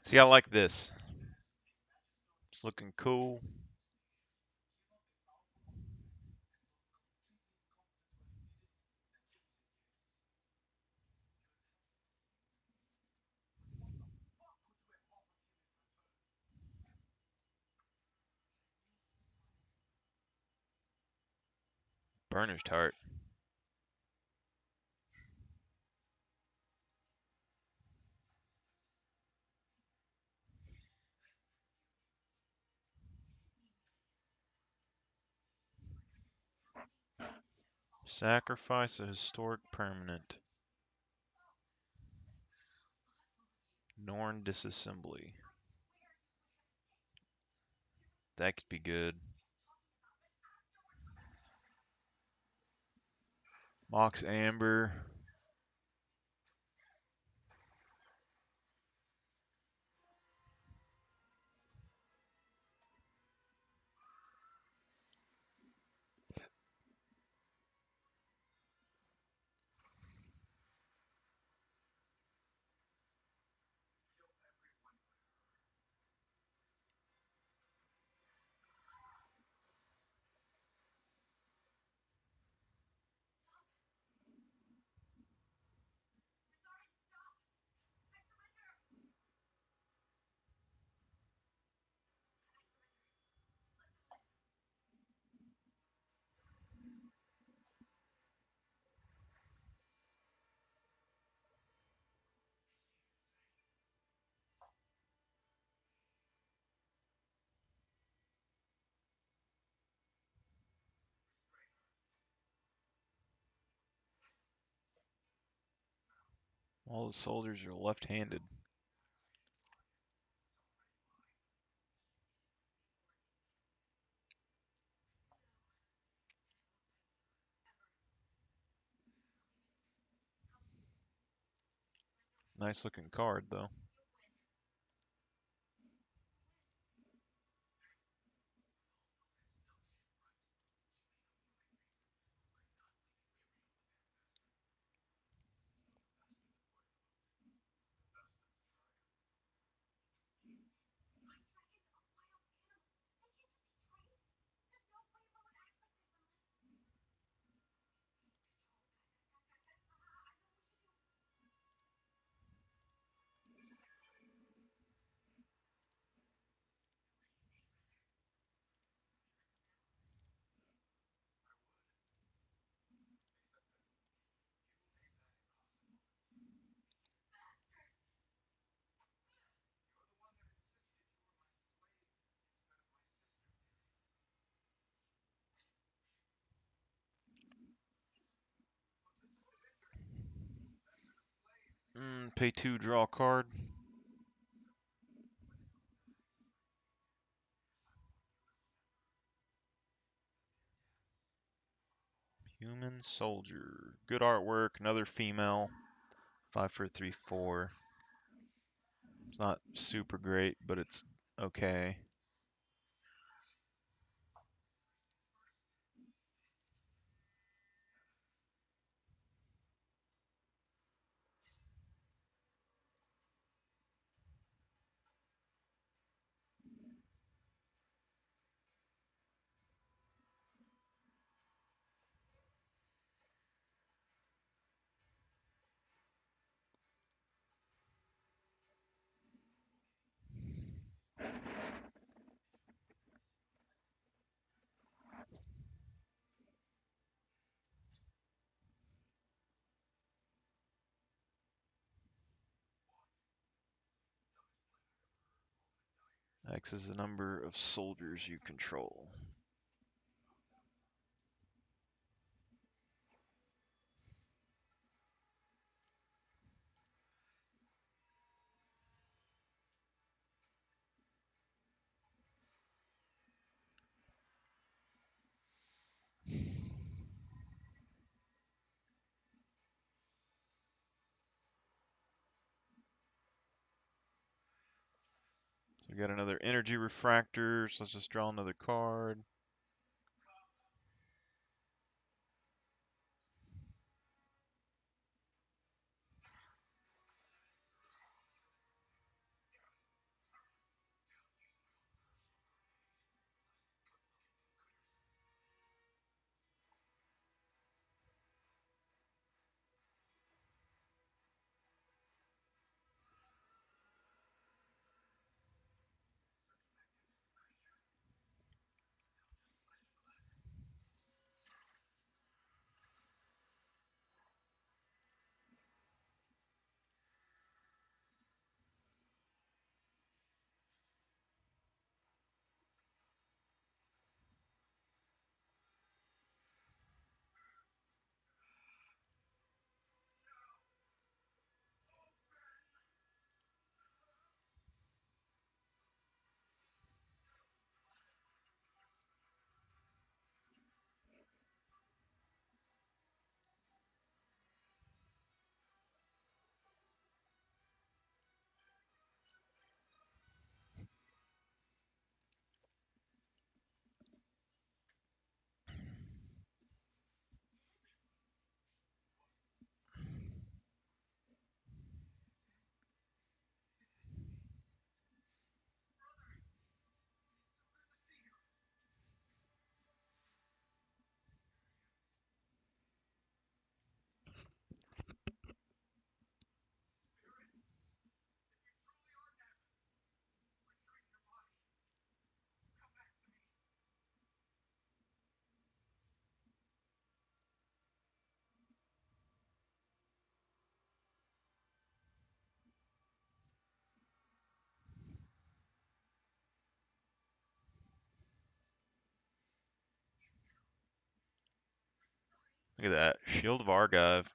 B: See, I like this. It's looking cool. Burner's tart. Sacrifice a historic permanent. Norn disassembly. That could be good. Mox Amber. All the soldiers are left-handed. Nice looking card, though. Pay 2, draw a card. Human soldier. Good artwork, another female. 5 for 3/4. It's not super great, but it's okay. X is the number of soldiers you control. So we got another energy refractor, so let's just draw another card. at that. Shield of Argive.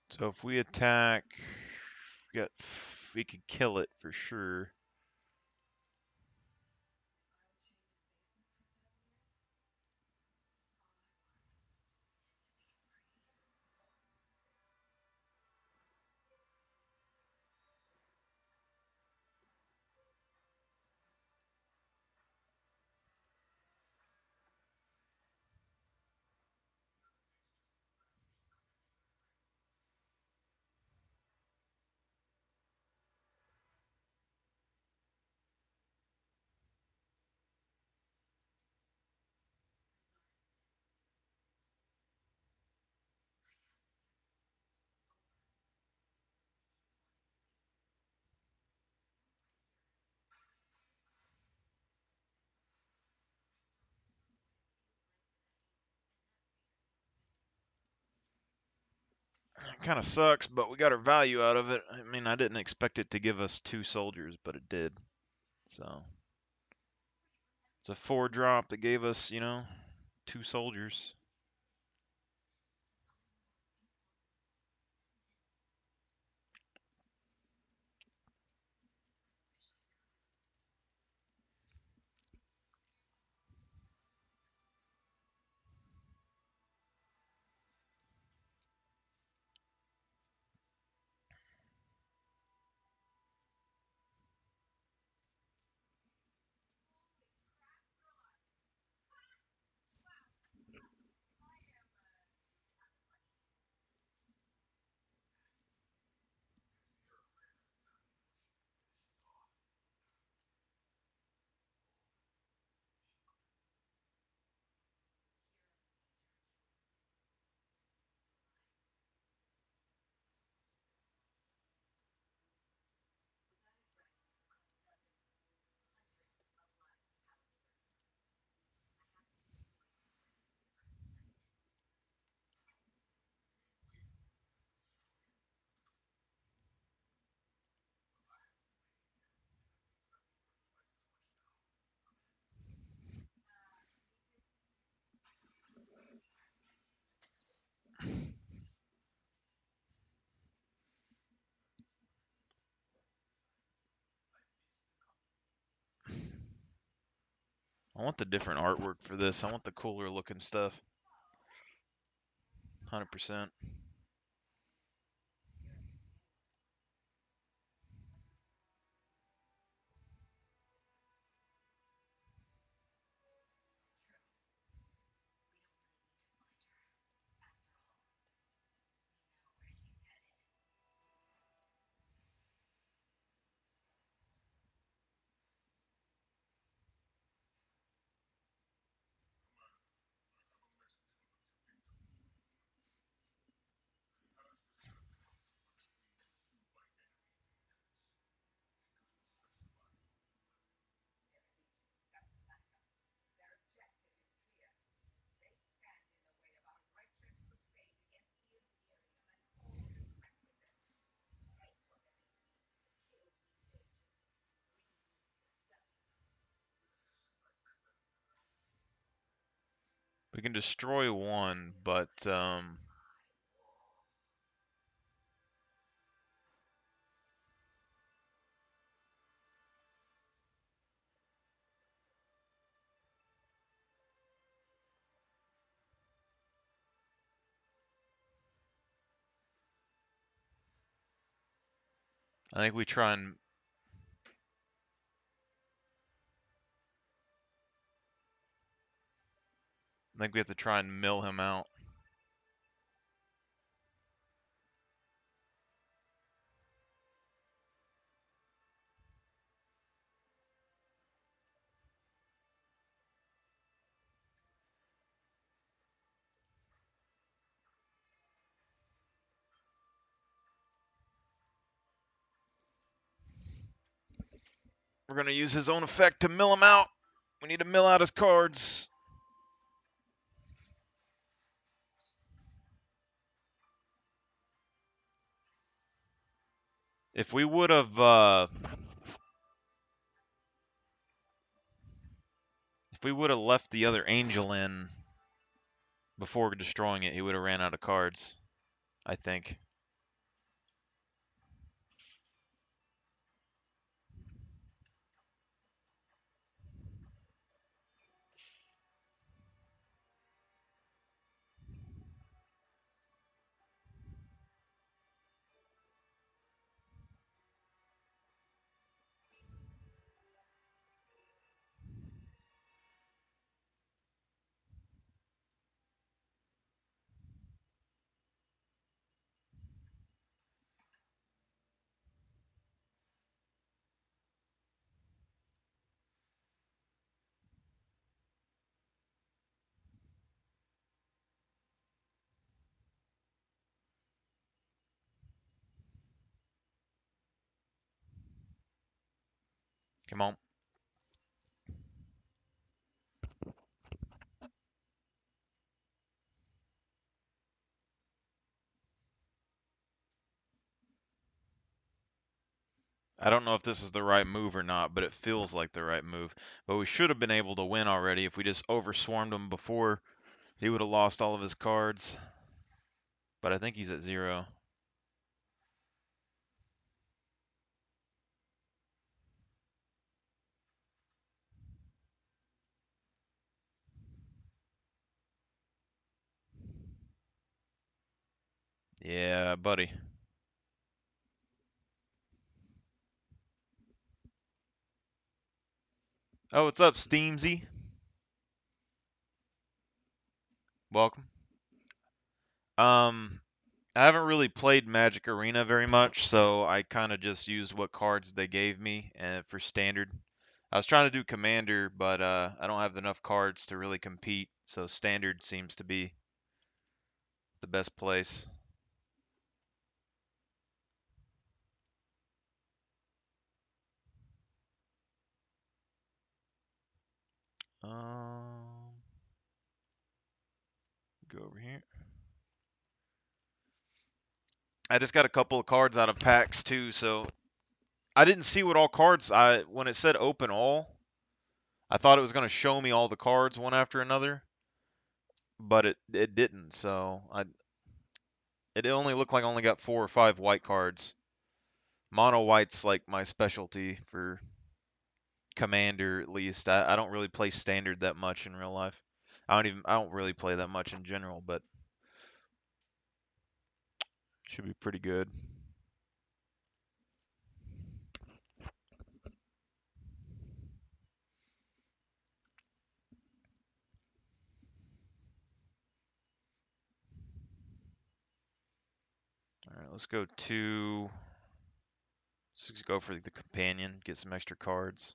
B: So if we attack, we could kill it for sure. Kind of sucks, but we got our value out of it. I mean, I didn't expect it to give us 2 soldiers, but it did. So it's a 4-drop that gave us, 2 soldiers. I want the different artwork for this. I want the cooler looking stuff. 100%. We can destroy one, but I think we try and I think we have to try and mill him out. We're gonna use his own effect to mill him out. We need to mill out his cards. If we would have left the other angel in before destroying it, he would have ran out of cards, I think. Come on. I don't know if this is the right move or not, but it feels like the right move. But we should have been able to win already if we just overswarmed him before. He would have lost all of his cards. But I think he's at 0. Yeah, buddy. Oh, what's up, Steamsy? Welcome. I haven't really played Magic Arena very much, so I kind of just used what cards they gave me for standard. I was trying to do Commander, but I don't have enough cards to really compete, so standard seems to be the best place. Go over here. I just got a couple of cards out of packs too, so I didn't see what all cards when it said open all. I thought it was going to show me all the cards one after another, but it didn't. So it only looked like I only got 4 or 5 white cards. Mono white's like my specialty for commander at least. I don't really play standard that much in real life. I don't really play that much in general, but should be pretty good. All right, let's go to. Let's go for the companion. Get some extra cards.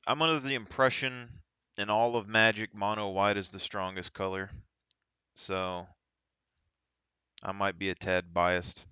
B: I'm under the impression in all of Magic, mono white is the strongest color, so I might be a tad biased.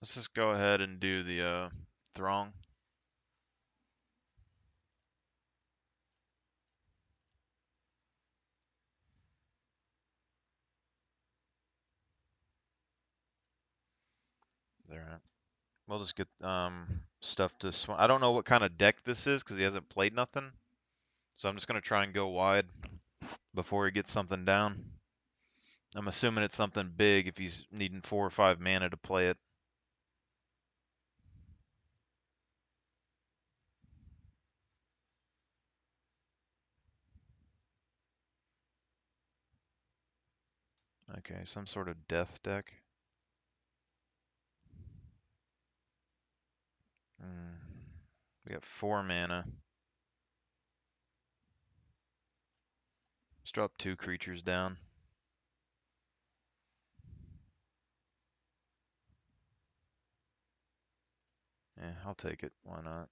B: Let's just go ahead and do the Throng. There. We'll just get stuff to swing. I don't know what kind of deck this is because he hasn't played nothing. So I'm just gonna try and go wide before he gets something down. I'm assuming it's something big if he's needing 4 or 5 mana to play it. Okay, some sort of death deck. We got 4 mana. Let's drop 2 creatures down. Yeah, I'll take it. Why not?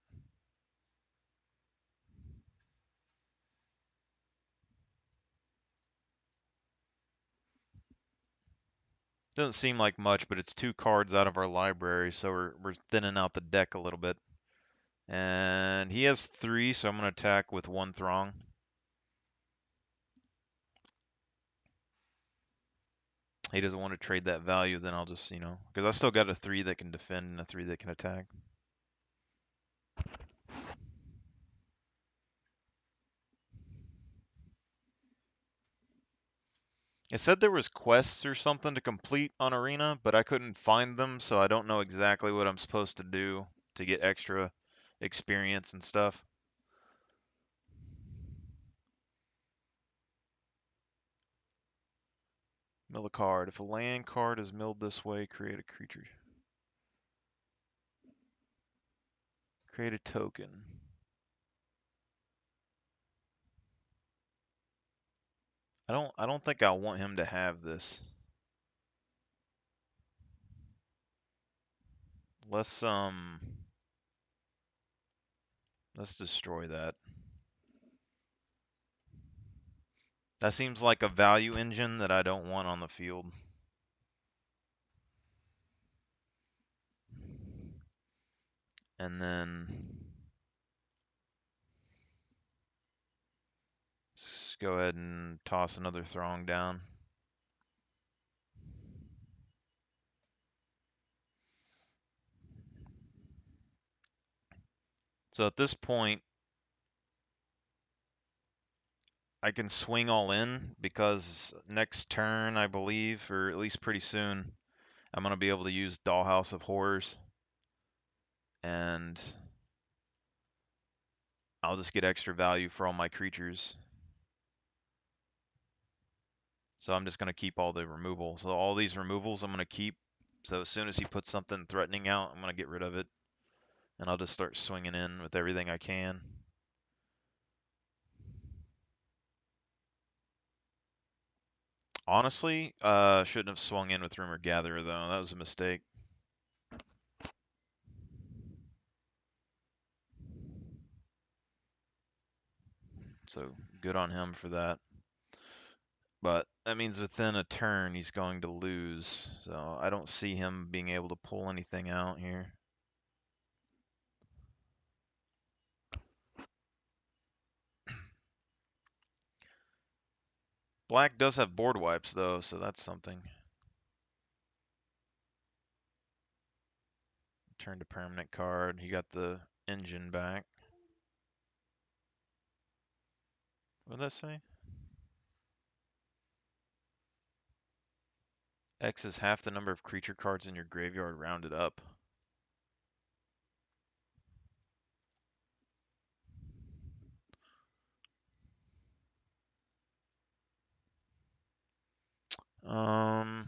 B: Doesn't seem like much, but it's 2 cards out of our library, so we're thinning out the deck a little bit. And he has 3, so I'm going to attack with 1 Throng. He doesn't want to trade that value, then I'll just, because I still got a 3 that can defend and a 3 that can attack. It said there was quests or something to complete on Arena, but I couldn't find them, so I don't know exactly what I'm supposed to do to get extra experience and stuff. Mill a card. If a land card is milled this way, create a creature. Create a token. I don't think I want him to have this. Let's destroy that. That seems like a value engine that I don't want on the field. And then let's go ahead and toss another Throng down. So at this point, I can swing all in because next turn, I believe, or at least pretty soon, I'm going to be able to use Dollhouse of Horrors. And I'll just get extra value for all my creatures. So I'm just going to keep all the removal. So all these removals I'm going to keep. So as soon as he puts something threatening out, I'm going to get rid of it. And I'll just start swinging in with everything I can. Honestly, shouldn't have swung in with Rumor Gatherer, though. That was a mistake. so good on him for that. But that means within a turn he's going to lose, so I don't see him being able to pull anything out here. Black does have board wipes though, so that's something. Turn to permanent card. He got the engine back. What did that say? X is half the number of creature cards in your graveyard rounded up. Um,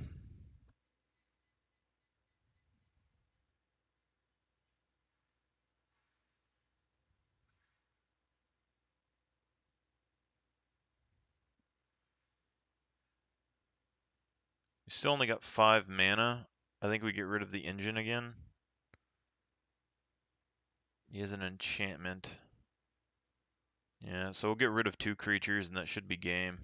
B: we still only got 5 mana. I think we get rid of the engine again. He has an enchantment. Yeah, so we'll get rid of 2 creatures and that should be game.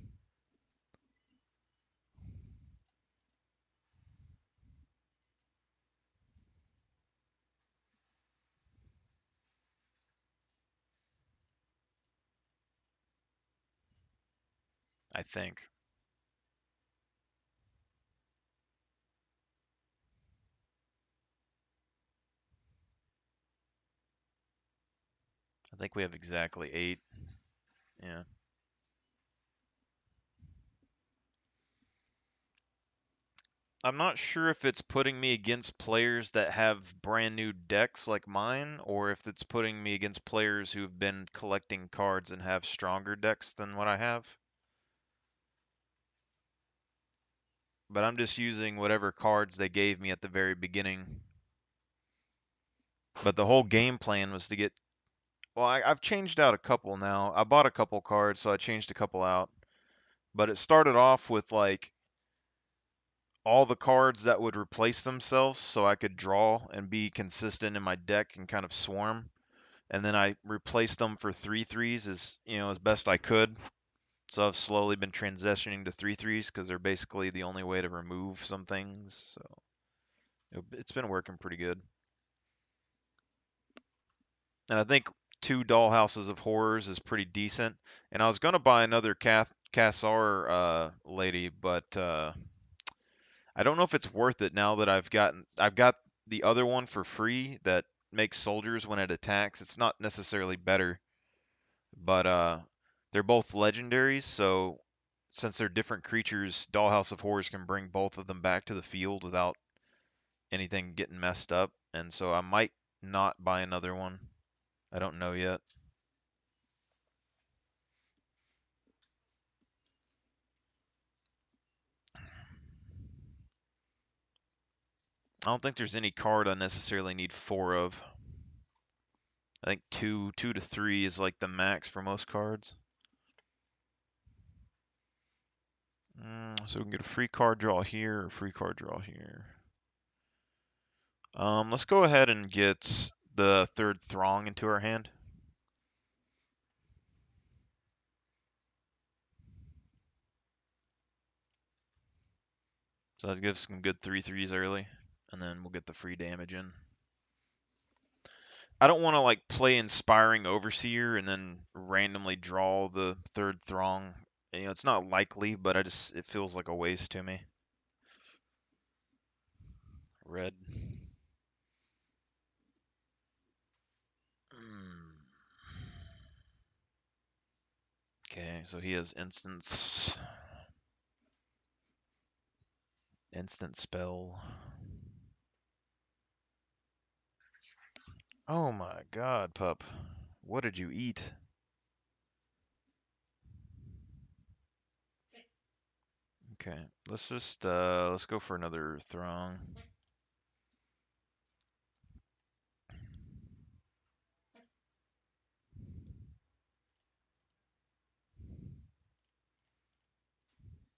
B: I think. I think we have exactly 8. Yeah. I'm not sure if it's putting me against players that have brand new decks like mine, or if it's putting me against players who've been collecting cards and have stronger decks than what I have. But I'm just using whatever cards they gave me at the very beginning. But the whole game plan was to get... Well, I've changed out a couple now. I bought a couple cards, so I changed a couple out. But it started off with, like, all the cards that would replace themselves so I could draw and be consistent in my deck and kind of swarm. And then I replaced them for 3/3s as best I could. So I've slowly been transitioning to 3/3s because they're basically the only way to remove some things. So it's been working pretty good. And I think 2 Dollhouses of Horrors is pretty decent. And I was gonna buy another Cassar lady, but I don't know if it's worth it now that I've got the other one for free that makes soldiers when it attacks. It's not necessarily better, but they're both legendaries, so since they're different creatures, Dollhouse of Horrors can bring both of them back to the field without anything getting messed up, and so I might not buy another one. I don't know yet. I don't think there's any card I necessarily need 4 of. I think 2 to 3 is like the max for most cards. So we can get a free card draw here, or free card draw here. Let's go ahead and get the 3rd Throng into our hand. So that gives some good 3/3s early, and then we'll get the free damage in. I don't want to like play Inspiring Overseer and then randomly draw the 3rd Throng. It's not likely, but it feels like a waste to me. Red. Okay, so he has instant spell. Oh my god, pup. What did you eat? Okay, let's go for another Throng.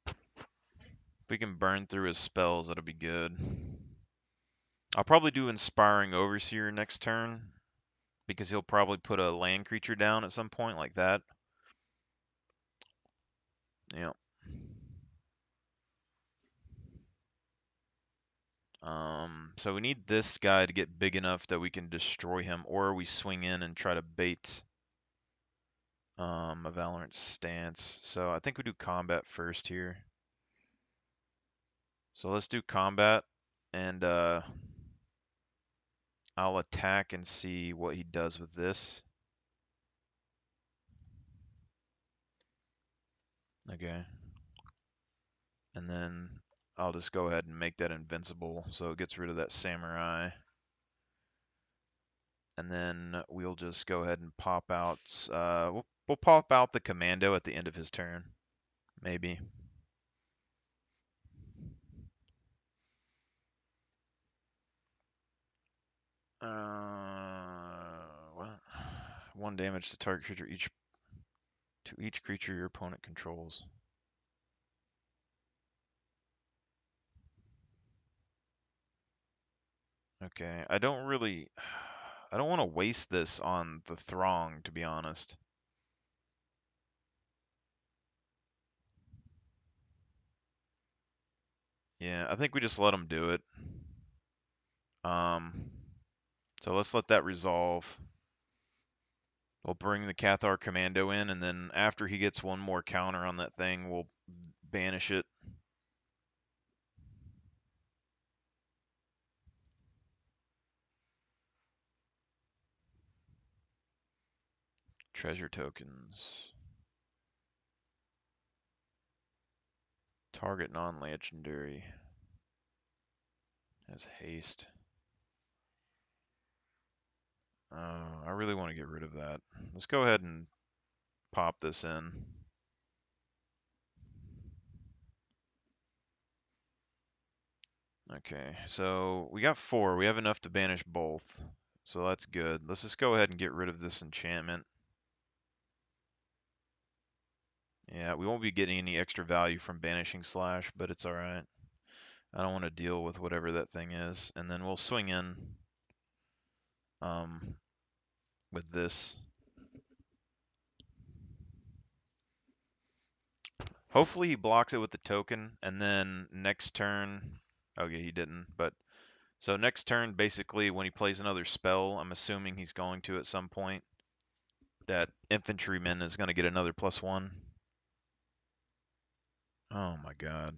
B: If we can burn through his spells, that'll be good. I'll probably do Inspiring Overseer next turn, because he'll probably put a land creature down at some point like that. Yeah. So we need this guy to get big enough that we can destroy him, or we swing in and try to bait a Valorant stance. So I think we do combat first here. So let's do combat, and I'll attack and see what he does with this. Okay. And then I'll just go ahead and make that invincible, so it gets rid of that samurai. And then we'll just go ahead and pop out. We'll pop out the commando at the end of his turn, maybe. What? 1 damage to target creature to each creature your opponent controls. Okay, I don't want to waste this on the Throng, to be honest. Yeah, I think we just let him do it. So let's let that resolve. We'll bring the Cathar Commando in, and then after he gets one more counter on that thing, we'll banish it. Treasure tokens. Target non-legendary. Has haste. I really want to get rid of that. Let's go ahead and pop this in. Okay, so we got 4. We have enough to banish both. So that's good. Let's just go ahead and get rid of this enchantment. Yeah, we won't be getting any extra value from banishing Slash, but it's alright. I don't want to deal with whatever that thing is. And then we'll swing in with this. Hopefully he blocks it with the token, and then next turn... Okay, he didn't, but... So next turn, basically, when he plays another spell, I'm assuming he's going to at some point, that infantryman is going to get another +1. Oh my god.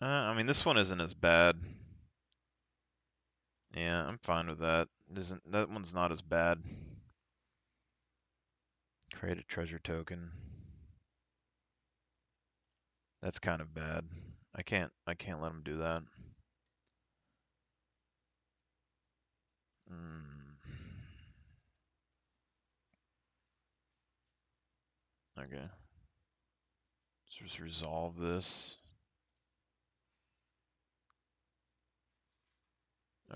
B: I mean, this one isn't as bad. Yeah, I'm fine with that. That one's not as bad. Create a treasure token. That's kind of bad. I can't let him do that. Okay. Let's just resolve this.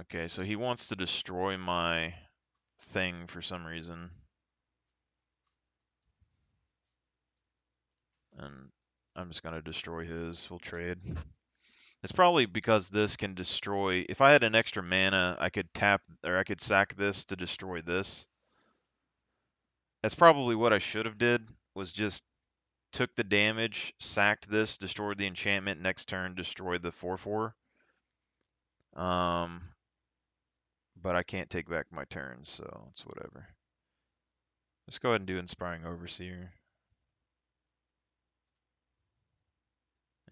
B: Okay, so he wants to destroy my thing for some reason. And I'm just gonna destroy his. We'll trade. It's probably because this can destroy. If I had an extra mana, I could tap, or I could sack this to destroy this. That's probably what I should have did, was just took the damage, sacked this, destroyed the enchantment, next turn destroyed the 4/4. But I can't take back my turns, so it's whatever. Let's go ahead and do Inspiring Overseer.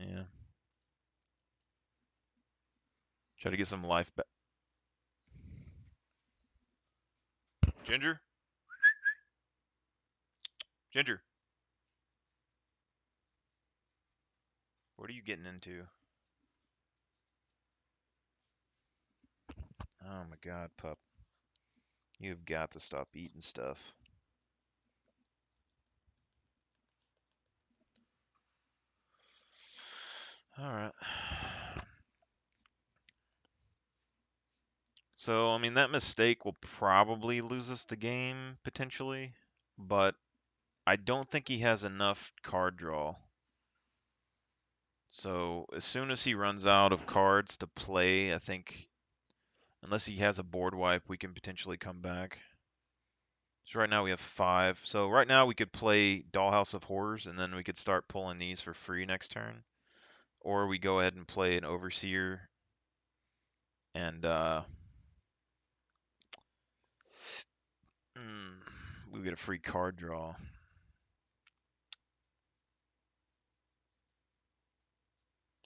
B: Yeah. Try to get some life back. Ginger? Ginger. What are you getting into? Oh my god, pup. You've got to stop eating stuff. Alright. So, I mean, that mistake will probably lose us the game, potentially. But I don't think he has enough card draw. So as soon as he runs out of cards to play, I think, unless he has a board wipe, we can potentially come back. So right now we have 5. So right now we could play Dollhouse of Horrors, and then we could start pulling these for free next turn. Or we go ahead and play an Overseer, and we get a free card draw.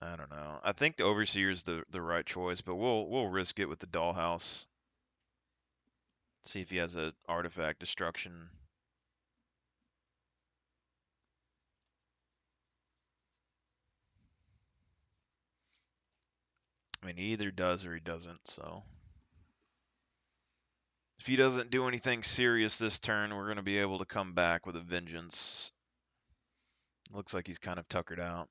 B: I don't know. I think the Overseer is the right choice, but we'll risk it with the Dollhouse. See if he has a artifact destruction. I mean, he either does or he doesn't, so. If he doesn't do anything serious this turn, we're going to be able to come back with a vengeance. Looks like he's kind of tuckered out.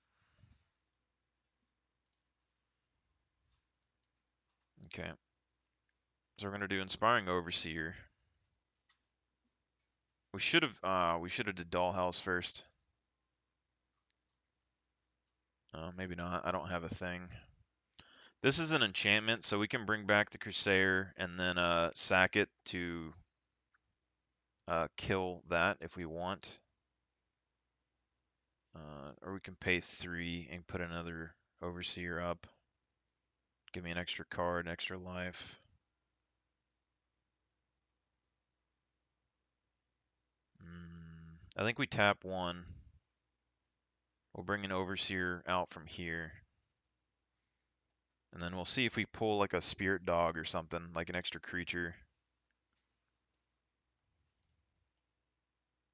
B: Okay. So we're going to do Inspiring Overseer. We should have did Dollhouse first. Maybe not. I don't have a thing. This is an enchantment, so we can bring back the Crusader and then sack it to kill that if we want. Or we can pay 3 and put another Overseer up. Give me an extra card, an extra life. I think we tap 1. We'll bring an Overseer out from here. And then we'll see if we pull like a Spirit Dog or something, like an extra creature.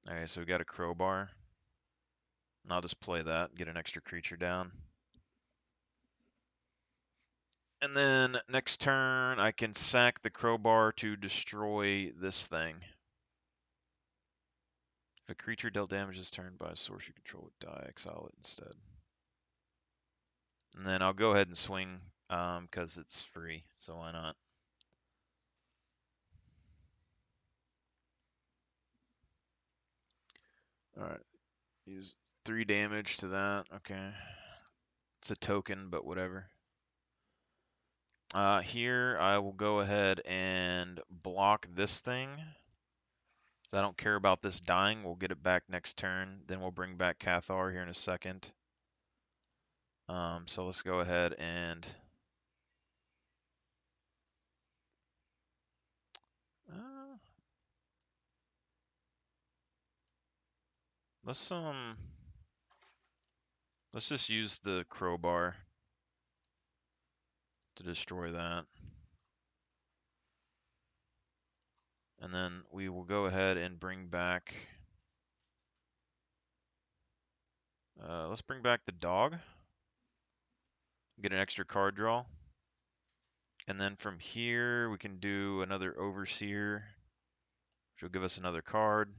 B: Alright, so we got a Crowbar. And I'll just play that, get an extra creature down. And then next turn, I can sack the Crowbar to destroy this thing. If a creature dealt damage this turn by a source you control would die, exile it instead. And then I'll go ahead and swing, because it's free, so why not? Alright, use 3 damage to that, okay. It's a token, but whatever. Here, I will go ahead and block this thing. So I don't care about this dying. We'll get it back next turn. Then we'll bring back Cathar here in a second. So let's go ahead and let's just use the Crowbar to destroy that. And then we will go ahead and bring back let's bring back the dog. Get an extra card draw. And then from here we can do another Overseer, which will give us another card.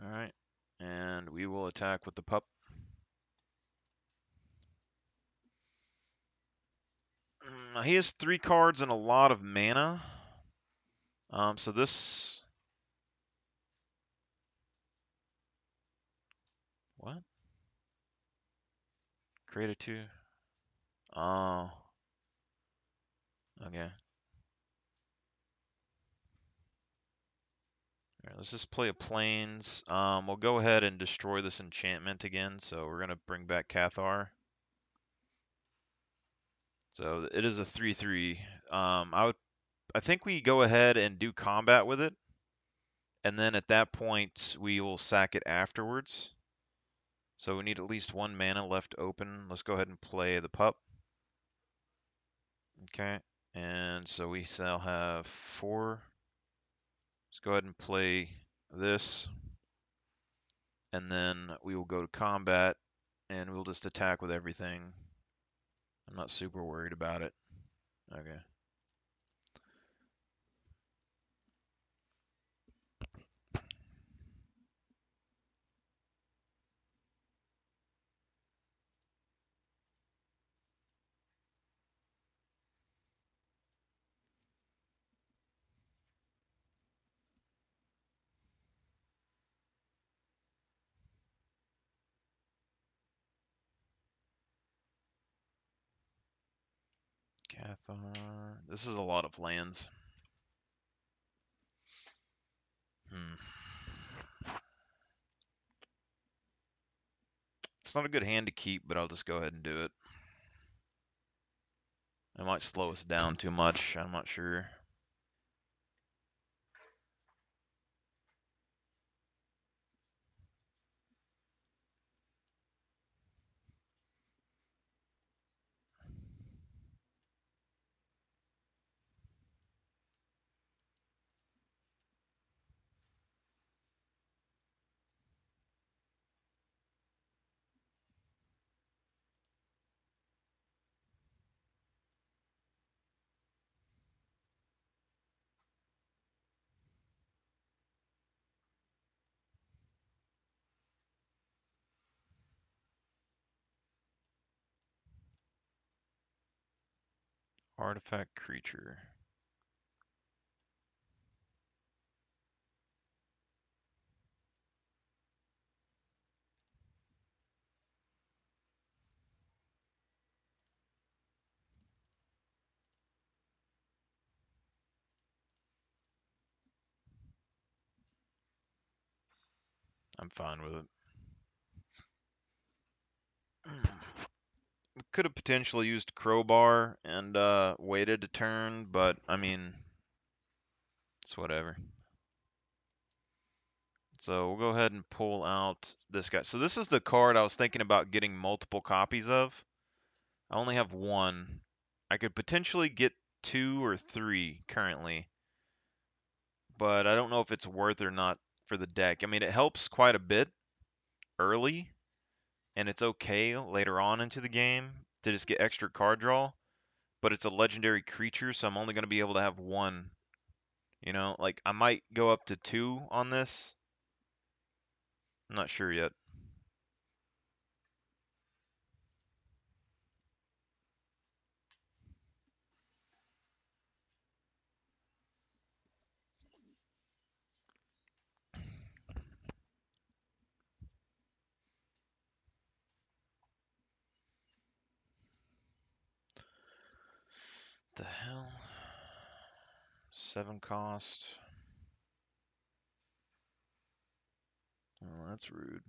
B: Alright. And we will attack with the pup. He has 3 cards and a lot of mana. So this... What? Create a 2. Oh. Okay. Alright, let's just play a Plains. We'll go ahead and destroy this enchantment again. So we're going to bring back Cathar. So it is a 3/3. I think we go ahead and do combat with it. And then at that point, we will sack it afterwards. So we need at least 1 mana left open. Let's go ahead and play the pup. Okay. And so we shall have 4. Let's go ahead and play this. And then we will go to combat. And we'll just attack with everything. I'm not super worried about it. Okay. Cathar. This is a lot of lands. It's not a good hand to keep, but I'll just go ahead and do it. It might slow us down too much. I'm not sure. Artifact creature. I'm fine with it. Could have potentially used crowbar and waited a turn, but I mean, it's whatever. So we'll go ahead and pull out this guy. So this is the card I was thinking about getting multiple copies of. I only have one. I could potentially get 2 or 3 currently, but I don't know if it's worth or not for the deck. I mean, it helps quite a bit early, and it's okay later on into the game to just get extra card draw, but it's a legendary creature, so I'm only going to be able to have 1. You know, like I might go up to 2 on this. I'm not sure yet. The hell? 7 cost. Well, that's rude.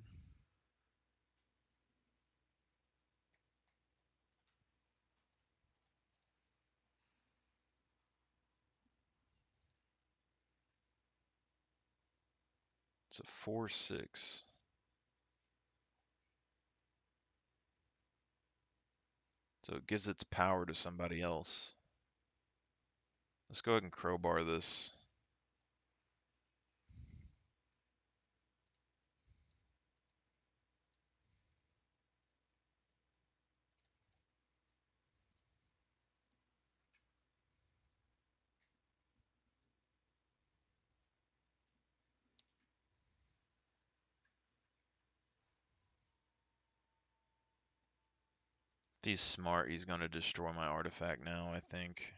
B: It's a 4/6. So it gives its power to somebody else. Let's go ahead and crowbar this. If he's smart, he's going to destroy my artifact now, I think.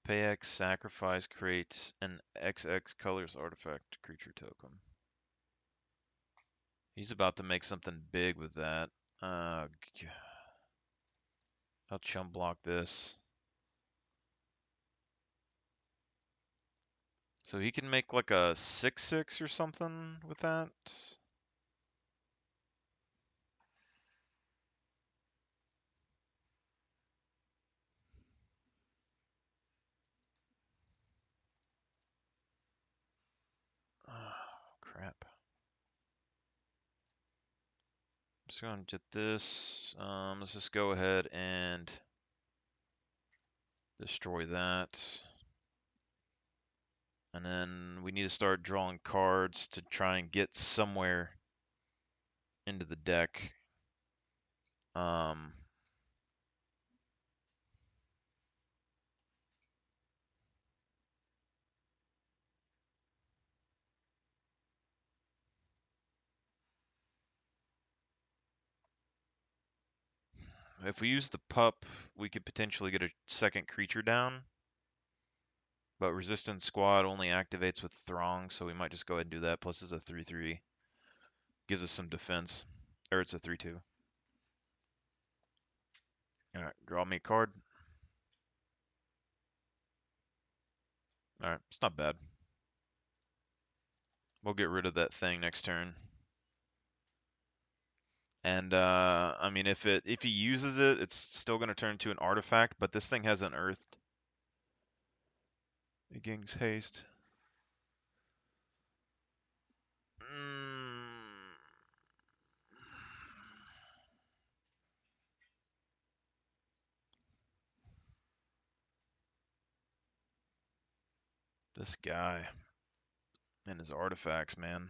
B: Pay X, sacrifice, creates an XX colors artifact creature token. He's about to make something big with that. I'll chump block this. So he can make like a 6/6 or something with that. Oh, crap. I'm just going to get this. Let's just go ahead and destroy that. And then we need to start drawing cards to try and get somewhere into the deck. If we use the pup, we could potentially get a second creature down. But Resistance Squad only activates with Throng, so we might just go ahead and do that. Plus it's a 3/3. Gives us some defense. Or it's a 3/2. Alright, draw me a card. Alright, it's not bad. We'll get rid of that thing next turn. And I mean, if he uses it, it's still going to turn into an artifact. But this thing has unearthed. Braingainz haste. This guy and his artifacts, man.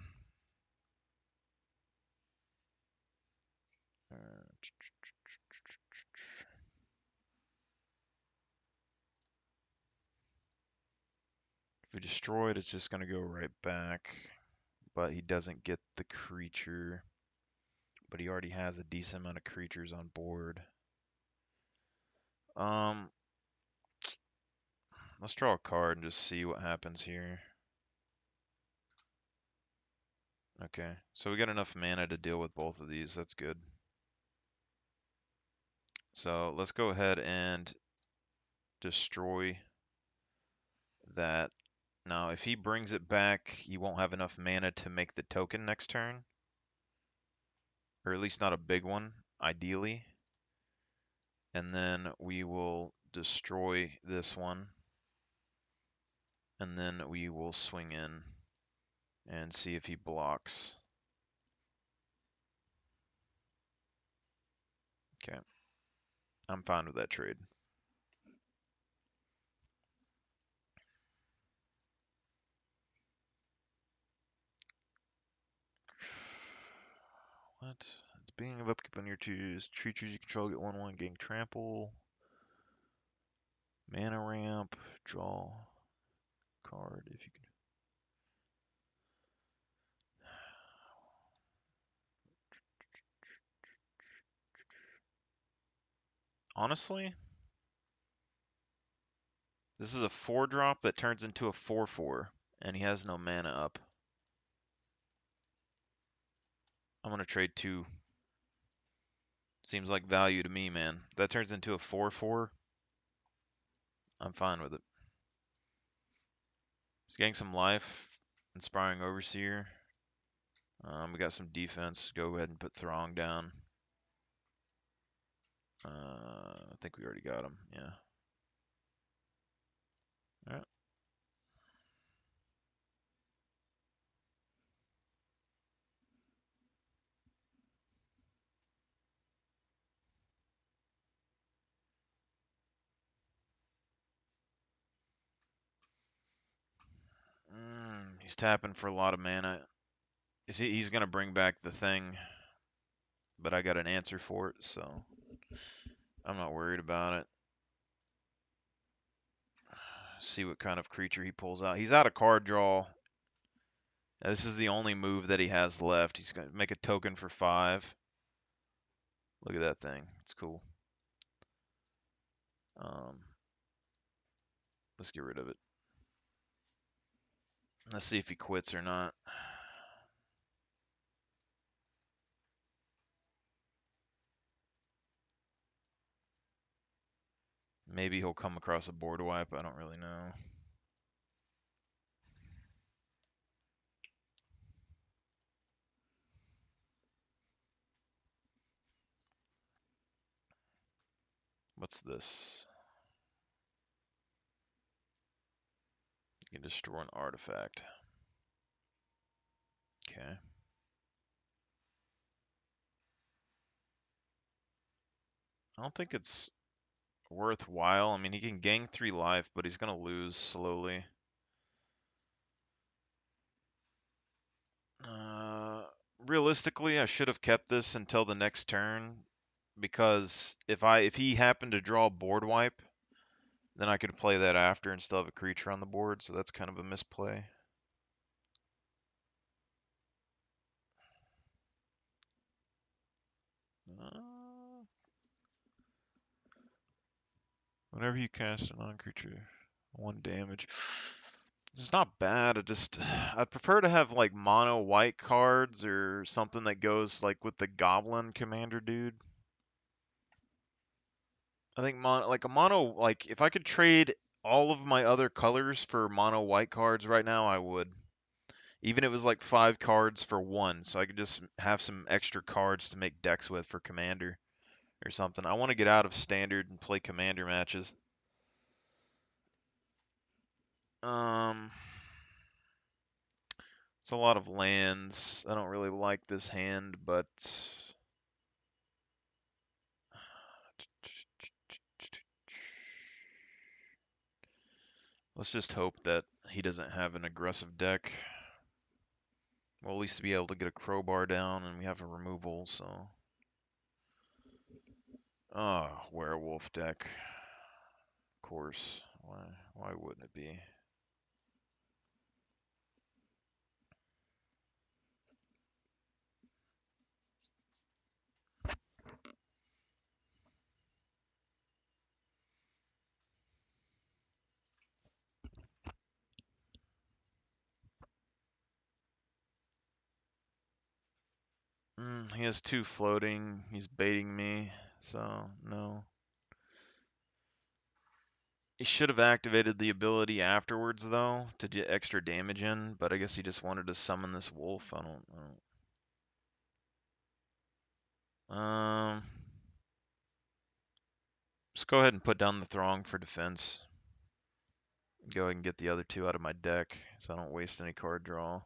B: If we destroy it, it's just going to go right back. But he doesn't get the creature. But he already has a decent amount of creatures on board. Let's draw a card and just see what happens here. Okay, so we got enough mana to deal with both of these. That's good. So let's go ahead and destroy that. Now, if he brings it back, he won't have enough mana to make the token next turn. Or at least not a big one, ideally. And then we will destroy this one. And then we will swing in and see if he blocks. Okay. I'm fine with that trade. What? It's beginning of upkeep on your twos. Creatures you control get 1/1, gain trample. Mana ramp. Draw card if you can. Honestly, this is a 4-drop that turns into a 4/4, and he has no mana up. I'm gonna trade 2. Seems like value to me, man. That turns into a 4/4. I'm fine with it. He's getting some life. Inspiring Overseer. We got some defense. Go ahead and put Throng down. I think we already got him. Yeah. All right. He's tapping for a lot of mana. He's gonna bring back the thing, but I got an answer for it, so I'm not worried about it. See what kind of creature he pulls out. He's out of card draw. This is the only move that he has left. He's gonna make a token for 5. Look at that thing. It's cool. Let's get rid of it. Let's see if he quits or not. Maybe he'll come across a board wipe. I don't really know. What's this? You can destroy an artifact. Okay. I don't think it's worthwhile. I mean, he can gain 3 life, but he's going to lose slowly. Realistically, I should have kept this until the next turn, because if he happened to draw a board wipe, then I could play that after and still have a creature on the board, so that's kind of a misplay. Whenever you cast a non-creature, 1 damage. It's not bad. I'd prefer to have like mono white cards or something that goes like with the goblin commander dude. I think like a mono, like if I could trade all of my other colors for mono white cards right now, I would. Even if it was like 5 cards for one, so I could just have some extra cards to make decks with for commander or something. I want to get out of standard and play commander matches. It's a lot of lands. I don't really like this hand, but let's just hope that he doesn't have an aggressive deck. We'll at least be able to get a crowbar down, and we have a removal, so. Oh, werewolf deck. Of course. Why wouldn't it be? He has 2 floating. He's baiting me, so no. He should have activated the ability afterwards, though, to get extra damage in, but I guess he just wanted to summon this wolf. I don't. Just go ahead and put down the Throng for defense. Go ahead and get the other 2 out of my deck, so I don't waste any card draw.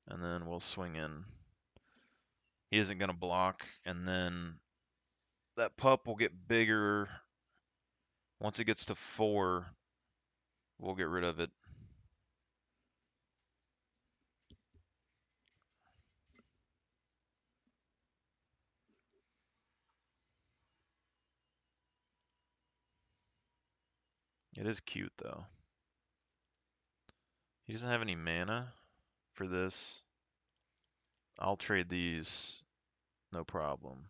B: And then we'll swing in. He isn't going to block, and then that pup will get bigger. Once it gets to 4, we'll get rid of it. It is cute, though. He doesn't have any mana for this. I'll trade these, no problem.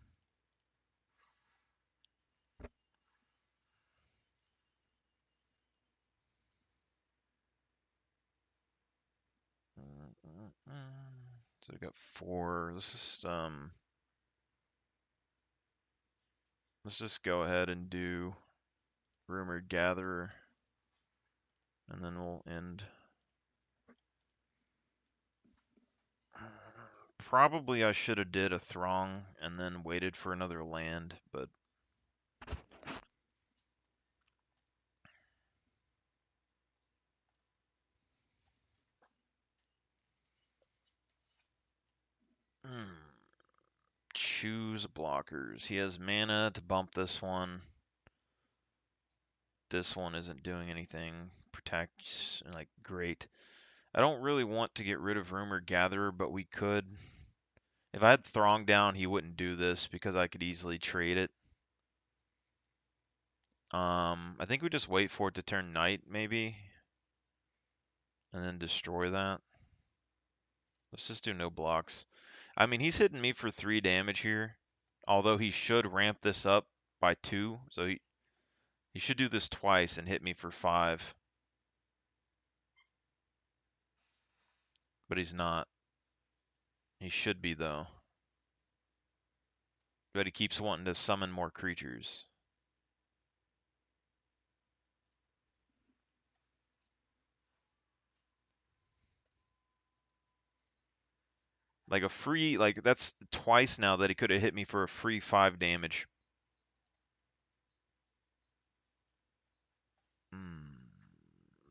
B: So we got 4. Let's just go ahead and do Rumored Gatherer, and then we'll end. Probably I should have did a Throng and then waited for another land, but choose blockers. He has mana to bump this one. This one isn't doing anything. Protects, like, great. I don't really want to get rid of Rumored Gatherer, but we could. If I had Throng down, he wouldn't do this because I could easily trade it. I think we just wait for it to turn night, maybe, and then destroy that. Let's just do no blocks. I mean, he's hitting me for 3 damage here, although he should ramp this up by 2, so he should do this twice and hit me for 5. But he's not. He should be, though. But he keeps wanting to summon more creatures. Like a free, like that's twice now that he could have hit me for a free 5 damage.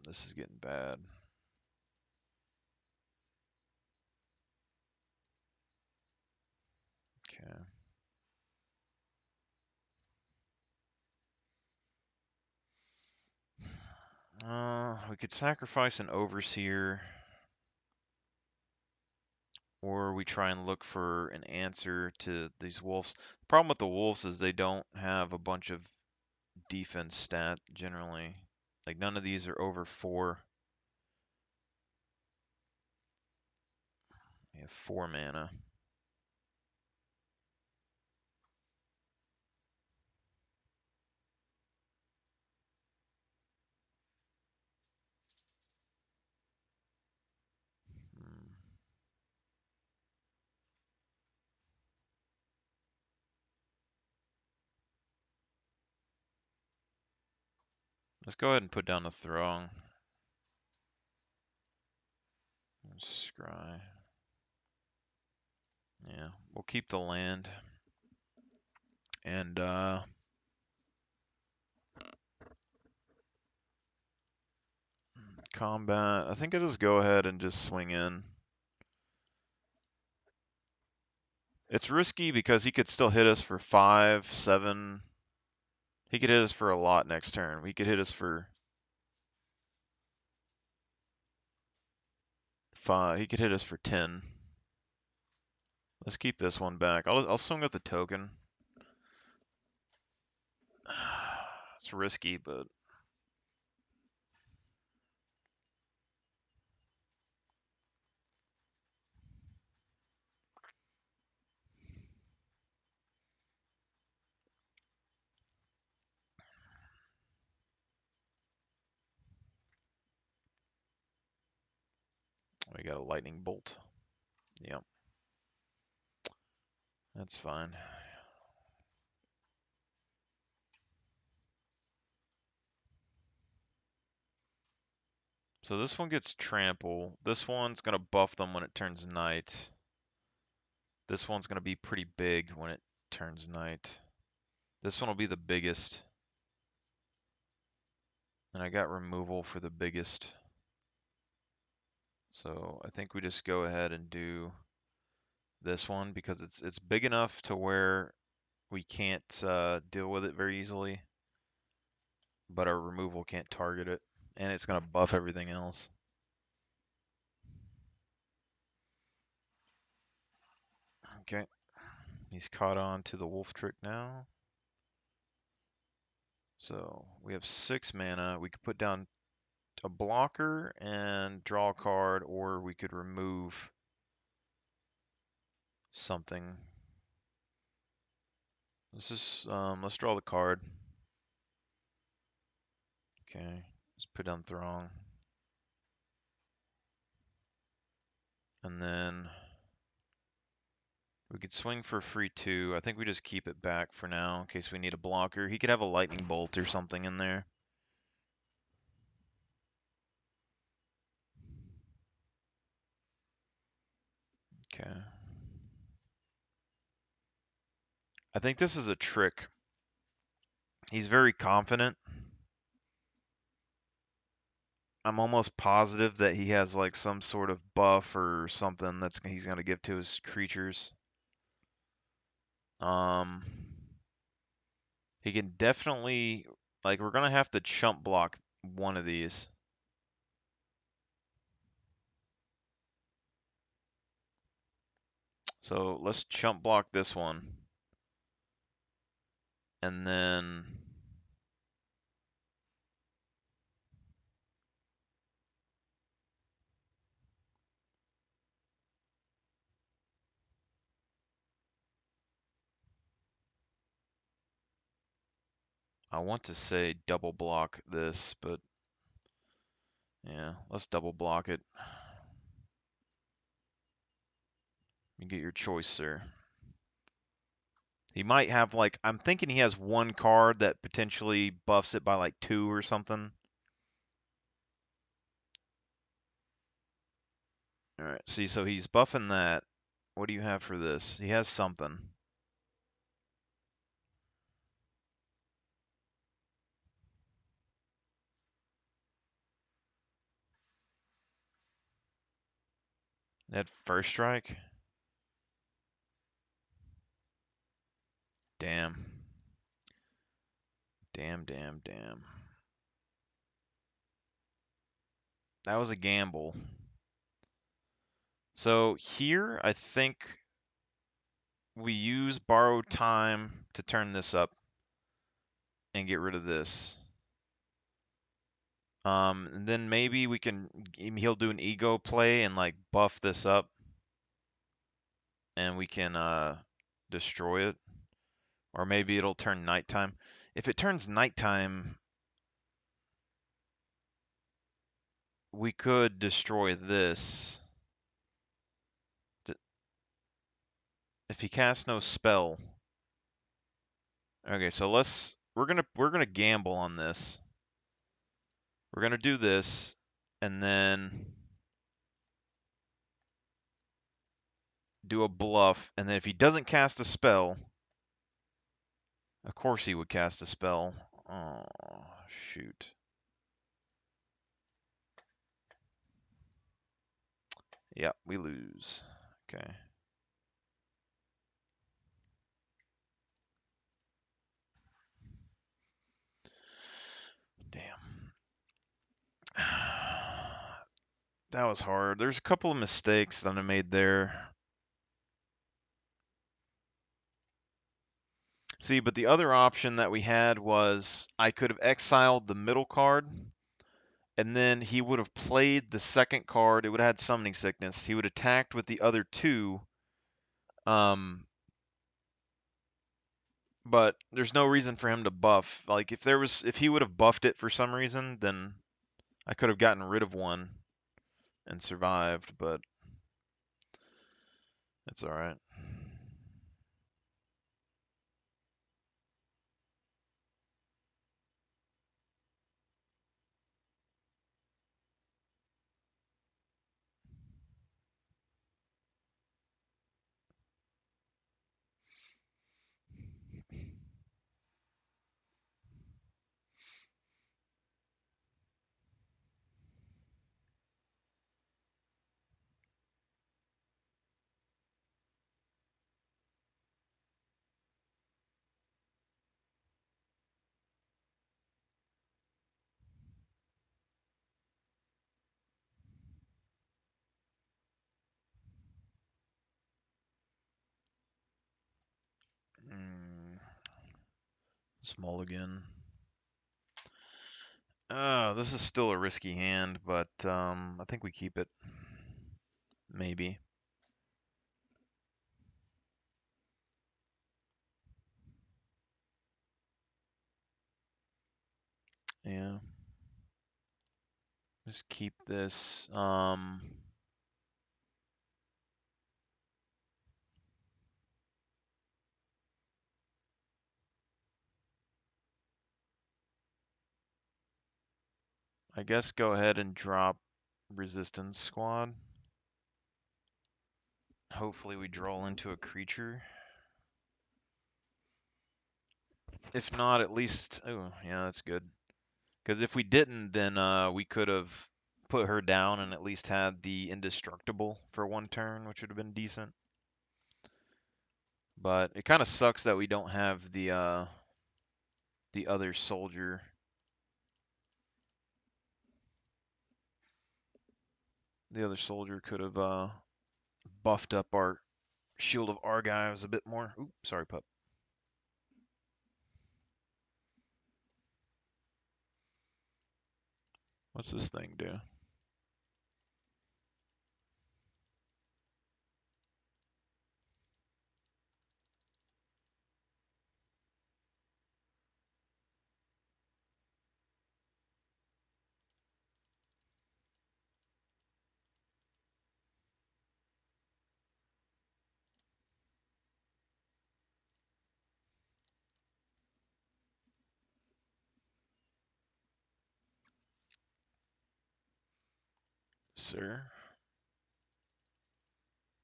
B: This is getting bad. Okay. We could sacrifice an Overseer, or we try and look for an answer to these wolves. The problem with the wolves is they don't have a bunch of defense stat generally. Like none of these are over 4. They have 4 mana. Let's go ahead and put down the throng. Scry. Yeah, we'll keep the land. And combat. I think I just go ahead and just swing in. It's risky because he could still hit us for 5, 7. He could hit us for a lot next turn. He could hit us for 5. He could hit us for 10. Let's keep this one back. I'll swing with the token. It's risky, but we got a lightning bolt. Yep. That's fine. So this one gets trample. This one's going to buff them when it turns night. This one's going to be pretty big when it turns night. This one will be the biggest. And I got removal for the biggest. So I think we just go ahead and do this one because it's big enough to where we can't deal with it very easily. But our removal can't target it. And it's going to buff everything else. Okay. He's caught on to the wolf trick now. So we have 6 mana. We could put down a blocker and draw a card, or we could remove something. Let's draw the card. Okay, let's put down Throng. And then we could swing for free 2. I think we just keep it back for now in case we need a blocker. He could have a lightning bolt or something in there. Okay. I think this is a trick. He's very confident. I'm almost positive that he has like some sort of buff or something that's he's gonna give to his creatures. He can definitely like we're gonna have to chump block one of these. So let's chump block this one. And then I want to say double block this, but yeah, let's double block it. You get your choice, sir. He might have like, I'm thinking he has one card that potentially buffs it by like 2 or something. All right, see, so he's buffing that. What do you have for this? He has something. That first strike? Damn. Damn, damn, damn. That was a gamble. So here, I think we use borrowed time to turn this up and get rid of this. And then maybe we can, he'll do an ego play and like buff this up and we can destroy it. Or maybe it'll turn nighttime. If it turns nighttime, we could destroy this. If he casts no spell. Okay, so we're gonna gamble on this. We're gonna do this, and then do a bluff, and then if he doesn't cast a spell, of course he would cast a spell. Oh, shoot. Yeah, we lose. Okay. Damn. That was hard. There's a couple of mistakes that I made there. See, but the other option that we had was I could have exiled the middle card, and then he would have played the second card. It would have had Summoning Sickness. He would have attacked with the other two. But there's no reason for him to buff. Like if he would have buffed it for some reason, then I could have gotten rid of one and survived, but it's all right. Small again. This is still a risky hand, but I think we keep it. Maybe. Yeah. Just keep this. I guess go ahead and drop Resistance Squad. Hopefully we draw into a creature. If not, at least... Oh, yeah, that's good. Because if we didn't, then we could have put her down and at least had the Indestructible for one turn, which would have been decent. But it kind of sucks that we don't have the other soldier. The other soldier could have buffed up our Shield of Argives a bit more. Oops, sorry, pup. What's this thing do? Sir?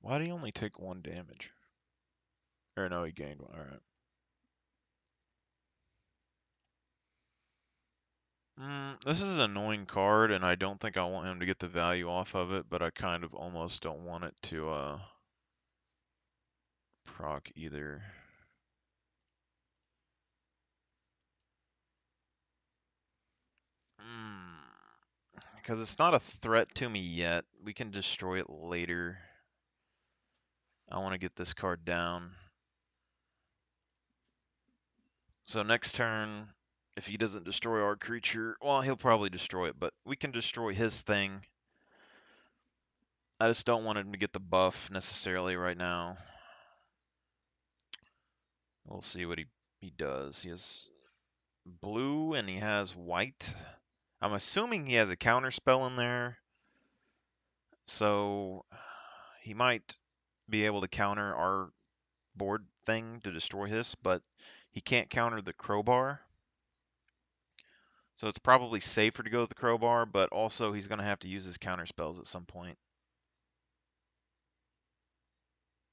B: Why do you only take 1 damage? Or no, he gained 1. Alright. This is an annoying card, and I don't think I want him to get the value off of it, but I kind of almost don't want it to proc either. Because it's not a threat to me yet. We can destroy it later. I want to get this card down. So next turn, if he doesn't destroy our creature, well, he'll probably destroy it, but we can destroy his thing. I just don't want him to get the buff necessarily right now. We'll see what he does. He has blue and he has white. I'm assuming he has a counter spell in there. So he might be able to counter our board thing to destroy his, but he can't counter the crowbar. So it's probably safer to go with the crowbar, but also he's going to have to use his counter spells at some point.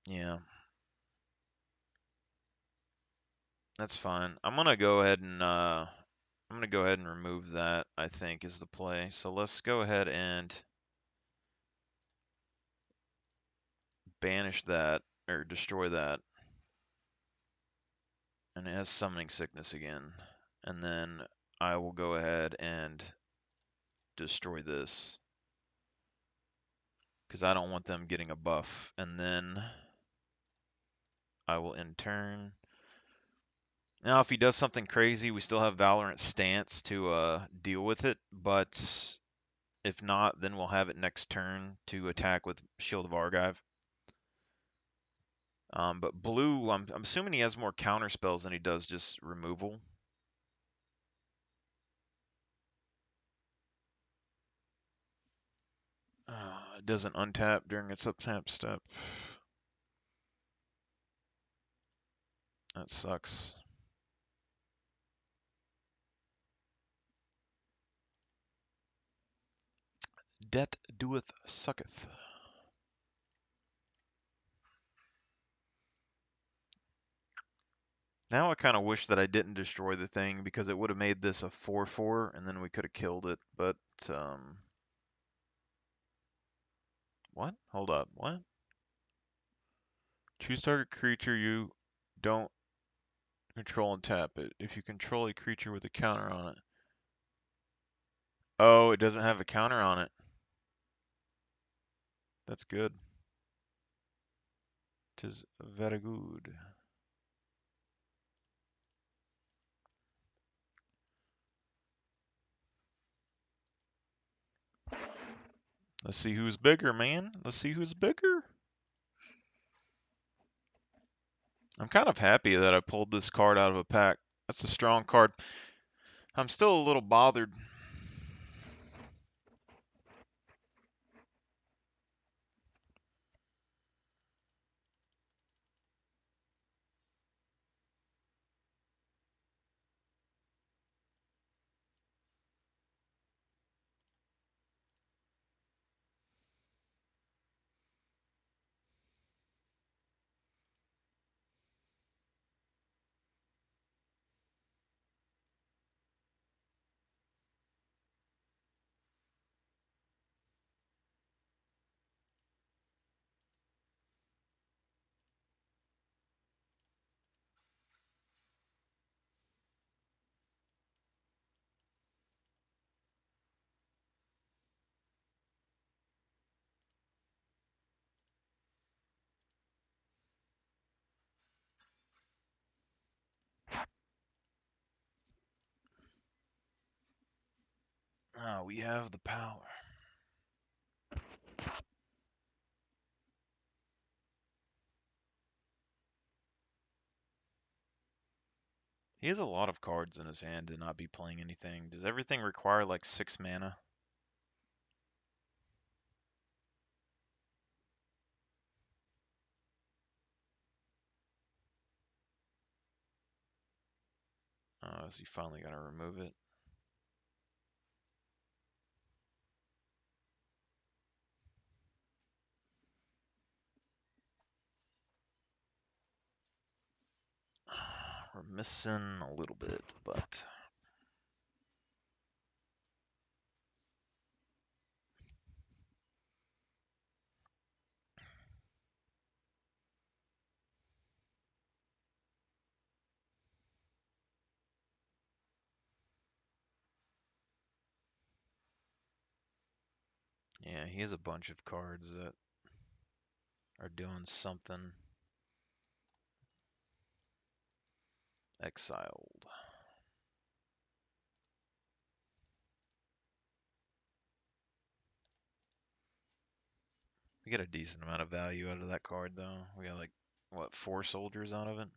B: Yeah. That's fine. I'm going to go ahead and remove that, I think, is the play. So let's go ahead and banish that, or destroy that. And it has summoning sickness again. And then I will go ahead and destroy this, because I don't want them getting a buff. And then I will in turn. Now, if he does something crazy, we still have Valorant Stance to deal with it, but if not, then we'll have it next turn to attack with Shield of Argive. But blue, I'm assuming he has more counter spells than he does just removal. It doesn't untap during its uptap step. That sucks. Debt doeth sucketh. Now I kind of wish that I didn't destroy the thing, because it would have made this a 4/4, and then we could have killed it, but, what? Hold up, what? Choose target creature you don't control and tap it. If you control a creature with a counter on it. Oh, it doesn't have a counter on it. That's good. Tis very good. Let's see who's bigger, man. Let's see who's bigger. I'm kind of happy that I pulled this card out of a pack. That's a strong card. I'm still a little bothered. We have the power. He has a lot of cards in his hand to not be playing anything. Does everything require like 6 mana? Is he finally gonna remove it? We're missing a little bit, but yeah, he has a bunch of cards that are doing something. Exiled. We get a decent amount of value out of that card, though. We got like, what, 4 soldiers out of it?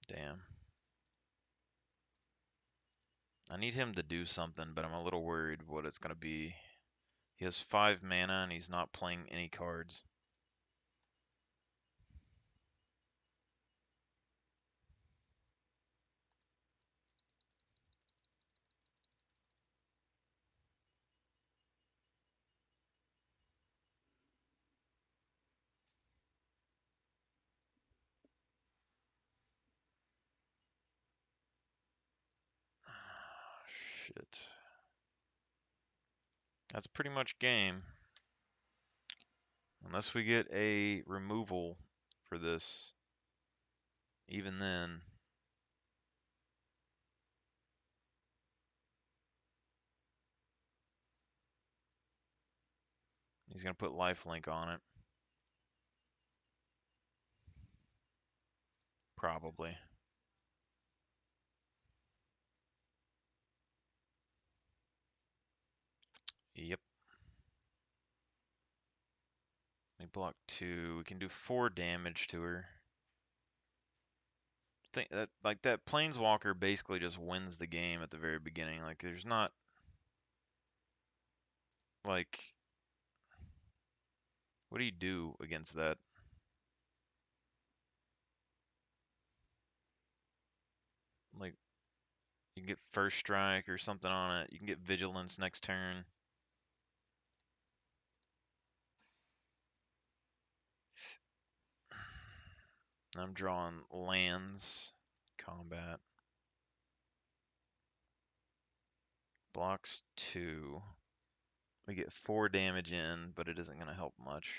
B: Damn. I need him to do something, but I'm a little worried what it's going to be. He has 5 mana and he's not playing any cards. it. That's pretty much game. Unless we get a removal for this. Even then. He's going to put lifelink on it. Probably. Yep. We block 2. We can do 4 damage to her. Think that like that Planeswalker basically just wins the game at the very beginning. Like there's not like what do you do against that? Like you can get first strike or something on it. You can get vigilance next turn. I'm drawing lands. Combat. Blocks 2. We get 4 damage in, but it isn't going to help much.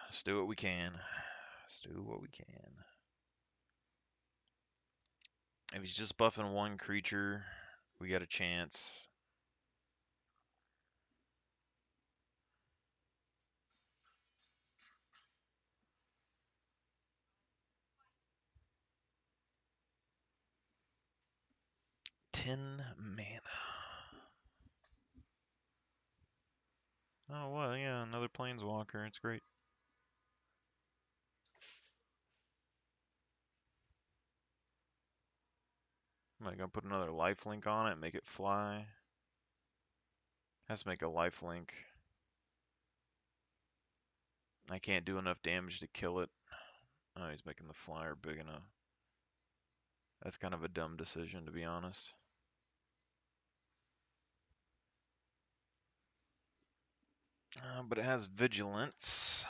B: Let's do what we can. Let's do what we can. If he's just buffing 1 creature, we got a chance. Mana. Oh, well, yeah, another Planeswalker. It's great. Am I going to put another lifelink on it and make it fly? Has to make a lifelink. I can't do enough damage to kill it. Oh, he's making the flyer big enough. That's kind of a dumb decision, to be honest. But it has vigilance.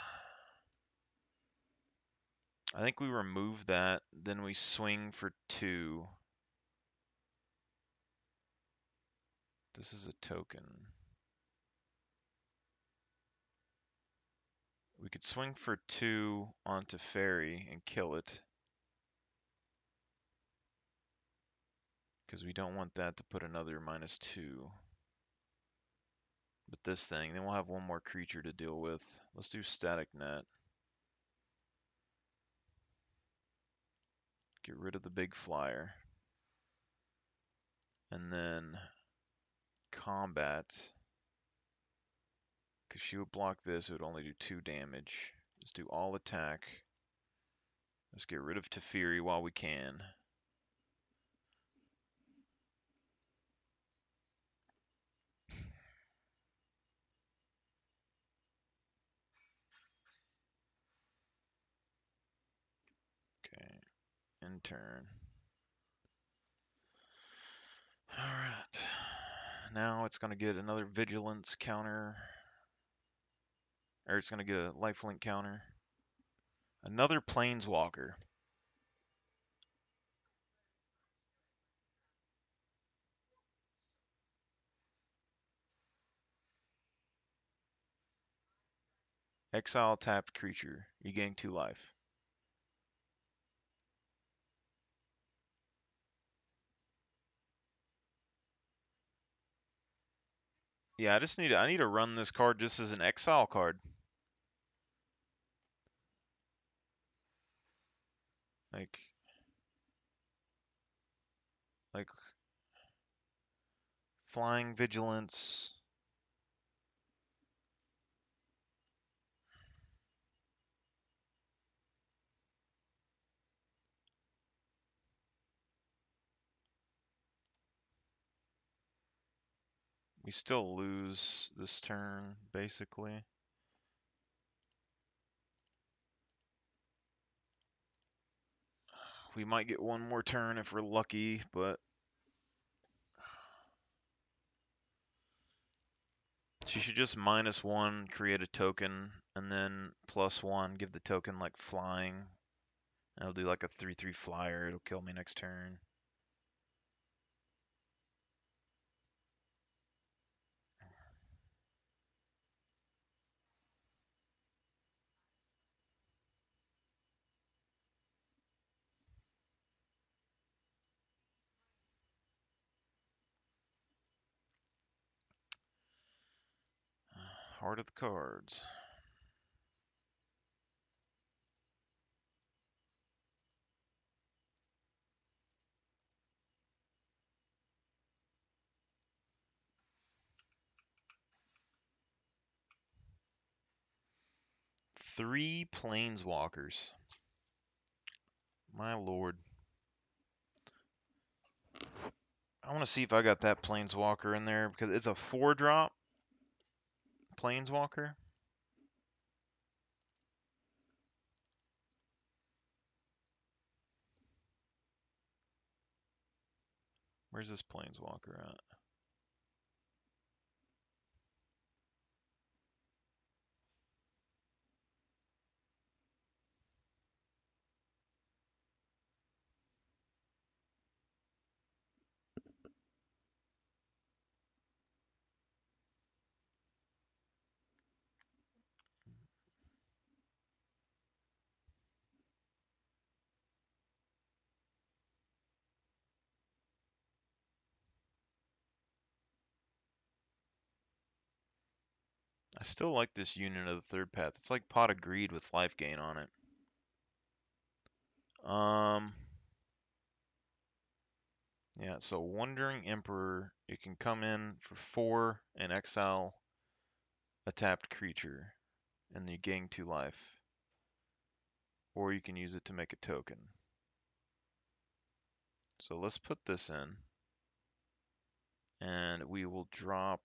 B: I think we remove that, then we swing for 2. This is a token. We could swing for 2 onto Fairy and kill it. Because we don't want that to put another -2. But this thing, then we'll have 1 more creature to deal with. Let's do Static Net. Get rid of the big flyer. And then combat. Because she would block this, it would only do 2 damage. Let's do all attack. Let's get rid of Teferi while we can. Okay, in turn. Alright. Now it's going to get another vigilance counter. Or it's going to get a lifelink counter. Another Planeswalker. Exile tapped creature. You gain 2 life. Yeah, I need to run this card just as an exile card. Like flying vigilance. We still lose this turn, basically. We might get 1 more turn if we're lucky, but she should just -1, create a token, and then +1, give the token like flying. I'll do like a 3/3 flyer. It'll kill me next turn. Heart of the cards. Three planeswalkers. My lord. I want to see if I got that planeswalker in there because it's a 4-drop planeswalker. Where's this planeswalker at? I still like this Union of the Third Path. It's like Pot of Greed with life gain on it. Yeah, so Wandering Emperor, it can come in for 4 and exile a tapped creature, and you gain 2 life. Or you can use it to make a token. So let's put this in. And we will drop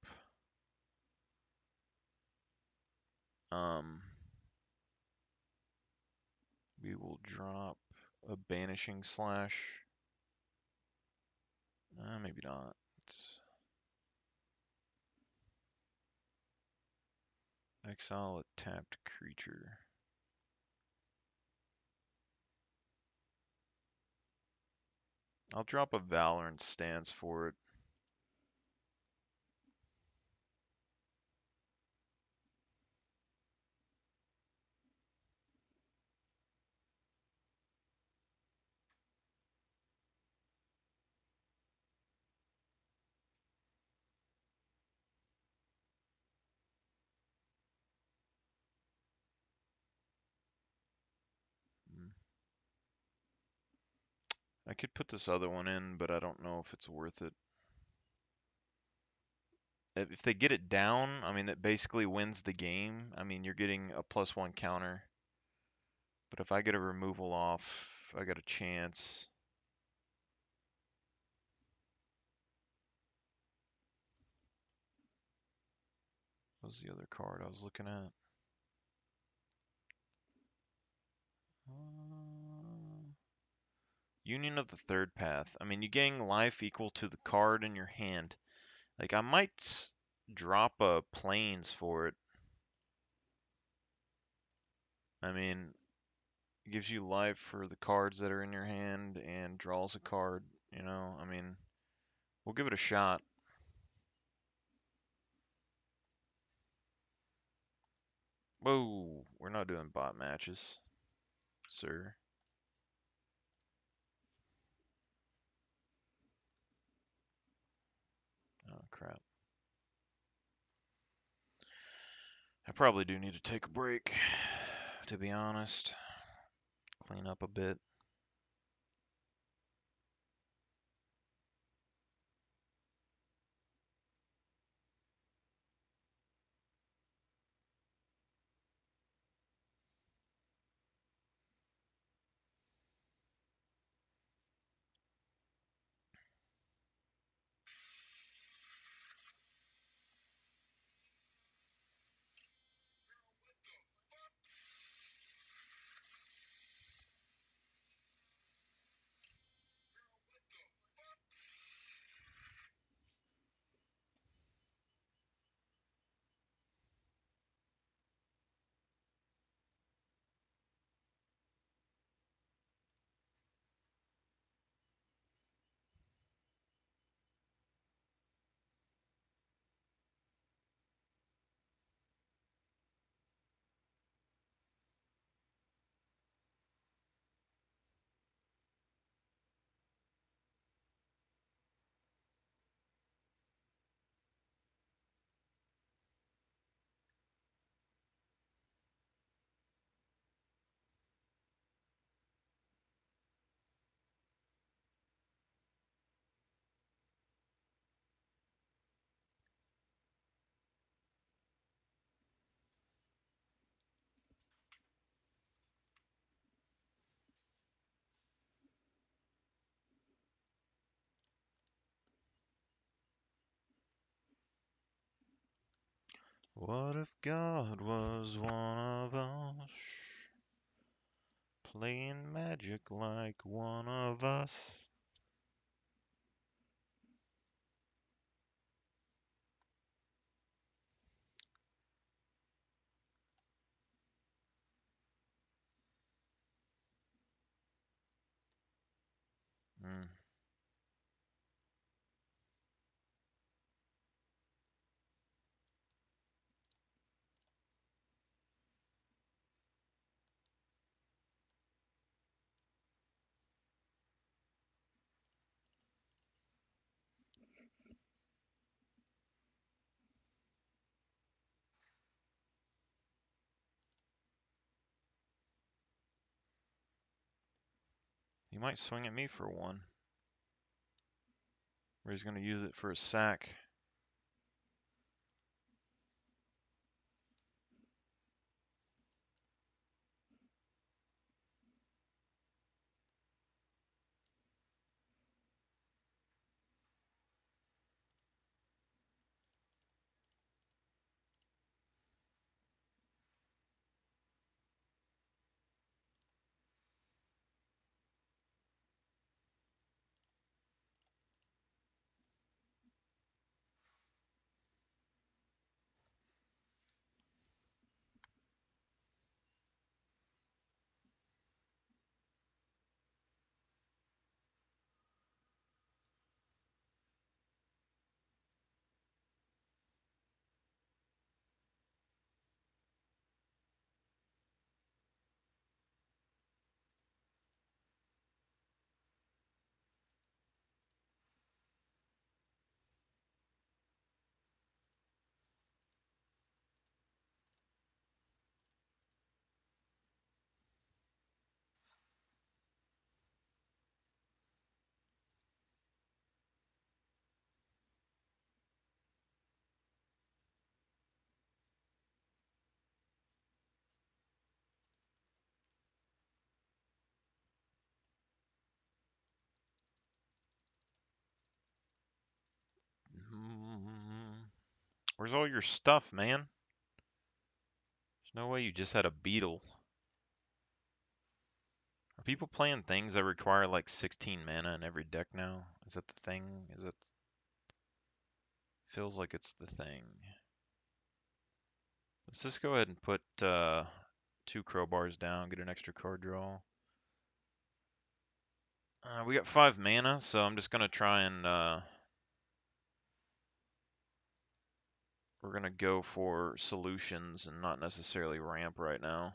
B: a Banishing Slash. Maybe not. Exile a tapped creature. I'll drop a Valorant Stance for it. I could put this other one in, but I don't know if it's worth it. If they get it down, I mean, it basically wins the game. I mean, you're getting a +1 counter. But if I get a removal off, I got a chance. What was the other card I was looking at? Union of the Third Path. I mean, you gain life equal to the card in your hand. Like, I might drop a Plains for it. I mean, it gives you life for the cards that are in your hand and draws a card, you know? I mean, we'll give it a shot. Whoa, we're not doing bot matches, sir. Oh, crap. I probably do need to take a break, to be honest. Clean up a bit. What if God was one of us, playing magic like one of us? Hmm. He might swing at me for one. Or he's going to use it for a sack. Where's all your stuff, man? There's no way you just had a beetle. Are people playing things that require like 16 mana in every deck now? Is that the thing? Is it? Feels like it's the thing. Let's just go ahead and put 2 crowbars down, get an extra card draw. We got 5 mana, so I'm just gonna try and we're gonna go for solutions and not necessarily ramp right now.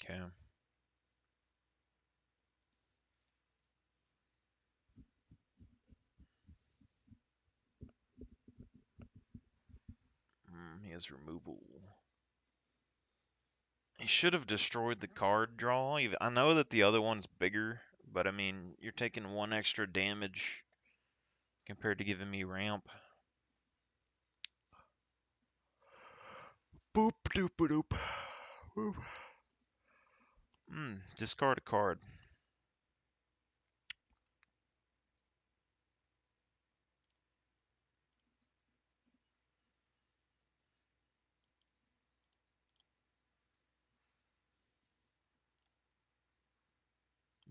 B: Okay. He has removal. He should have destroyed the card draw. I know that the other one's bigger, but I mean, you're taking 1 extra damage compared to giving me ramp. Boop doop doop. Boop. Discard a card.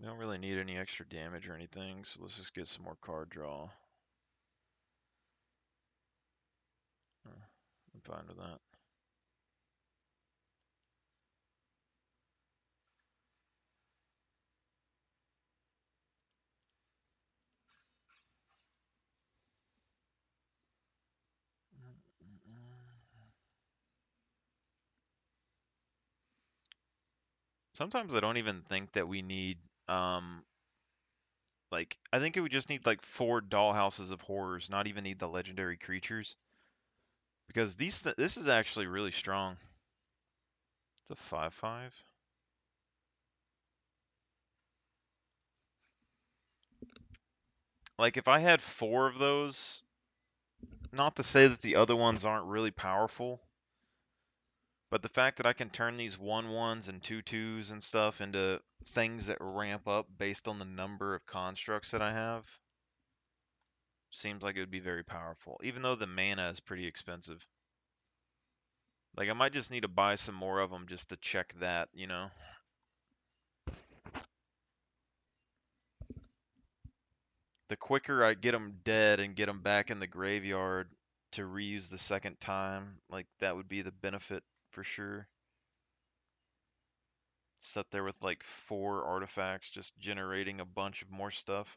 B: We don't really need any extra damage or anything, so let's just get some more card draw. I'm fine with that. Sometimes I don't even think that we need, like, I think we just need like 4 dollhouses of horrors, not even need the legendary creatures. Because this is actually really strong. It's a 5/5. Like, if I had 4 of those, not to say that the other ones aren't really powerful, But the fact that I can turn these 1/1s and 2/2s and stuff into things that ramp up based on the number of constructs that I have seems like it would be very powerful, even though the mana is pretty expensive. Like, I might just need to buy some more of them just to check that, you know? The quicker I get them dead and get them back in the graveyard to reuse the second time, like, that would be the benefit for sure. Sit there with like 4 artifacts just generating a bunch of more stuff.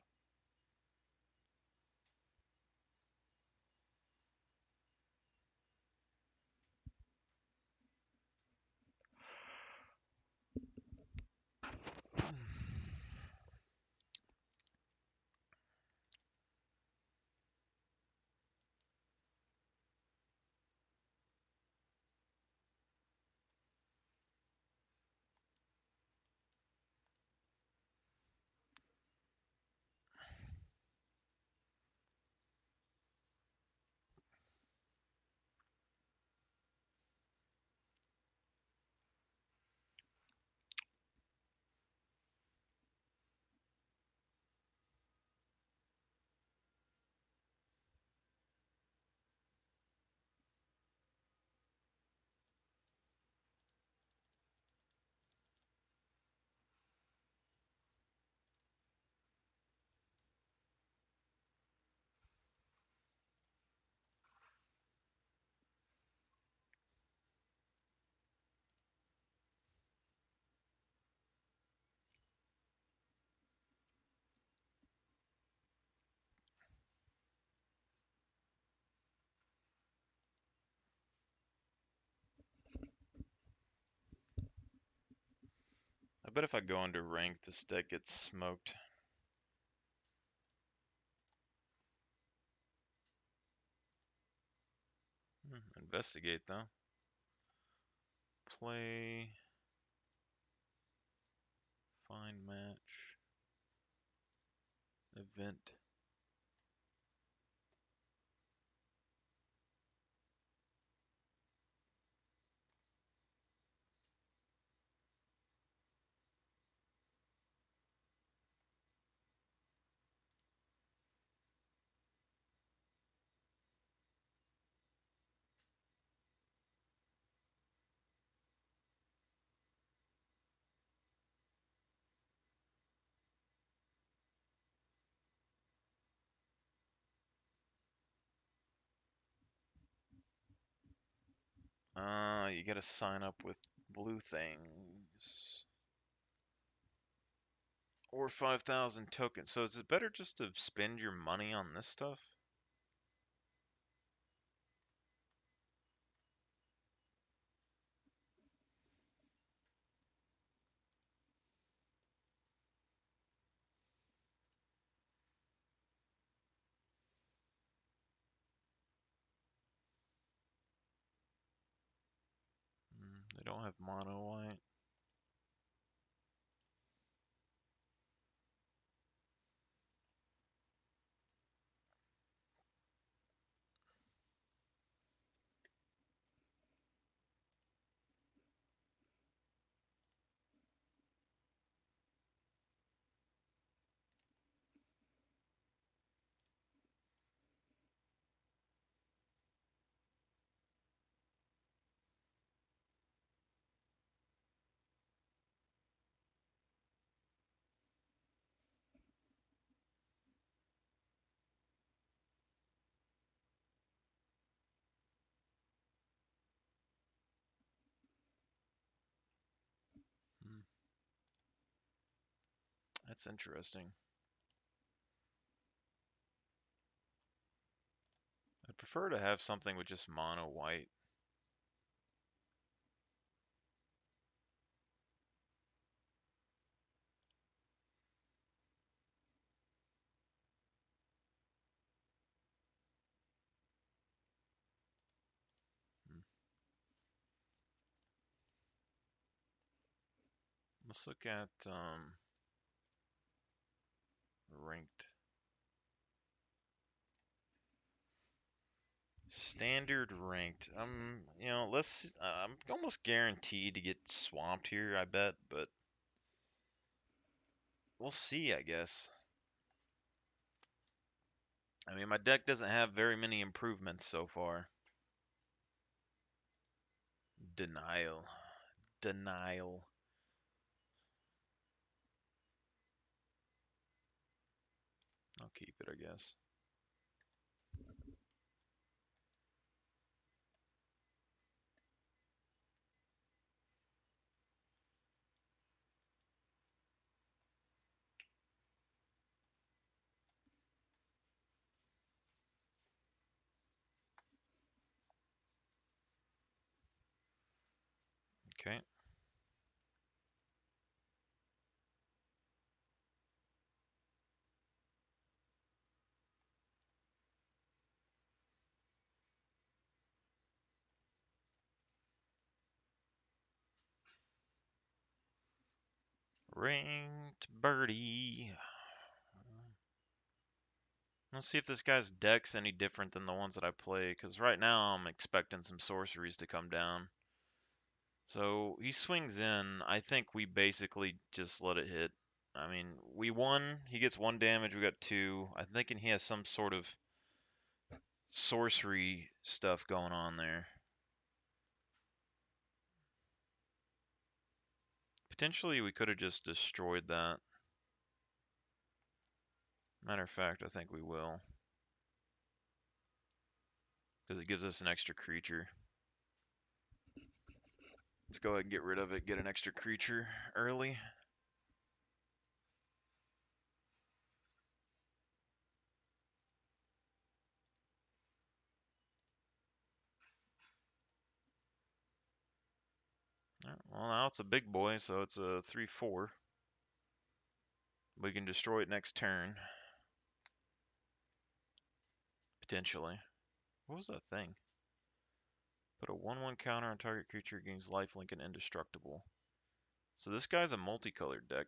B: I bet if I go into rank, this deck gets smoked. Investigate though. Play. Find match. Event. You gotta sign up with blue things. Or 5,000 tokens. So is it better just to spend your money on this stuff? They don't have mono white. That's interesting. I'd prefer to have something with just mono white. Let's look at ranked. Standard ranked. You know, let's. I'm almost guaranteed to get swamped here. I bet, but we'll see. I guess. I mean, my deck doesn't have very many improvements so far. Denial. Denial. I'll keep it, I guess. Okay. Ranked birdie. Let's see if this guy's deck's any different than the ones that I play, because right now I'm expecting some sorceries to come down. So he swings in. I think we basically just let it hit. I mean, we won. He gets 1 damage. We got 2. I'm thinking he has some sort of sorcery stuff going on there. Potentially, we could have just destroyed that. Matter of fact, I think we will. Because it gives us an extra creature. Let's go ahead and get rid of it, get an extra creature early. Well, now it's a big boy, so it's a 3/4. We can destroy it next turn. Potentially. What was that thing? Put a 1/1 counter on target creature, gains lifelink and indestructible. So this guy's a multicolored deck.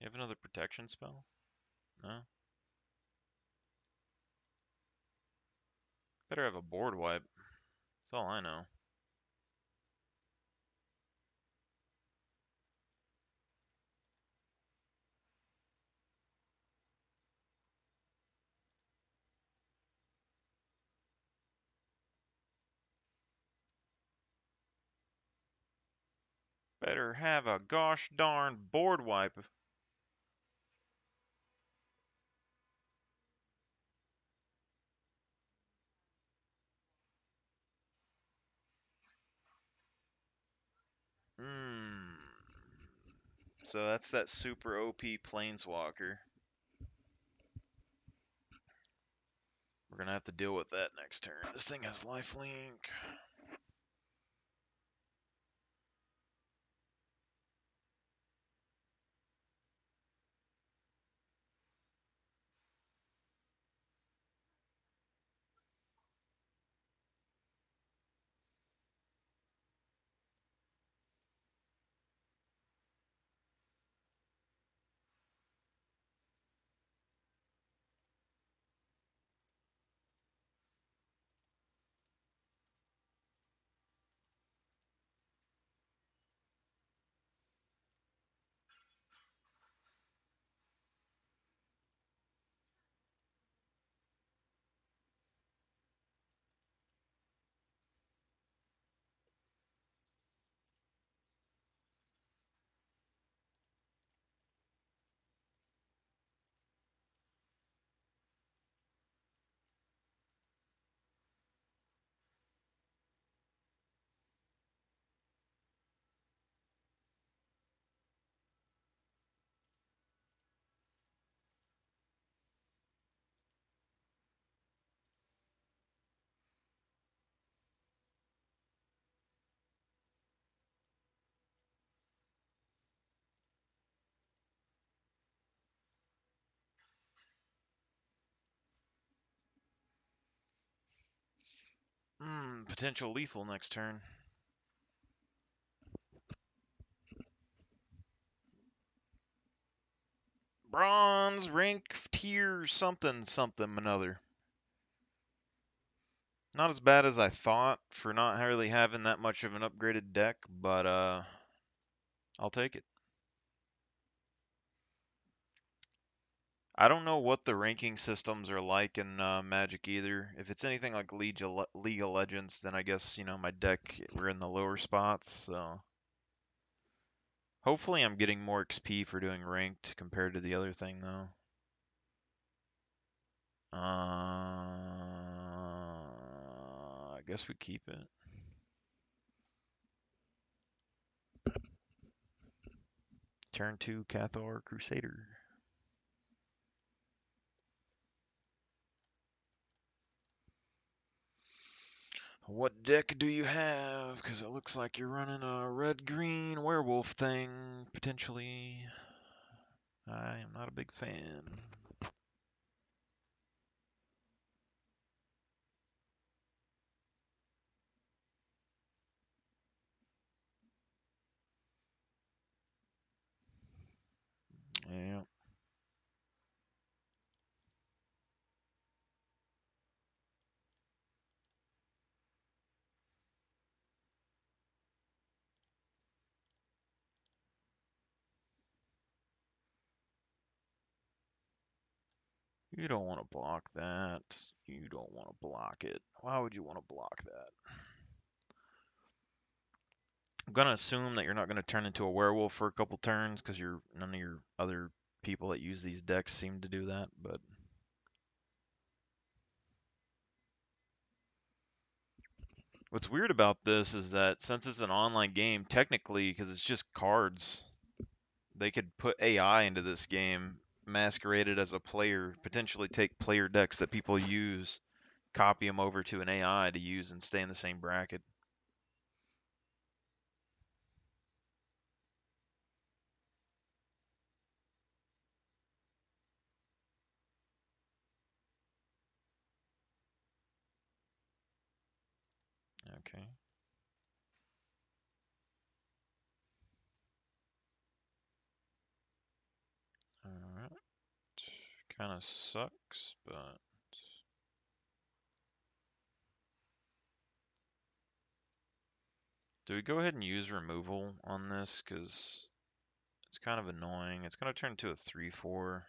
B: You have another protection spell? No? Better have a board wipe. That's all I know. Better have a gosh darn board wipe. So that's that super OP Planeswalker. We're gonna have to deal with that next turn. This thing has lifelink. Potential lethal next turn. Bronze, rank, tier, something, something, another. Not as bad as I thought for not really having that much of an upgraded deck, but I'll take it. I don't know what the ranking systems are like in Magic either. If it's anything like League of Legends, then I guess, my deck, we're in the lower spots, so. Hopefully I'm getting more XP for doing ranked compared to the other thing, though. I guess we keep it. Turn 2 Cathar Crusader. What deck do you have? Because it looks like you're running a red-green werewolf thing, potentially. I am not a big fan. Yeah. You don't want to block that. You don't want to block it. Why would you want to block that? I'm gonna assume that you're not gonna turn into a werewolf for a couple turns because none of your other people that use these decks seem to do that, but what's weird about this is that since it's an online game, technically, because it's just cards, they could put AI into this game, masqueraded as a player, potentially take player decks that people use, copy them over to an AI to use and stay in the same bracket. Okay. Alright. Kind of sucks, but do we go ahead and use removal on this? Because it's kind of annoying. It's going to turn into a 3/4.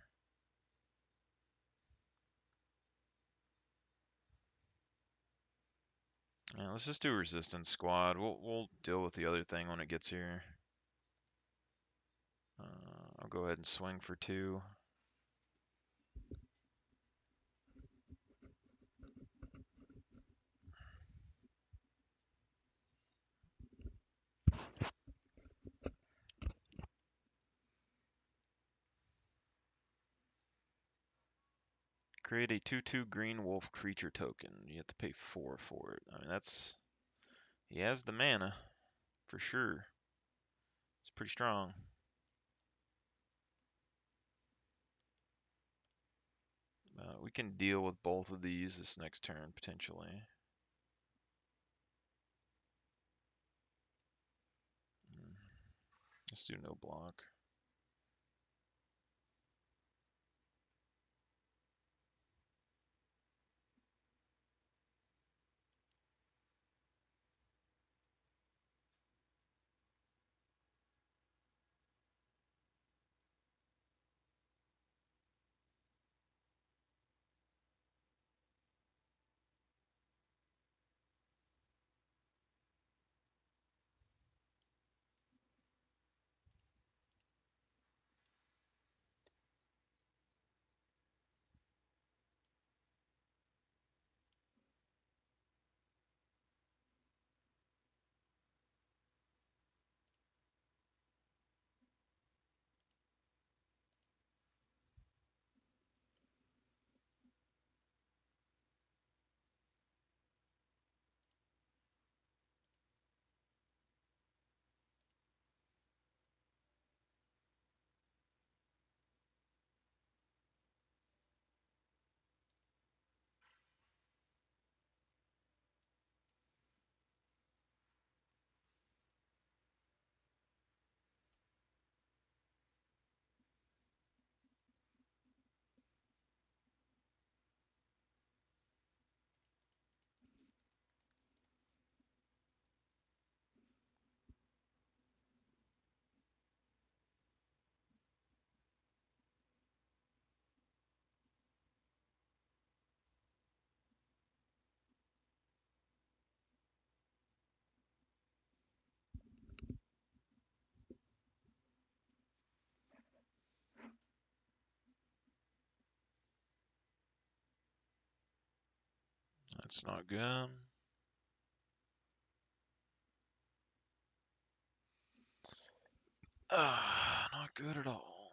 B: Yeah, let's just do resistance squad. We'll deal with the other thing when it gets here. I'll go ahead and swing for 2. Create a 2/2 green wolf creature token. You have to pay 4 for it. I mean, he has the mana for sure. It's pretty strong. We can deal with both of these this next turn potentially. Let's do no block. That's not good. Not good at all.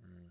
B: Hmm.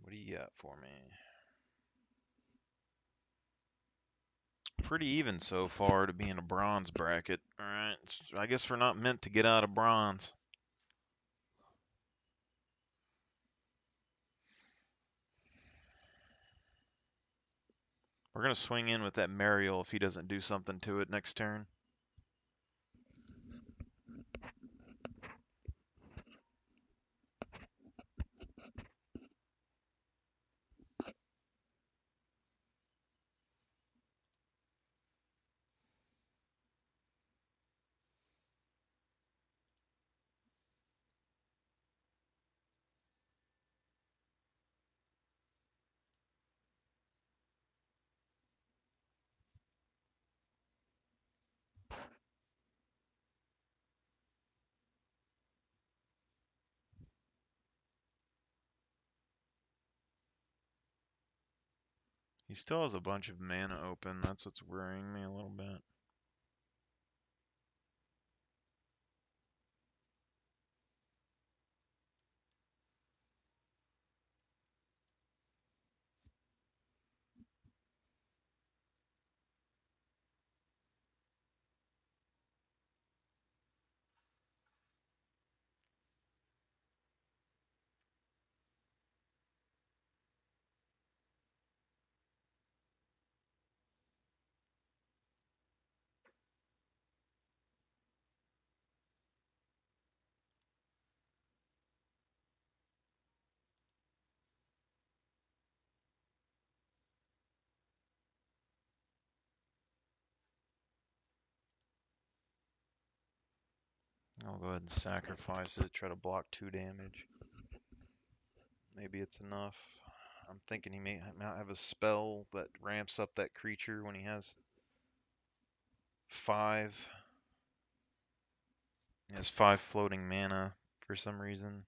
B: What do you got for me? Pretty even so far to be in a bronze bracket. Alright, I guess we're not meant to get out of bronze. We're going to swing in with that Mariel if he doesn't do something to it next turn. He still has a bunch of mana open. That's what's worrying me a little bit. I'll go ahead and sacrifice it, try to block 2 damage. Maybe it's enough. I'm thinking he may have a spell that ramps up that creature when he has 5. He has 5 floating mana for some reason.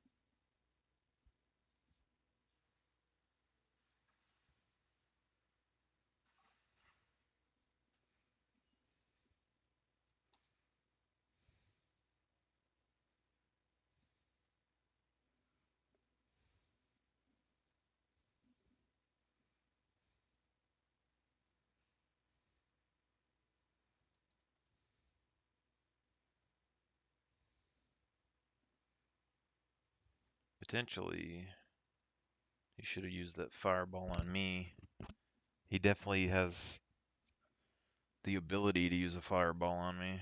B: Potentially, he should have used that fireball on me. He definitely has the ability to use a fireball on me.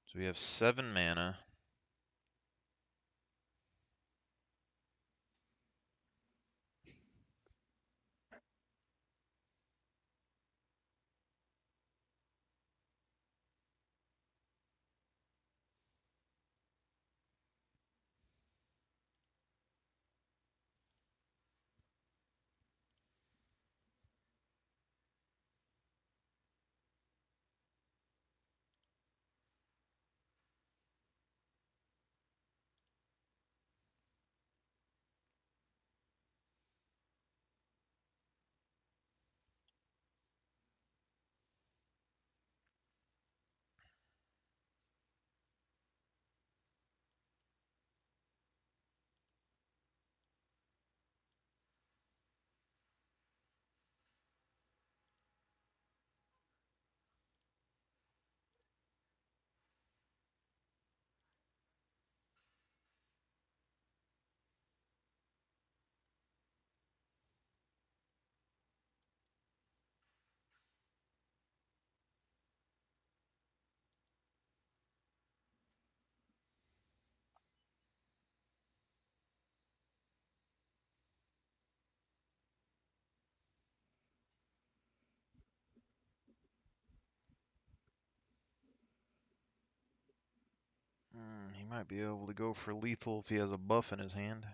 B: So we have 7 mana. Might be able to go for lethal if he has a buff in his hand.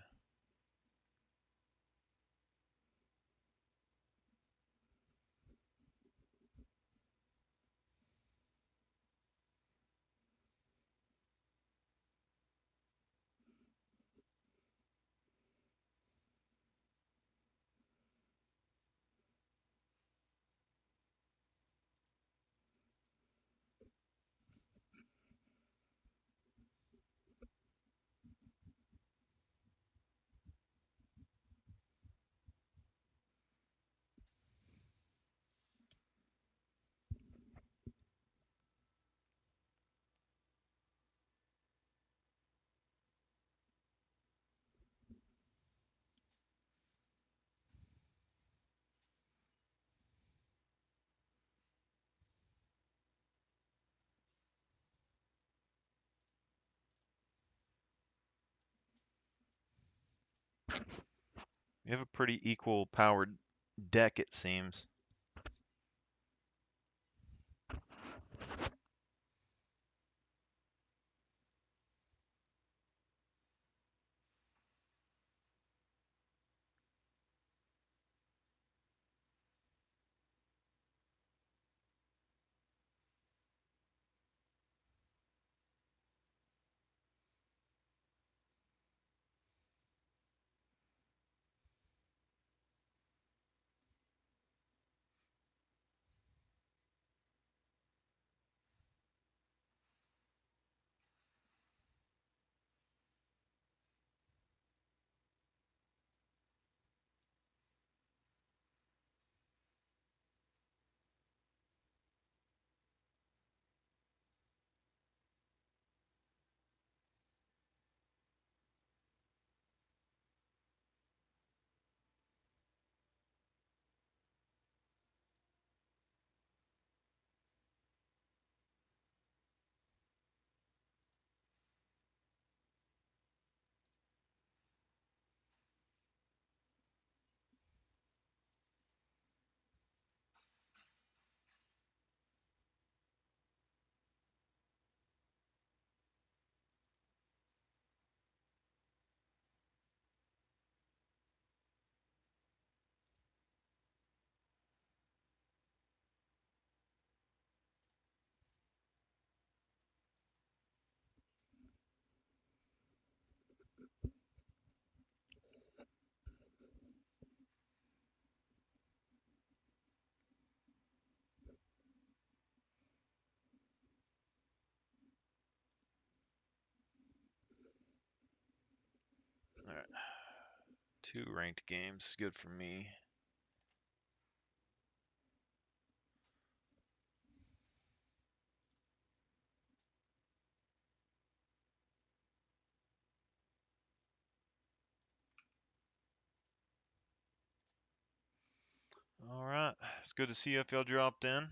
B: You have a pretty equal powered deck, it seems. All right. 2 ranked games, good for me. All right, it's good to see you if y'all dropped in.